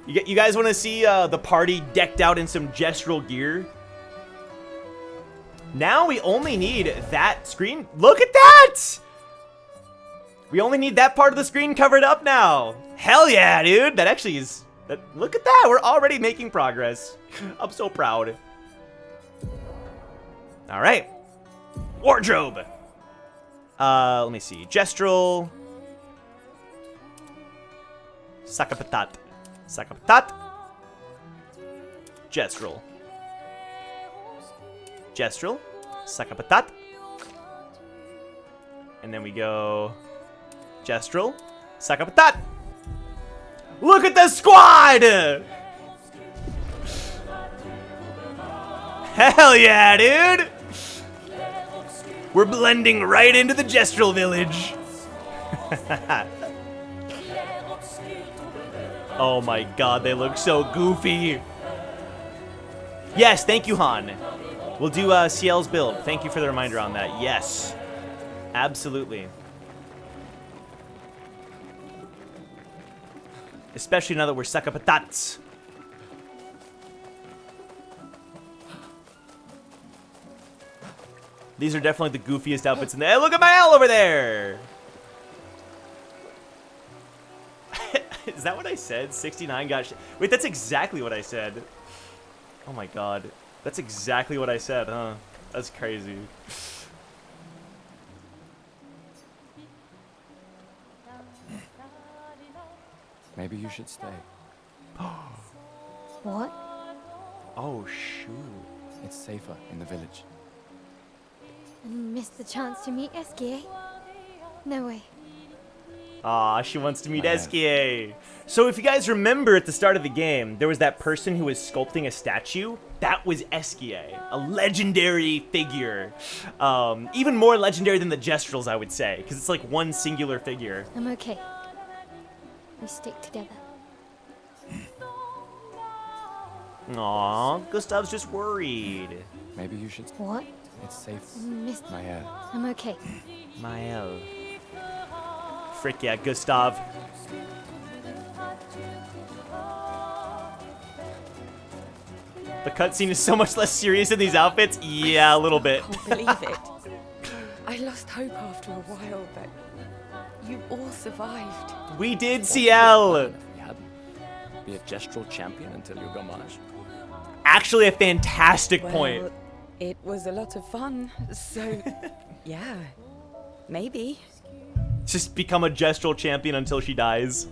S1: You guys want to see the party decked out in some gestural gear? Now we only need that screen. Look at that! We only need that part of the screen covered up now. Hell yeah, dude. That actually is... look at that. We're already making progress. I'm so proud. All right. Wardrobe. Let me see. Gestural. Sakapatat. Sakapatat. Gestural. Gestural. Sakapatat. And then we go... Gestural. Sakapatat. Look at the squad! Hell yeah, dude! We're blending right into the gestural village. Oh my god, they look so goofy. Yes, thank you, Han. We'll do CL's build. Thank you for the reminder on that. Yes. Absolutely. Especially now that we're sakapatats. These are definitely the goofiest outfits in there. Hey, look at my L over there! Is that what I said? 69 got wait, that's exactly what I said. Oh my god. That's exactly what I said, huh? That's crazy.
S3: Maybe you should stay.
S4: What?
S1: Oh, shoot.
S3: It's safer in the village.
S4: I missed the chance to meet SKA? No way.
S1: Aw, she wants to meet
S3: My
S1: SKA. So if you guys remember at the start of the game, there was that person who was sculpting a statue. That was SKA, a legendary figure. Even more legendary than the Gestrals, I would say, because it's like one singular figure.
S4: I'm okay. We stick together.
S1: Aw, Gustav's just worried.
S3: Maybe you should.
S4: What?
S3: It's safe.
S4: Missed.
S3: Maya.
S4: I'm okay.
S1: Mael. Frick yeah, Gustav. The cutscene is so much less serious in these outfits. Yeah, a little bit.
S8: I can't believe it. I lost hope after a while, but you all survived.
S1: We did, CL.
S3: If we hadn't. Be a gestural champion until you go Maj.
S1: Actually, a fantastic
S8: Well,
S1: point.
S8: it was a lot of fun, so yeah, maybe.
S1: Just become a gestural champion until she dies.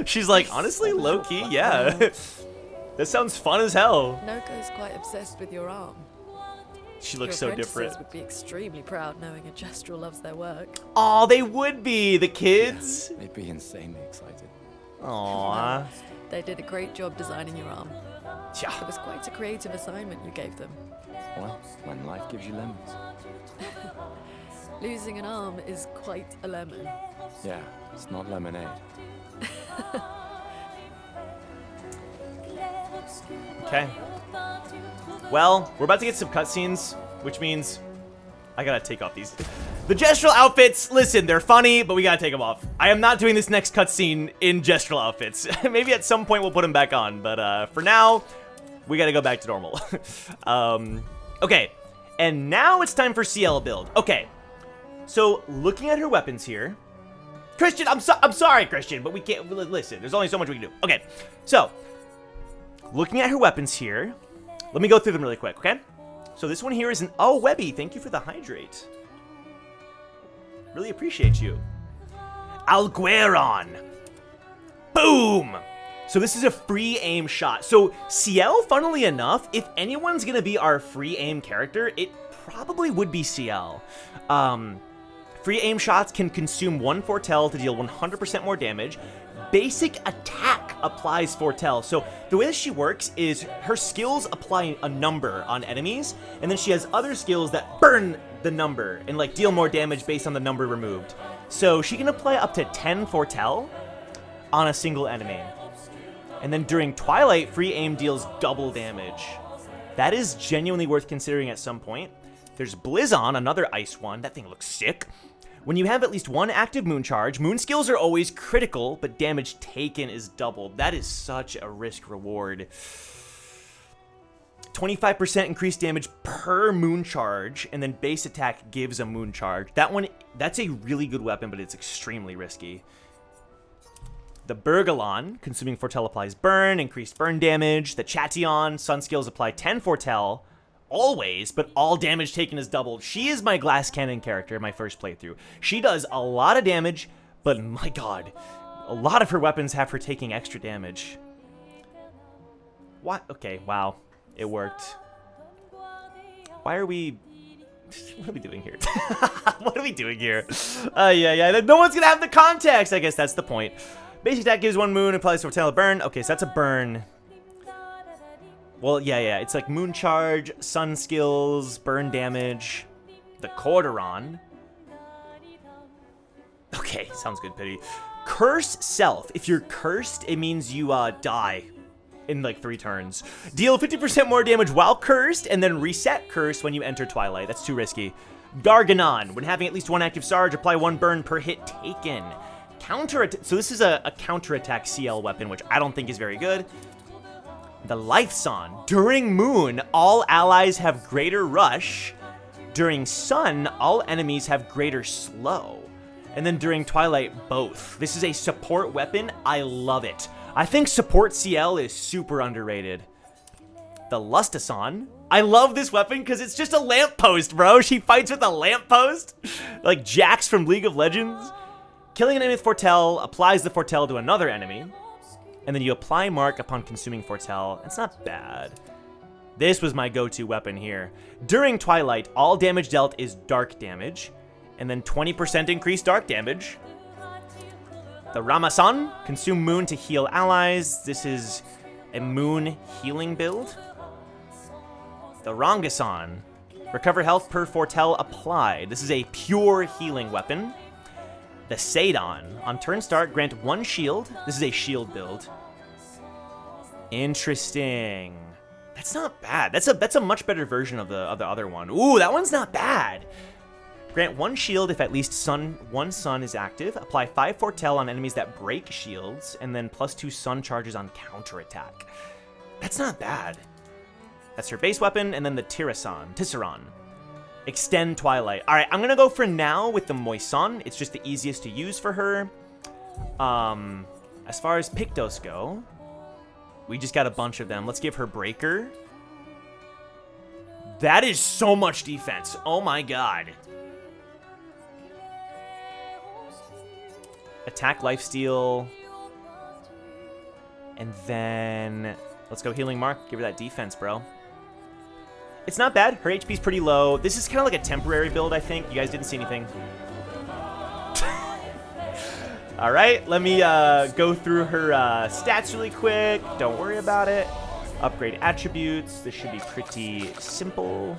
S1: She's like, honestly, low key, yeah. That sounds fun as hell.
S2: Noko's quite obsessed with your arm.
S1: She looks
S2: Your
S1: so different.
S2: apprentices would be extremely proud knowing a Gestral loves their work.
S1: Aw, they would be, the kids.
S3: They'd be insanely excited.
S1: Aw.
S2: They did a great job designing your arm. It
S1: Yeah.
S2: was quite a creative assignment you gave them.
S3: Well, when life gives you lemons.
S2: Losing an arm is quite a lemon.
S3: Yeah, it's not lemonade.
S1: Okay. Well, we're about to get some cutscenes, which means I gotta take off these. The gestural outfits, listen, they're funny, but we gotta take them off. I am not doing this next cutscene in gestural outfits. Maybe at some point we'll put them back on, but for now, we gotta go back to normal. Okay, and now it's time for CL build. Okay, so looking at her weapons here, Christian, I'm sorry, Christian, but we can't, listen, there's only so much we can do. Okay, so, looking at her weapons here, let me go through them really quick, okay? So this one here is an, oh, Webby, thank you for the hydrate. Really appreciate you. Algueron. Boom! So this is a free aim shot. So CL, funnily enough, if anyone's gonna be our free aim character, it probably would be CL. Free aim shots can consume 1 Foretell to deal 100% more damage. Basic attack applies Foretell. So the way that she works is her skills apply a number on enemies, and then she has other skills that burn the number and like deal more damage based on the number removed. So she can apply up to 10 Foretell on a single enemy. And then during Twilight, free aim deals double damage. That is genuinely worth considering at some point. There's Blizzon, another ice one. That thing looks sick. When you have at least one active moon charge, moon skills are always critical, but damage taken is doubled. That is such a risk reward. 25% increased damage per moon charge, and then base attack gives a moon charge. That's a really good weapon, but it's extremely risky. The Bergalon, consuming foretell applies burn, increased burn damage. The Chation, sun skills apply 10 foretell, always, but all damage taken is doubled. She is my glass cannon character in my first playthrough. She does a lot of damage, but my god, a lot of her weapons have her taking extra damage. What? Okay, wow. It worked. Why are we... What are we doing here? What are we doing here? Yeah. No one's gonna have the context. I guess that's the point. Basic attack gives 1 moon, applies to foretell a burn. Okay, so that's a burn. Well, yeah. It's like moon charge, sun skills, burn damage. The Corderon. Okay, sounds good, Pity. Curse self. If you're cursed, it means you die in like 3 turns. Deal 50% more damage while cursed, and then reset curse when you enter Twilight. That's too risky. Garganon. When having at least 1 active Sarge, apply 1 burn per hit taken. So this is a counterattack CL weapon, which I don't think is very good. The Lifeson. During Moon, all allies have greater rush. During Sun, all enemies have greater slow. And then during Twilight, both. This is a support weapon. I love it. I think support CL is super underrated. The Lustason. I love this weapon because it's just a lamppost, bro. She fights with a lamppost. Like Jax from League of Legends. Killing an enemy with foretell applies the foretell to another enemy. And then you apply mark upon consuming foretell. It's not bad. This was my go-to weapon here. During Twilight, all damage dealt is dark damage. And then 20% increased dark damage. The Ramasan, consume moon to heal allies. This is a moon healing build. The Rongasan, recover health per foretell applied. This is a pure healing weapon. The Sadon, on turn start, grant 1 shield. This is a shield build. Interesting. That's not bad. That's a much better version of the other one. Ooh, that one's not bad. Grant 1 shield if at least 1 sun is active. Apply 5 foretell on enemies that break shields, and then +2 sun charges on counterattack. That's not bad. That's her base weapon, and then the Tisserand. Extend Twilight. All right, I'm gonna go for now with the Moison. It's just the easiest to use for her. As far as Pictos go, we just got a bunch of them. Let's give her Breaker. That is so much defense. Oh my god. Attack, lifesteal. And then let's go Healing Mark. Give her that defense, bro. It's not bad. Her HP's pretty low. This is kind of like a temporary build, I think. You guys didn't see anything. All right, let me go through her stats really quick. Don't worry about it. Upgrade attributes. This should be pretty simple.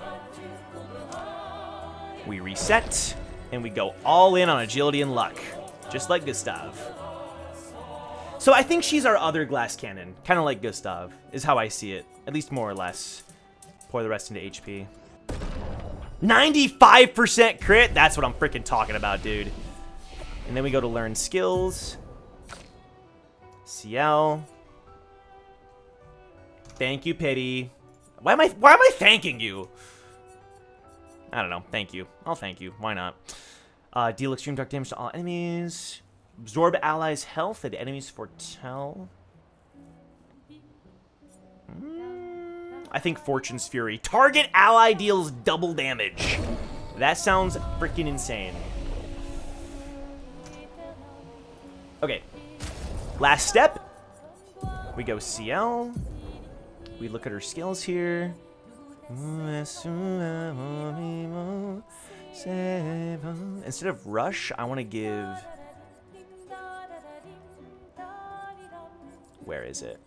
S1: We reset, and we go all in on agility and luck, just like Gustav. So I think she's our other glass cannon, kind of like Gustav, is how I see it, at least more or less. Pour the rest into HP. 95% crit? That's what I'm freaking talking about, dude. And then we go to learn skills. CL. Thank you, Pity. Why am I thanking you? I don't know. Thank you. I'll thank you. Why not? Deal extreme dark damage to all enemies. Absorb allies' health and enemies foretell. I think Fortune's Fury. Target ally deals double damage. That sounds freaking insane. Okay. Last step. We go CL. We look at her skills here. Instead of Rush, I want to give... Where is it?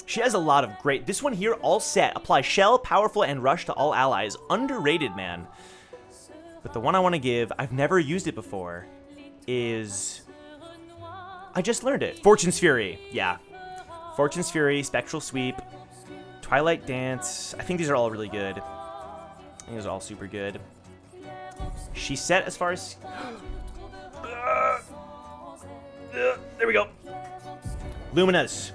S1: She has a lot of great... This one here, all set. Apply Shell, Powerful, and Rush to all allies. Underrated, man. But the one I want to give, I've never used it before, is... I just learned it. Fortune's Fury. Yeah. Fortune's Fury, Spectral Sweep, Twilight Dance. I think these are all really good. I think these are all super good. She set as far as... there we go. Luminas.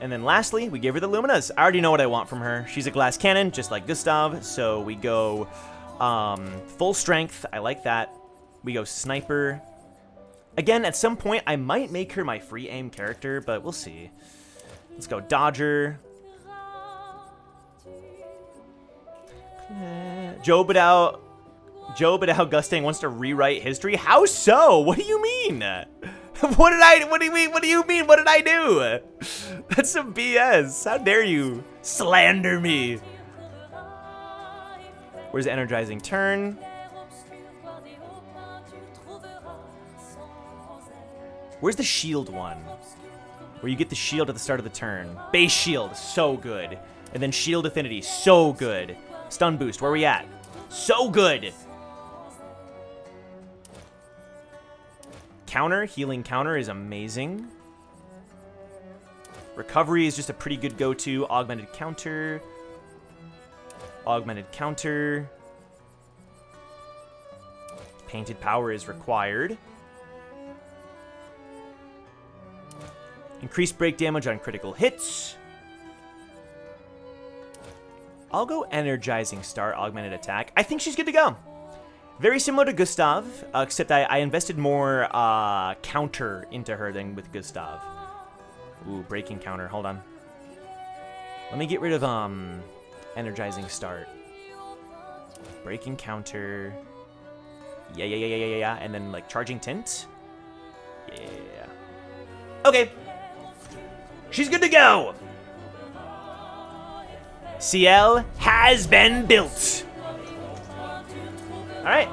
S1: And then lastly, we give her the Luminas. I already know what I want from her. She's a glass cannon, just like Gustav. So we go full strength. I like that. We go sniper. Again, at some point, I might make her my free aim character, but we'll see. Let's go Dodger. Joe Badao Gustang wants to rewrite history. How so? What do you mean? What do you mean? What do you mean? What did I do? That's some BS. How dare you slander me? Where's the energizing turn? Where's the shield one? Where you get the shield at the start of the turn. Base shield, so good. And then shield affinity, so good. Stun boost, where are we at? So good. Counter, healing counter is amazing. Recovery is just a pretty good go-to. Augmented counter. Augmented counter. Painted power is required. Increased break damage on critical hits. I'll go energizing star, augmented attack. I think she's good to go. Very similar to Gustav, except I invested more counter into her than with Gustav. Ooh, breaking counter. Hold on. Let me get rid of energizing start. Breaking counter. Yeah. And then like charging tint. Yeah. Okay. She's good to go. CL has been built. All right.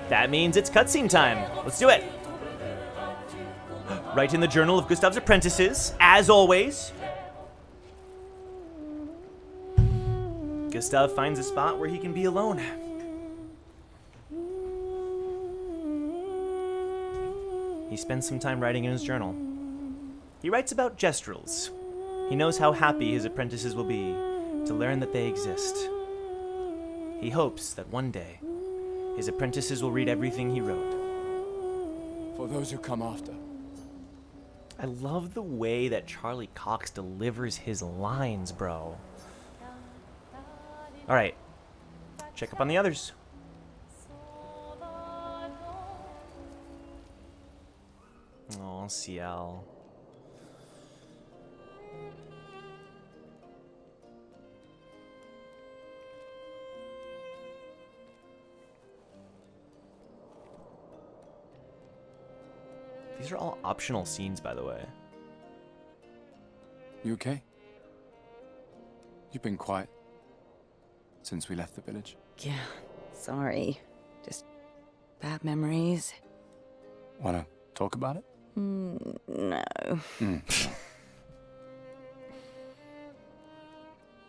S1: That means it's cutscene time. Let's do it. Right in the Journal of Gustav's Apprentices, as always. Gustav finds a spot where he can be alone. He spends some time writing in his journal. He writes about gestrels. He knows how happy his apprentices will be to learn that they exist. He hopes that one day, his apprentices will read everything he wrote.
S3: For those who come after.
S1: I love the way that Charlie Cox delivers his lines, bro. All right, check up on the others. Oh, CL. These are all optional scenes, by the way.
S3: You okay? You've been quiet since we left the village.
S8: Yeah, sorry. Just bad memories.
S3: Wanna talk about it?
S8: No.
S3: No.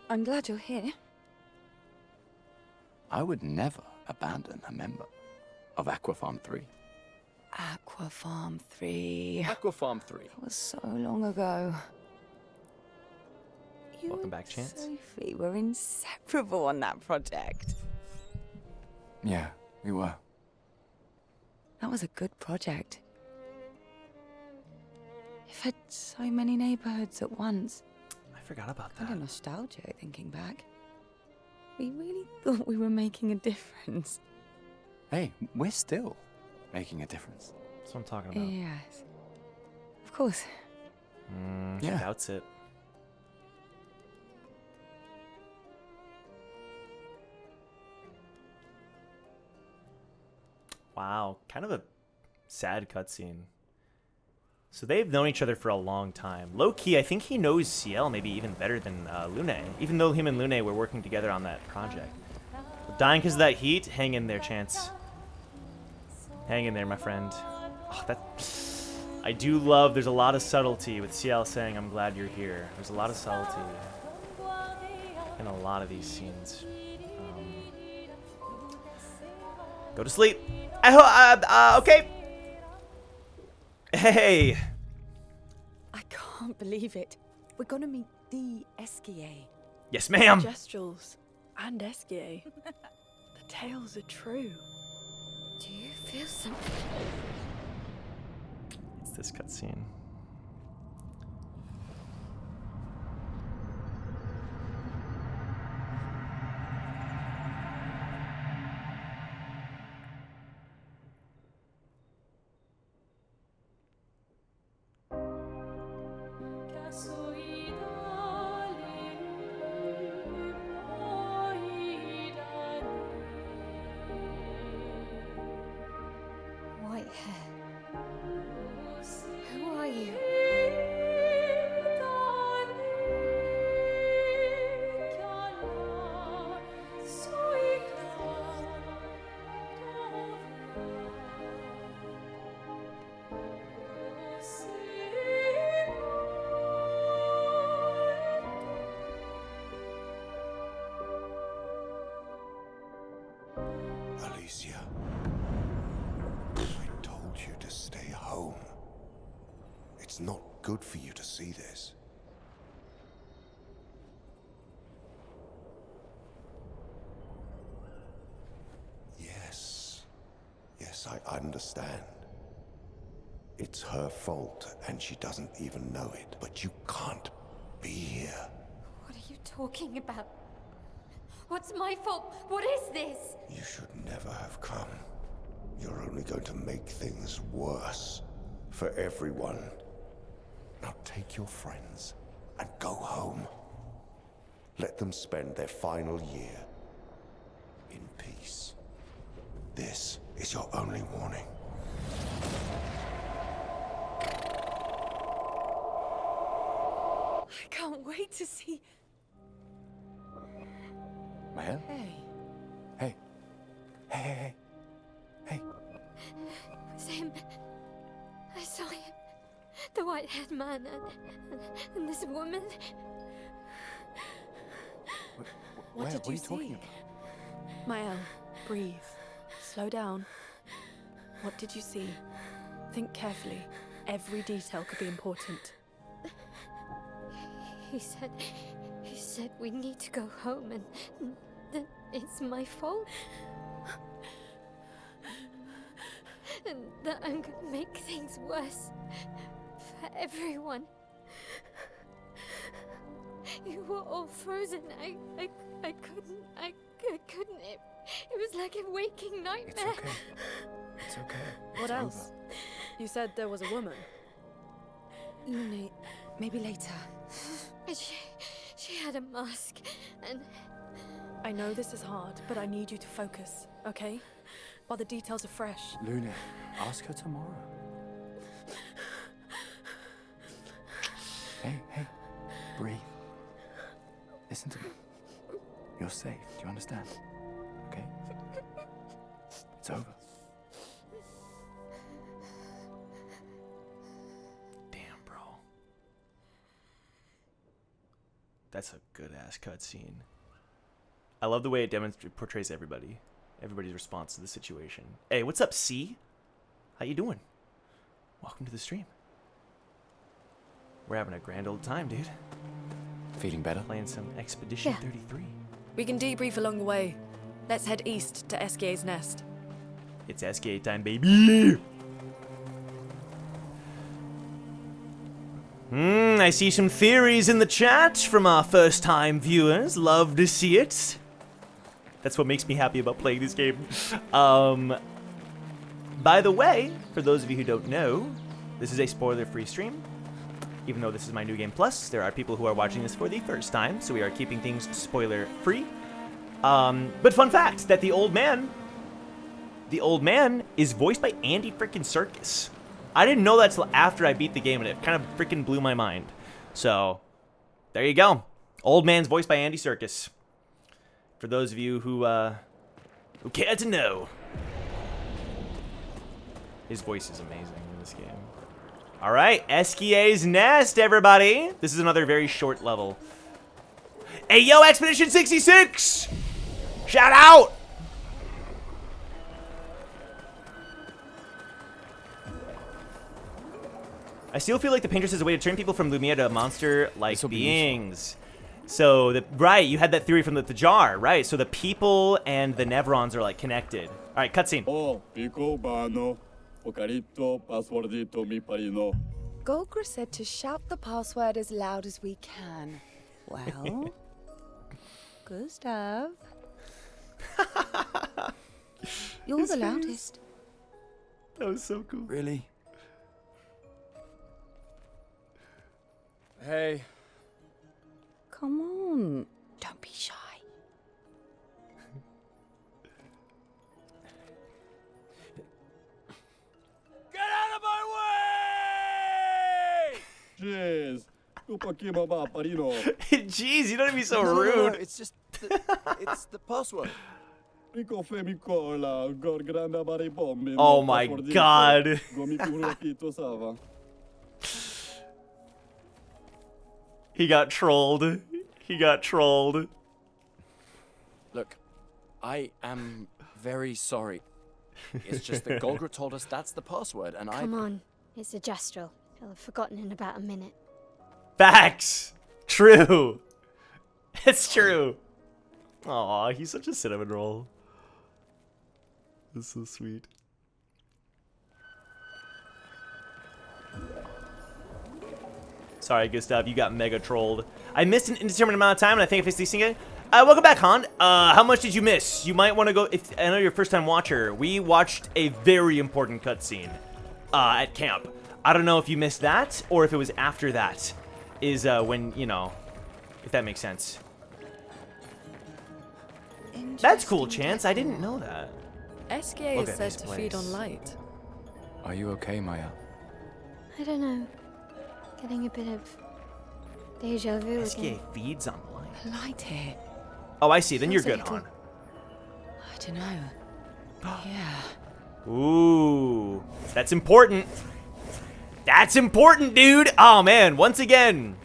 S8: I'm glad you're here.
S3: I would never abandon a member of Aquafarm 3.
S8: Aquafarm 3.
S3: Aquafarm 3.
S8: That was so long ago. You
S1: Welcome
S8: and
S1: back, Chance.
S8: Sophie were inseparable on that project.
S3: Yeah, we were.
S8: That was a good project. It fed so many neighborhoods at once.
S1: I forgot about
S8: Kind
S1: that.
S8: of nostalgia thinking back. We really thought we were making a difference.
S3: Hey, we're still making a difference.
S1: That's what I'm talking about.
S8: Yes. Of course.
S1: She
S3: Yeah.
S1: doubts it. Wow, kind of a sad cutscene. So they've known each other for a long time. Low-key, I think he knows CL maybe even better than Lune, even though him and Lune were working together on that project. Dying because of that heat? Hang in there, Chance. Hang in there, my friend. Oh, I do love, there's a lot of subtlety with CL saying, I'm glad you're here. There's a lot of subtlety in a lot of these scenes. Go to sleep. Okay. Hey.
S8: I can't believe it. We're gonna meet the Esquier.
S1: Yes, ma'am.
S2: Gestrels and Esquier. The tales are true.
S4: Do you feel something?
S1: It's this cutscene.
S4: White hair. Who are you?
S5: Alicia, I told you to stay home. It's not good for you to see this. Yes, I understand. It's her fault, and she doesn't even know it. But you can't be here.
S4: What are you talking about? What's my fault? What is this?
S5: You should never have come. You're only going to make things worse for everyone. Now take your friends and go home. Let them spend their final year in peace. This is your only warning.
S8: I can't wait to see.
S3: Maya?
S8: Hey.
S3: Hey. Hey.
S4: It was him. I saw him. The white-haired man and this woman.
S8: What did
S3: What are
S8: you
S3: you talking
S8: see?
S3: about?
S2: Mael, breathe. Slow down. What did you see? Think carefully. Every detail could be important.
S4: He said we need to go home and that it's my fault. And that I'm gonna make things worse for everyone. You were all frozen. I couldn't. It was like a waking nightmare.
S3: It's okay. It's okay.
S2: What
S3: It's
S2: else?
S3: over.
S2: You said there was a woman.
S8: Lune, maybe later.
S4: And she had a mask and
S2: I know this is hard, but I need you to focus, okay? While the details are fresh.
S3: Luna, ask her tomorrow. Hey, breathe. Listen to me. You're safe. Do you understand? Okay? It's over.
S1: Damn, bro. That's a good-ass cutscene. I love the way it portrays everybody's response to the situation. Hey, what's up, C? How you doing? Welcome to the stream. We're having a grand old time, dude.
S3: Feeling better?
S1: Playing some Expedition
S4: Yeah.
S1: 33.
S2: We can debrief along the way. Let's head east to Esquier's nest.
S1: It's SK time, baby! I see some theories in the chat from our first-time viewers. Love to see it. That's what makes me happy about playing this game. By the way, for those of you who don't know, this is a spoiler-free stream. Even though this is my New Game Plus, there are people who are watching this for the first time, so we are keeping things spoiler-free. But fun fact, that the old man is voiced by Andy frickin' Serkis. I didn't know that till after I beat the game, and it kind of frickin' blew my mind. So, there you go. Old man's voiced by Andy Serkis. For those of you who care to know. His voice is amazing in this game. All right, Esquier's Nest, everybody. This is another very short level. Hey, yo, Expedition 66! Shout out! I still feel like the Paintress is a way to turn people from Lumia to monster-like
S3: This'll be
S1: beings. So, right, you had that theory from the jar, right? So the people and the Nevrons are like connected. All right, cutscene.
S8: Golgra said to shout the password as loud as we can. Well, Gustav. You're the loudest.
S1: That was so cool.
S3: Really? Hey.
S8: Come on. Don't be shy.
S3: Get out of my way!
S10: Jeez.
S1: Jeez, you don't have to be so
S3: No,
S1: rude.
S3: it's just it's the password.
S1: Oh my god. He got trolled. He got trolled.
S3: Look, I am very sorry. It's just that Golgra told us that's the password, and
S4: Come on, it's a Gestrel. He'll have forgotten in about a minute.
S1: Facts. True. It's true. Aw, he's such a cinnamon roll. That's so sweet. Sorry, Gustav, you got mega trolled. I missed an indeterminate amount of time, and I think if it's decent again. Welcome back, Han. How much did you miss? You might want to go. If I know you're a first-time watcher, we watched a very important cutscene at camp. I don't know if you missed that or if it was after that. Is when if that makes sense. That's cool, Chance. I didn't know that.
S2: SK
S1: Look
S2: is
S1: at
S2: said
S1: this
S2: to feed
S1: place.
S2: on light.
S3: Are you okay, Maya?
S4: I don't know. Getting a bit of deja vu
S1: SK
S4: again.
S1: feeds on light.
S8: Light here.
S1: Oh, I see. Then you're
S4: Feels a
S1: good, Han.
S4: little-
S8: I don't know. Yeah.
S1: Ooh, that's important. That's important, dude. Oh man, once again,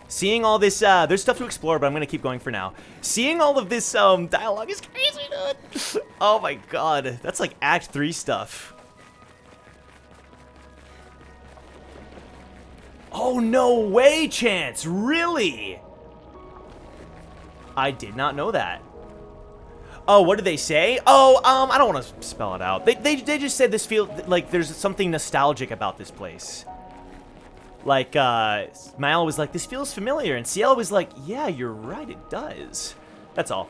S1: seeing all this, there's stuff to explore, but I'm gonna keep going for now. Seeing all of this dialogue is crazy, dude. Oh my god, that's like Act 3 stuff. Oh no way, Chance, really? I did not know that. Oh, what did they say? Oh, I don't want to spell it out. They just said this feels like there's something nostalgic about this place. Like, Mael was like, this feels familiar, and Ciel was like, yeah, you're right, it does. That's all.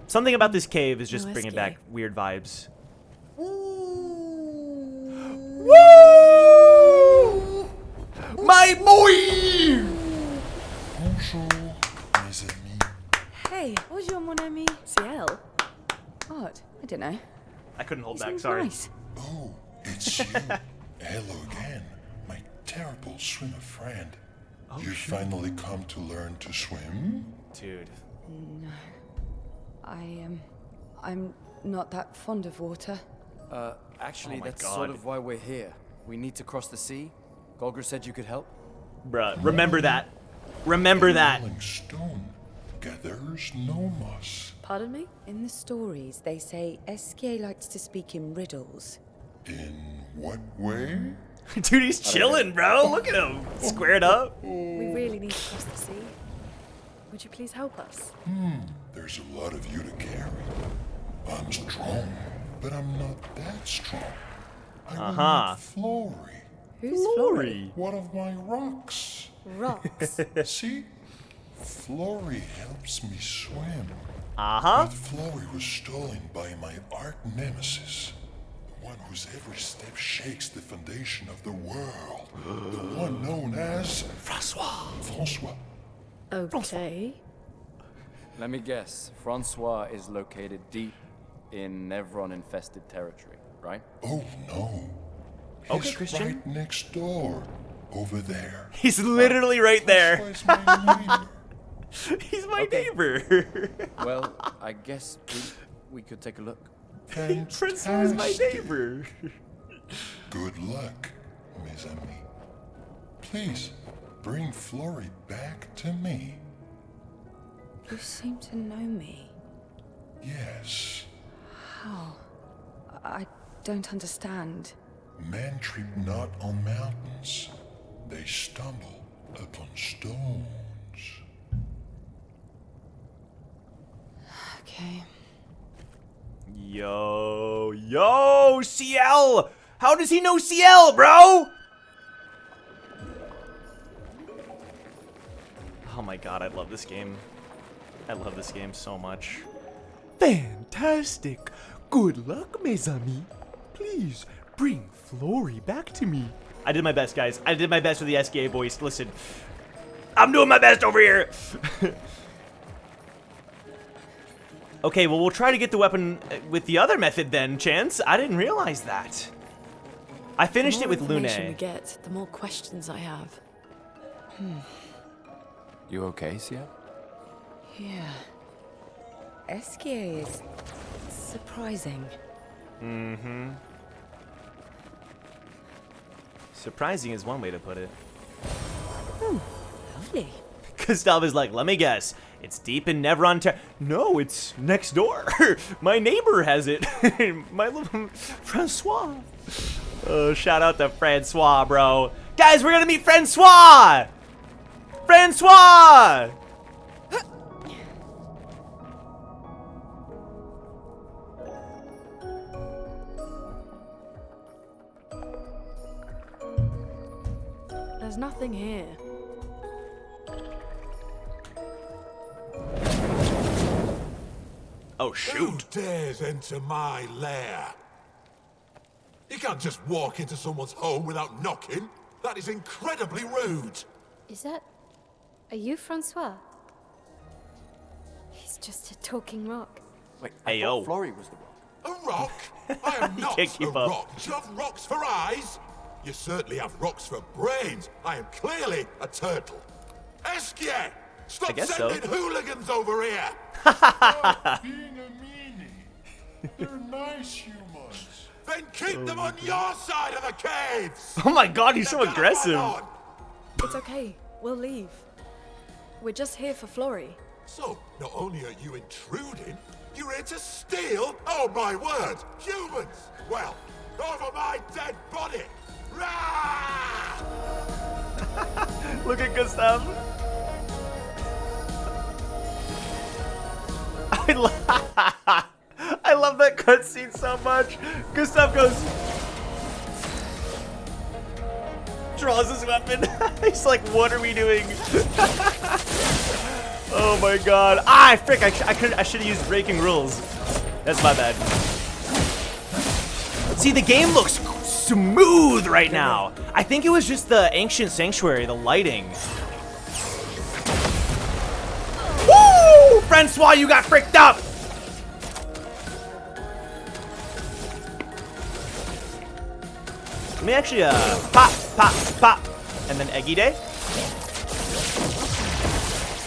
S1: Something about this cave is just
S2: No
S1: bringing
S2: SK.
S1: back weird vibes. Woo! My boy!
S5: Bonjour, mes amis.
S8: Hey, bonjour, mon ami.
S2: Ciel?
S8: What? I don't know.
S1: I couldn't hold
S8: He
S1: back,
S8: seems
S1: sorry.
S8: nice.
S5: Oh, it's you. Hello again, my terrible swimmer friend. You finally come to learn to swim?
S1: Dude.
S8: I'm not that fond of water.
S3: Actually,
S1: Oh my
S3: that's
S1: God.
S3: sort of why we're here. We need to cross the sea. Golgra said you could help.
S1: Bruh, remember that. Remember that.
S5: Rolling stone gathers no moss.
S2: Pardon me?
S8: In the stories, they say SK likes to speak in riddles.
S5: In what way?
S1: Dude, he's chilling, bro. Look at him. Squared up.
S2: We really need to cross the sea. Would you please help us?
S5: There's a lot of you to carry. I'm strong, but I'm not that strong. I will need Flory,
S8: Who's Flory?
S5: one of my rocks.
S4: Rocks.
S5: See? Flory helps me swim.
S1: Uh-huh.
S5: But Flory was stolen by my arch nemesis. One whose every step shakes the foundation of the world. The one known as Francois.
S2: Okay.
S3: Let me guess. Francois is located deep in Nevron-infested territory, right?
S5: Oh no.
S1: Okay,
S5: He's
S1: Christian.
S5: right next door. Over there.
S1: He's literally right there.
S5: Francois is my neighbor.
S1: He's my neighbor.
S3: Well, I guess we could take a look.
S1: Francois is my
S5: Fantastic.
S1: neighbor.
S5: Good luck, mes amis. Please, bring Flory back to me.
S8: You seem to know me.
S5: Yes,
S8: How? I don't understand.
S10: Men trip not on mountains, they stumble upon stones.
S8: Okay.
S1: Yo, CL! How does he know CL, bro? Oh my god, I love this game. I love this game so much.
S11: Fantastic. Good luck, mes amis. Please bring Flory back to me.
S1: I did my best, guys. I did my best with the SKA voice. Listen, I'm doing my best over here. Okay, well, we'll try to get the weapon with the other method then, Chance. I didn't realize that. I finished it with
S2: The more
S1: Lune.
S2: information we get, the more questions I have.
S3: You okay, Sia?
S8: Yeah. SKA is surprising.
S1: Mm-hmm. Surprising is one way to put it.
S8: Lovely.
S1: Gustav is like, let me guess. It's deep in Nevron No, it's next door. My neighbor has it. My little Francois. Oh, shout out to Francois, bro. Guys, we're gonna meet Francois! Francois!
S2: There's nothing here.
S1: Oh, shoot.
S12: Who dares enter my lair? You can't just walk into someone's home without knocking. That is incredibly rude.
S4: Is that... Are you Francois? He's just a talking rock.
S3: Wait,
S1: Hey,
S3: I thought
S1: yo.
S3: Flory was the rock.
S12: A rock? I am not
S1: can't
S12: a
S1: keep up.
S12: rock. You have rocks for eyes. You certainly have rocks for brains. I am clearly a turtle. Eskia! Stop
S1: guess so.
S12: sending hooligans over here!
S10: Being a meanie. They're nice humans.
S12: Then keep them on your side of the caves!
S1: Oh my god, he's so
S12: They're gonna
S1: aggressive.
S12: fight on.
S2: It's okay. We'll leave. We're just here for Flory.
S12: So, not only are you intruding, you're here to steal? Oh my word! Humans! Well, over my dead body! Rah!
S1: Look at Gustav. I love that cutscene so much. Gustav goes, draws his weapon. He's like, "What are we doing?" Oh my god! Ah, frick! I should have used breaking rules. That's my bad. See, the game looks smooth right now. I think it was just the ancient sanctuary, the lighting. Woo! Francois, you got fricked up! Let me actually, pop, pop, pop, and then Eggy Day.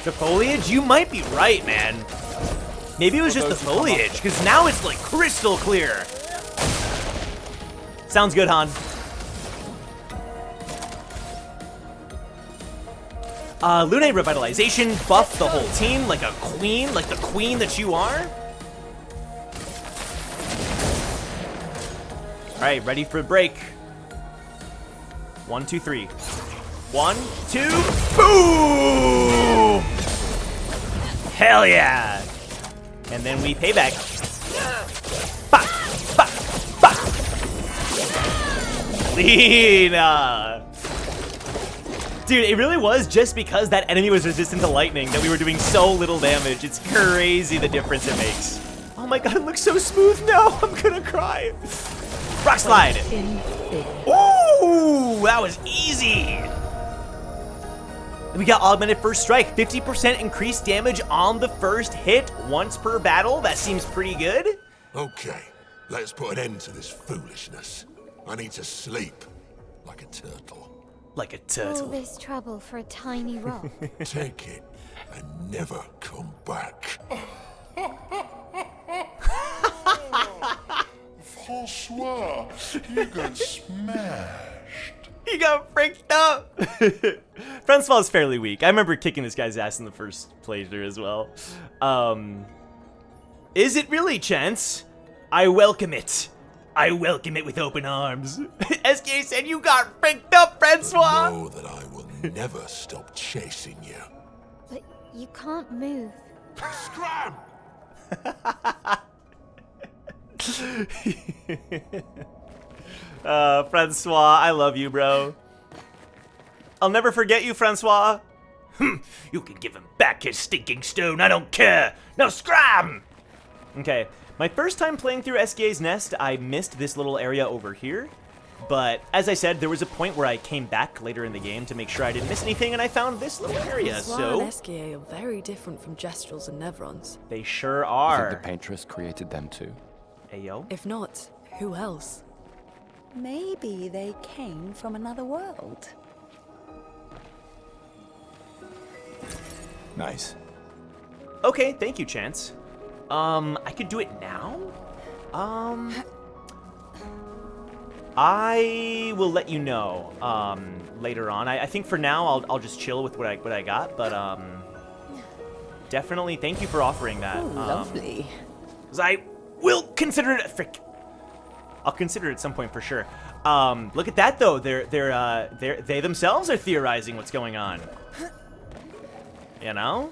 S1: The foliage? You might be right, man. Maybe it was just the foliage, because now it's like crystal clear. Sounds good, Han. Lune revitalization, buff the whole team like a queen, like the queen that you are. All right, ready for a break. 1, 2, 3. 1, 2, boom! Hell yeah! And then we pay back. Ba, ba, ba. Lena! Dude, it really was just because that enemy was resistant to lightning that we were doing so little damage. It's crazy the difference it makes. Oh my god, it looks so smooth now. I'm gonna cry. Rock slide. Ooh, that was easy. We got augmented first strike. 50% increased damage on the first hit once per battle. That seems pretty good.
S12: Okay, let's put an end to this foolishness. I need to sleep like a turtle.
S1: Like a
S4: All
S1: turtle.
S4: this trouble for a tiny rock.
S12: Take it and never come back.
S10: Francois, you got smashed.
S1: He got freaked up. Francois is fairly weak. I remember kicking this guy's ass in the first playthrough as well. Is it really, Chance? I welcome it. I welcome it with open arms. SK said you got picked up, Francois!
S12: Know that I will never stop chasing you.
S4: But you can't move.
S12: Scram!
S1: Francois, I love you, bro. I'll never forget you, Francois. You can give him back his stinking stone, I don't care. Now scram! Okay, my first time playing through SKA's Nest, I missed this little area over here. But as I said, there was a point where I came back later in the game to make sure I didn't miss anything, and I found this little area, so...
S2: and SKA are very different from Gestrels and Nevrons.
S1: They sure
S3: You
S1: are.
S3: think the Paintress created them too?
S1: Ayo.
S2: If not, who else?
S8: Maybe they came from another world.
S3: Nice.
S1: Okay, thank you, Chance. I could do it now? I will let you know, later on. I think for now, I'll just chill with what I got, but, definitely thank you for offering that.
S8: Oh, lovely.
S1: 'Cause I will consider it, frick. I'll consider it at some point for sure. Look at that, though. They themselves are theorizing what's going on. You know?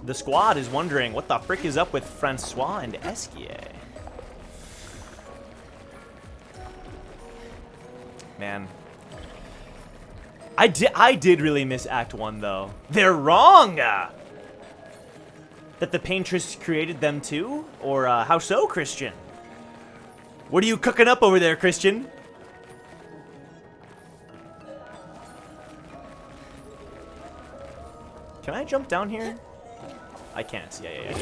S1: The squad is wondering what the frick is up with Francois and Esquier. Man. I did really miss Act 1, though. They're wrong! That the Paintress created them too? Or, how so, Christian? What are you cooking up over there, Christian? Can I jump down here? I can't. Yeah.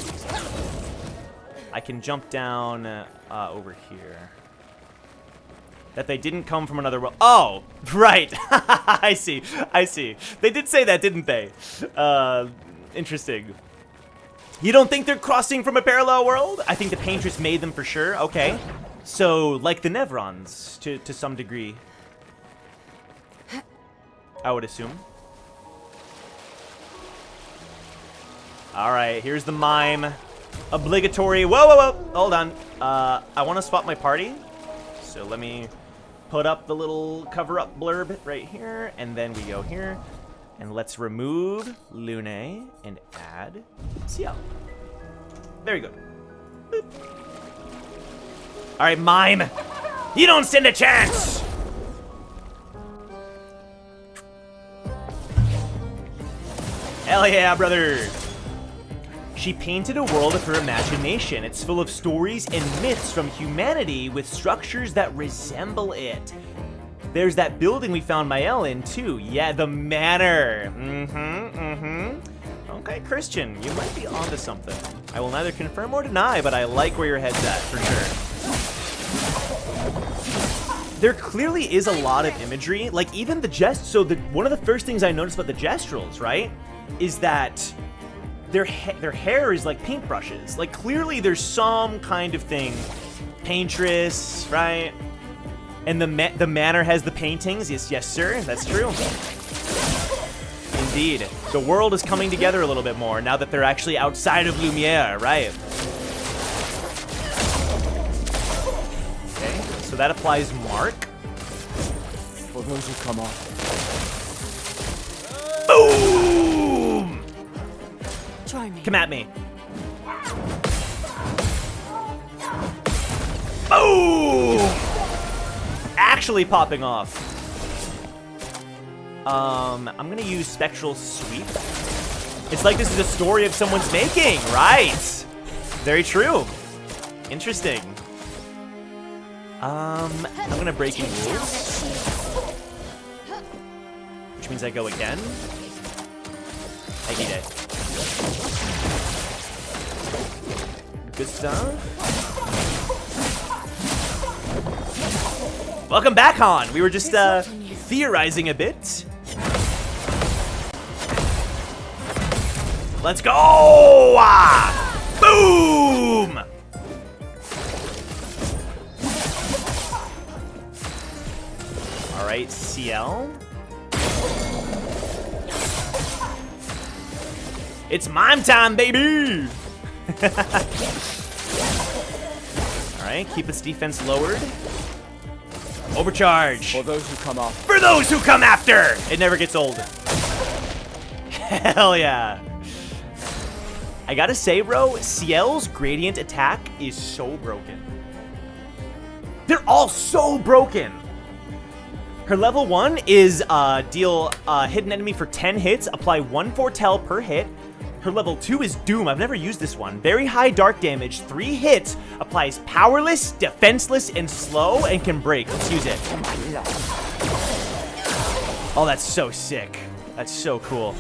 S1: I can jump down over here. That they didn't come from another world. Oh, right. I see. They did say that, didn't they? Interesting. You don't think they're crossing from a parallel world? I think the Paintress made them for sure. Okay. So, like the Nevrons, to some degree. I would assume. Alright, here's the mime. Obligatory. Whoa. Hold on. I want to spot my party. So let me put up the little cover-up blurb right here. And then we go here. And let's remove Lune and add CL. Very good. Boop. Alright, mime. You don't stand a chance! Hell yeah, brother! She painted a world of her imagination. It's full of stories and myths from humanity with structures that resemble it. There's that building we found Mael in, too. Yeah, the manor. Okay, Christian, you might be onto something. I will neither confirm or deny, but I like where your head's at, for sure. There clearly is a lot of imagery. Like, even the one of the first things I noticed about the Gestrels, right, is that their hair is like paintbrushes. Like, clearly there's some kind of thing. Paintress, right? And the manor has the paintings. Yes, sir. That's true. Indeed. The world is coming together a little bit more now that they're actually outside of Lumiere, right? Okay, so that applies Mark.
S3: For those who come off.
S1: Boom!
S2: Try me.
S1: Come at me. Boom! Actually popping off. I'm gonna use Spectral Sweep. It's like this is a story of someone's making, right? Very true. Interesting. I'm gonna break in rules. Which means I go again. I eat it. Good stuff. Welcome back, Han. We were just theorizing a bit. Let's go! Boom! All right, CL. It's mime time, baby! Alright, keep its defense lowered. Overcharge!
S3: For those who come after.
S1: For those who come after! It never gets old. Hell yeah. I gotta say, bro, Ciel's gradient attack is so broken. They're all so broken. Her level 1 is deal hit an enemy for 10 hits, apply 1 foretell per hit. Her level 2 is Doom. I've never used this one. Very high dark damage, 3 hits, applies powerless, defenseless, and slow, and can break. Let's use it. Oh, that's so sick. That's so cool.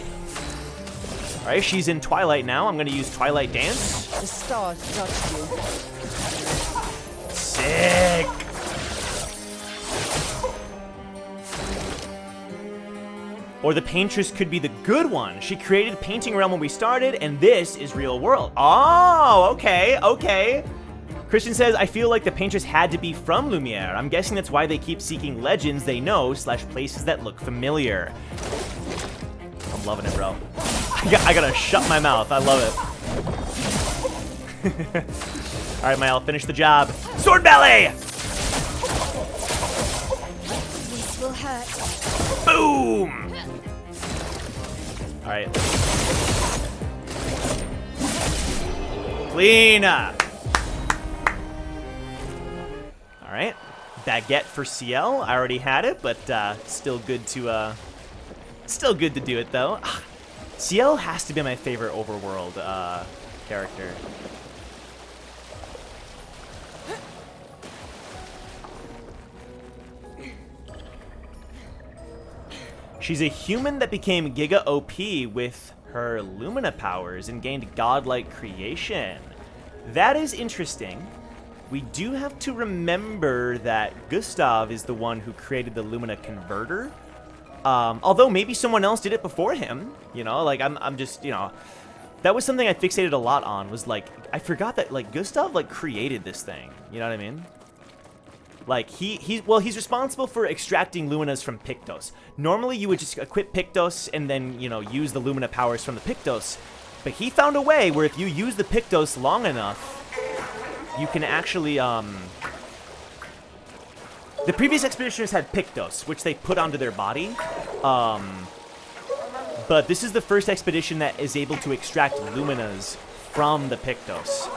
S1: All right, she's in Twilight now. I'm gonna use Twilight Dance.
S8: The stars touched you.
S1: Sick. Or the Paintress could be the good one. She created Painting Realm when we started, and this is real world. Oh, okay, okay. Christian says, I feel like the Paintress had to be from Lumiere. I'm guessing that's why they keep seeking legends they know / places that look familiar. I'm loving it, bro. I gotta shut my mouth. I love it. All right, Mael, finish the job. Sword Belly!
S4: This will hurt.
S1: Boom! All right. Clean up. All right. Baguette for Ciel. I already had it, but still good to do it though. Ciel has to be my favorite overworld character. She's a human that became Giga OP with her Lumina powers and gained godlike creation. That is interesting. We do have to remember that Gustav is the one who created the Lumina converter. Although maybe someone else did it before him, you know, like I'm just, you know, that was something I fixated a lot on, was like, I forgot that like Gustav like created this thing, you know what I mean? Like he's responsible for extracting Luminas from Pictos. Normally you would just equip Pictos and then, you know, use the Lumina powers from the Pictos, but he found a way where if you use the Pictos long enough, you can actually, the previous expeditioners had Pictos, which they put onto their body, but this is the first expedition that is able to extract Luminas from the Pictos.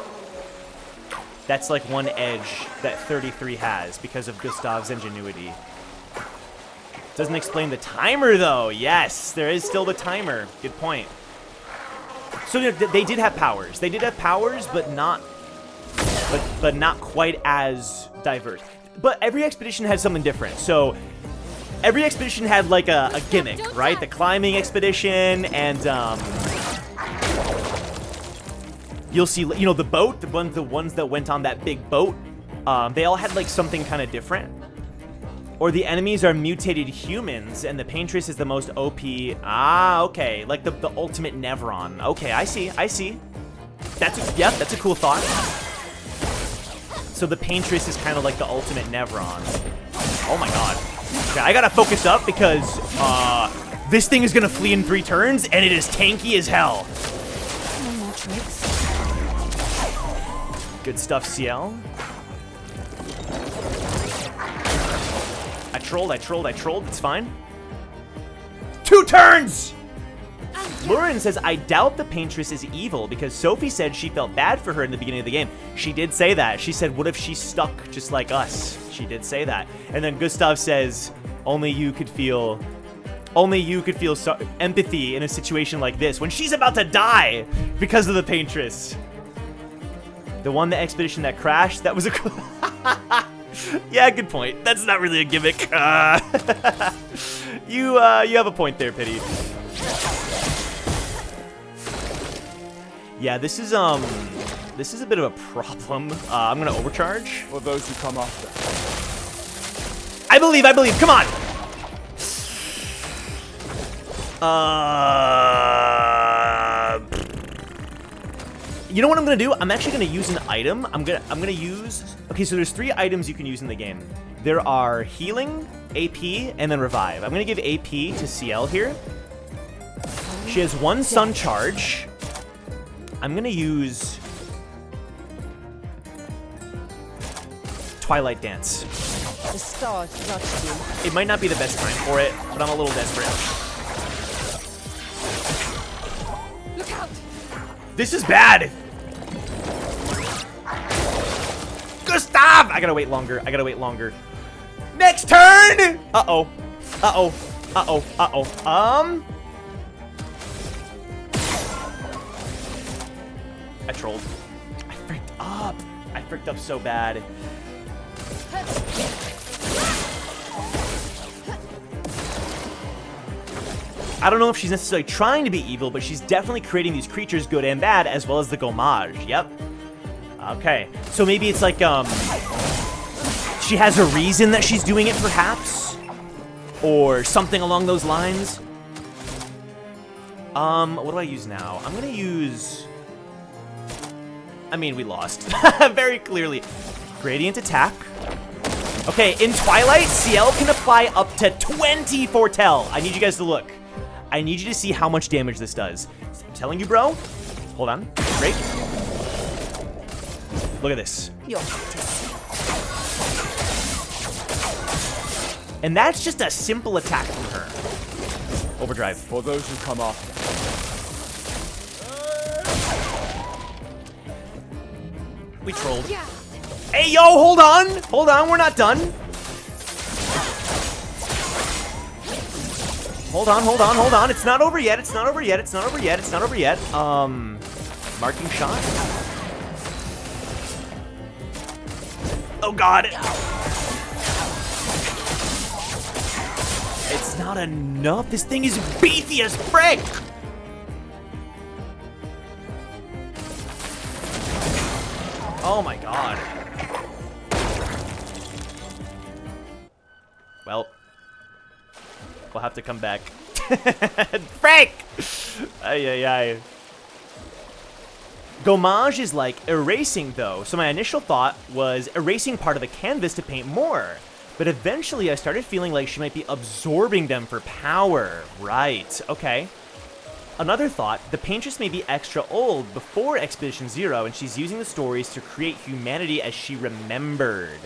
S1: That's like one edge that 33 has because of Gustav's ingenuity. Doesn't explain the timer though. Yes, there is still the timer. Good point. So you know, they did have powers. They did have powers, but not quite as diverse. But every expedition had something different. So every expedition had like a gimmick, right? The climbing expedition and you'll see, you know, the boat, the ones that went on that big boat, they all had like something kind of different. Or the enemies are mutated humans, and the Paintress is the most OP. Ah, okay, like the ultimate Nevron. Okay, I see. That's a cool thought. So the Paintress is kind of like the ultimate Nevron. Oh my god. Okay, I gotta focus up because this thing is gonna flee in 3 turns, and it is tanky as hell.
S2: No more tricks.
S1: Good stuff, Ciel. I trolled. It's fine. 2 turns! Lauren says, I doubt the Paintress is evil because Sophie said she felt bad for her in the beginning of the game. She did say that. She said, what if she's stuck just like us? She did say that. And then Gustav says, only you could feel empathy in a situation like this when she's about to die because of the Paintress. The expedition that crashed, that was a cool... Yeah, good point. That's not really a gimmick. You have a point there, Pity. Yeah, this is a bit of a problem. I'm gonna overcharge.
S3: For those who come after.
S1: I believe. Come on. You know what I'm gonna do? I'm actually gonna use an item. I'm gonna use. Okay, so there's 3 items you can use in the game. There are healing, AP, and then revive. I'm gonna give AP to Ciel here. She has 1 sun charge. I'm gonna use Twilight Dance.
S8: The stars judged you.
S1: It might not be the best time for it, but I'm a little desperate.
S8: Look out!
S1: This is bad! Gustav! I gotta wait longer. I gotta wait longer. Next turn! Uh-oh. Uh-oh. Uh-oh. Uh-oh. I trolled. I fricked up. I fricked up so bad. I don't know if she's necessarily trying to be evil, but she's definitely creating these creatures good and bad, as well as the gommage. Yep. Okay. So maybe it's like, she has a reason that she's doing it, perhaps? Or something along those lines? What do I use now? I'm gonna use... I mean, we lost. Very clearly. Gradient attack. Okay, in Twilight, CL can apply up to 20 foretell. I need you guys to look. I need you to see how much damage this does. I'm telling you, bro. Hold on. Great. Look at this. And that's just a simple attack from her. Overdrive.
S3: For those who come after.
S1: We trolled. Hey, yo, hold on. Hold on, we're not done. Hold on. It's not over yet. It's not over yet. Marking shot. Oh, God. It's not enough. This thing is beefy as frick. Oh my God. Well, we'll have to come back. Frank! Ay. Gommage is like erasing, though. So my initial thought was erasing part of the canvas to paint more. But eventually I started feeling like she might be absorbing them for power. Right, okay. Another thought, the paintress may be extra old before Expedition Zero, and she's using the stories to create humanity as she remembered.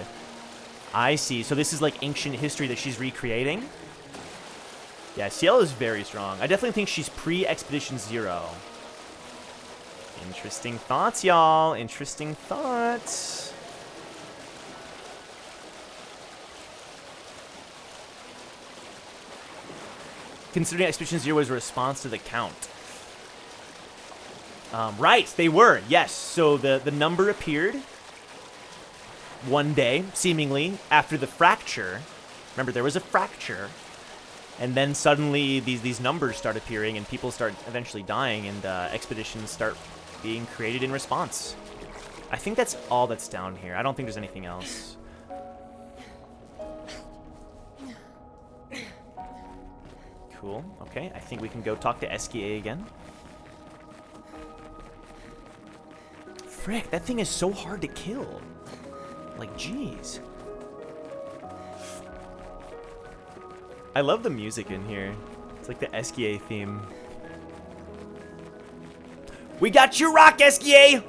S1: I see. So this is like ancient history that she's recreating? Yeah, CL is very strong. I definitely think she's pre-Expedition Zero. Interesting thoughts, y'all. Interesting thoughts. Considering Expedition Zero was a response to the Count. Right, they were, yes. So the number appeared one day, seemingly, after the fracture. Remember, there was a fracture. And then suddenly these numbers start appearing and people start eventually dying and expeditions start being created in response. I think that's all that's down here. I don't think there's anything else. Cool. Okay, I think we can go talk to SKA again. Frick, that thing is so hard to kill. Like, jeez. I love the music in here. It's like the SKA theme. We got you, rock, SKA!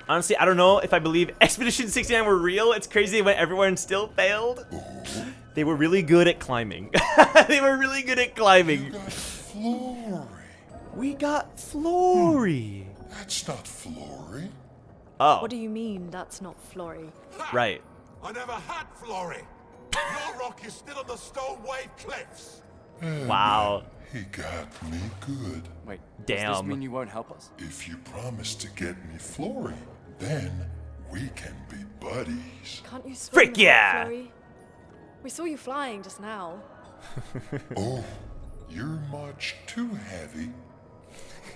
S1: Honestly, I don't know if I believe Expedition 69 were real. It's crazy they went everywhere and still failed. They were really good at climbing. They were really good at climbing. We got Flory.
S10: That's not Flory.
S1: Oh.
S2: What do you mean that's not Flory?
S1: Right.
S12: I never had Flory. Your rock is still on the Stone Wave Cliffs.
S1: Wow.
S10: He got me good.
S3: Wait,
S1: damn.
S3: Does this mean you won't help us?
S10: If you promise to get me Flory, then we can be buddies.
S2: Can't you swim
S1: Frick
S2: without
S1: yeah!
S2: Flory? We saw you flying just now.
S10: Oh, you're much too heavy.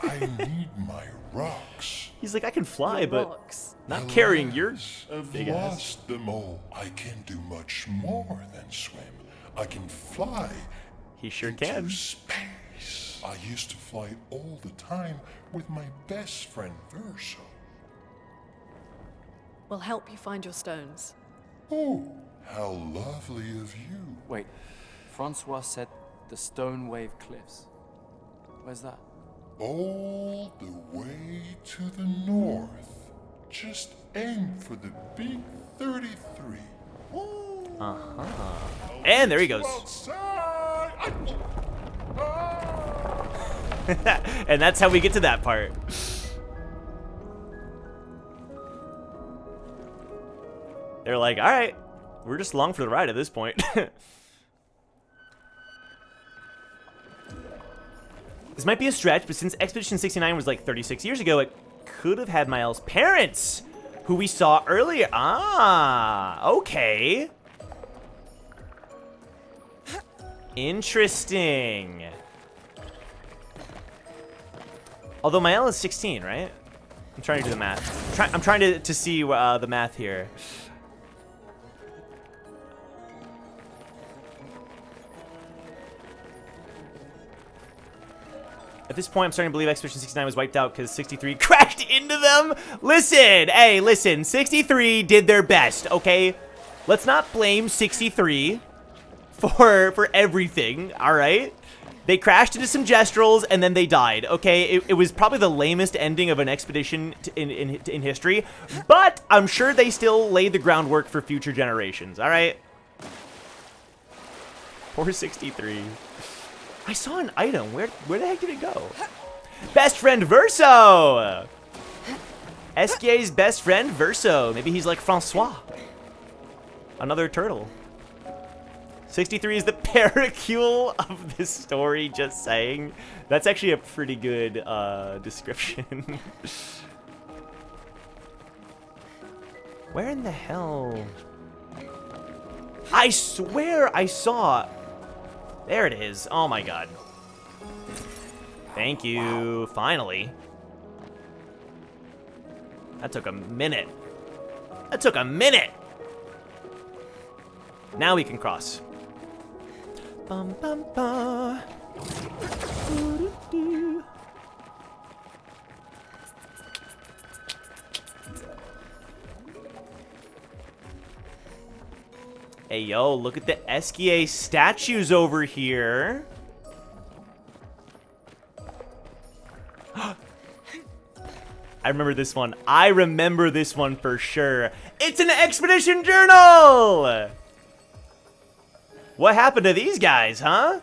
S10: I need my rocks.
S1: He's like, I can fly,
S2: Your
S1: but
S2: rocks.
S1: not carrying your
S10: I've
S1: big ass.
S10: lost them all. I can do much more than swim. I can fly.
S1: He sure
S10: into
S1: can.
S10: Space. I used to fly all the time with my best friend Verso.
S2: We'll help you find your stones.
S10: Oh, how lovely of you.
S3: Wait, Francois said the Stone Wave Cliffs. Where's that?
S10: All the way to the north. Just aim for the big 33.
S1: And there he goes. And that's how we get to that part. They're like, all right, we're just along for the ride at this point. This might be a stretch, but since Expedition 69 was like 36 years ago, it could have had Miles' parents, who we saw earlier. Ah, okay. Interesting. Although Miles is 16, right? I'm trying to do the math. I'm trying to see the math here. At this point, I'm starting to believe Expedition 69 was wiped out because 63 crashed into them. Listen, hey, listen. 63 did their best, okay? Let's not blame 63 for everything, all right? They crashed into some gestrels and then they died, okay? It was probably the lamest ending of an expedition in history, but I'm sure they still laid the groundwork for future generations, all right? Poor 63. I saw an item. Where the heck did it go? Best friend Verso! SK's best friend Verso. Maybe he's like Francois. Another turtle. 63 is the paracule of this story, just saying. That's actually a pretty good description. Where in the hell? I swear I saw... There it is. Oh my god. Thank you. Finally. That took a minute. That took a minute. Now we can cross. Bum bum bum. Hey, yo, look at the SKA statues over here. I remember this one. I remember this one for sure. It's an expedition journal! What happened to these guys, huh?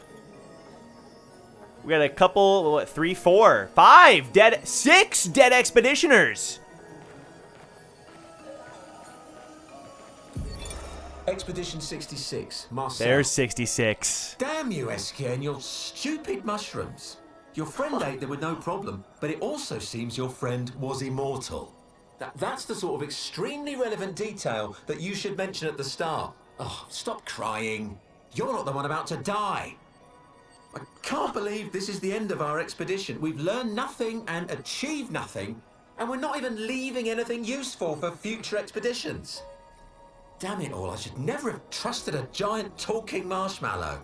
S1: We got a couple, what, 3, 4, 5 dead, 6 dead expeditioners.
S13: Expedition 66, Marcel.
S1: There's 66.
S13: Damn you, SK, and your stupid mushrooms. Your friend ate them with no problem, but it also seems your friend was immortal. That's the sort of extremely relevant detail that you should mention at the start. Oh, stop crying. You're not the one about to die. I can't believe this is the end of our expedition. We've learned nothing and achieved nothing, and we're not even leaving anything useful for future expeditions. Damn it all, I should never have trusted a giant talking marshmallow.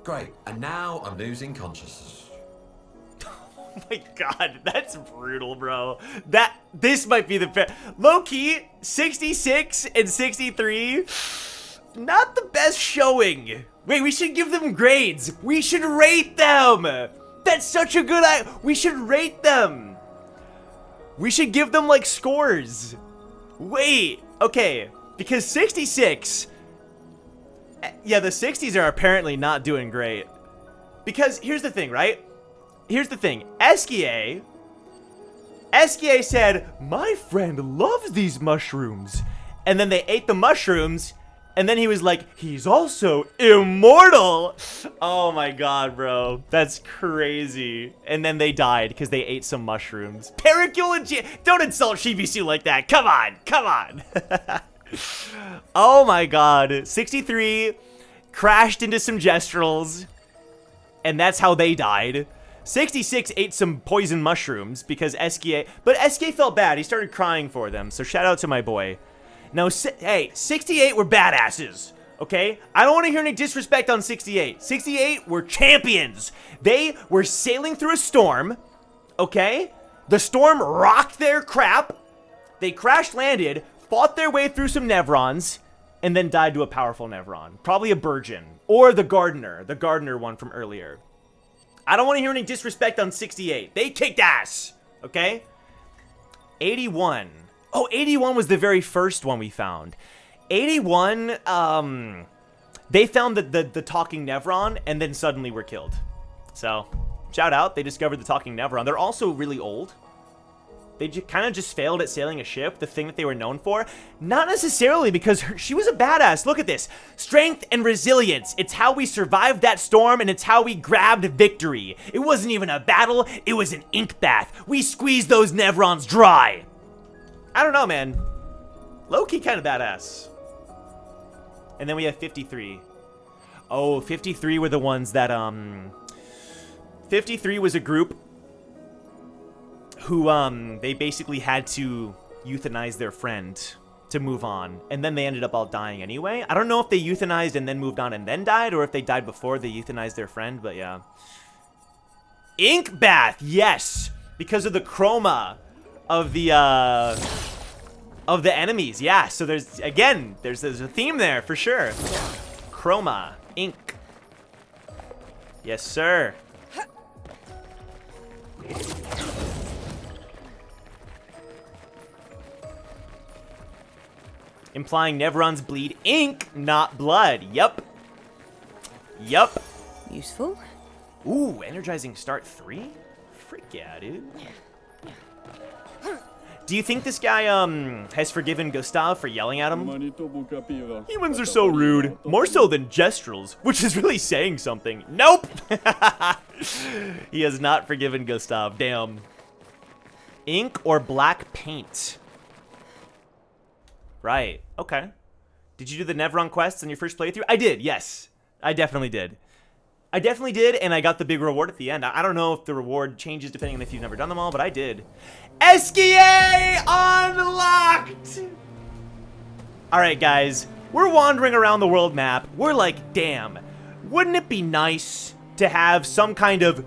S13: Great, and now I'm losing consciousness.
S1: Oh my god, that's brutal, bro. This might be the low-key, 66 and 63, not the best showing. Wait, we should give them grades. We should rate them. That's such a good idea. We should rate them. We should give them, like, scores. Wait, okay. Because 66, yeah, the 60s are apparently not doing great. Because here's the thing, right? Here's the thing. SKA said, my friend loves these mushrooms. And then they ate the mushrooms, and then he was like, he's also immortal. Oh my god, bro. That's crazy. And then they died because they ate some mushrooms. Paracule and don't insult Shibisu like that. Come on, come on. Oh my god. 63 crashed into some gestrels, and that's how they died. 66 ate some poison mushrooms because SKA, but SKA felt bad. He started crying for them, so shout out to my boy. Now, hey, 68 were badasses, okay? I don't want to hear any disrespect on 68. 68 were champions. They were sailing through a storm, okay? The storm rocked their crap. They crash landed, fought their way through some Nevrons, and then died to a powerful Nevron. Probably a Burgeon. Or the Gardener one from earlier. I don't want to hear any disrespect on 68. They kicked ass! Okay? 81. Oh, 81 was the very first one we found. 81, they found the talking Nevron, and then suddenly were killed. So, shout out, they discovered the talking Nevron. They're also really old. They kind of just failed at sailing a ship, the thing that they were known for. Not necessarily, because she was a badass. Look at this. Strength and resilience. It's how we survived that storm, and it's how we grabbed victory. It wasn't even a battle, it was an ink bath. We squeezed those Nevrons dry. I don't know, man. Low-key kind of badass. And then we have 53. Oh, 53 were the ones that, 53 was a group who, they basically had to euthanize their friend to move on. And then they ended up all dying anyway. I don't know if they euthanized and then moved on and then died, or if they died before they euthanized their friend, but yeah. Ink bath, yes! Because of the chroma of the enemies, yeah. So there's, again, there's a theme there, for sure. Chroma, ink. Yes, sir. Implying Nevrons bleed ink, not blood. Yup. Yup.
S8: Useful.
S1: Ooh, energizing start 3? Frick yeah, dude. Do you think this guy, has forgiven Gustav for yelling at him? Humans are so rude. More so than Gestrels, which is really saying something. Nope! He has not forgiven Gustav. Damn. Ink or black paint? Right. Okay. Did you do the Nevron quests on your first playthrough? I did, yes. I definitely did. I definitely did, and I got the big reward at the end. I don't know if the reward changes depending on if you've never done them all, but I did. SKA unlocked! Alright, guys. We're wandering around the world map. We're like, damn. Wouldn't it be nice to have some kind of...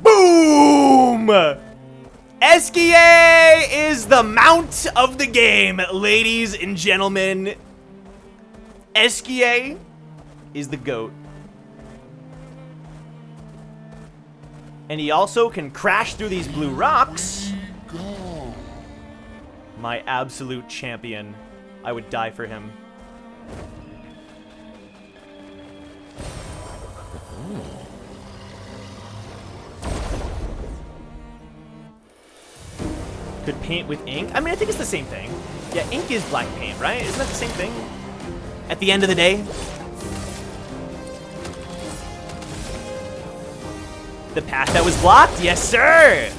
S1: Boom! SKA is the mount of the game, ladies and gentlemen. SKA is the GOAT. And he also can crash through these blue rocks. My absolute champion. I would die for him. Could paint with ink? I mean, I think it's the same thing. Yeah, ink is black paint, right? Isn't that the same thing? At the end of the day? The path that was blocked? Yes, sir!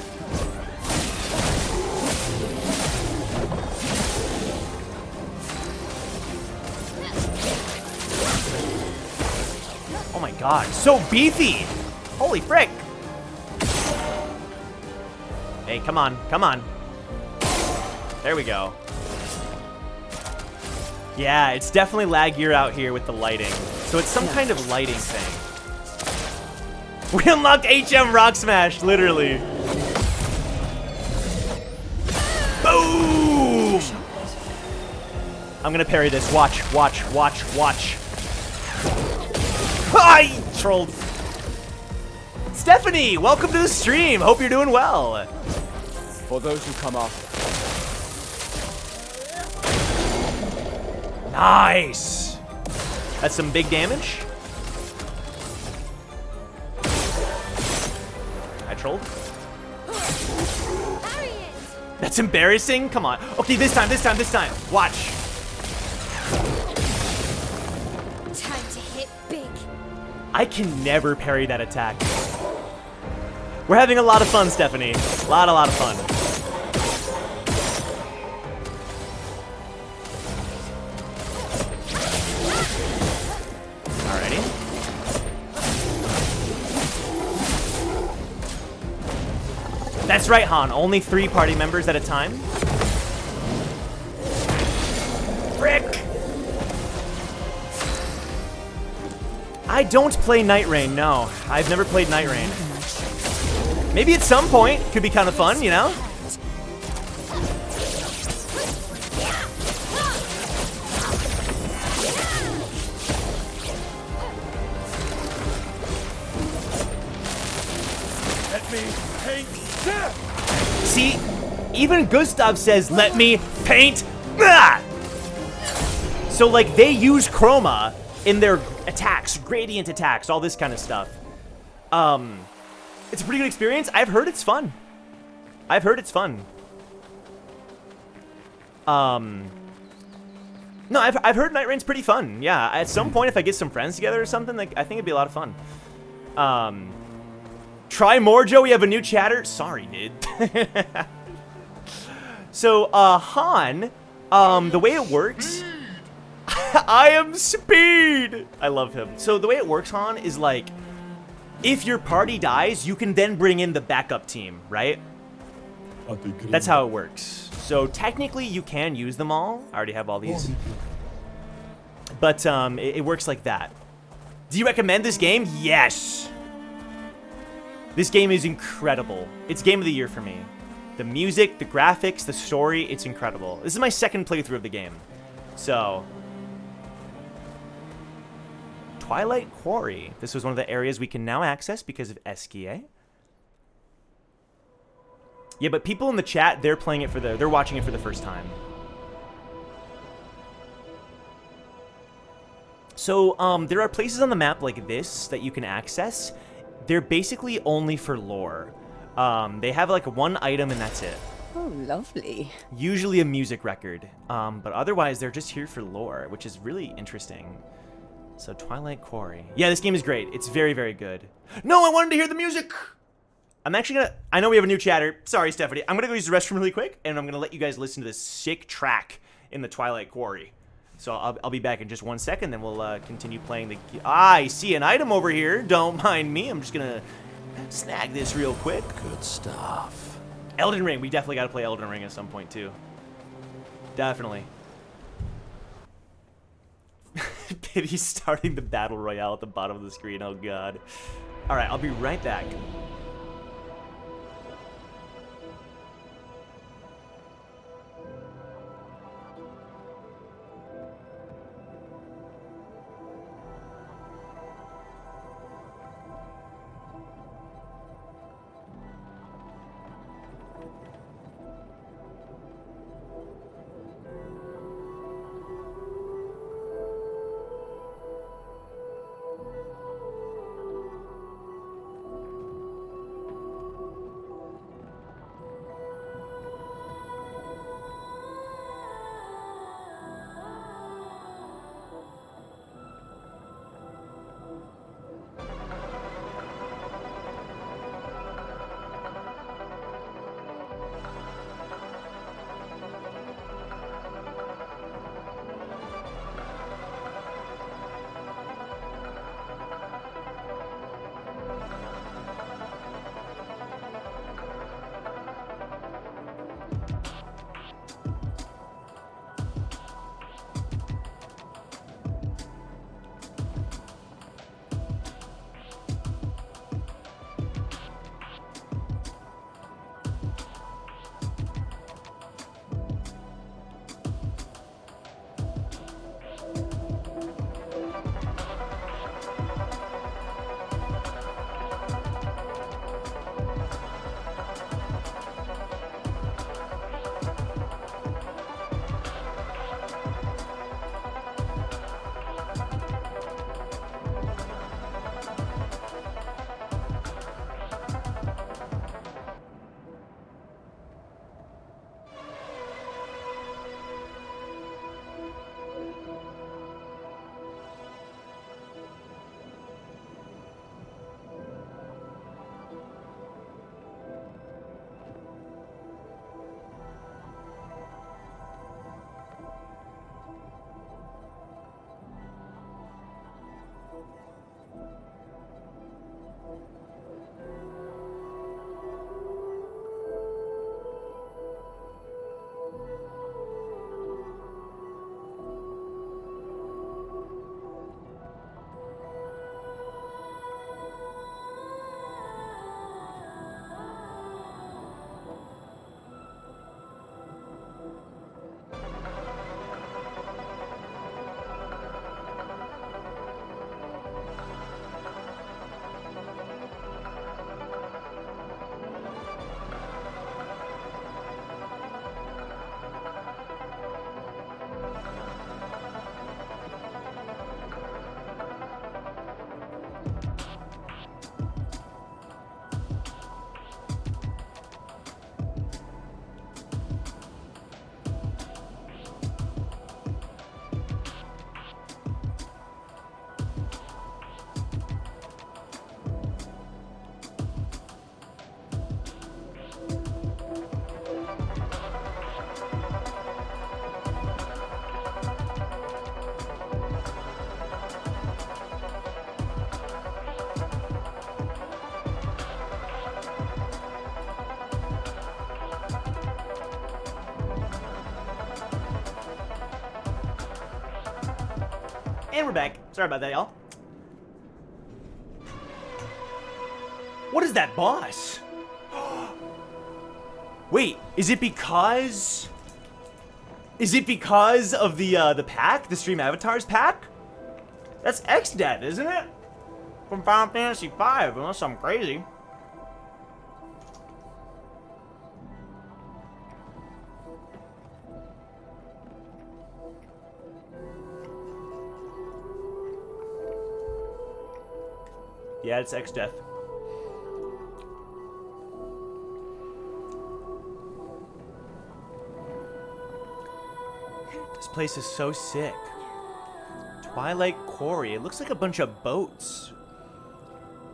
S1: Oh my god, so beefy! Holy frick! Hey, come on, come on. There we go. Yeah, it's definitely laggier out here with the lighting. So it's some kind of lighting thing. We unlocked HM Rock Smash, literally. Boom! I'm gonna parry this. Watch, watch, watch, watch. I trolled. Stephanie, welcome to the stream. Hope you're doing well.
S14: For those who come after.
S1: Nice. That's some big damage. I trolled. That's embarrassing. Come on. Okay, this time. Watch.
S4: Time to hit big.
S1: I can never parry that attack. We're having a lot of fun, Stephanie. A lot of fun. Alrighty. That's right, Han. Only 3 party members at a time. Frick! I don't play Night Rain, no. I've never played Night Rain. Maybe at some point, could be kind of fun, you know?
S12: Let me paint death!
S1: See, even Gustav says, let me paint. Ah! So, like, they use chroma in their attacks, gradient attacks, all this kind of stuff. It's a pretty good experience. I've heard it's fun. I've heard it's fun. No, I've heard Night Rain's pretty fun. Yeah, at some point, if I get some friends together or something, like, I think it'd be a lot of fun. Try more, Joe. We have a new chatter. Sorry, dude. So, Han, the way it works, I am Speed. I love him. So the way it works, Han, is like, if your party dies, you can then bring in the backup team, right? That's how it works. So technically, you can use them all. I already have all these. But it works like that. Do you recommend this game? Yes. This game is incredible. It's game of the year for me. The music, the graphics, the story, it's incredible. This is my second playthrough of the game. So, Twilight Quarry. This was one of the areas we can now access because of Eskia. Yeah, but people in the chat, they're playing it they're watching it for the first time. So, there are places on the map like this that you can access. They're basically only for lore. They have like one item and that's it.
S8: Oh, lovely.
S1: Usually a music record. But otherwise, they're just here for lore, which is really interesting. So, Twilight Quarry. Yeah, this game is great. It's very, very good. No, I wanted to hear the music! I'm actually gonna... I know we have a new chatter. Sorry, Stephanie. I'm gonna go use the restroom really quick, and I'm gonna let you guys listen to this sick track in the Twilight Quarry. So, I'll be back in just 1 second, then we'll continue playing the... I see an item over here. Don't mind me. I'm just gonna snag this real quick.
S13: Good stuff.
S1: Elden Ring. We definitely gotta play Elden Ring at some point, too. Definitely. Pity starting the battle royale at the bottom of the screen. Oh, God. All right, I'll be right back. And we're back. Sorry about that, y'all. What is that boss? Wait, is it because... Is it because of the pack? The Stream Avatars pack? That's X-Death, isn't it? From Final Fantasy V, unless I'm crazy. Yeah, it's X-Death. This place is so sick. Twilight Quarry. It looks like a bunch of boats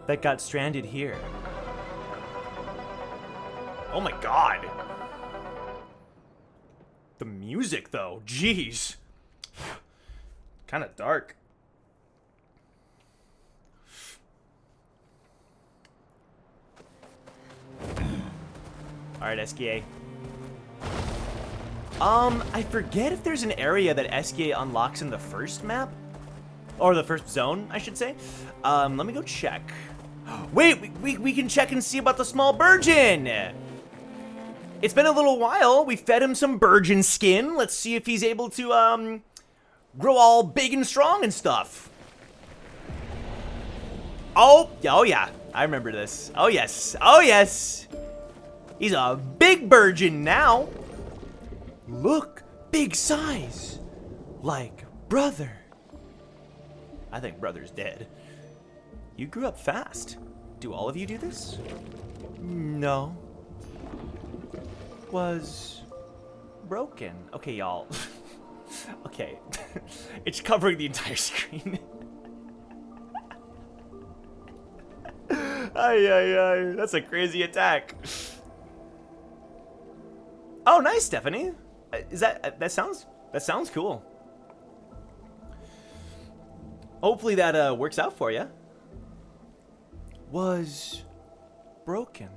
S1: that got stranded here. Oh my god. The music, though. Jeez. Kind of dark. Alright, SKA. I forget if there's an area that SKA unlocks in the first map. Or the first zone, I should say. Let me go check. Wait, we can check and see about the small Burgeon! It's been a little while. We fed him some Burgeon skin. Let's see if he's able to, grow all big and strong and stuff. Oh yeah. I remember this. Oh, yes. Oh, yes. He's a big Burgeon now. Look, big size. Like brother. I think brother's dead. You grew up fast. Do all of you do this? No. Was broken. Okay, y'all. Okay. It's covering the entire screen. Ay. That's a crazy attack. Oh, nice, Stephanie. That sounds cool. Hopefully that works out for you. Was broken.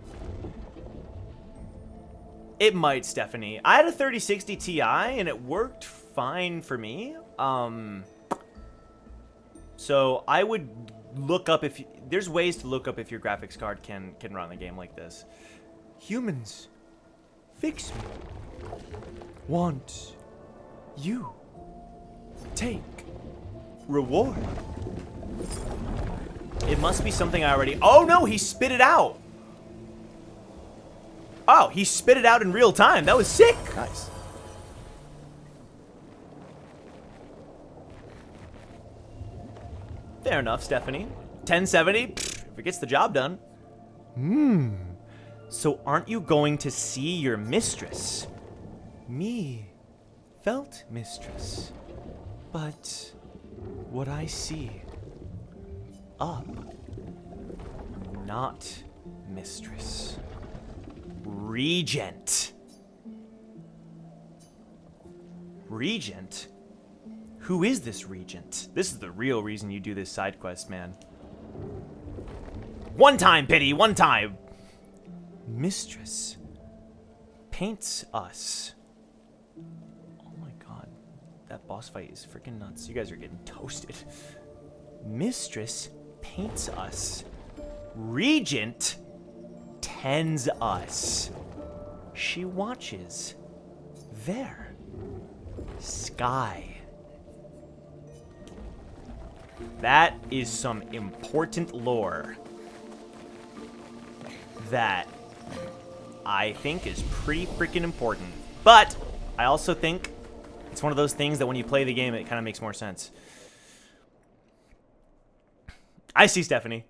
S1: It might, Stephanie. I had a 3060 Ti and it worked fine for me. So I would look up if there's ways to look up if your graphics card can run a game like this. Humans, fix me. Want you. Take reward. It must be something I already... Oh no, he spit it out. Oh, he spit it out in real time. That was sick.
S3: Nice.
S1: Fair enough, Stephanie. 1070, if it gets the job done. So aren't you going to see your mistress? Me felt mistress. But what I see up, not mistress. Regent. Regent? Who is this Regent? This is the real reason you do this side quest, man. One time, pity, one time. Mistress paints us. Oh my god. That boss fight is freaking nuts. You guys are getting toasted. Mistress paints us. Regent tends us. She watches. There. Sky. That is some important lore that I think is pretty freaking important. But I also think it's one of those things that when you play the game, it kind of makes more sense. I see, Stephanie.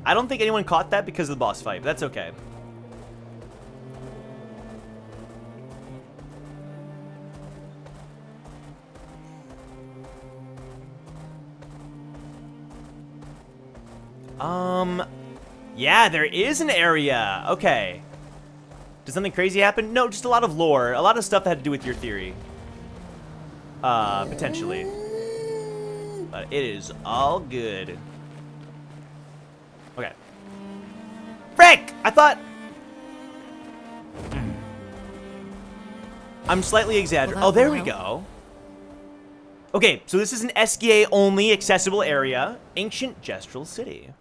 S1: I don't think anyone caught that because of the boss fight, but that's okay. Yeah, there is an area. Okay. Did something crazy happen? No, just a lot of lore. A lot of stuff that had to do with your theory. Potentially. But it is all good. Okay. Frick! I thought... I'm slightly exaggerating.
S2: Well,
S1: Oh, there
S2: that
S1: we
S2: will
S1: go. Okay, so this is an SGA only accessible area. Ancient Gestural City.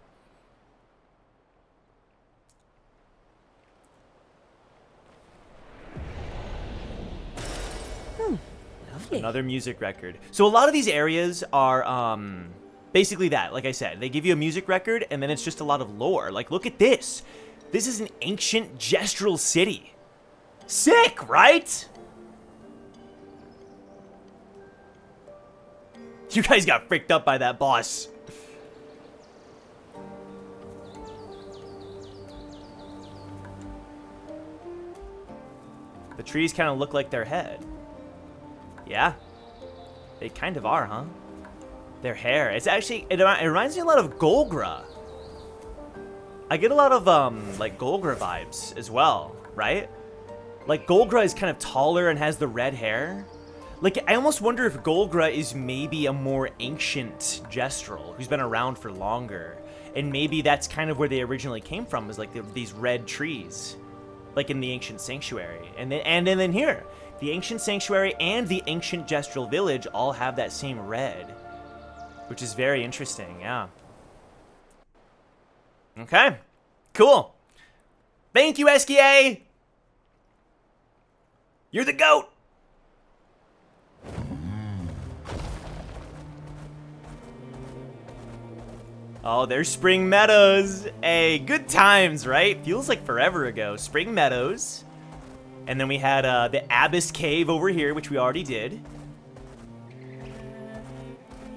S2: Lovely.
S1: Another music record. So a lot of these areas are basically that. Like I said, they give you a music record and then it's just a lot of lore. Like, look at this. This is an ancient gestural city. Sick, right? You guys got freaked up by that boss. The trees kind of look like their head. Yeah. They kind of are, huh? Their hair. It's actually, it reminds me a lot of Golgra. I get a lot of, like, Golgra vibes as well, right? Like, Golgra is kind of taller and has the red hair. Like, I almost wonder if Golgra is maybe a more ancient Gestural who's been around for longer. And maybe that's kind of where they originally came from, is like these red trees. Like in the Ancient Sanctuary. And then here, the Ancient Sanctuary and the Ancient Gestural Village all have that same red. Which is very interesting, yeah. Okay, cool. Thank you, SKA! You're the GOAT! Oh, there's Spring Meadows. Hey, good times, right? Feels like forever ago. Spring Meadows. And then we had the Abyss Cave over here, which we already did.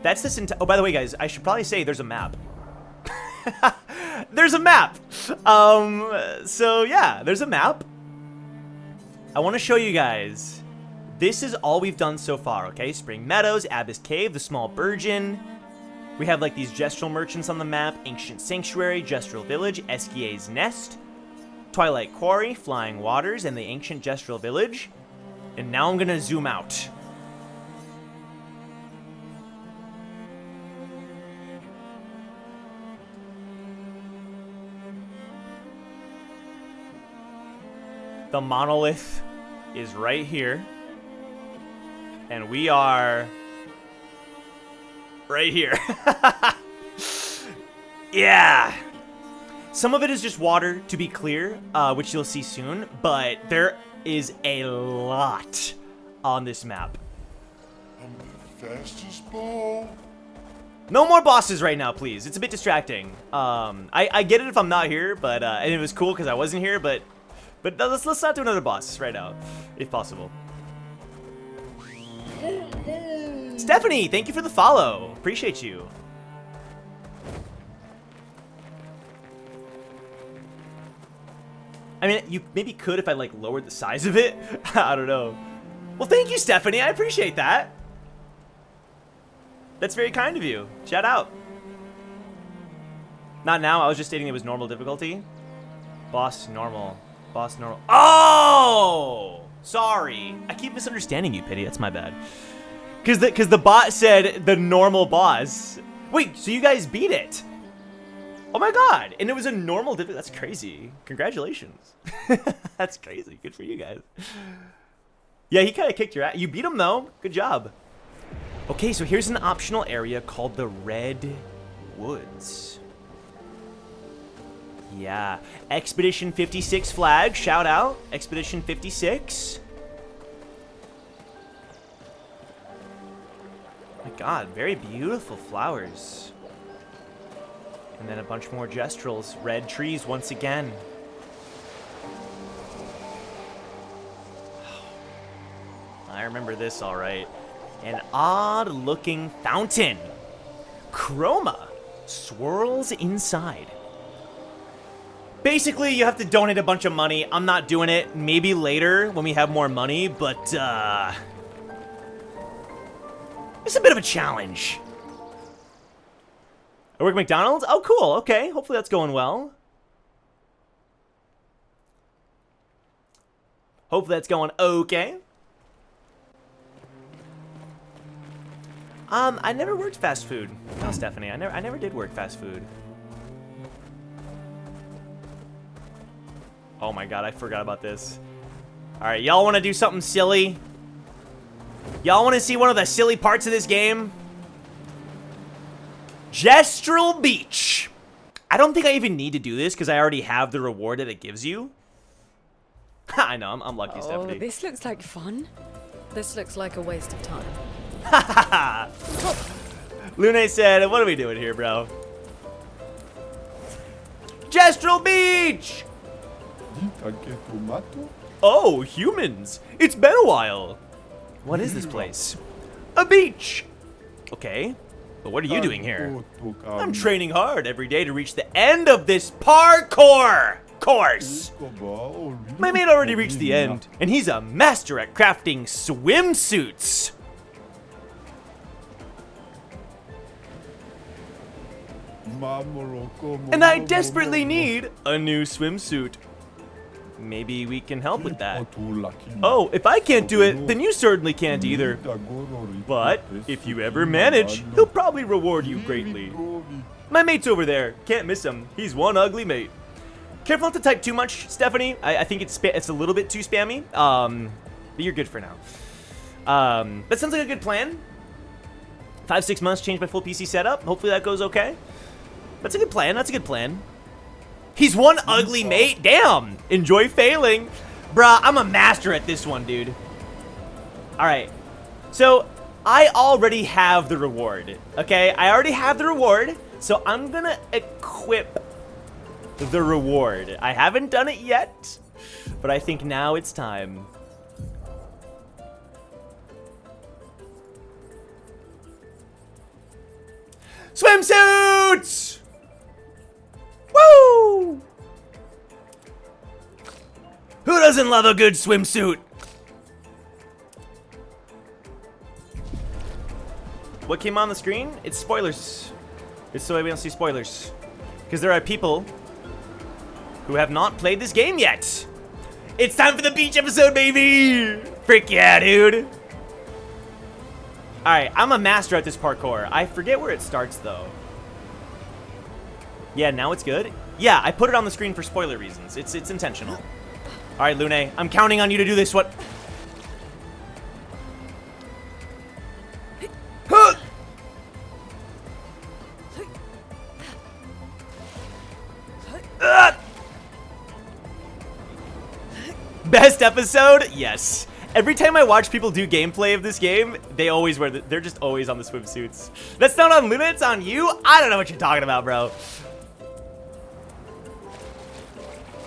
S1: That's this entire... Oh, by the way, guys, I should probably say there's a map. There's a map. So, yeah, there's a map. I want to show you guys. This is all we've done so far, okay? Spring Meadows, Abyss Cave, the Small Burgeon. We have, like, these gestural merchants on the map. Ancient Sanctuary, Gestural Village, SKA's Nest, Twilight Quarry, Flying Waters, and the Ancient Gestural Village. And now I'm going to zoom out. The monolith is right here. And we are right here. Yeah. Some of it is just water, to be clear, which you'll see soon. But there is a lot on this map.
S10: I'm the fastest ball.
S1: No more bosses right now, please. It's a bit distracting. I get it if I'm not here, but and it was cool because I wasn't here, but let's not do another boss right now, if possible. Stephanie, thank you for the follow. Appreciate you. I mean, you maybe could if I like lowered the size of it. I don't know. Well, thank you, Stephanie. I appreciate that. That's very kind of you. Shout out. Not now. I was just stating it was normal difficulty. Boss normal. Boss normal. Oh! Sorry. I keep misunderstanding you, Pity. That's my bad. Because the bot said the normal boss. Wait, so you guys beat it? Oh my god. And it was a normal difficulty. That's crazy. Congratulations. That's crazy. Good for you guys. Yeah, he kind of kicked your ass. You beat him, though. Good job. Okay, so here's an optional area called the Red Woods. Yeah. Expedition 56 flag. Shout out. Expedition 56. My god, very beautiful flowers. And then a bunch more gestrals. Red trees once again. I remember this all right. An odd-looking fountain. Chroma swirls inside. Basically, you have to donate a bunch of money. I'm not doing it. Maybe later when we have more money, but it's a bit of a challenge. I work at McDonald's? Oh, cool. Okay. Hopefully that's going well. Hopefully that's going okay. I never worked fast food. No, Stephanie, I never did work fast food. Oh my god, I forgot about this. Alright, y'all want to do something silly? Y'all want to see one of the silly parts of this game? Gestural Beach. I don't think I even need to do this because I already have the reward that it gives you. I know, I'm lucky, Stephanie.
S2: Oh, this looks like fun. This looks like a waste of time.
S1: Lune said, what are we doing here, bro? Gestural Beach! Oh, humans. It's been a while. What is this place? A beach. Okay. But what are you doing here? I'm training hard every day to reach the end of this parkour course. My mate already reached the end, and he's a master at crafting swimsuits. And I desperately need a new swimsuit. Maybe we can help with that. Oh, if I can't do it, then you certainly can't either. But if you ever manage, he'll probably reward you greatly. My mate's over there. Can't miss him. He's one ugly mate. Careful not to type too much, Stephanie. I think it's a little bit too spammy. But you're good for now. That sounds like a good plan. 5-6 months, change my full PC setup. Hopefully that goes okay. That's a good plan. That's a good plan. He's one ugly mate? Damn. Enjoy failing. Bruh, I'm a master at this one, dude. Alright. So, I already have the reward. Okay? I already have the reward. So, I'm gonna equip the reward. I haven't done it yet. But I think now it's time. Swimsuits! Woo! Who doesn't love a good swimsuit? What came on the screen? It's spoilers. It's so we don't see spoilers. Because there are people who have not played this game yet. It's time for the beach episode, baby! Frick yeah, dude. Alright, I'm a master at this parkour. I forget where it starts, though. Yeah, now it's good. Yeah, I put it on the screen for spoiler reasons. It's intentional. All right, Lune, I'm counting on you to do this. What? Best episode? Yes. Every time I watch people do gameplay of this game, they always wear they're just always on the swimsuits. That's not on Luna, it's on you? I don't know what you're talking about, bro.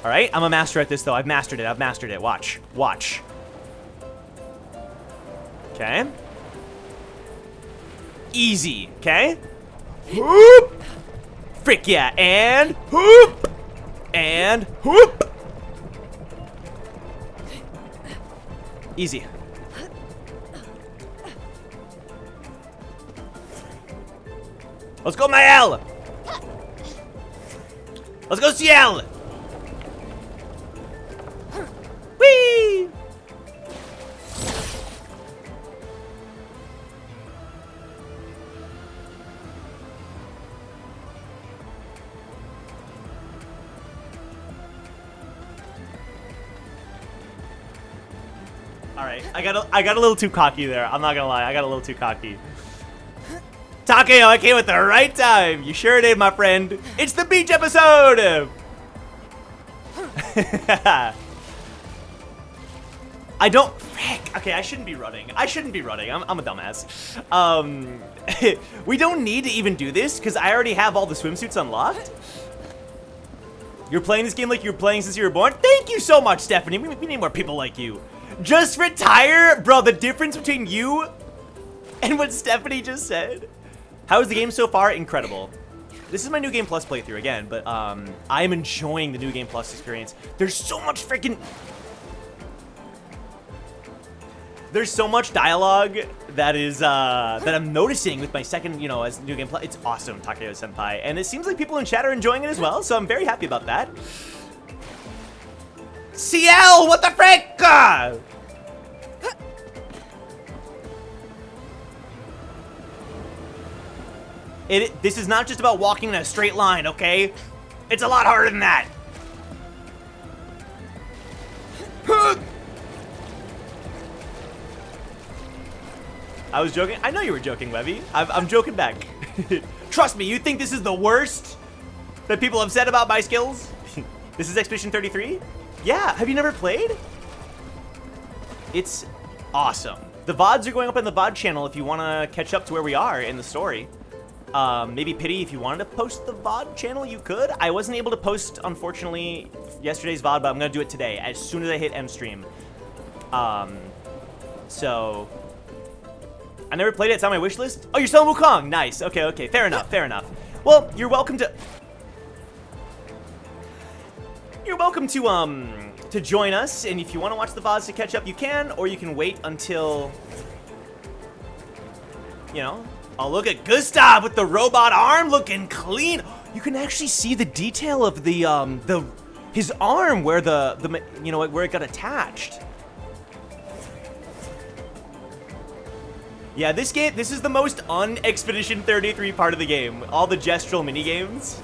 S1: All right, I'm a master at this, though. I've mastered it. I've mastered it. Watch. Watch. Okay. Easy. Okay. Whoop. Frick yeah. And whoop. And whoop. Easy. Let's go, Mael. Let's go, Ciel. Whee! All right, I got a little too cocky there. I'm not gonna lie, I got a little too cocky. Takeo, I came at the right time. You sure did, my friend. It's the beach episode. I don't. Frick. Okay, I shouldn't be running. I shouldn't be running. I'm a dumbass. We don't need to even do this because I already have all the swimsuits unlocked. You're playing this game like you were playing since you were born? Thank you so much, Stephanie. We need more people like you. Just retire? Bro, the difference between you and what Stephanie just said. How is the game so far? Incredible. This is my New Game Plus playthrough again, but I'm enjoying the New Game Plus experience. There's so much freaking... There's so much dialogue that is that I'm noticing with my second, you know, as New Game Plus. It's awesome, Takeo Senpai, and it seems like people in chat are enjoying it as well. So I'm very happy about that. CL, what the frick? This is not just about walking in a straight line, okay? It's a lot harder than that. I was joking. I know you were joking, Webby. I'm joking back. Trust me, you think this is the worst that people have said about my skills? This is Expedition 33? Yeah, have you never played? It's awesome. The VODs are going up in the VOD channel if you want to catch up to where we are in the story. Maybe Pity, if you wanted to post the VOD channel, you could. I wasn't able to post, unfortunately, yesterday's VOD, but I'm going to do it today as soon as I hit M-Stream. So... I never played it. It's on my wish list. Oh, you're still in Wukong. Nice. Okay, okay. Fair enough. Fair enough. Well, you're welcome to... You're welcome to join us, and if you want to watch the VODs to catch up, you can, or you can wait until... You know... Oh, look at Gustav with the robot arm looking clean. You can actually see the detail of the his arm where the you know, where it got attached. Yeah, this is the most un-Expedition 33 part of the game. All the gestural minigames.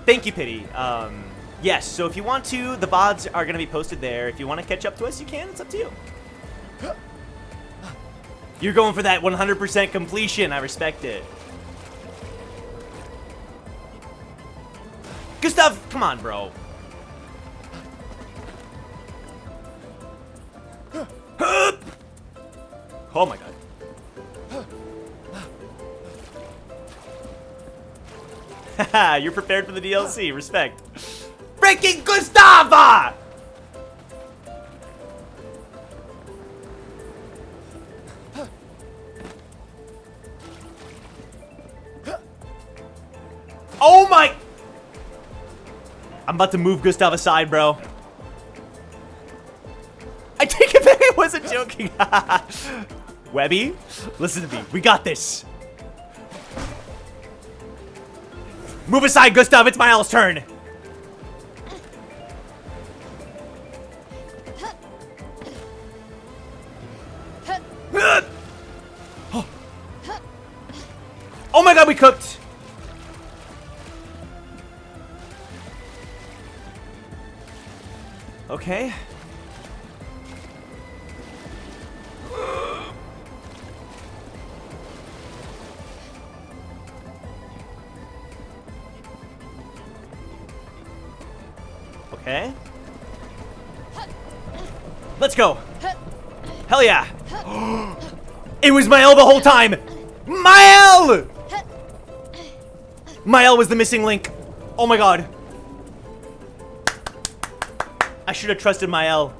S1: Thank you, Pity. Yes, so if you want to, the VODs are going to be posted there. If you want to catch up to us, you can. It's up to you. You're going for that 100% completion. I respect it. Gustav, come on, bro. Oh my god. You're prepared for the DLC. Respect. Freaking Gustava! Oh my! I'm about to move Gustav aside, bro. I take it back. I wasn't joking. Webby, listen to me. We got this. Move aside, Gustav. It's Miles' turn. Oh my god, we cooked. Okay. Okay. Let's go. Hell yeah. It was Mael the whole time. Mael! Mael was the missing link. Oh my god. I should have trusted Mael.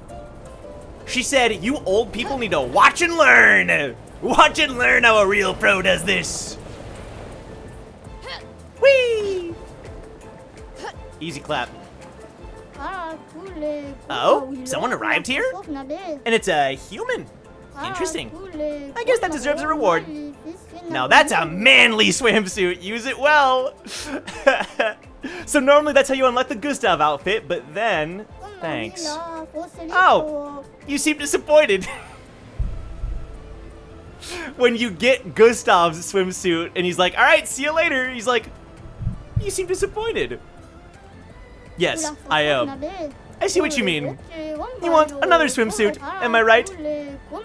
S1: She said, you old people need to watch and learn. Watch and learn how a real pro does this. Whee! Easy clap. Oh, someone arrived here? And it's a human. Interesting. I guess that deserves a reward. Now that's a manly swimsuit. Use it well. So normally that's how you unlock the Gustav outfit, but then... Thanks. Oh, you seem disappointed. When you get Gustav's swimsuit and he's like, all right, see you later. He's like, you seem disappointed. Yes, I am. I see what you mean. You want another swimsuit, am I right?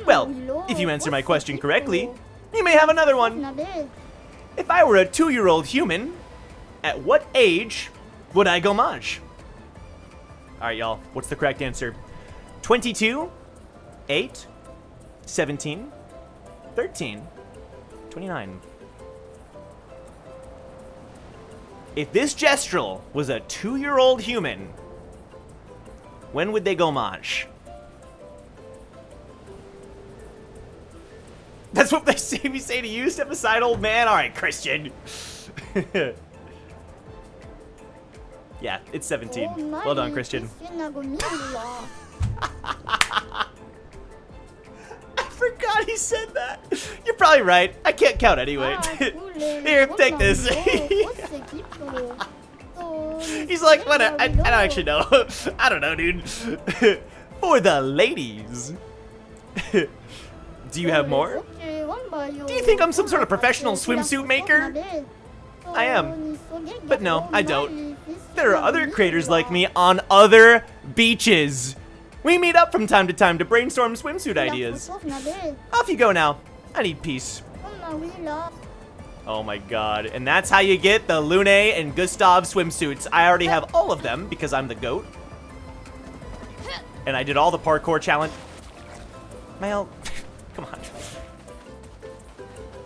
S1: Well, if you answer my question correctly, you may have another one. If I were a 2-year-old human, at what age would I go maj? Alright, y'all, what's the correct answer? 22, 8, 17, 13, 29. If this Gestrel was a 2-year-old human, when would they go maj? That's what they say me say to you, step aside, old man. All right, Christian. Yeah, it's 17. Well done, Christian. I forgot he said that. You're probably right. I can't count anyway. Here, take this. He's like, what? I don't actually know. I don't know, dude. For the ladies. Do you have more? Do you think I'm some sort of professional swimsuit maker? I am. But no, I don't. There are other creators like me on other beaches. We meet up from time to time to brainstorm swimsuit ideas. Off you go now. I need peace. Oh my god. And that's how you get the Lune and Gustav swimsuits. I already have all of them because I'm the GOAT. And I did all the parkour challenge. Well, come on.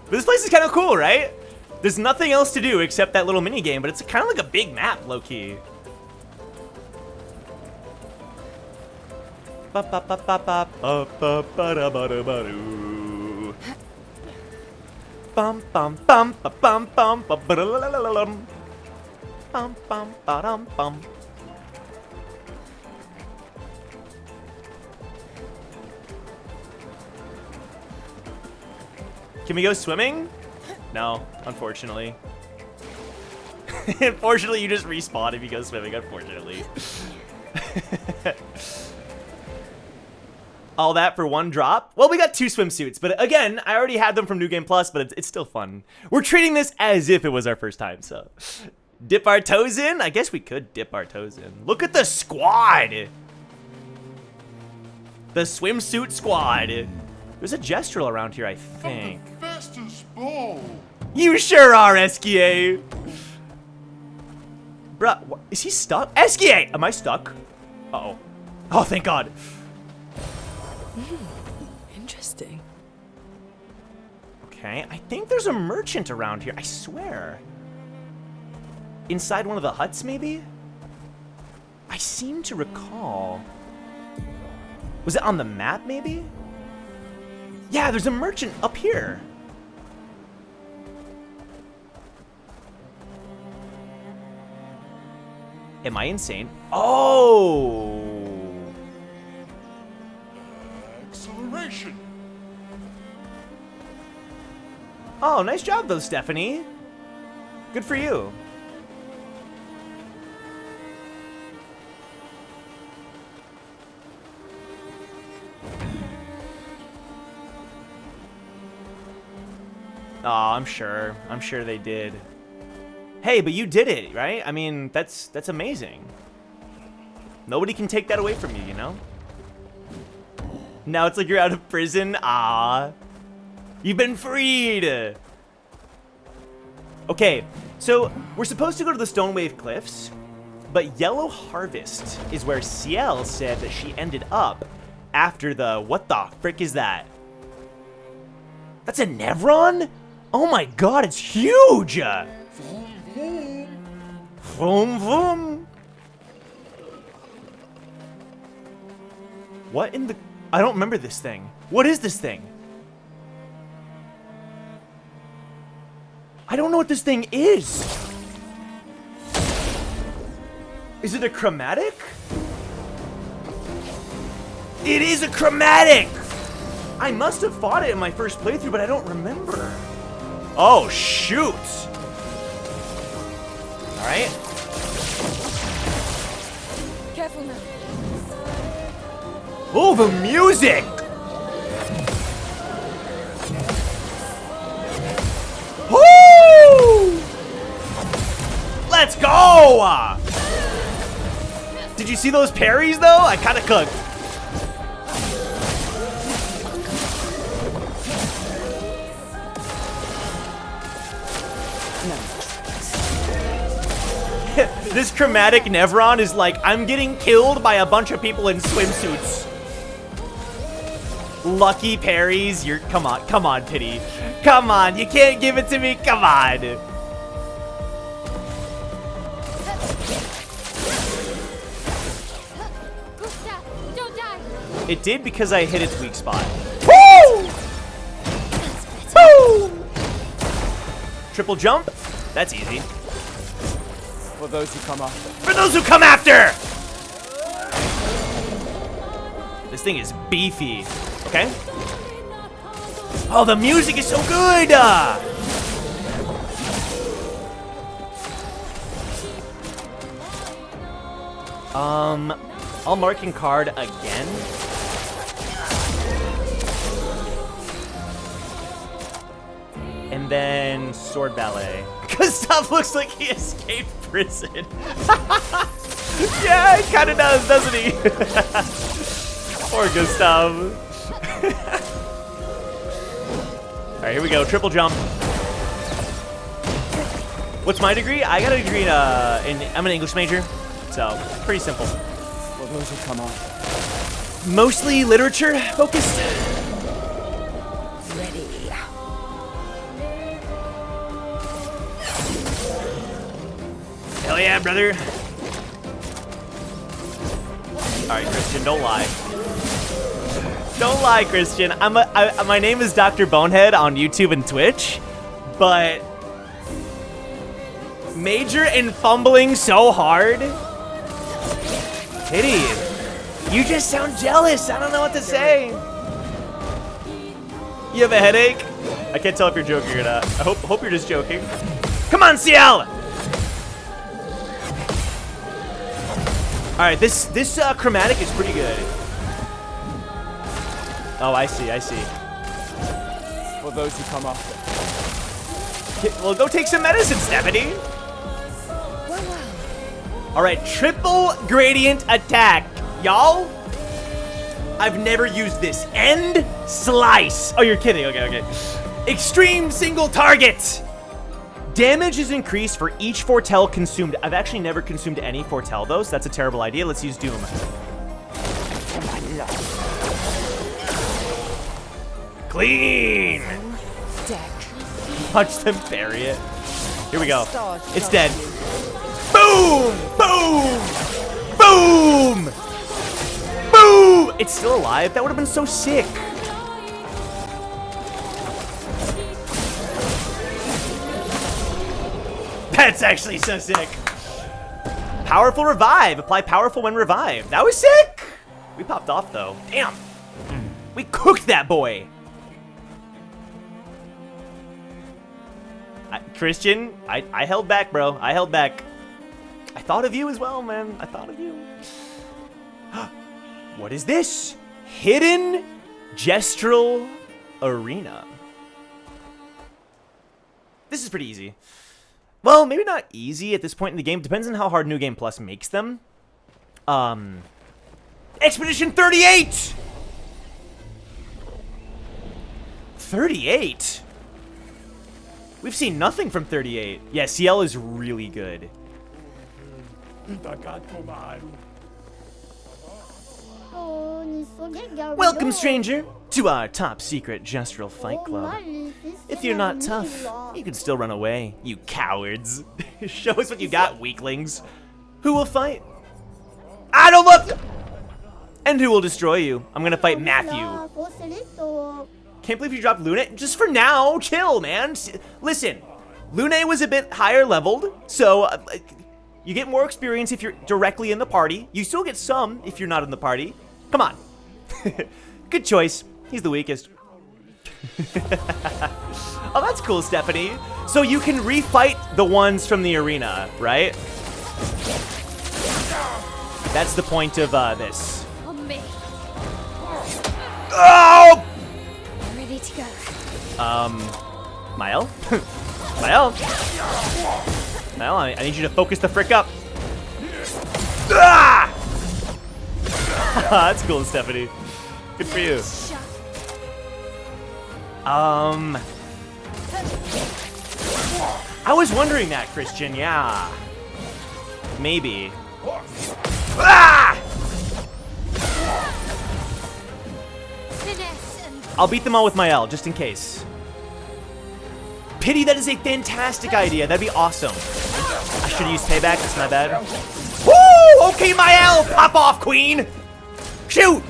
S1: But this place is kind of cool, right? There's nothing else to do except that little mini game, but it's kind of like a big map, low-key. Bum bum bum bum bum bum bum bum bum bum. Can we go swimming? No, unfortunately. Unfortunately, you just respawn if you go swimming, unfortunately. All that for one drop? Well, we got 2 swimsuits, but again, I already had them from New Game Plus, but it's still fun. We're treating this as if it was our first time, so. Dip our toes in? I guess we could dip our toes in. Look at the squad! The swimsuit squad. There's a gestural around here, I think. You sure are, SKA! Bruh, is he stuck? SKA! Am I stuck? Uh-oh. Oh, thank God.
S2: Interesting.
S1: Okay, I think there's a merchant around here, I swear. Inside one of the huts, maybe? I seem to recall. Was it on the map, maybe? Yeah, there's a merchant up here. Am I insane? Oh!
S10: Acceleration.
S1: Oh, nice job though, Stephanie. Good for you. Oh, I'm sure they did. Hey, but you did it, right? I mean, that's amazing. Nobody can take that away from you, you know? Now it's like you're out of prison. Ah, you've been freed. Okay, so we're supposed to go to the Stonewave Cliffs, but Yellow Harvest is where Ciel said that she ended up after the, what the frick is that? That's a Nevron? Oh my god, it's huge! Vroom vroom. What in the... I don't remember this thing. What is this thing? I don't know what this thing is. Is it a chromatic? It is a chromatic! I must have fought it in my first playthrough, but I don't remember. Oh, shoot! Alright.
S2: Careful now.
S1: Oh, the music! Woo! Let's go! Did you see those parries, though? I kind of cooked. This chromatic Nevron is like, I'm getting killed by a bunch of people in swimsuits. Lucky parries, you're, come on, Pity. Come on, you can't give it to me, come on. It did because I hit its weak spot. Woo! Woo! Triple jump, that's easy.
S14: For those who come after.
S1: For those who come after! This thing is beefy. Okay. Oh, the music is so good! I'll marking card again. And then sword ballet. Gustav looks like he escaped prison. Yeah, he kind of does, doesn't he? Poor Gustav. Alright, here we go. Triple jump. What's my degree? I got a degree in I'm an English major, so pretty simple.
S14: For those who come after.
S1: Mostly literature focused.
S8: Ready.
S1: Hell yeah, brother. Alright, Christian, don't lie. Don't lie, Christian. My name is Dr. Bonehead on YouTube and Twitch, but major in fumbling so hard. Kitty, you just sound jealous. I don't know what to say. You have a headache? I can't tell if you're joking or not. I hope you're just joking. Come on, CL! All right, this chromatic is pretty good. Oh, I see.
S14: For those who come after.
S1: Well, go take some medicine, Stephanie. All right, triple gradient attack, y'all. I've never used this. End slice. Oh, you're kidding. Okay. Extreme single target. Damage is increased for each foretell consumed. I've actually never consumed any foretell, though, so that's a terrible idea. Let's use Doom. Clean. Punch them, bury it. Here we go. It's dead. Boom! Boom! Boom! Boom! It's still alive? That would have been so sick. That's actually so sick. Powerful revive. Apply powerful when revived. That was sick. We popped off, though. Damn. We cooked that boy. Christian, I held back, bro. I held back. I thought of you as well, man. I thought of you. What is this? Hidden Gestural Arena. This is pretty easy. Well, maybe not easy at this point in the game. Depends on how hard New Game Plus makes them. Expedition 38! 38? We've seen nothing from 38. Yeah, CL is really good. Welcome, stranger, to our top secret Gestural Fight Club. If you're not tough, you can still run away, you cowards. Show us what you got, weaklings. Who will fight? I don't look! And who will destroy you? I'm gonna fight Matthew. Can't believe you dropped Lune. Just for now, chill, man. Listen, Lune was a bit higher leveled, so you get more experience if you're directly in the party. You still get some if you're not in the party. Come on. Good choice. He's the weakest. Oh, that's cool, Stephanie. So you can refight the ones from the arena, right? That's the point of this. Oh!
S4: Ready to go.
S1: Mael? Mael? Mael, I need you to focus the frick up. Ah! That's cool, Stephanie. Good for you. I was wondering that, Christian, yeah. Maybe. Ah! I'll beat them all with my L, just in case. Pity, that is a fantastic idea. That'd be awesome. I should have used payback, that's my bad. Woo! Okay, my L! Pop off, queen! Shoot!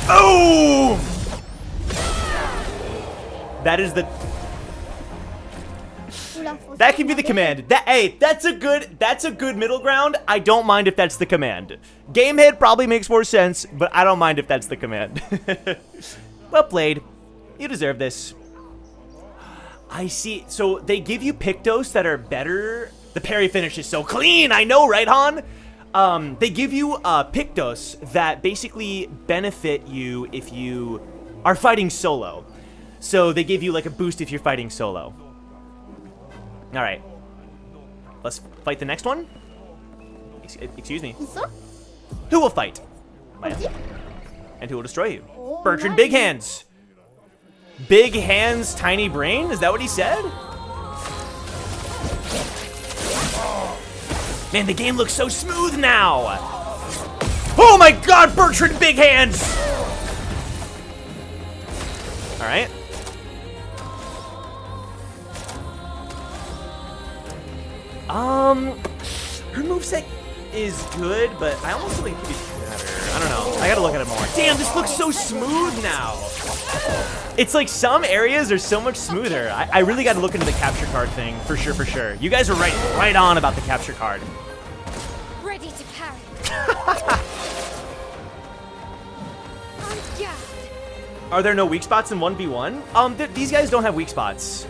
S1: Boom! That is the... That can be the command. Hey, that's a good middle ground. I don't mind if that's the command. Gamehead probably makes more sense, but I don't mind if that's the command. Well played. You deserve this. I see. So they give you Pictos that are better. The parry finish is so clean. I know, right, Han? They give you Pictos that basically benefit you if you are fighting solo. So they give you like a boost if you're fighting solo. All right, let's fight the next one. Excuse me. Who will fight? Maya. And who will destroy you? Bertrand Big Hands. Big Hands, Tiny Brain? Is that what he said? Man, the game looks so smooth now. Oh my god, Bertrand Big Hands! Alright. Her moveset is good, but I almost think it could be better. I don't know. I gotta look at it more. Damn, this looks so smooth now. It's like some areas are so much smoother. I really gotta look into the capture card thing, for sure, for sure. You guys are right on about the capture card.
S4: Ready to parry.
S1: Are there no weak spots in 1v1? These guys don't have weak spots.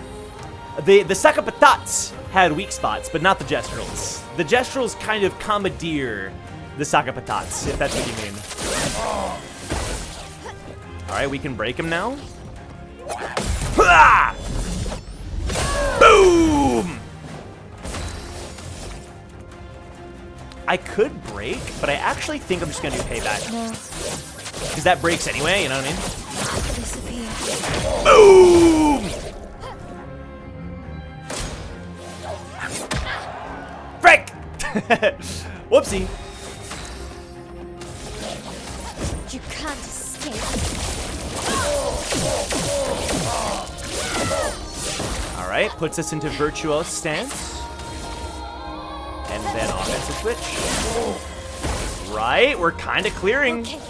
S1: The Sakapatats had weak spots, but not the Gestrels. The Gestrels kind of commandeer the Sakapatats, if that's what you mean. Alright, we can break him now. Ah! Boom! I could break, but I actually think I'm just gonna do payback.
S4: No.
S1: Because that breaks anyway, you know what I mean?
S4: Disappear.
S1: Boom! Frick! Whoopsie.
S4: You can't escape.
S1: Alright, puts us into virtuoso stance. And then offensive switch. Right, we're kind of clearing.
S4: Okay.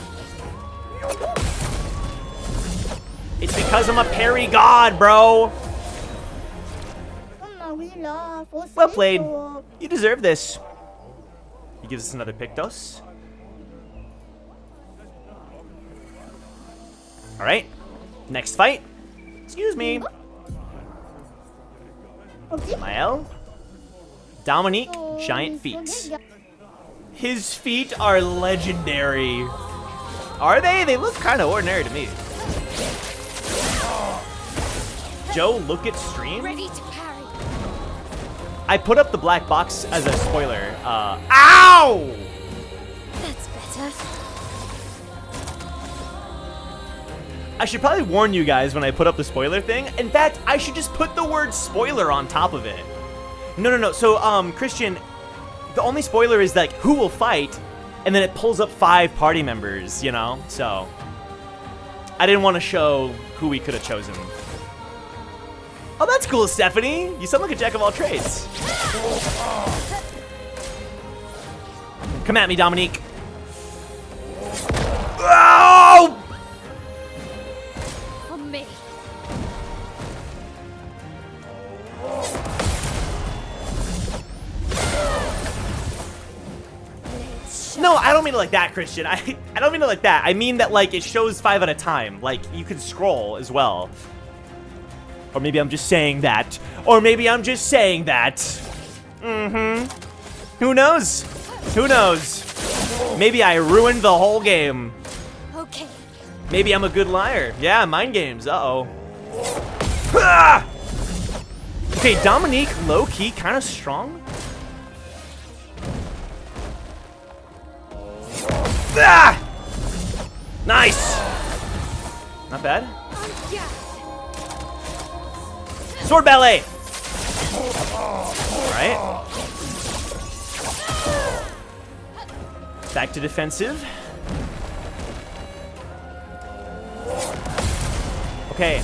S1: It's because I'm a parry god, bro. Well played. You deserve this. He gives us another Pictos. Alright. Next fight. Excuse me. Mael. Dominique, giant feet. His feet are legendary. Are they? They look kind of ordinary to me. Joe, look at stream.
S4: Ready to parry.
S1: I put up the black box as a spoiler. Ow!
S4: That's better.
S1: I should probably warn you guys when I put up the spoiler thing. In fact, I should just put the word spoiler on top of it. No. So, Christian, the only spoiler is like who will fight, and then it pulls up 5 party members, you know? So, I didn't want to show who we could have chosen. Oh, that's cool, Stephanie. You sound like a jack of all trades. Come at me, Dominique. Oh!
S4: On me.
S1: No, I don't mean it like that, Christian. I don't mean it like that. I mean that, like, it shows 5 at a time. Like, you can scroll as well. Or maybe I'm just saying that. Or maybe I'm just saying that. Who knows? Who knows? Maybe I ruined the whole game.
S4: Okay.
S1: Maybe I'm a good liar. Yeah, mind games. Uh-oh. Ah! Okay, Dominique, low-key, kind of strong. Ah! Nice! Not bad. Sword ballet! Alright. Back to defensive. Okay.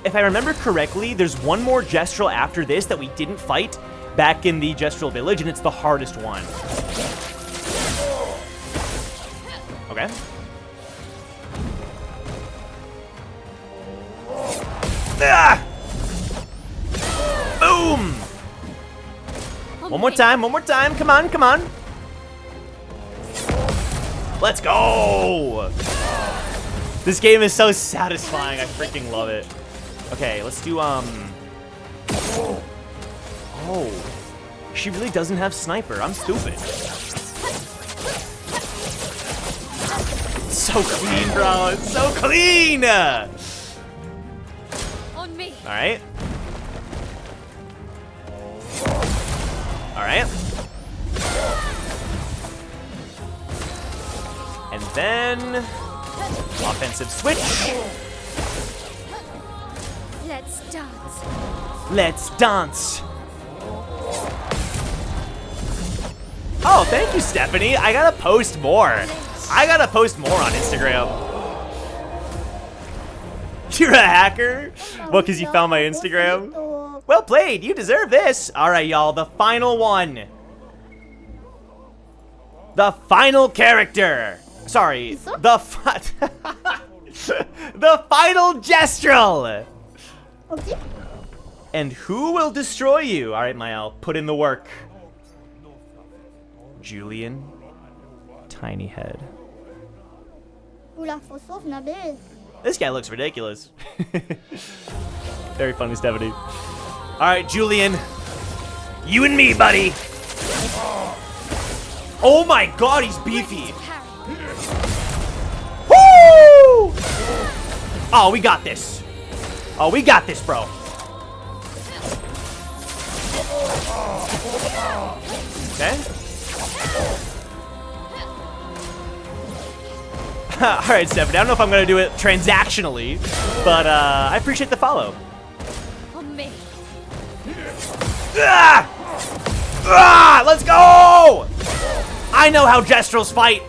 S1: If I remember correctly, there's one more Gestrel after this that we didn't fight back in the Gestrel village, and it's the hardest one. Okay. Ah! Boom! One more time, come on, come on. Let's go! This game is so satisfying, I freaking love it. Okay, let's do, Oh. She really doesn't have sniper, I'm stupid. So clean, bro, it's so clean!
S4: On me.
S1: Alright. Alright. then offensive switch.
S4: Let's dance.
S1: Let's dance. Oh, thank you, Stephanie. I gotta post more. I gotta post more on Instagram. You're a hacker? Well, because you found my Instagram? Well played. You deserve this. All right, y'all. The final one. The final character. Sorry. The final Gestrel.
S4: Okay.
S1: And who will destroy you? All right, Mael. Put in the work. Julian. Tiny head. This guy looks ridiculous. Very funny, Stephanie. All right, Julian. You and me, buddy. Oh my god, he's beefy. Woo! Oh, we got this. Oh, we got this, bro. Okay. Alright, Stephanie, I don't know if I'm going to do it transactionally, but I appreciate the follow.
S4: On me.
S1: Ah! Ah! Let's go! I know how Gestrels fight.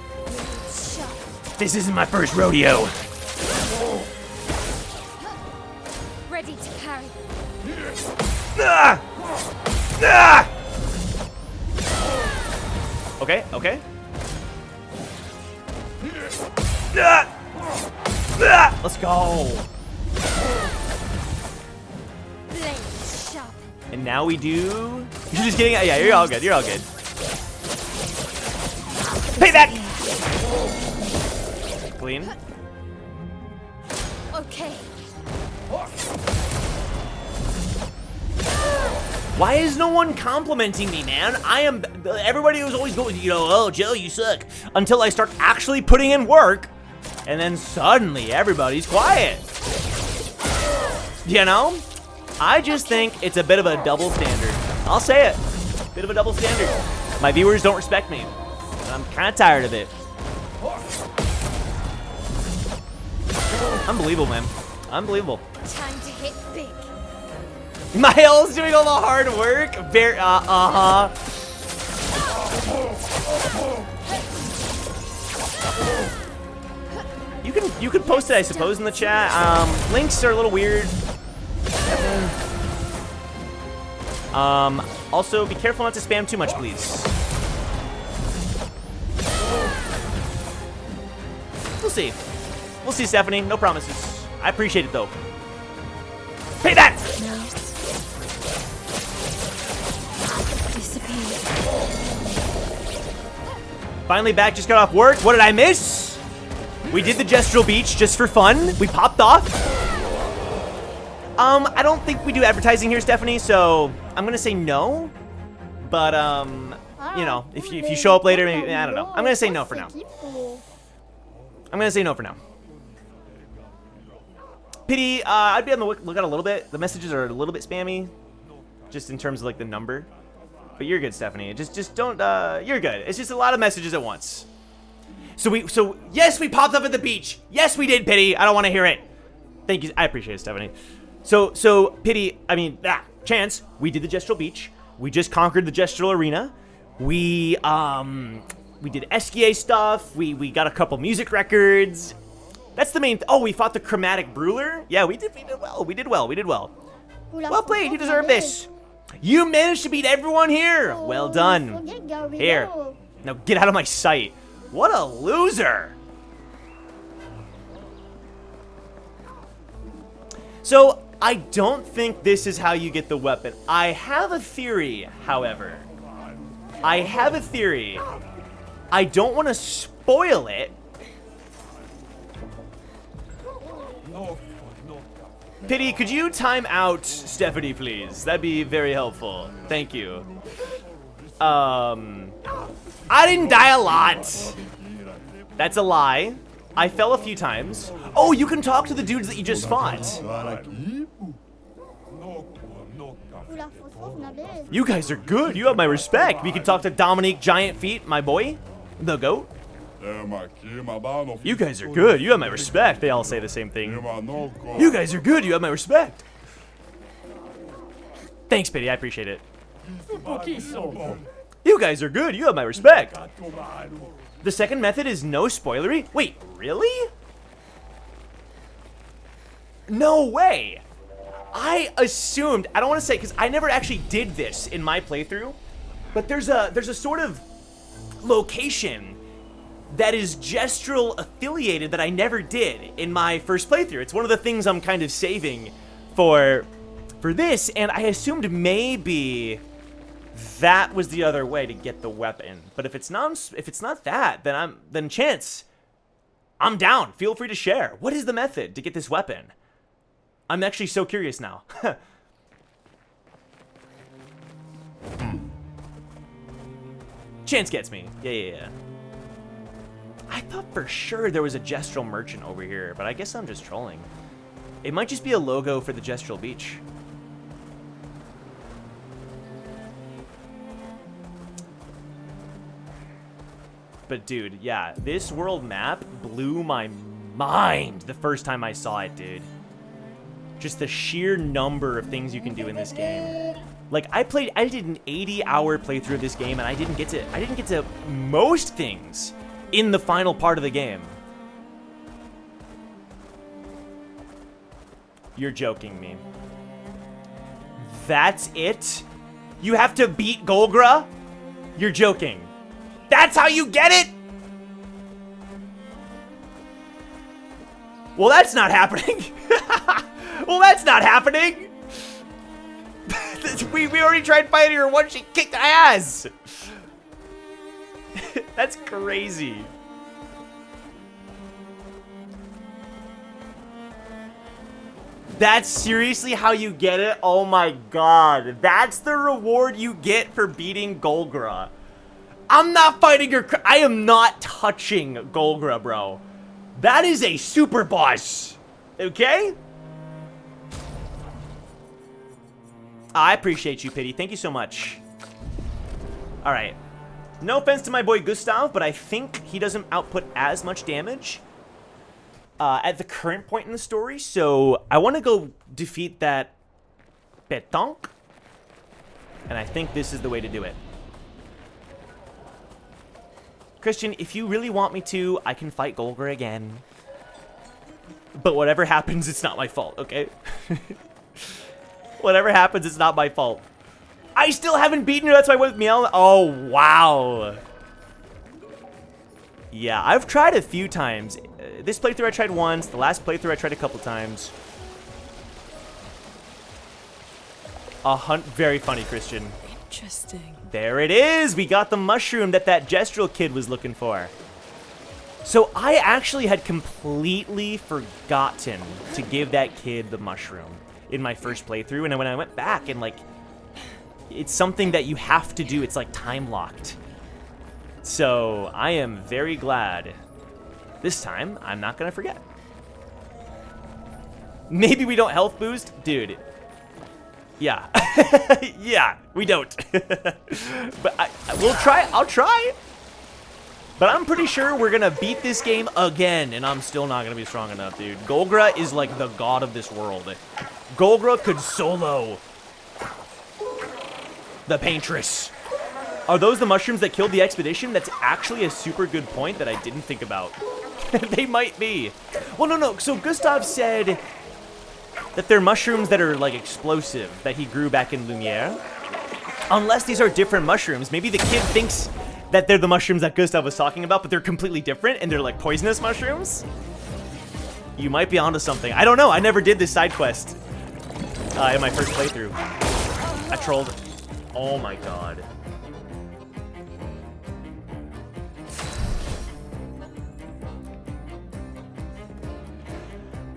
S1: This isn't my first rodeo.
S4: Ready to parry.
S1: Ah! Ah! Okay, okay. Ah! Ah! Let's go.
S4: Blade sharp.
S1: And now we do. You're just kidding. Yeah, you're all good. You're all good. Payback. Clean.
S4: Okay.
S1: Why is no one complimenting me, man? I am. Everybody was always going, you know, oh, Joe, you suck. Until I start actually putting in work, and then suddenly everybody's quiet. You know? I just think it's a bit of a double standard. I'll say it. Bit of a double standard. My viewers don't respect me. And I'm kind of tired of it. Unbelievable, man. Unbelievable.
S4: Time to hit big.
S1: Miles doing all the hard work. Very, You can post it, I suppose, in the chat. Links are a little weird. Also, be careful not to spam too much, please. We'll see. We'll see, Stephanie. No promises. I appreciate it, though. Pay that! Finally back, just got off work. What did I miss? We did the Gestrel Beach just for fun. We popped off. I don't think we do advertising here, Stephanie, so I'm gonna say no. But you know, if you show up later, maybe, I don't know. I'm gonna say no for now. I'm gonna say no for now. Pity, I'd be on the lookout a little bit. The messages are a little bit spammy, just in terms of like the number. But you're good, Stephanie. Just don't. You're good. It's just a lot of messages at once. So yes, we popped up at the beach. Yes, we did, Pity. I don't want to hear it. Thank you. I appreciate it, Stephanie. So Pity. I mean, Chance. We did the Gestrel Beach. We just conquered the Gestrel Arena. We did SGA stuff. We got a couple music records. That's the main. Oh, we fought the Chromatic Brawler. Yeah, we did well. We did well. Well played. You deserve this. You managed to beat everyone here. Well done. Here. Now get out of my sight. What a loser. So, I don't think this is how you get the weapon. I have a theory, however. I have a theory. I don't want to spoil it. Pity, could you time out Stephanie, please? That'd be very helpful. Thank you. I didn't die a lot. That's a lie. I fell a few times. Oh, you can talk to the dudes that you just fought. You guys are good. You have my respect. We can talk to Dominique Giant Feet, my boy. The GOAT. You guys are good. You have my respect. They all say the same thing. You guys are good. You have my respect. Thanks, Pity. I appreciate it. You guys are good. You have my respect. The second method is no spoilery? Wait, really? No way. I assumed, I don't want to say, because I never actually did this in my playthrough, but there's a sort of location that is gestural affiliated that I never did in my first playthrough. It's one of the things I'm kind of saving for this, and I assumed maybe that was the other way to get the weapon. But if it's not that, then Chance, I'm down. Feel free to share. What is the method to get this weapon? I'm actually so curious now. Chance gets me. Yeah. I thought for sure there was a gestural merchant over here, but I guess I'm just trolling. It might just be a logo for the gestural beach. But dude, yeah, this world map blew my mind the first time I saw it, dude. Just the sheer number of things you can do in this game. Like I did an 80-hour playthrough of this game, and I didn't get to most things in the final part of the game. You're joking me. That's it? You have to beat Golgra? You're joking. That's how you get it? Well, that's not happening. Well, that's not happening. we already tried fighting her once. She kicked our ass. That's crazy. That's seriously how you get it? Oh my god. That's the reward you get for beating Golgra. I'm not fighting her. I am not touching Golgra, bro. That is a super boss. Okay? I appreciate you, Pity. Thank you so much. Alright. No offense to my boy Gustav, but I think he doesn't output as much damage at the current point in the story. So I want to go defeat that Petonk. And I think this is the way to do it. Christian, if you really want me to, I can fight Golgra again. But whatever happens, it's not my fault, okay? Whatever happens, it's not my fault. I still haven't beaten her, that's why I went with Miel. Oh, wow. Yeah, I've tried a few times. This playthrough I tried once. The last playthrough I tried a couple times. Very funny, Christian.
S2: Interesting.
S1: There it is! We got the mushroom that gestural kid was looking for. So I actually had completely forgotten to give that kid the mushroom in my first playthrough. And when I went back and like, it's something that you have to do. It's like time locked. So I am very glad this time I'm not gonna forget. Maybe we don't health boost? Dude. Yeah. Yeah, we don't. But we'll try. I'll try. But I'm pretty sure we're gonna beat this game again, and I'm still not gonna be strong enough, dude. Golgra is like the god of this world. Golgra could solo the Paintress. Are those the mushrooms that killed the expedition? That's actually a super good point that I didn't think about. They might be. Well, no. So Gustav said that they're mushrooms that are like explosive that he grew back in Lumiere. Unless these are different mushrooms. Maybe the kid thinks that they're the mushrooms that Gustav was talking about, but they're completely different and they're like poisonous mushrooms. You might be onto something. I don't know. I never did this side quest in my first playthrough. I trolled. Oh my god.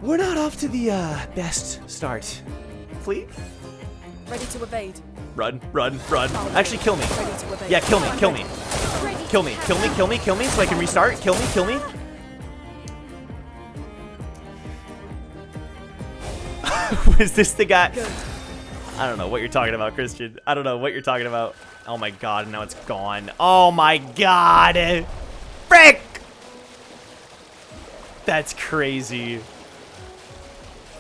S1: We're not off to the best start. Flee?
S15: Ready to evade.
S1: Run. Actually, kill me. Yeah, kill me. Kill me, so I can restart. Kill me. Was this the guy? I don't know what you're talking about, Christian. I don't know what you're talking about. Oh my god, now it's gone. Oh my god. Frick! That's crazy.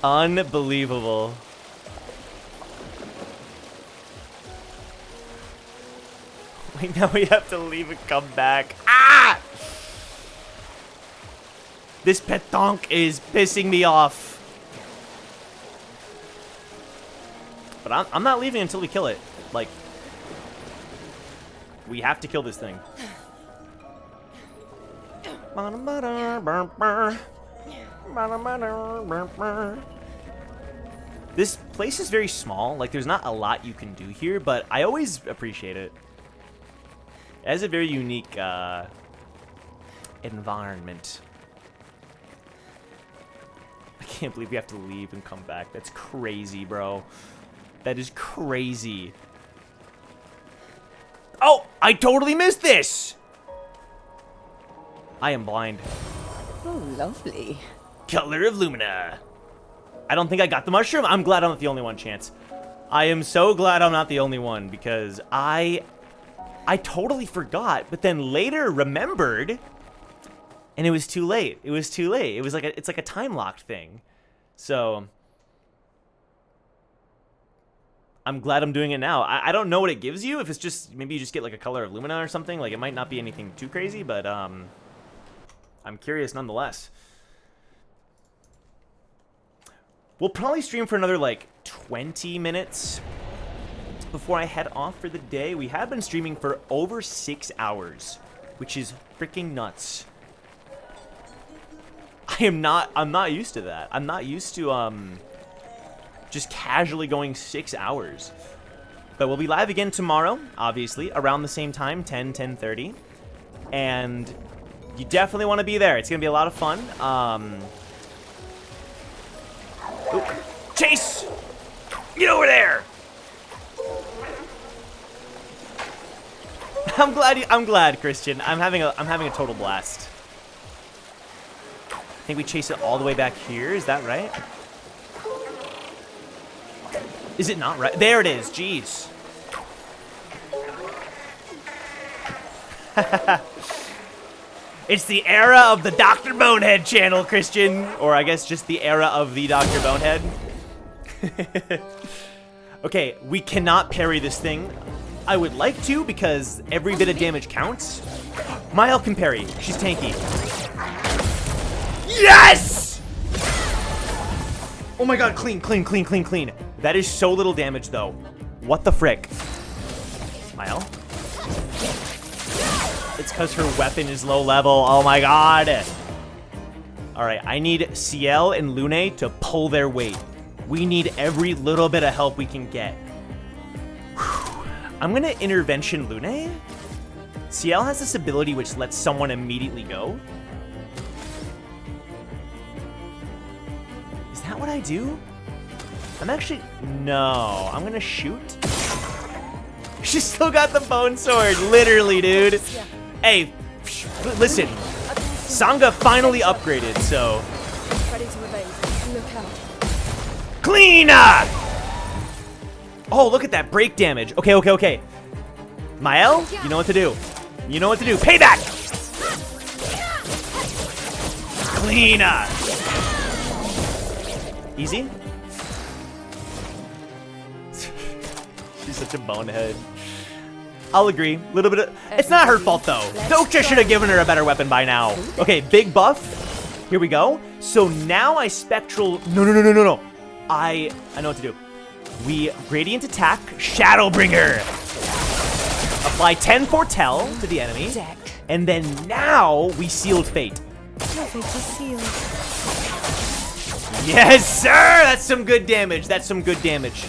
S1: Unbelievable. Wait, now we have to leave and come back. Ah! This petanque is pissing me off. But I'm not leaving until we kill it. Like, we have to kill this thing. This place is very small. Like, there's not a lot you can do here, but I always appreciate it. It has a very unique environment. I can't believe we have to leave and come back. That's crazy, bro. That is crazy. Oh, I totally missed this! I am blind.
S8: Oh, lovely.
S1: Color of Lumina. I don't think I got the mushroom. I'm glad I'm not the only one, Chance. I am so glad I'm not the only one, because I totally forgot, but then later remembered, and it was too late. It was too late. It was like it's like a time-locked thing. So I'm glad I'm doing it now. I don't know what it gives you. If it's just, maybe you just get like a color of Lumina or something. Like, it might not be anything too crazy, but I'm curious nonetheless. We'll probably stream for another like 20 minutes before I head off for the day. We have been streaming for over 6 hours, which is freaking nuts. I'm not used to that. I'm not used to just casually going 6 hours. But we'll be live again tomorrow, obviously, around the same time, 10:30. And you definitely want to be there. It's going to be a lot of fun. Ooh. Chase! Get over there! I'm glad, Christian. I'm having a total blast. I think we chase it all the way back here. Is that right? Is it not right? There it is. Jeez. It's the era of the Dr. Bonehead channel, Christian. Or I guess just the era of the Dr. Bonehead. Okay, we cannot parry this thing. I would like to, because every bit of damage counts. Mile can parry. She's tanky. Yes! Oh my god, clean, clean, clean, clean, clean. That is so little damage, though. What the frick? Mile? It's because her weapon is low level. Oh my god. Alright, I need Ciel and Lune to pull their weight. We need every little bit of help we can get. Whew. I'm gonna intervention Lune. Ciel has this ability which lets someone immediately go. Is that what I do? I'm actually... No. I'm gonna shoot. She's still got the bone sword. Literally, dude. Hey, listen. Sangha finally upgraded, so...
S15: Ready to evade. Look out.
S1: Cleaner! Oh, look at that break damage. Okay, okay, okay. Mael, you know what to do. You know what to do. Payback! Cleaner! Easy? She's such a bonehead. I'll agree. A little bit of... It's not her fault, though. Dokja should have given her a better weapon by now. Okay, big buff. Here we go. So now I spectral... No. I know what to do. We gradient attack, Shadowbringer. Apply 10 foretell to the enemy. And then now we sealed fate.
S2: Your fate is sealed.
S1: Yes, sir! That's some good damage. That's some good damage.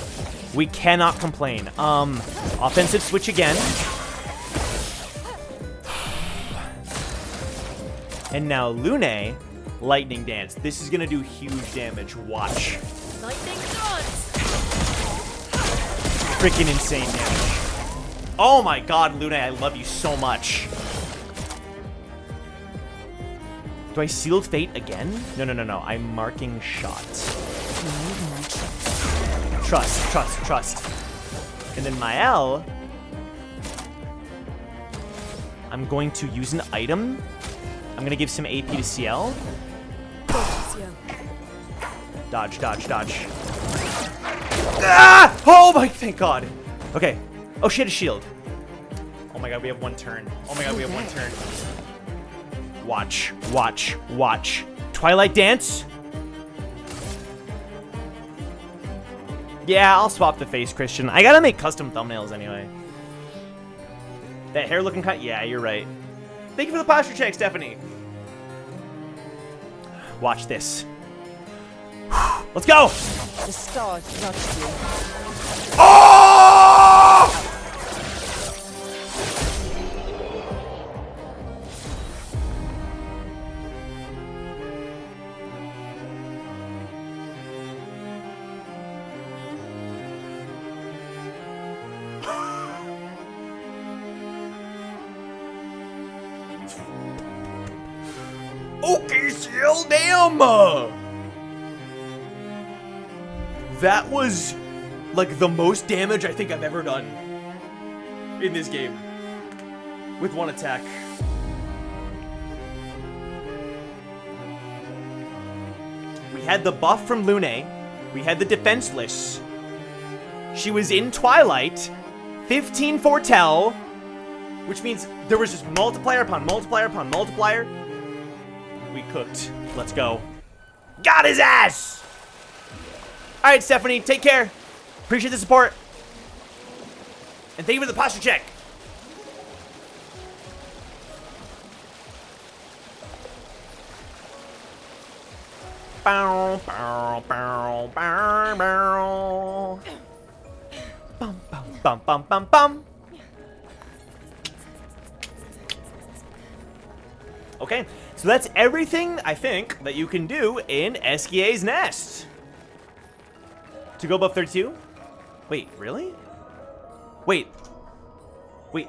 S1: We cannot complain. Offensive switch again. And now Lune, lightning dance. This is gonna do huge damage. Watch.
S15: Lightning dance.
S1: Freaking insane damage. Oh my god, Lune, I love you so much. Do I sealed fate again? No. I'm marking shots. Trust. And then Mael, I'm going to use an item. I'm going to give some AP to Ciel.
S2: Ciel.
S1: Dodge, dodge, dodge. Ah! Oh my, thank God. Okay. Oh, she had a shield. Oh my God, we have one turn. Oh my God, we have one turn. Watch, watch, watch. Twilight Dance? Yeah, I'll swap the face, Christian. I gotta make custom thumbnails anyway. That hair looking cut? Yeah, you're right. Thank you for the posture check, Stephanie. Watch this. Let's go!
S8: The stars judged you.
S1: Oh! Okay, Ciel, damn! That was like the most damage I think I've ever done in this game with one attack. We had the buff from Lune. We had the defenseless. She was in Twilight. 15 Foretell, which means there was just multiplier upon multiplier upon multiplier. We cooked. Let's go. Got his ass! Alright, Stephanie, take care. Appreciate the support. And thank you for the posture check. Bow, bow, bow, bow, bow. Bum, bum, bum, bum, bum, bum. Okay, so that's everything, I think, that you can do in Esquia's Nest. To go above 32? Wait, really? Wait,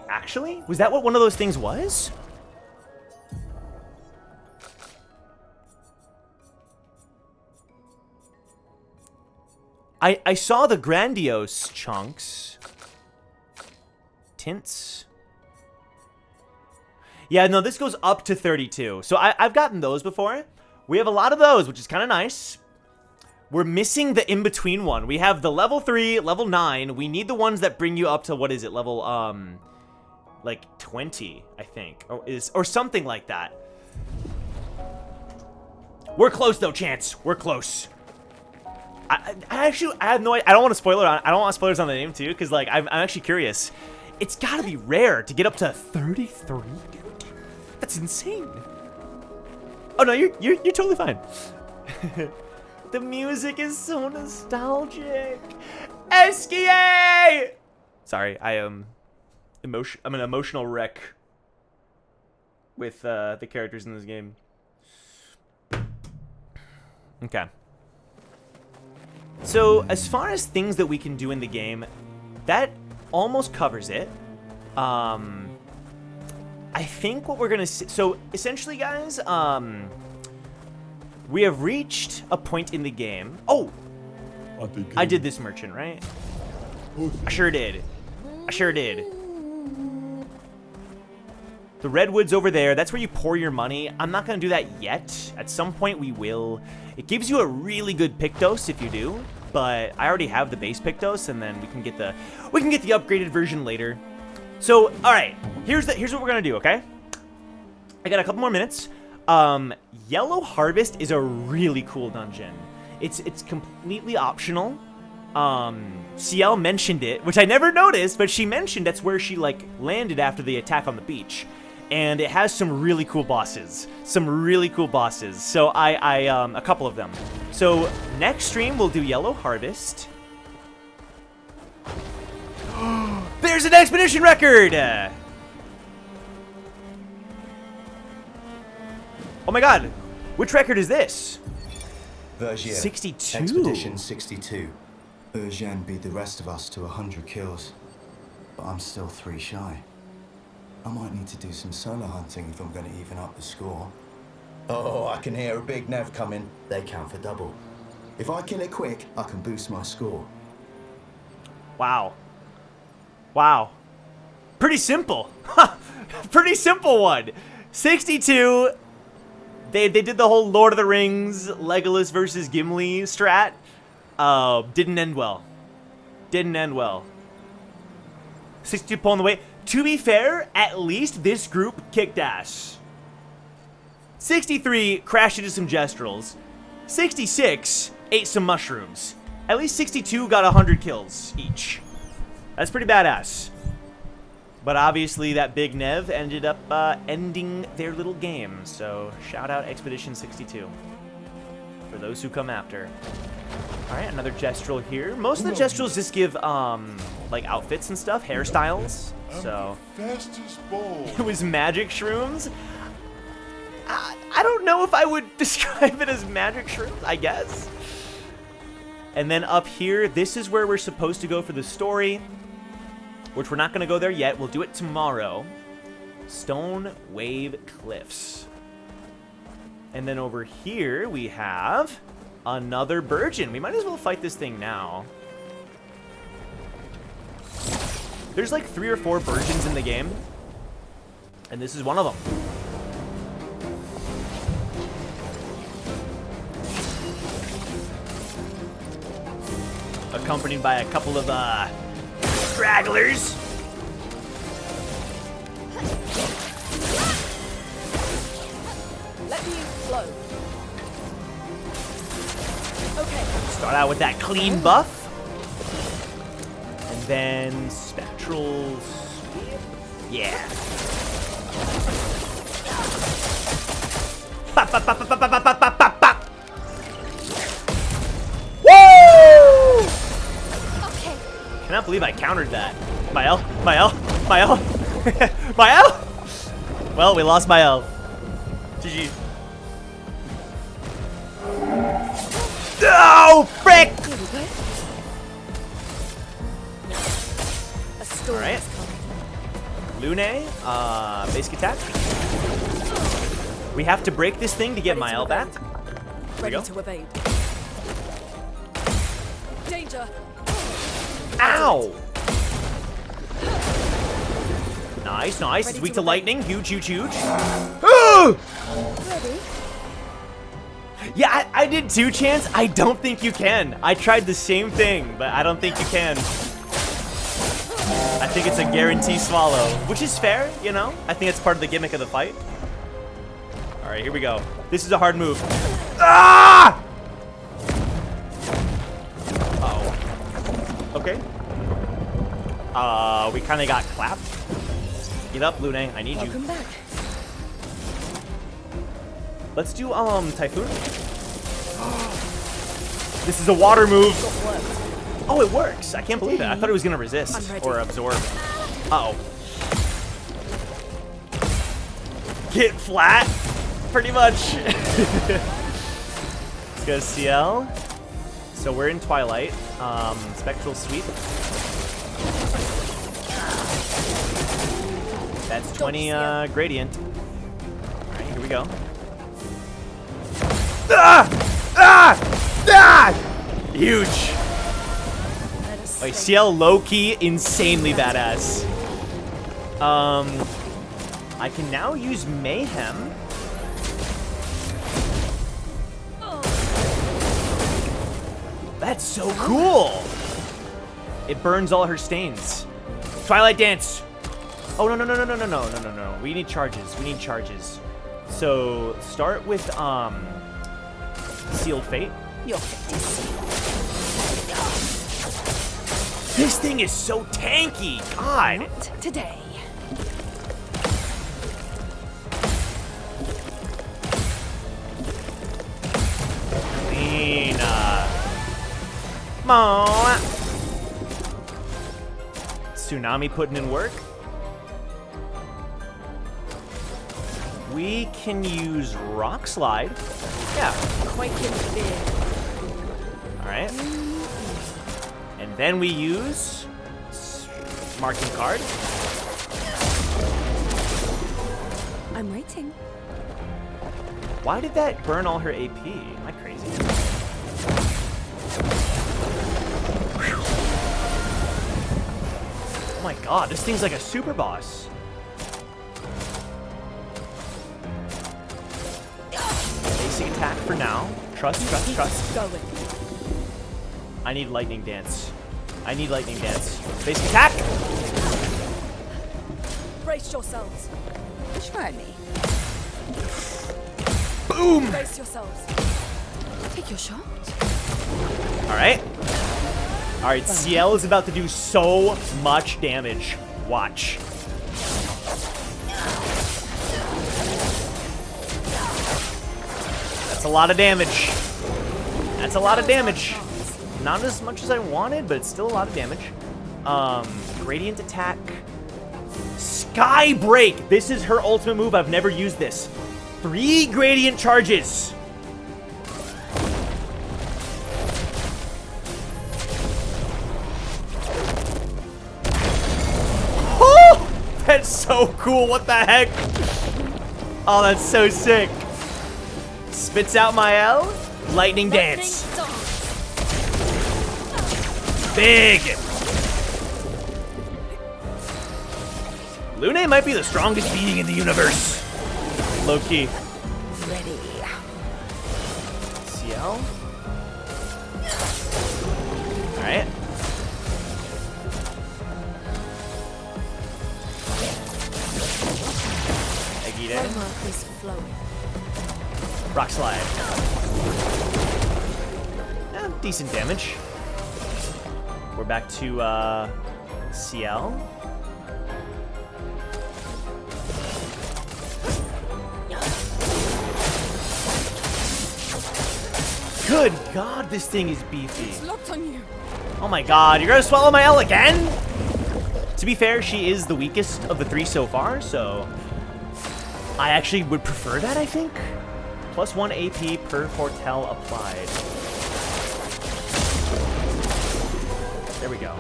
S1: actually? Was that what one of those things was? I saw the grandiose chunks. Tints. Yeah, no, this goes up to 32. So I've gotten those before. We have a lot of those, which is kind of nice. We're missing the in-between one. We have the level 3, level 9. We need the ones that bring you up to, what is it, level, like 20, I think. Or something like that. We're close, though, Chance. We're close. I have no idea. I don't want to spoil it. I don't want spoilers on the name, too, because, like, I'm actually curious. It's got to be rare to get up to 33, dude. That's insane. Oh, no, you're totally fine. The music is so nostalgic. Esquia! Sorry, I'm an emotional wreck with the characters in this game. Okay. So, as far as things that we can do in the game, that almost covers it. I think what we're gonna see, so essentially, guys, we have reached a point in the game. Oh, I did this merchant, right? I sure did. I sure did. The redwoods over there, that's where you pour your money. I'm not gonna do that yet. At some point we will. It gives you a really good Pictos if you do, but I already have the base Pictos, and then we can get the upgraded version later. So, all right, here's what we're gonna do, okay? I got a couple more minutes. Yellow Harvest is a really cool dungeon. It's completely optional. Ciel mentioned it, which I never noticed, but she mentioned that's where she like landed after the attack on the beach. And it has some really cool bosses. So a couple of them. So next stream we'll do Yellow Harvest. There's an expedition record! Oh my god, which record is this?
S16: Vergier.
S1: 62.
S16: Expedition 62. Eugène beat the rest of us to 100 kills, but I'm still 3 shy. I might need to do some solo hunting if I'm going to even up the score. Oh, I can hear a big Nev coming. They count for double. If I kill it quick, I can boost my score.
S1: Wow. Wow. Pretty simple. Pretty simple one. 62. They did the whole Lord of the Rings, Legolas versus Gimli strat. Didn't end well. Didn't end well. 62 pulling the weight. To be fair, at least this group kicked ass. 63 crashed into some gestrels. 66 ate some mushrooms. At least 62 got 100 kills each. That's pretty badass. But obviously that big Nev ended up ending their little game. So shout out Expedition 62 for those who come after. All right, another gestrel here. Most of the gestrels just give like outfits and stuff, hairstyles. So it was magic shrooms. I don't know if I would describe it as magic shrooms, I guess. And then up here, this is where we're supposed to go for the story, which we're not going to go there yet. We'll do it tomorrow. Stone Wave Cliffs. And then over here, we have another Burgeon. We might as well fight this thing now. There's like 3 or 4 Burgeons in the game, and this is one of them. Accompanied by a couple of stragglers.
S15: Let me flow. Okay.
S1: Start out with that clean buff. And then spectral sweep. Yeah. Bop, bop, bop, bop, bop, bop, bop, bop, bop. Woo!
S15: Okay.
S1: Cannot believe I countered that. My L. My L? Well, we lost my L. GG. Oh, frick! All right. Lune, basic attack. We have to break this thing to get my L back. There we go.
S15: Ready to evade. Danger.
S1: Ow! Nice, nice. It's weak to lightning. Huge, huge, huge.
S15: Ready?
S1: Yeah, I did 2 chance. I don't think you can. I tried the same thing, but I don't think you can. I think it's a guarantee swallow, which is fair, you know? I think it's part of the gimmick of the fight. All right, here we go. This is a hard move. Ah! Uh-oh. Okay. We kind of got clapped. Get up, Lune. I need you.
S15: Welcome back.
S1: Let's do Typhoon. This is a water move. Oh, it works. I can't believe it. I thought it was gonna resist or absorb. Uh-oh. Get flat, pretty much. Let's go CL. So we're in Twilight. Spectral Sweep. That's 20 gradient. All right, here we go. Ah! Ah! Ah! Huge. Like CL low-key, insanely badass. I can now use Mayhem. That's so cool. It burns all her stains. Twilight Dance. Oh, no, no, no, no, no, no, no, no, no, no. We need charges. We need charges. So start with Sealed Fate.
S15: Your fate is sealed.
S1: This thing is so tanky. God.
S15: Not today.
S1: Lena. Moa. Tsunami putting in work. We can use Rock Slide. Yeah.
S15: Quake in fear.
S1: All right. And then we use Marking Card.
S15: I'm waiting.
S1: Why did that burn all her AP? Am I crazy? Oh my god, this thing's like a super boss. for now. Trust, trust, trust.
S15: Going.
S1: I need lightning dance. I need lightning dance. Basic attack!
S15: Brace yourselves.
S8: Try me.
S1: Boom!
S15: Brace yourselves.
S2: Take your shot.
S1: Alright. Alright, CL is about to do so much damage. Watch. That's a lot of damage. That's a lot of damage. Not as much as I wanted, but it's still a lot of damage. Gradient attack. Sky Break! This is her ultimate move. I've never used this. 3 gradient charges. Oh! That's so cool. What the heck? Oh, that's so sick. Spits out my L. Lightning dance. Big. Lune might be the strongest being in the universe. Low key.
S8: Ready.
S1: CL. Alright. Agita.
S2: Chroma is flowing.
S1: Rock slide. Decent damage. We're back to CL. Good God, this thing is beefy.
S15: It's locked on you.
S1: Oh my God, you're gonna swallow my L again? To be fair, she is the weakest of the 3 so far, so I actually would prefer that, I think. +1 AP per foretell applied. There we go.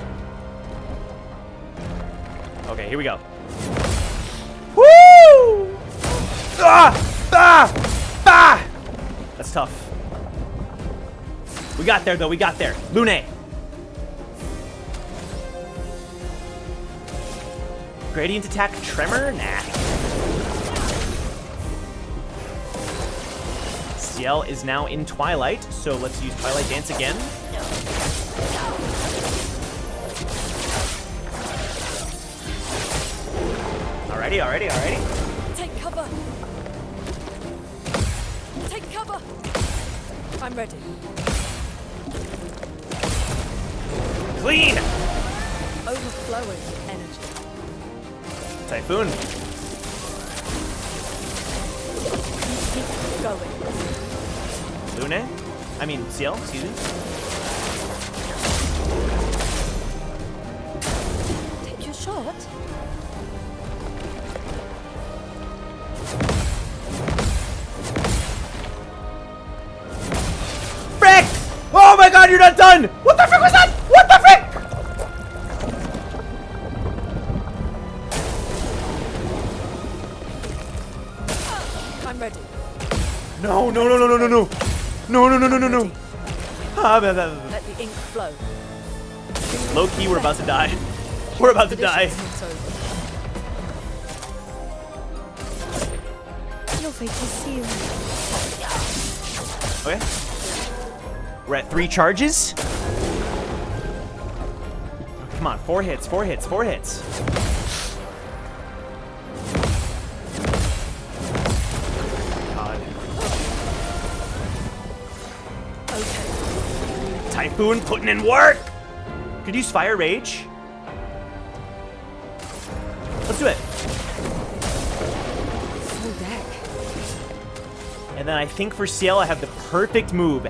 S1: Okay, here we go. Woo! Ah! Ah! Ah! That's tough. We got there, though. We got there. Lune. Gradient attack tremor? Nah. CL is now in Twilight, so let's use Twilight Dance again. Alrighty.
S15: Take cover. Take cover. I'm ready.
S1: Clean!
S15: Overflowing energy.
S1: Typhoon.
S15: Keep going.
S1: Lune? I mean, CL, excuse me.
S2: Take your shot.
S1: Frick! Oh my God, you're not done! What the frick was that? What the frick?
S15: I'm ready.
S1: No. Ah,
S15: Let the ink flow.
S1: low key, we're about to die. We're about to die.
S4: Your fate is sealed.
S1: Okay. We're at 3 charges. Oh, come on, 4 hits. God.
S15: Okay.
S1: Typhoon putting in work. Could use Fire Rage. Let's do it.
S8: Full deck.
S1: And then I think for CL, I have the perfect move.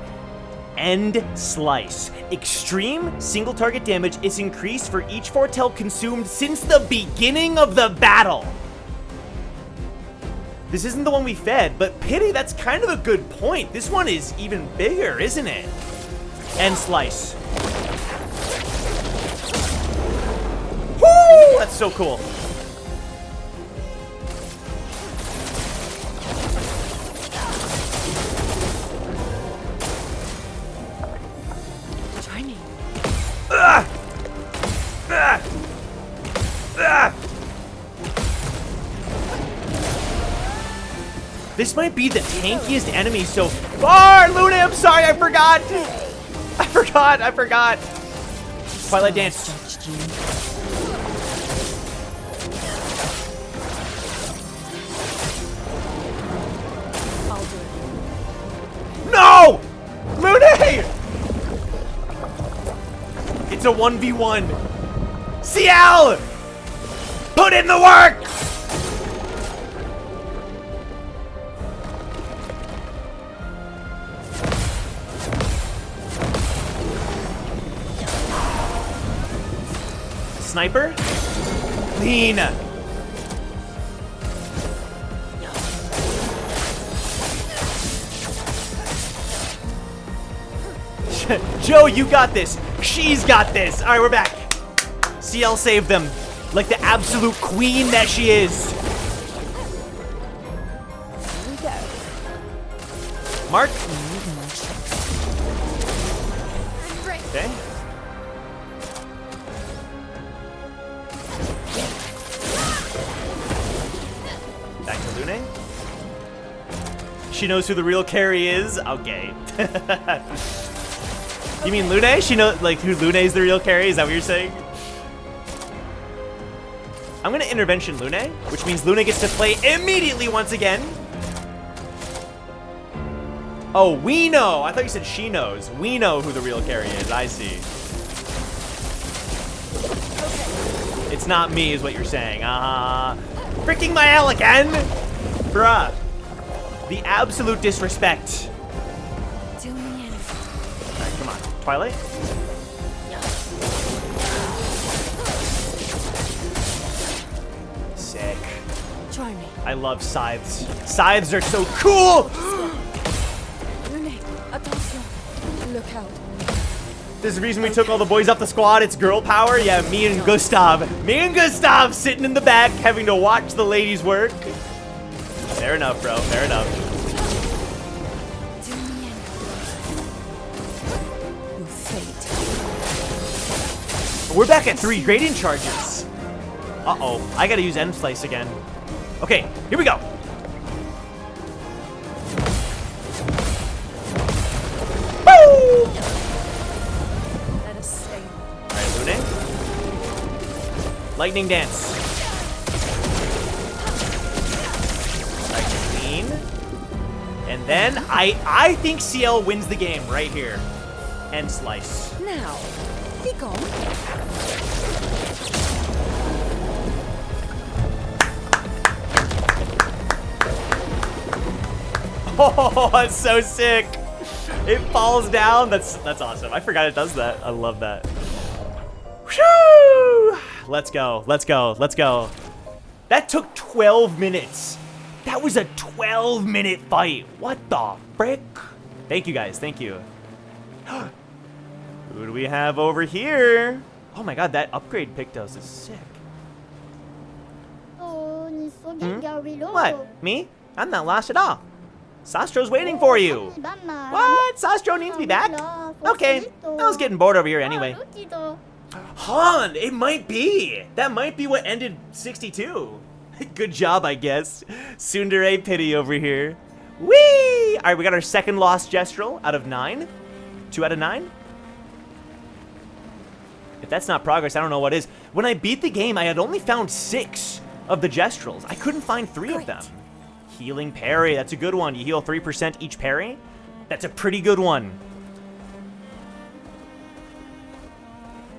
S1: End Slice. Extreme single target damage is increased for each foretell consumed since the beginning of the battle. This isn't the one we fed, but pity, that's kind of a good point. This one is even bigger, isn't it? End Slice. Woo! That's so cool.
S15: Tiny.
S1: This might be the tankiest enemy so far. Luna, I'm sorry, I forgot. I forgot. Twilight Dance. No! Luna! It's a 1v1. CL! Put in the work! Sniper? Clean. Joe, you got this. She's got this. All right, we're back. CL saved them like the absolute queen that she is.
S8: Here we go.
S1: Mark. Okay. Back to Lune. She knows who the real carry is. Okay. You mean Lune? She knows like who Lune is the real carry? Is that what you're saying? I'm gonna intervention Lune, which means Lune gets to play immediately once again. Oh, we know. I thought you said she knows. We know who the real carry is. I see. It's not me, is what you're saying. Freaking my L again, bruh. The absolute disrespect. All right, come on, Twilight. Sick.
S2: Try me.
S1: I love scythes. Scythes are so cool.
S2: Rune, attention. Look out.
S1: This is the reason we took all the boys off the squad. It's girl power. Yeah, me and Gustav. Me and Gustav sitting in the back having to watch the ladies work. Fair enough, bro. Fair enough.
S2: Your fate.
S1: We're back at 3 gradient charges. Uh-oh. I gotta use end slice again. Okay, here we go. Woo!
S2: Let us stay.
S1: All right, Lune. Lightning dance. Right, clean. And then I think CL wins the game right here. End slice.
S8: Now, be gone.
S1: Oh, that's so sick. It falls down. That's awesome. I forgot it does that. I love that. Whew! Let's go. Let's go. Let's go. That took 12 minutes. That was a 12-minute fight. What the frick? Thank you, guys. Thank you. Who do we have over here? Oh my god, that upgrade Pictos is sick. What? Me? I'm not lost at all. Sastro's waiting for you. What? Sastro needs me back? Okay. I was getting bored over here anyway. Han, it might be. That might be what ended 62. Good job, I guess. Tsundere pity over here. Whee! All right, we got our second lost Gestrel out of 9. 2 out of 9. If that's not progress, I don't know what is. When I beat the game, I had only found 6 of the Gestrels. I couldn't find 3 of them. Healing parry, that's a good one. You heal 3% each parry. That's a pretty good one.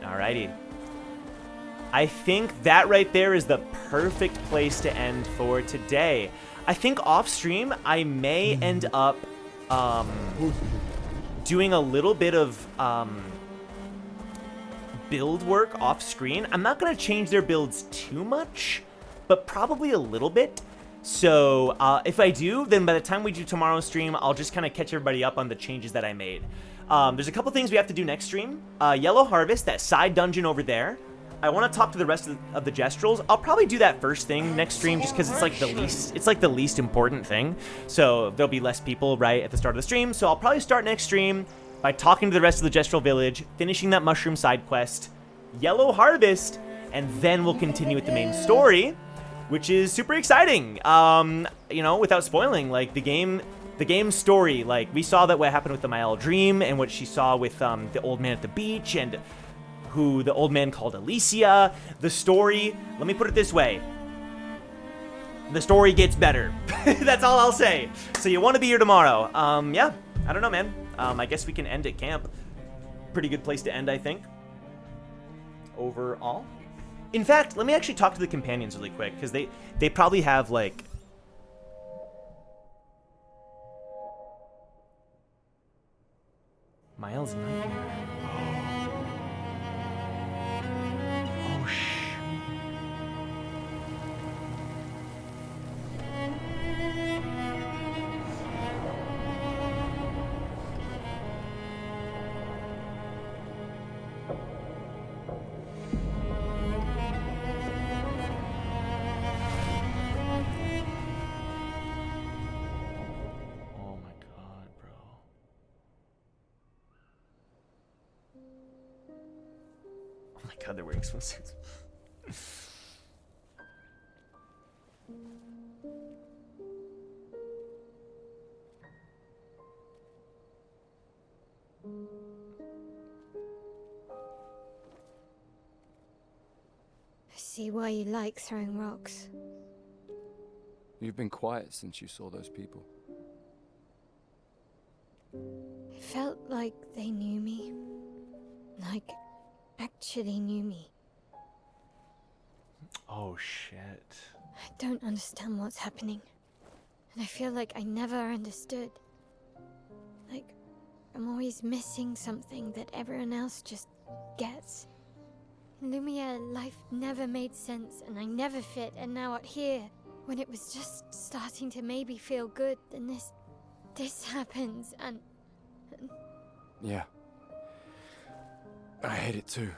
S1: Alrighty. I think that right there is the perfect place to end for today. I think off stream, I may end up doing a little bit of build work off screen. I'm not going to change their builds too much, but probably a little bit. So if I do, then by the time we do tomorrow's stream, I'll just kind of catch everybody up on the changes that I made. There's a couple things we have to do next stream. Yellow Harvest, that side dungeon over there. I want to talk to the rest of the Gestrels. I'll probably do that first thing next stream just because it's like the least important thing. So there'll be less people right at the start of the stream. So I'll probably start next stream by talking to the rest of the Gestrel village, finishing that mushroom side quest, Yellow Harvest, and then we'll continue with the main story. which is super exciting. You know, without spoiling, like the game story, like we saw that what happened with the Mael dream and what she saw with the old man at the beach and who the old man called Alicia. The story, let me put it this way. The story gets better. That's all I'll say. So you want to be here tomorrow. Yeah, I don't know, man. I guess we can end at camp. Pretty good place to end, I think. Overall. In fact, let me actually talk to the companions really quick, because they probably have, like... Miles Nightmare. Oh, God, they're wearing swimsuits.
S4: I see why you like throwing rocks.
S3: You've been quiet since you saw those people.
S4: It felt like they knew me. Like, actually knew me.
S1: Oh, shit.
S4: I don't understand what's happening. And I feel like I never understood. Like, I'm always missing something that everyone else just gets. In Lumiere, life never made sense, and I never fit, and now out here, when it was just starting to maybe feel good, then this happens, and...
S3: Yeah. I hate it too.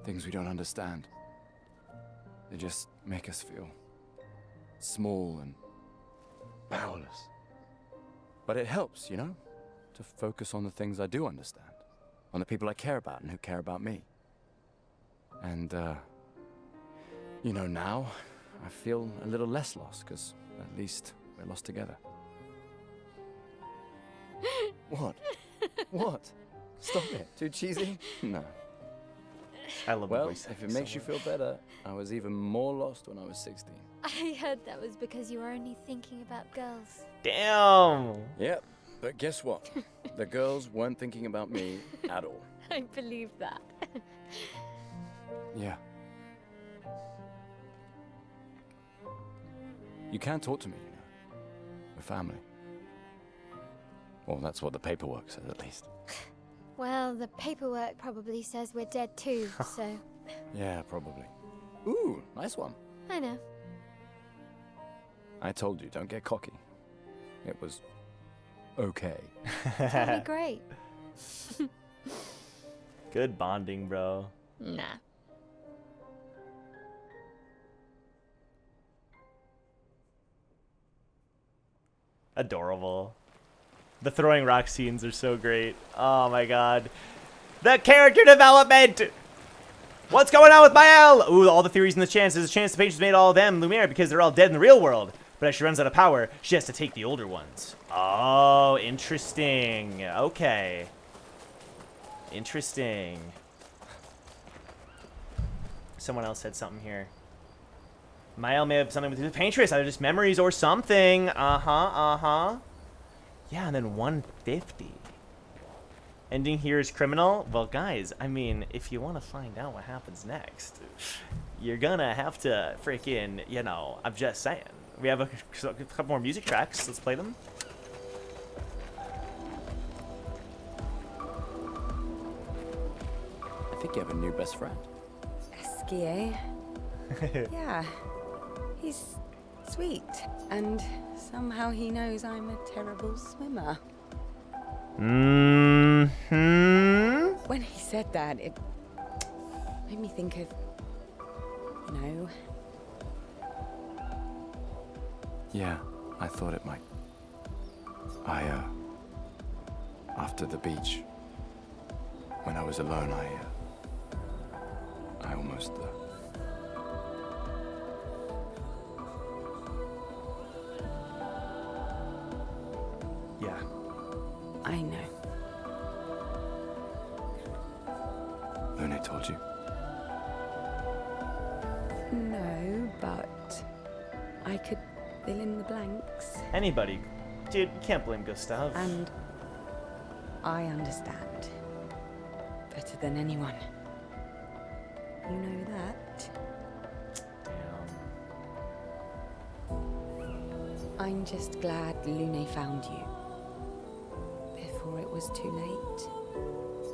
S3: Things we don't understand. They just make us feel small and powerless. But it helps, you know, to focus on the things I do understand, on the people I care about and who care about me. And, you know, now I feel a little less lost, because at least we're lost together. What? What? Stop it. Too cheesy? No.
S1: I love
S3: well,
S1: the voice
S3: if it makes you feel better, I was even more lost when I was 16.
S4: I heard that was because you were only thinking about girls.
S1: Damn!
S3: Yep, but guess what? The girls weren't thinking about me at all.
S4: I believe that.
S3: Yeah. You can talk to me, you know. We're family. Well, that's what the paperwork says, at least.
S4: Well, the paperwork probably says we're dead too, so...
S3: Yeah, probably. Ooh, nice one.
S4: I know.
S3: I told you, don't get cocky. It was... okay.
S4: Totally great.
S1: Good bonding, bro.
S4: Nah.
S1: Adorable. The throwing rock scenes are so great. Oh my god. The character development! What's going on with Mael? Ooh, all the theories and the chance. There's a chance the Patriots made all of them Lumiere because they're all dead in the real world. But as she runs out of power, she has to take the older ones. Oh, interesting. Okay. Interesting. Someone else said something here. Mael may have something with the Patriots, either just memories or something. Uh-huh. Yeah, and then 150. Ending here is criminal. Well, guys, I mean, if you want to find out what happens next, you're gonna have to freaking, you know, I'm just saying. We have a couple more music tracks. Let's play them.
S3: I think you have a new best friend.
S8: Esquier. Yeah. He's sweet. And somehow he knows I'm a terrible swimmer.
S1: Mm-hmm.
S8: When he said that, it made me think of, you know...
S3: Yeah, I thought it might. After the beach, when I was alone, I almost
S8: No, but I could fill in the blanks.
S1: Anybody. Dude, you can't blame Gustav.
S8: And I understand. Better than anyone. You know that?
S1: Damn.
S8: I'm just glad Lune found you. Before it was too late.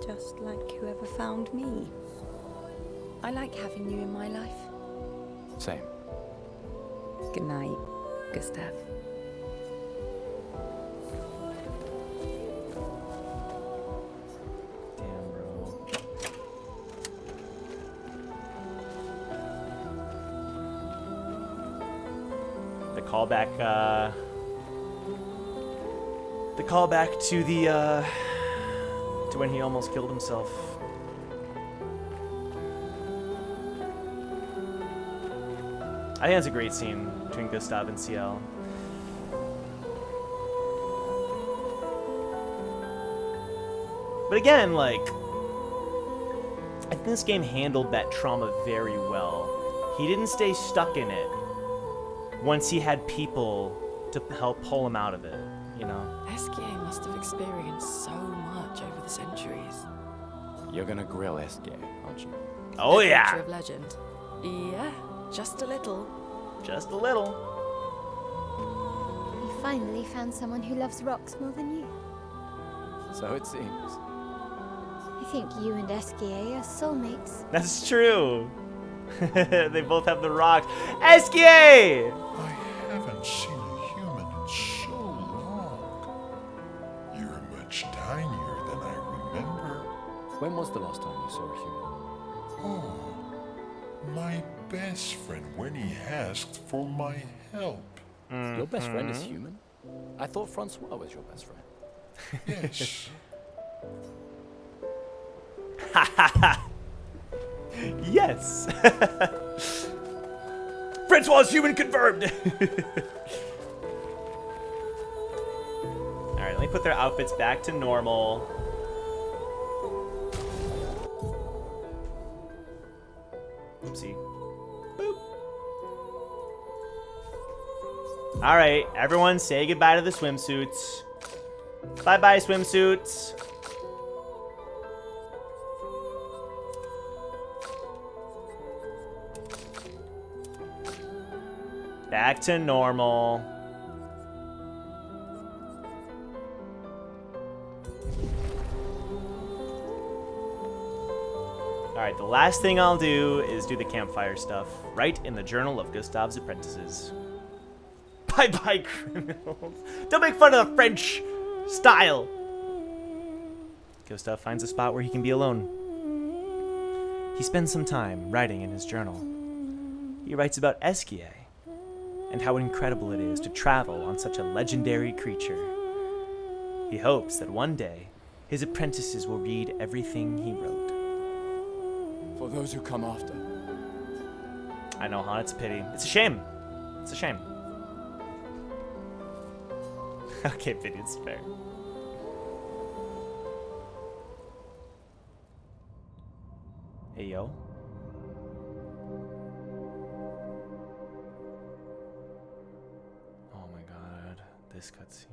S8: Just like whoever found me. I like having you in my life.
S3: Same.
S8: Good night, Gustav.
S1: Damn, bro. The callback to the, to when he almost killed himself. I think that's a great scene between Gustav and CL. But again, like, I think this game handled that trauma very well. He didn't stay stuck in it once he had people to help pull him out of it, you know?
S2: SKA must have experienced so much over the centuries.
S3: You're gonna grill SK, aren't you?
S1: Oh
S2: The
S1: yeah!
S2: creature of legend. Yeah, just a little.
S1: Just a little.
S4: You finally found someone who loves rocks more than you.
S3: So it seems.
S4: I think you and SKA are soulmates.
S1: That's true. They both have the rocks. SKA!
S10: I haven't seen a human in so long. You're much tinier than I remember.
S3: When was the last time you saw a human?
S10: Oh, my best friend when he asked for my help.
S3: Your best friend is human? I thought Francois was your best friend.
S10: Yes.
S1: Yes. Francois is human confirmed. All right, let me put their outfits back to normal. Oopsie. Boop. All right, everyone say goodbye to the swimsuits. Bye-bye, swimsuits. Back to normal. Alright, the last thing I'll do is do the campfire stuff. Right in the Journal of Gustav's Apprentices. Bye-bye, criminals. Don't make fun of the French style. Gustav finds a spot where he can be alone. He spends some time writing in his journal. He writes about SKA and how incredible it is to travel on such a legendary creature. He hopes that one day his apprentices will read everything he wrote.
S3: For those who come after.
S1: I know, huh? It's a pity. It's a shame. It's a shame. Okay, pity, it's fair. Hey, yo. Oh my god, this cutscene.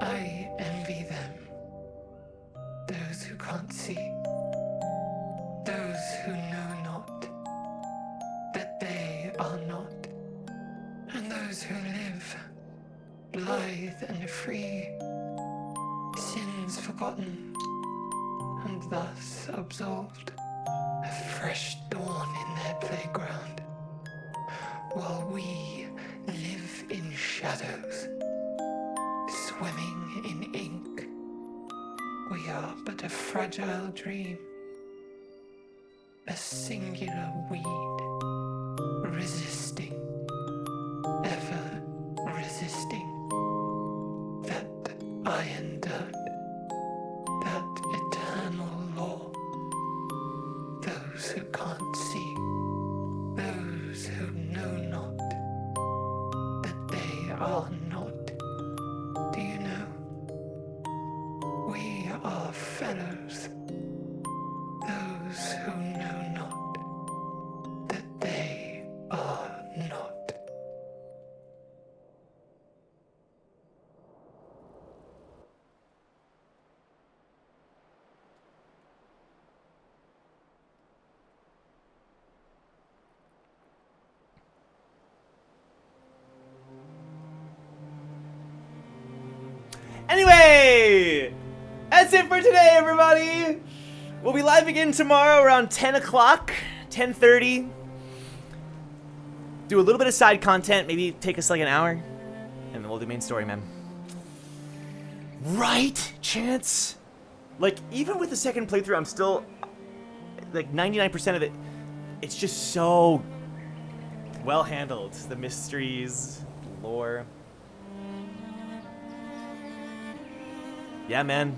S17: I envy them. Those who can't see. Those who know not that they are not. And those who live, blithe and free, sins forgotten, and thus absolved. A fresh dawn in their playground, while we live in shadows. Swimming in ink, we are but a fragile dream. a singular weed, resisting, ever resisting, that iron dirt, that eternal law. Those who can't see, those who know not, that they are not. Do you know? We are fellows. Those who know not, that they are not.
S1: Anyway, that's it for today, everybody. We'll be live again tomorrow around 10 o'clock, 10:30. Do a little bit of side content, maybe take us like an hour, and then we'll do main story, man. Right, Chance? Like, even with the second playthrough, I'm still, like, 99% of it, it's just so well handled. The mysteries, lore. Yeah, man.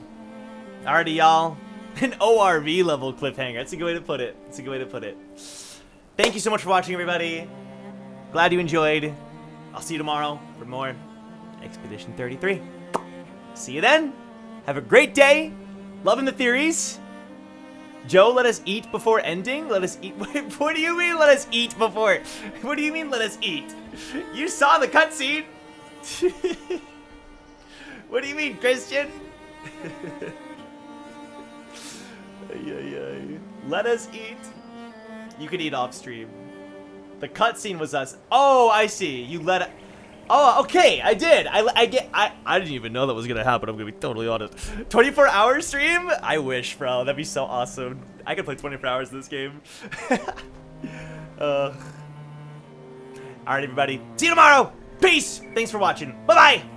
S1: Alrighty, y'all. An ORV level cliffhanger. That's a good way to put it. That's a good way to put it. Thank you so much for watching, everybody. Glad you enjoyed. I'll see you tomorrow for more Expedition 33. See you then. Have a great day. Loving the theories. Joe, let us eat before ending? Let us eat. What do you mean, let us eat before? What do you mean, let us eat? You saw the cutscene. What do you mean, Christian? Let us eat. You can eat off stream. The cutscene was us. Oh, I see. You let it. Oh, okay. I did. I didn't even know that was gonna happen. I'm gonna be totally honest. 24-hour stream? I wish, bro. That'd be so awesome. I could play 24 hours in this game. All right, everybody. See you tomorrow. Peace. Thanks for watching. Bye bye.